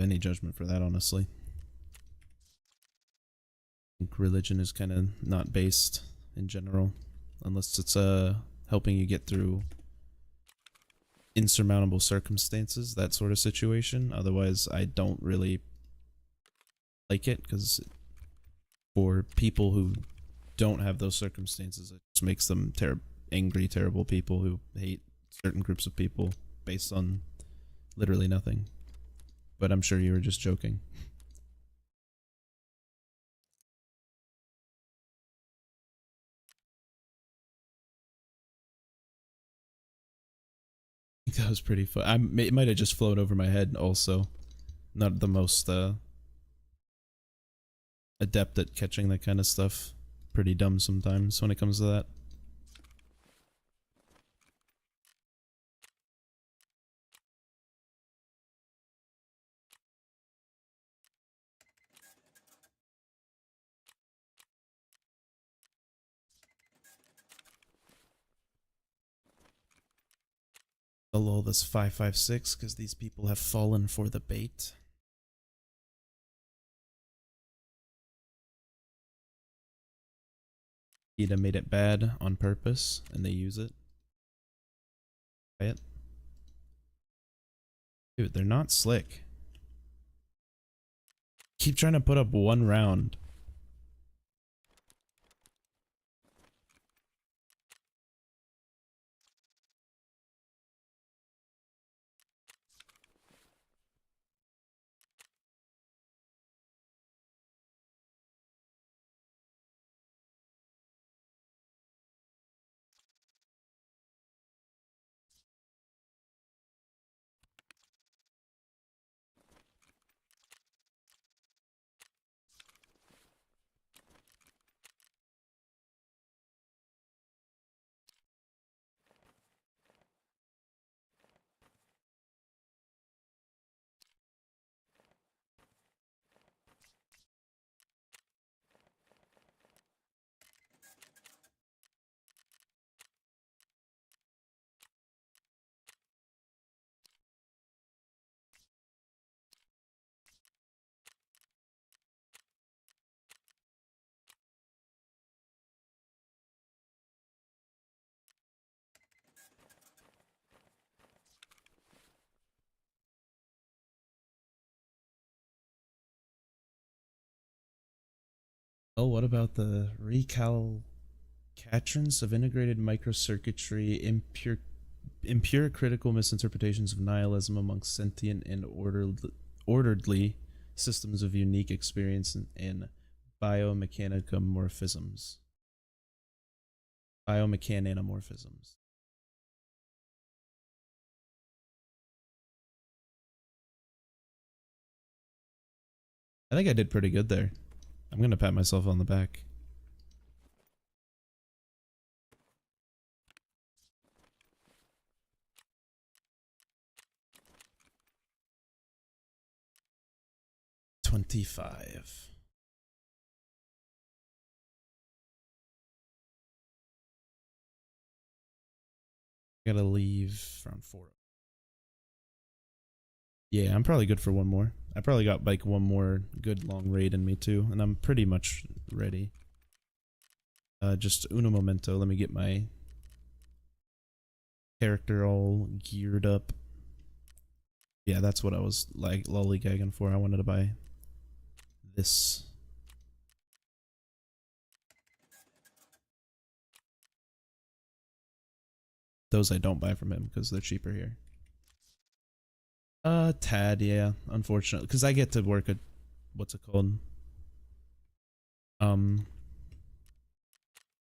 Any judgment for that, honestly. I think religion is kind of not based in general, unless it's helping you get through insurmountable circumstances, that sort of situation. Otherwise, I don't really like it, because for people who don't have those circumstances, it just makes them angry, terrible people who hate certain groups of people based on literally nothing. But I'm sure you were just joking. That was pretty fun. It might have just flown over my head also. Not the most adept at catching that kind of stuff. Pretty dumb sometimes when it comes to that. I'll lull this 556 because these people have fallen for the bait. Ida made it bad on purpose, and they use it. Try it. Dude, they're not slick. Keep trying to put up one round. Oh, what about the recalcatrance of integrated microcircuitry, impure critical misinterpretations of nihilism amongst sentient and orderly systems of unique experience and biomechanical biomechananamorphisms. I think I did pretty good there. I'm gonna pat myself on the back. $25. Gotta leave around 4. Yeah, I'm probably good for one more. I probably got like one more good long raid in me too, and I'm pretty much ready. Just uno momento, let me get my character all geared up. Yeah, that's what I was like lollygagging for. I wanted to buy this. Those I don't buy from him because they're cheaper here. Tad, yeah, unfortunately, because I get to work at what's it called?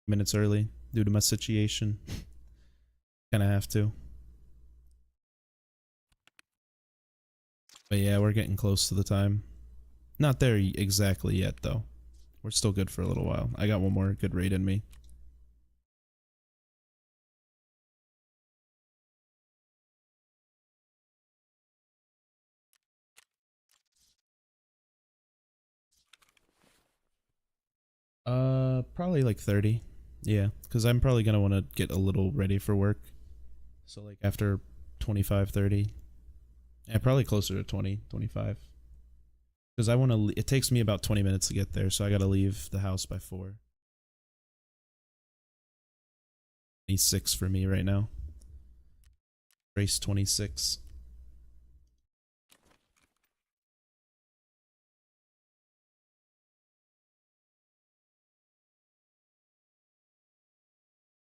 Minutes early due to my situation. Kind of have to. But yeah, we're getting close to the time. Not there exactly yet, though. We're still good for a little while. I got one more good raid in me. Probably like 30. Yeah, because I'm probably gonna want to get a little ready for work. So like after 25, 30. Yeah, probably closer to 20, 25. Because I want to. It takes me about 20 minutes to get there, so I gotta leave the house by 4. 26 for me right now. Race 26.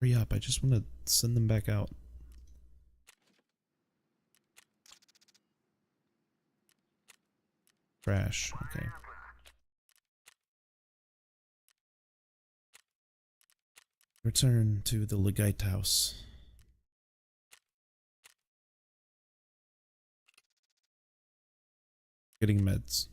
Hurry up! I just want to send them back out. Crash. Okay. Return to the lighthouse. Getting meds.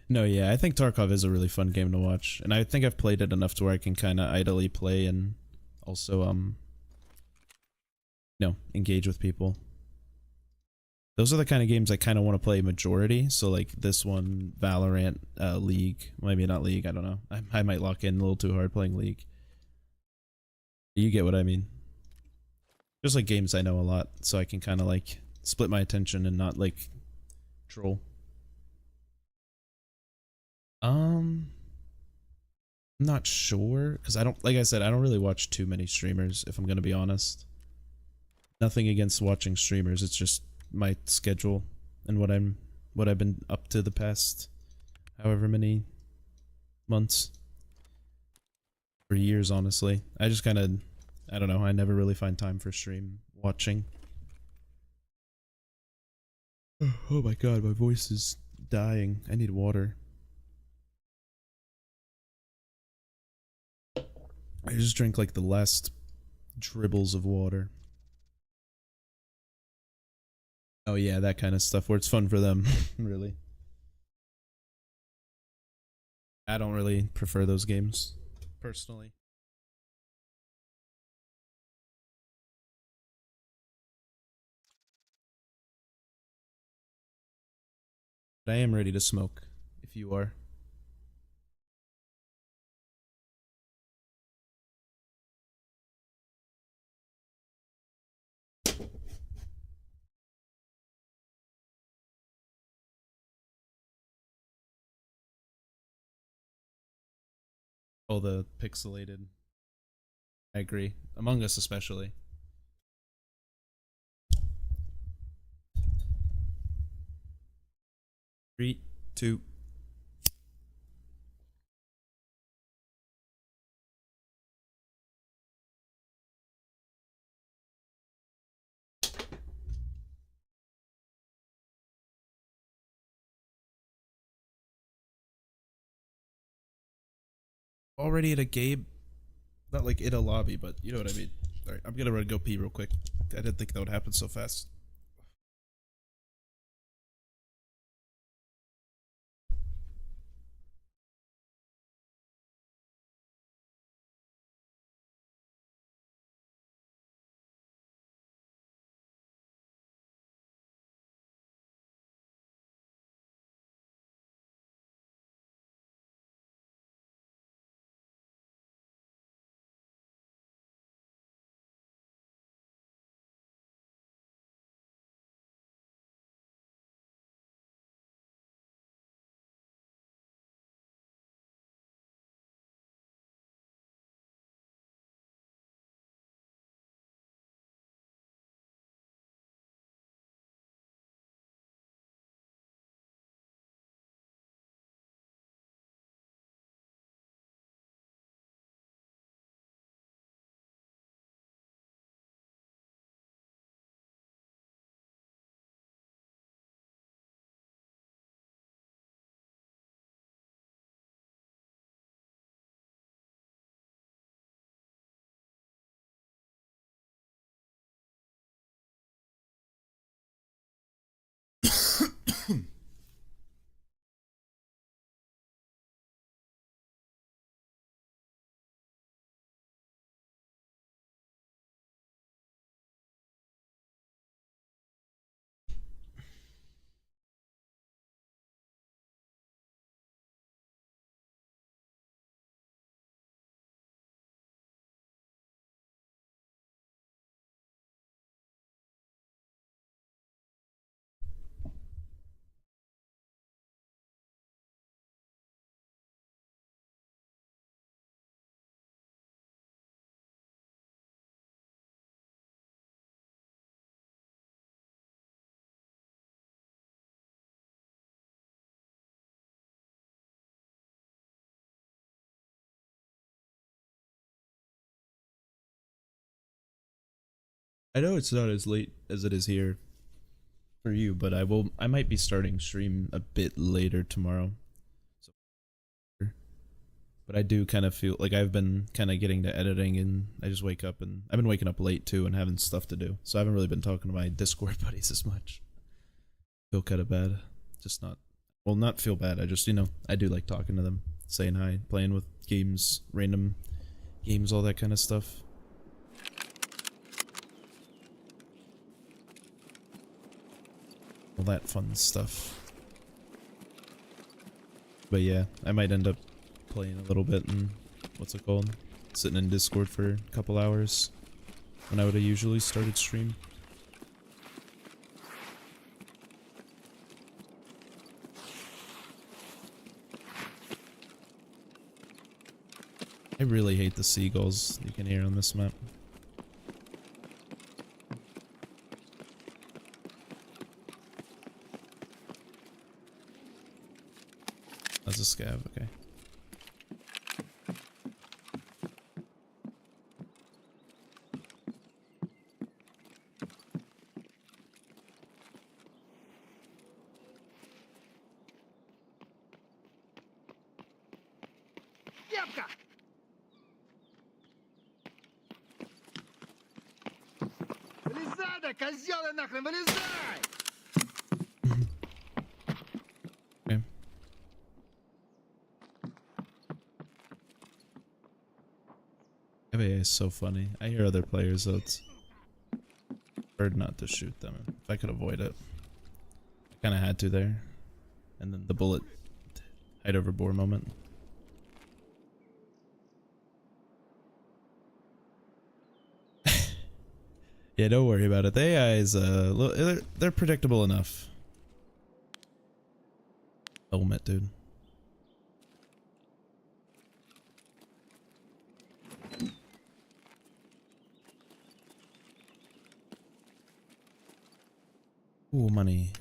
No, yeah, I think Tarkov is a really fun game to watch, and I think I've played it enough to where I can kind of idly play and also, engage with people. Those are the kind of games I kind of want to play majority. So like this one, Valorant, League, maybe not League. I don't know. I might lock in a little too hard playing League. You get what I mean? Just like games I know a lot, so I can kind of like split my attention and not like troll. I'm not sure because I don't, like I said, I don't really watch too many streamers. If I'm gonna be honest, nothing against watching streamers. It's just my schedule and what I've been up to the past however many months or years. Honestly, I just kind of, I don't know. I never really find time for stream watching. Oh my god, my voice is dying. I need water. I just drank like the last dribbles of water. Oh yeah, that kind of stuff where it's fun for them, really. I don't really prefer those games, personally. But I am ready to smoke, if you are. Oh, the pixelated. I agree. Among Us especially. 3, 2. Already at a game? Not like in a lobby, but you know what I mean. Alright, I'm gonna run go pee real quick. I didn't think that would happen so fast. I know it's not as late as it is here for you, but I might be starting stream a bit later tomorrow. So, but I do kind of feel like I've been kind of getting to editing, and I just wake up, and I've been waking up late too and having stuff to do. So I haven't really been talking to my Discord buddies as much. Feel kind of bad. Just not, well, not feel bad. I just, I do like talking to them, saying hi, playing with games, random games, all that kind of stuff. All that fun stuff. But yeah, I might end up playing a little bit and, what's it called? Sitting in Discord for a couple hours when I would have usually started stream. I really hate the seagulls you can hear on this map. That's a scav, okay. Кепка! Вылезай, да, козёлы нахрен, вылезай! Okay. FAA is so funny. I hear other players, so it's hard not to shoot them if I could avoid it. I kind of had to there. And then the bullet height over bore moment. Yeah, don't worry about it. The AI is they're predictable enough. Helmet, dude. Ooh, money.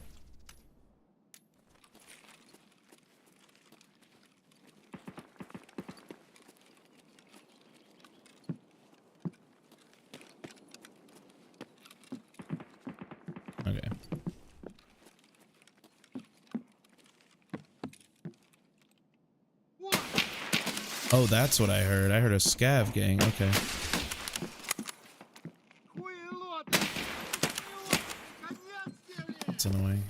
Okay. Oh, that's what I heard. I heard a scav gang. Okay. That's annoying.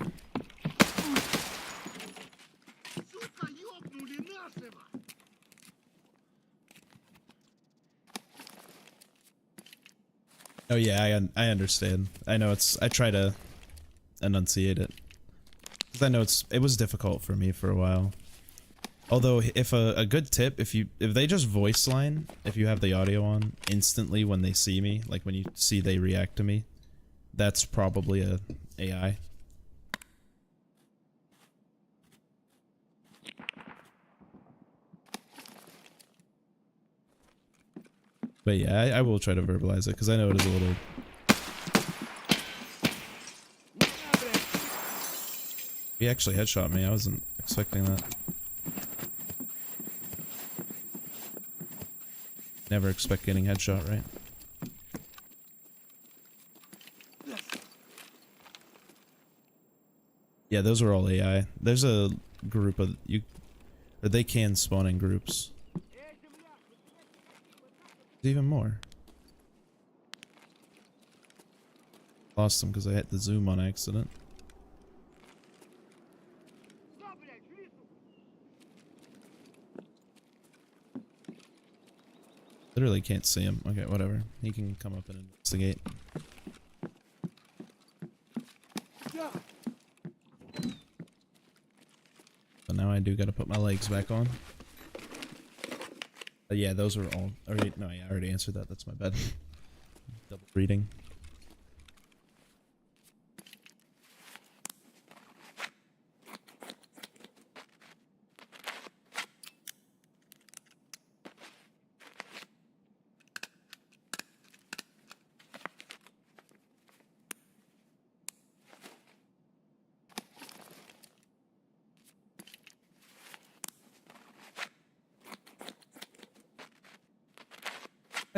Oh yeah, I understand. I know I try to enunciate it. Cause I know it was difficult for me for a while. Although if a good tip, if they just voice line, if you have the audio on instantly when they see me, like when you see they react to me, that's probably a AI. But yeah, I will try to verbalize it because I know it is a little. He actually headshot me. I wasn't expecting that. Never expect getting headshot, right? Yeah, those are all AI. There's a group of or they can spawn in groups. There's even more. Lost them because I hit the zoom on accident. Literally can't see him. Okay, whatever. He can come up and investigate. So now I do gotta put my legs back on. Yeah, those were all. Already, no, yeah, I already answered that. That's my bad. Double reading.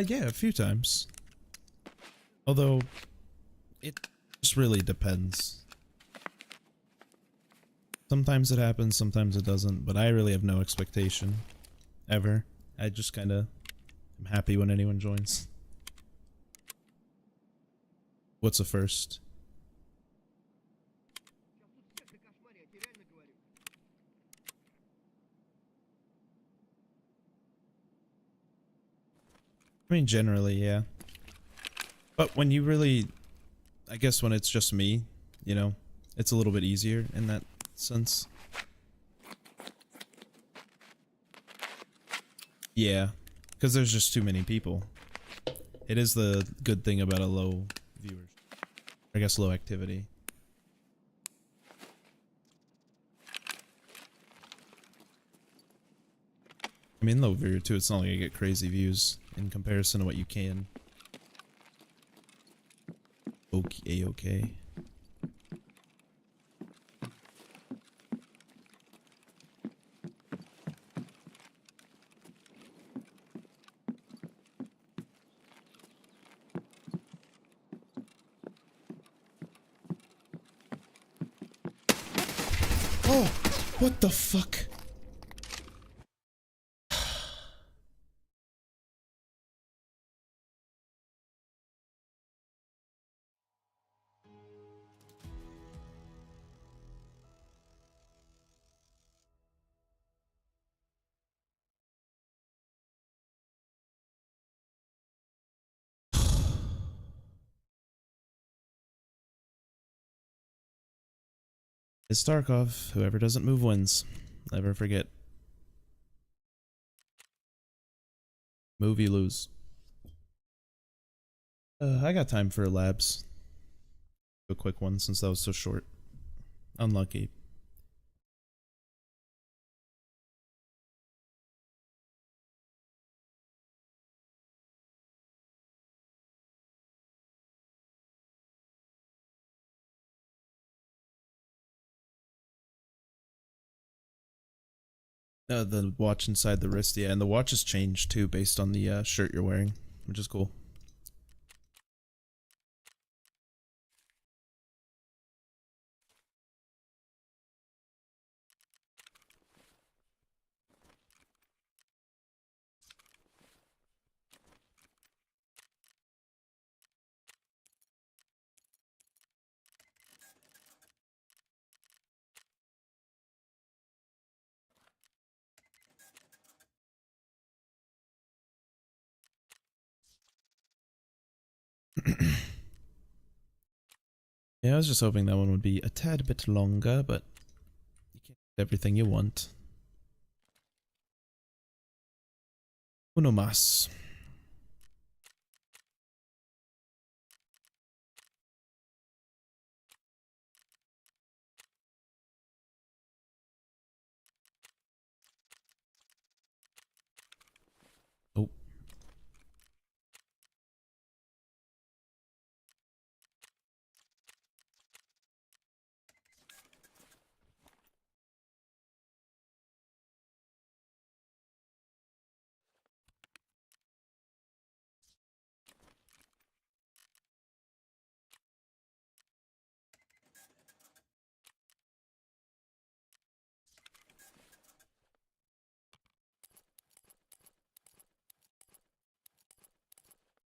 Yeah, a few times. Although, really depends. Sometimes it happens, sometimes it doesn't, but I really have no expectation. Ever. I just kinda am happy when anyone joins. What's a first? I mean, generally, yeah. But when you really, I guess when it's just me, you know, it's a little bit easier in that sense. Yeah, because there's just too many people. It is the good thing about a low viewers, I guess low activity. I mean, low viewer too, it's not like I get crazy views in comparison to what you can. Okay, okay. Oh, what the fuck? It's Tarkov. Whoever doesn't move wins. Never forget. Move, you lose. I got time for labs. A quick one since that was so short. Unlucky. The watch inside the wrist, yeah, and the watch has changed too based on the shirt you're wearing, which is cool. Yeah, I was just hoping that one would be a tad bit longer, but you can't get everything you want. Uno más. Oh.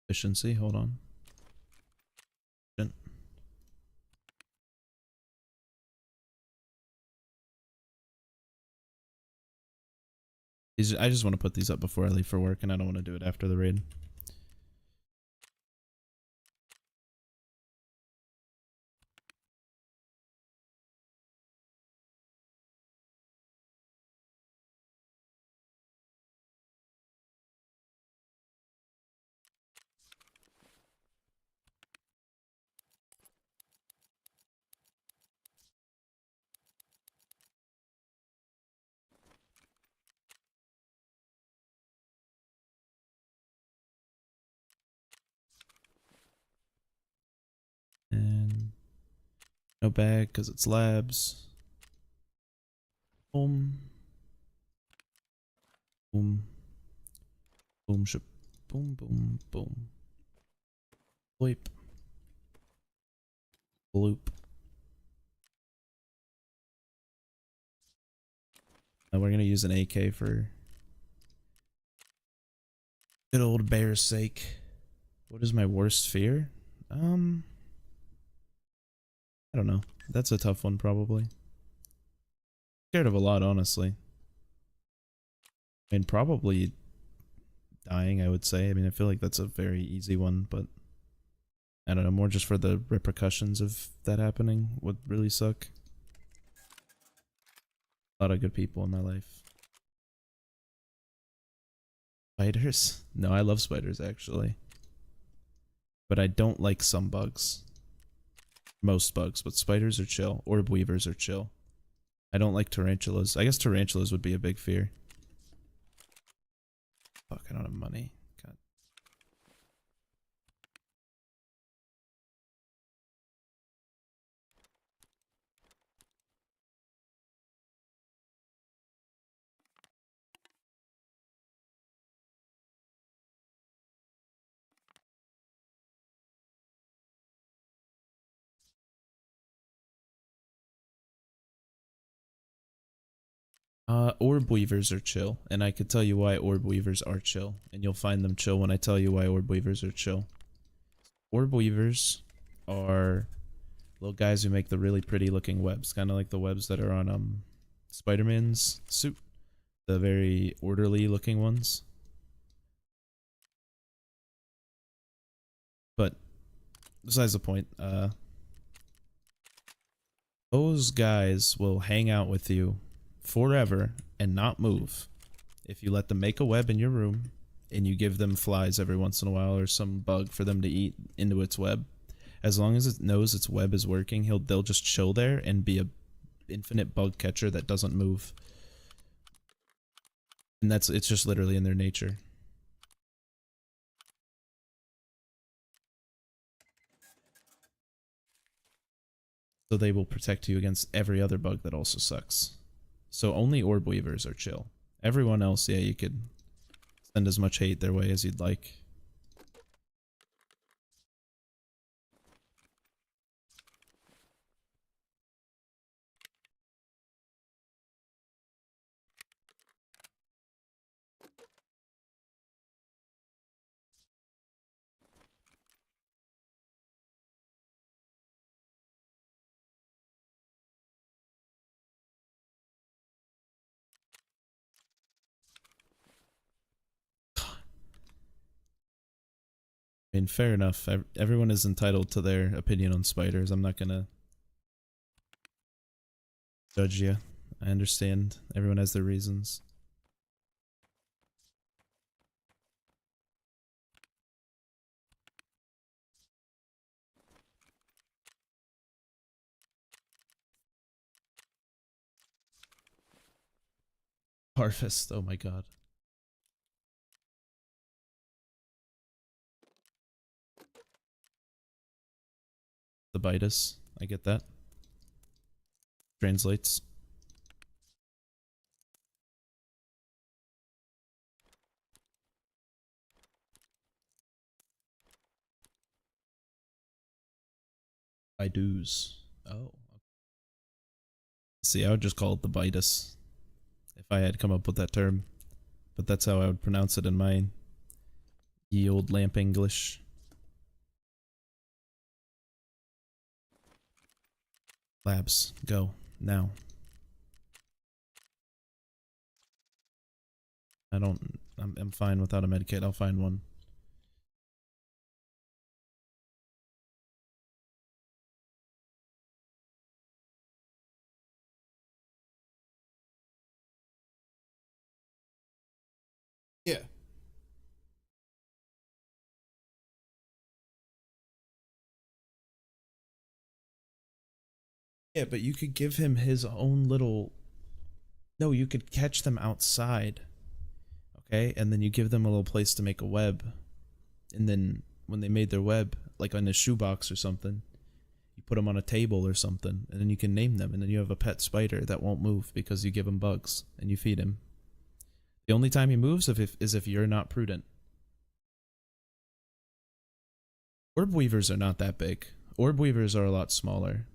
Efficiency, hold on. I just want to put these up before I leave for work, and I don't want to do it after the raid. And no bag because it's labs. Boom. Boom. Boom. Ship. Boom. Boom. Boom. Bleep. Bloop. Now we're gonna use an AK for good old bear's sake. What is my worst fear? I don't know. That's a tough one, probably. Scared of a lot, honestly. I mean, probably dying, I would say. I mean, I feel like that's a very easy one, but I don't know, more just for the repercussions of that happening would really suck. A lot of good people in my life. Spiders? No, I love spiders, actually. But I don't like some bugs. Most bugs, but spiders are chill. Orb weavers are chill. I don't like tarantulas. I guess tarantulas would be a big fear. Fuck, I don't have money. God. Orb weavers are chill, and I could tell you why orb weavers are chill, and you'll find them chill when I tell you why orb weavers are chill. Orb weavers are little guys who make the really pretty looking webs, kind of like the webs that are on Spider-Man's suit, the very orderly looking ones. But besides the point, those guys will hang out with you forever and not move if you let them make a web in your room and you give them flies every once in a while or some bug for them to eat into its web. As long as it knows its web is working, they'll just chill there and be a infinite bug catcher that doesn't move. And it's just literally in their nature. So they will protect you against every other bug that also sucks. So only orb weavers are chill. Everyone else, yeah, you could send as much hate their way as you'd like. I mean, fair enough. Everyone is entitled to their opinion on spiders. I'm not gonna judge you. I understand. Everyone has their reasons. Harvest, oh my god. The Bitus, I get that. Translates. Bidus. Oh. See, I would just call it the Bitus if I had come up with that term. But that's how I would pronounce it in my ye old lamp English. Labs, go, now. I'm fine without a medkit, I'll find one. Yeah. Yeah, but you could give him his own little... No, you could catch them outside. Okay, and then you give them a little place to make a web. And then when they made their web, like on a shoebox or something, you put them on a table or something, and then you can name them, and then you have a pet spider that won't move because you give him bugs, and you feed him. The only time he moves is if you're not prudent. Orb weavers are not that big. Orb weavers are a lot smaller.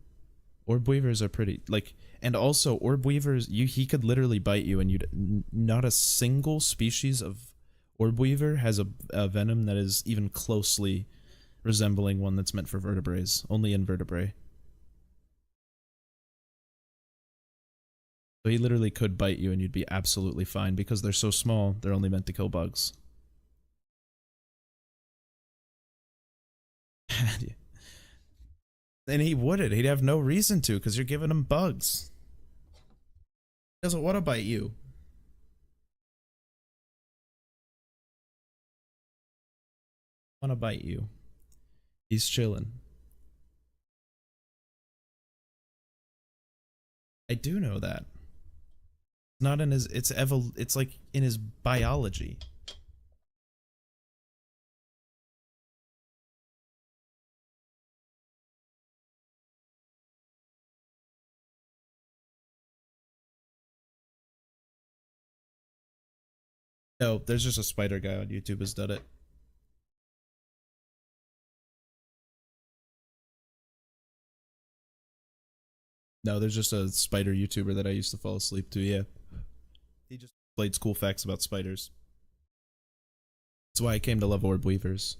Orb weavers are pretty like, and also orb weavers, he could literally bite you, and not a single species of orb weaver has a venom that is even closely resembling one that's meant for vertebrates. Only invertebrate. So he literally could bite you and you'd be absolutely fine because they're so small. They're only meant to kill bugs. And he wouldn't. He'd have no reason to because you're giving him bugs. He doesn't want to bite you. Want to bite you. He's chilling. I do know that. Not in his. It's like in his biology. No, there's just a spider guy on YouTube who's done it. No, there's just a spider YouTuber that I used to fall asleep to, yeah. He just played cool facts about spiders. That's why I came to love orb weavers.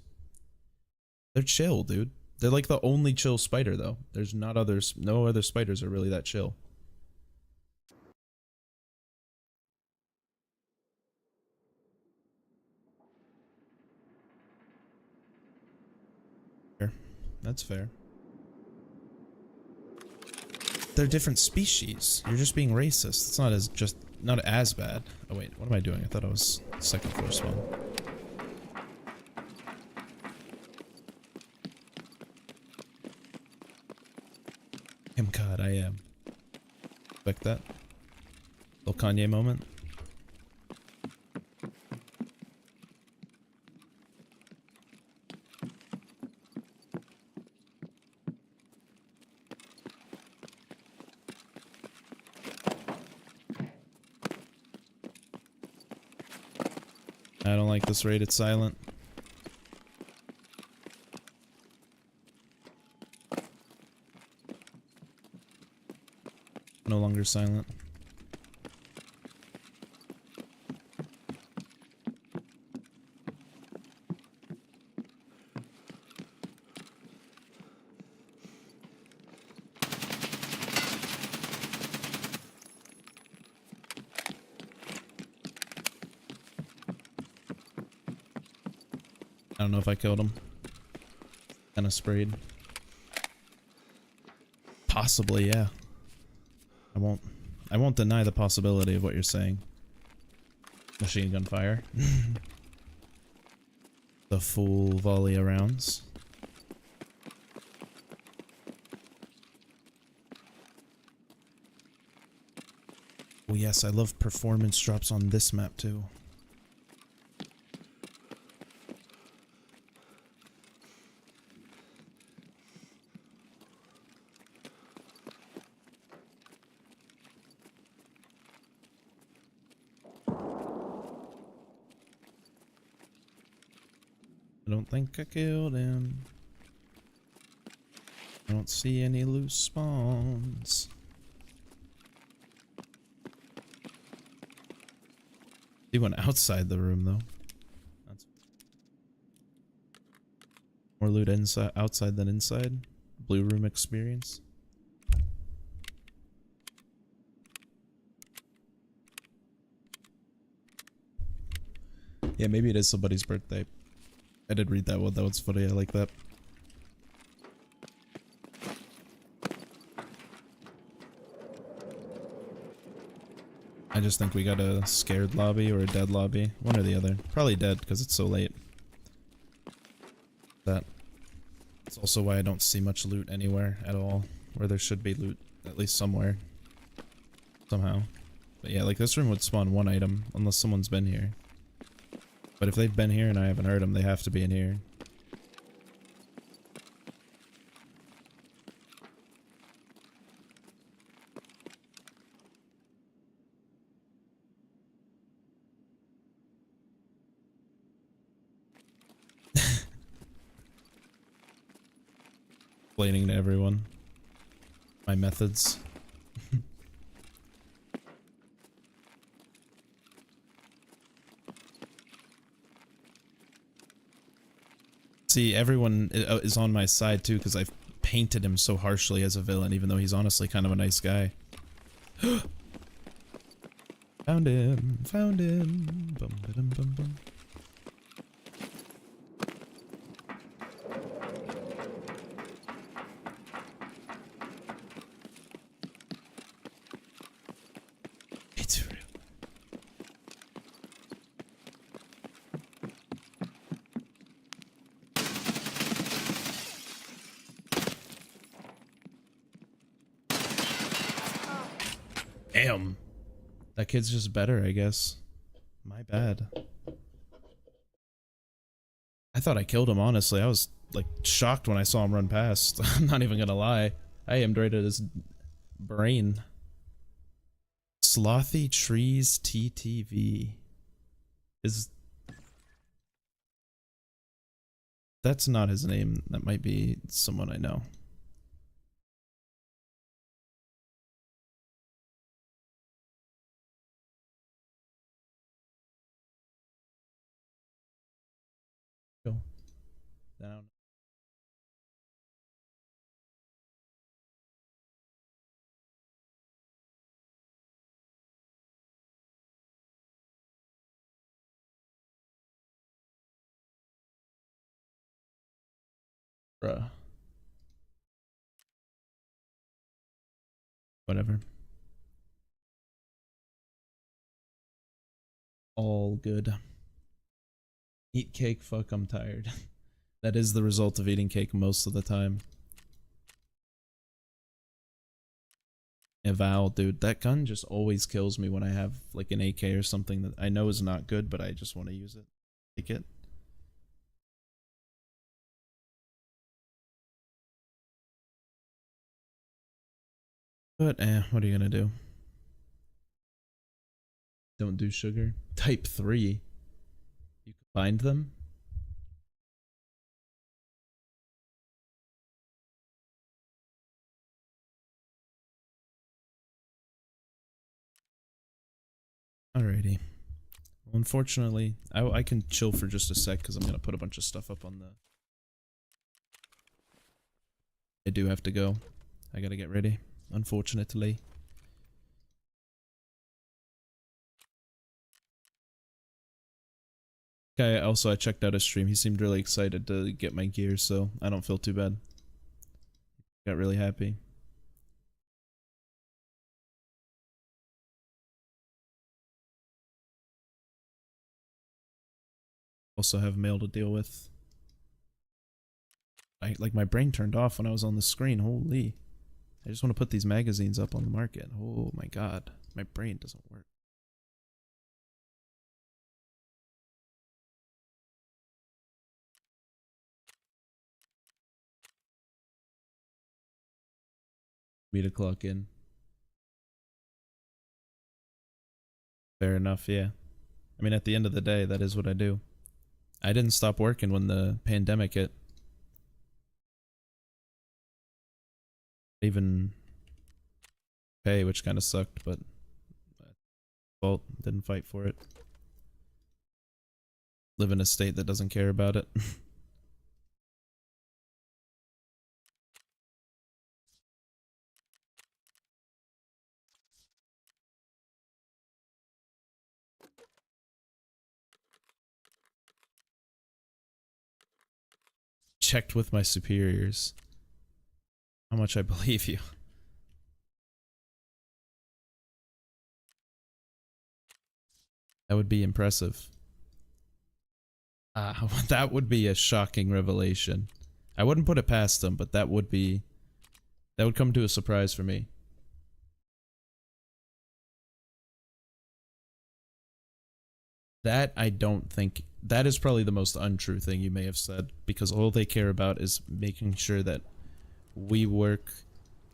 They're chill, dude. They're like the only chill spider, though. There's no other spiders are really that chill. Fair. That's fair. They're different species. You're just being racist. It's not as bad. Oh wait, what am I doing? I thought I was second floor spawn. God, I am. Expect that. Little Kanye moment. I don't like this raid, it's silent. No longer silent. I don't know if I killed him. Kinda sprayed. Possibly, yeah. I won't deny the possibility of what you're saying. Machine gun fire. The full volley of rounds. Oh yes, I love performance drops on this map too. I don't think I killed him. I don't see any loose spawns. He went outside the room though. That's more loot inside, outside than inside. Blue room experience. Yeah, maybe it is somebody's birthday. I did read that one. That was funny. I like that. I just think we got a scared lobby or a dead lobby. One or the other. Probably dead because it's so late. That's also why I don't see much loot anywhere at all. Where there should be loot. At least somewhere. Somehow. But yeah, like this room would spawn one item unless someone's been here. But if they've been here and I haven't heard them, they have to be in here. explaining to everyone my methods. See, everyone is on my side too because I've painted him so harshly as a villain, even though he's honestly kind of a nice guy. Found him, found him. Bum, ba-dum, bum, bum. It's real. Damn. That kid's just better, I guess. My bad. I thought I killed him, honestly. I was, like, shocked when I saw him run past. I'm not even gonna lie. I aimed right at his brain. Slothy Trees TTV. That's not his name. That might be someone I know. Cool. Down. Bruh. Whatever. All good. Eat cake, fuck, I'm tired. That is the result of eating cake most of the time. Eval, dude, that gun just always kills me when I have like an AK or something that I know is not good, but I just want to use it. Take it. But what are you gonna do? Don't do sugar. Type 3. You can find them? Alrighty. Well, unfortunately, I can chill for just a sec because I'm gonna put a bunch of stuff up on the... I do have to go. I gotta get ready, unfortunately. Okay, also I checked out his stream. He seemed really excited to get my gear, so I don't feel too bad. Got really happy. Also have mail to deal with. Like my brain turned off when I was on the screen. Holy. I just want to put these magazines up on the market. Oh my god. My brain doesn't work. Me to clock in. Fair enough, yeah. I mean, at the end of the day, that is what I do. I didn't stop working when the pandemic hit. Even pay, which kind of sucked, but well, didn't fight for it. Live in a state that doesn't care about it. Checked with my superiors. How much I believe you. That would be impressive. That would be a shocking revelation. I wouldn't put it past them, but that would come to a surprise for me. That I don't think, that is probably the most untrue thing you may have said, because all they care about is making sure that we work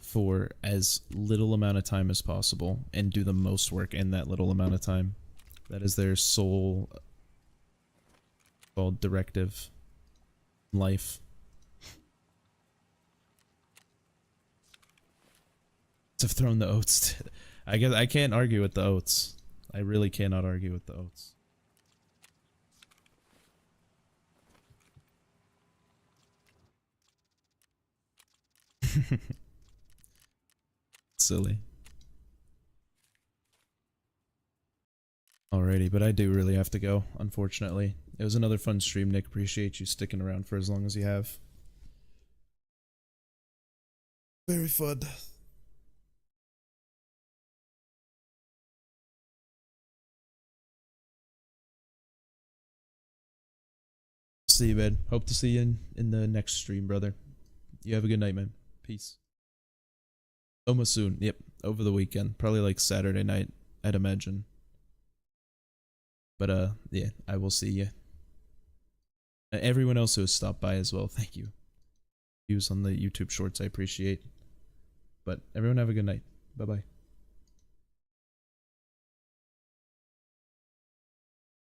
for as little amount of time as possible and do the most work in that little amount of time. That is their sole directive in life. have thrown the oats. I guess I can't argue with the oats. I really cannot argue with the oats. Silly. Alrighty, but I do really have to go, unfortunately. It was another fun stream, Nick. Appreciate you sticking around for as long as you have. Very fun. See you, man. Hope to see you in the next stream, brother. You have a good night, man. Peace. Almost soon. Yep. Over the weekend. Probably like Saturday night, I'd imagine. But yeah, I will see you. Everyone else who has stopped by as well, thank you. Views on the YouTube shorts, I appreciate. But everyone have a good night. Bye-bye.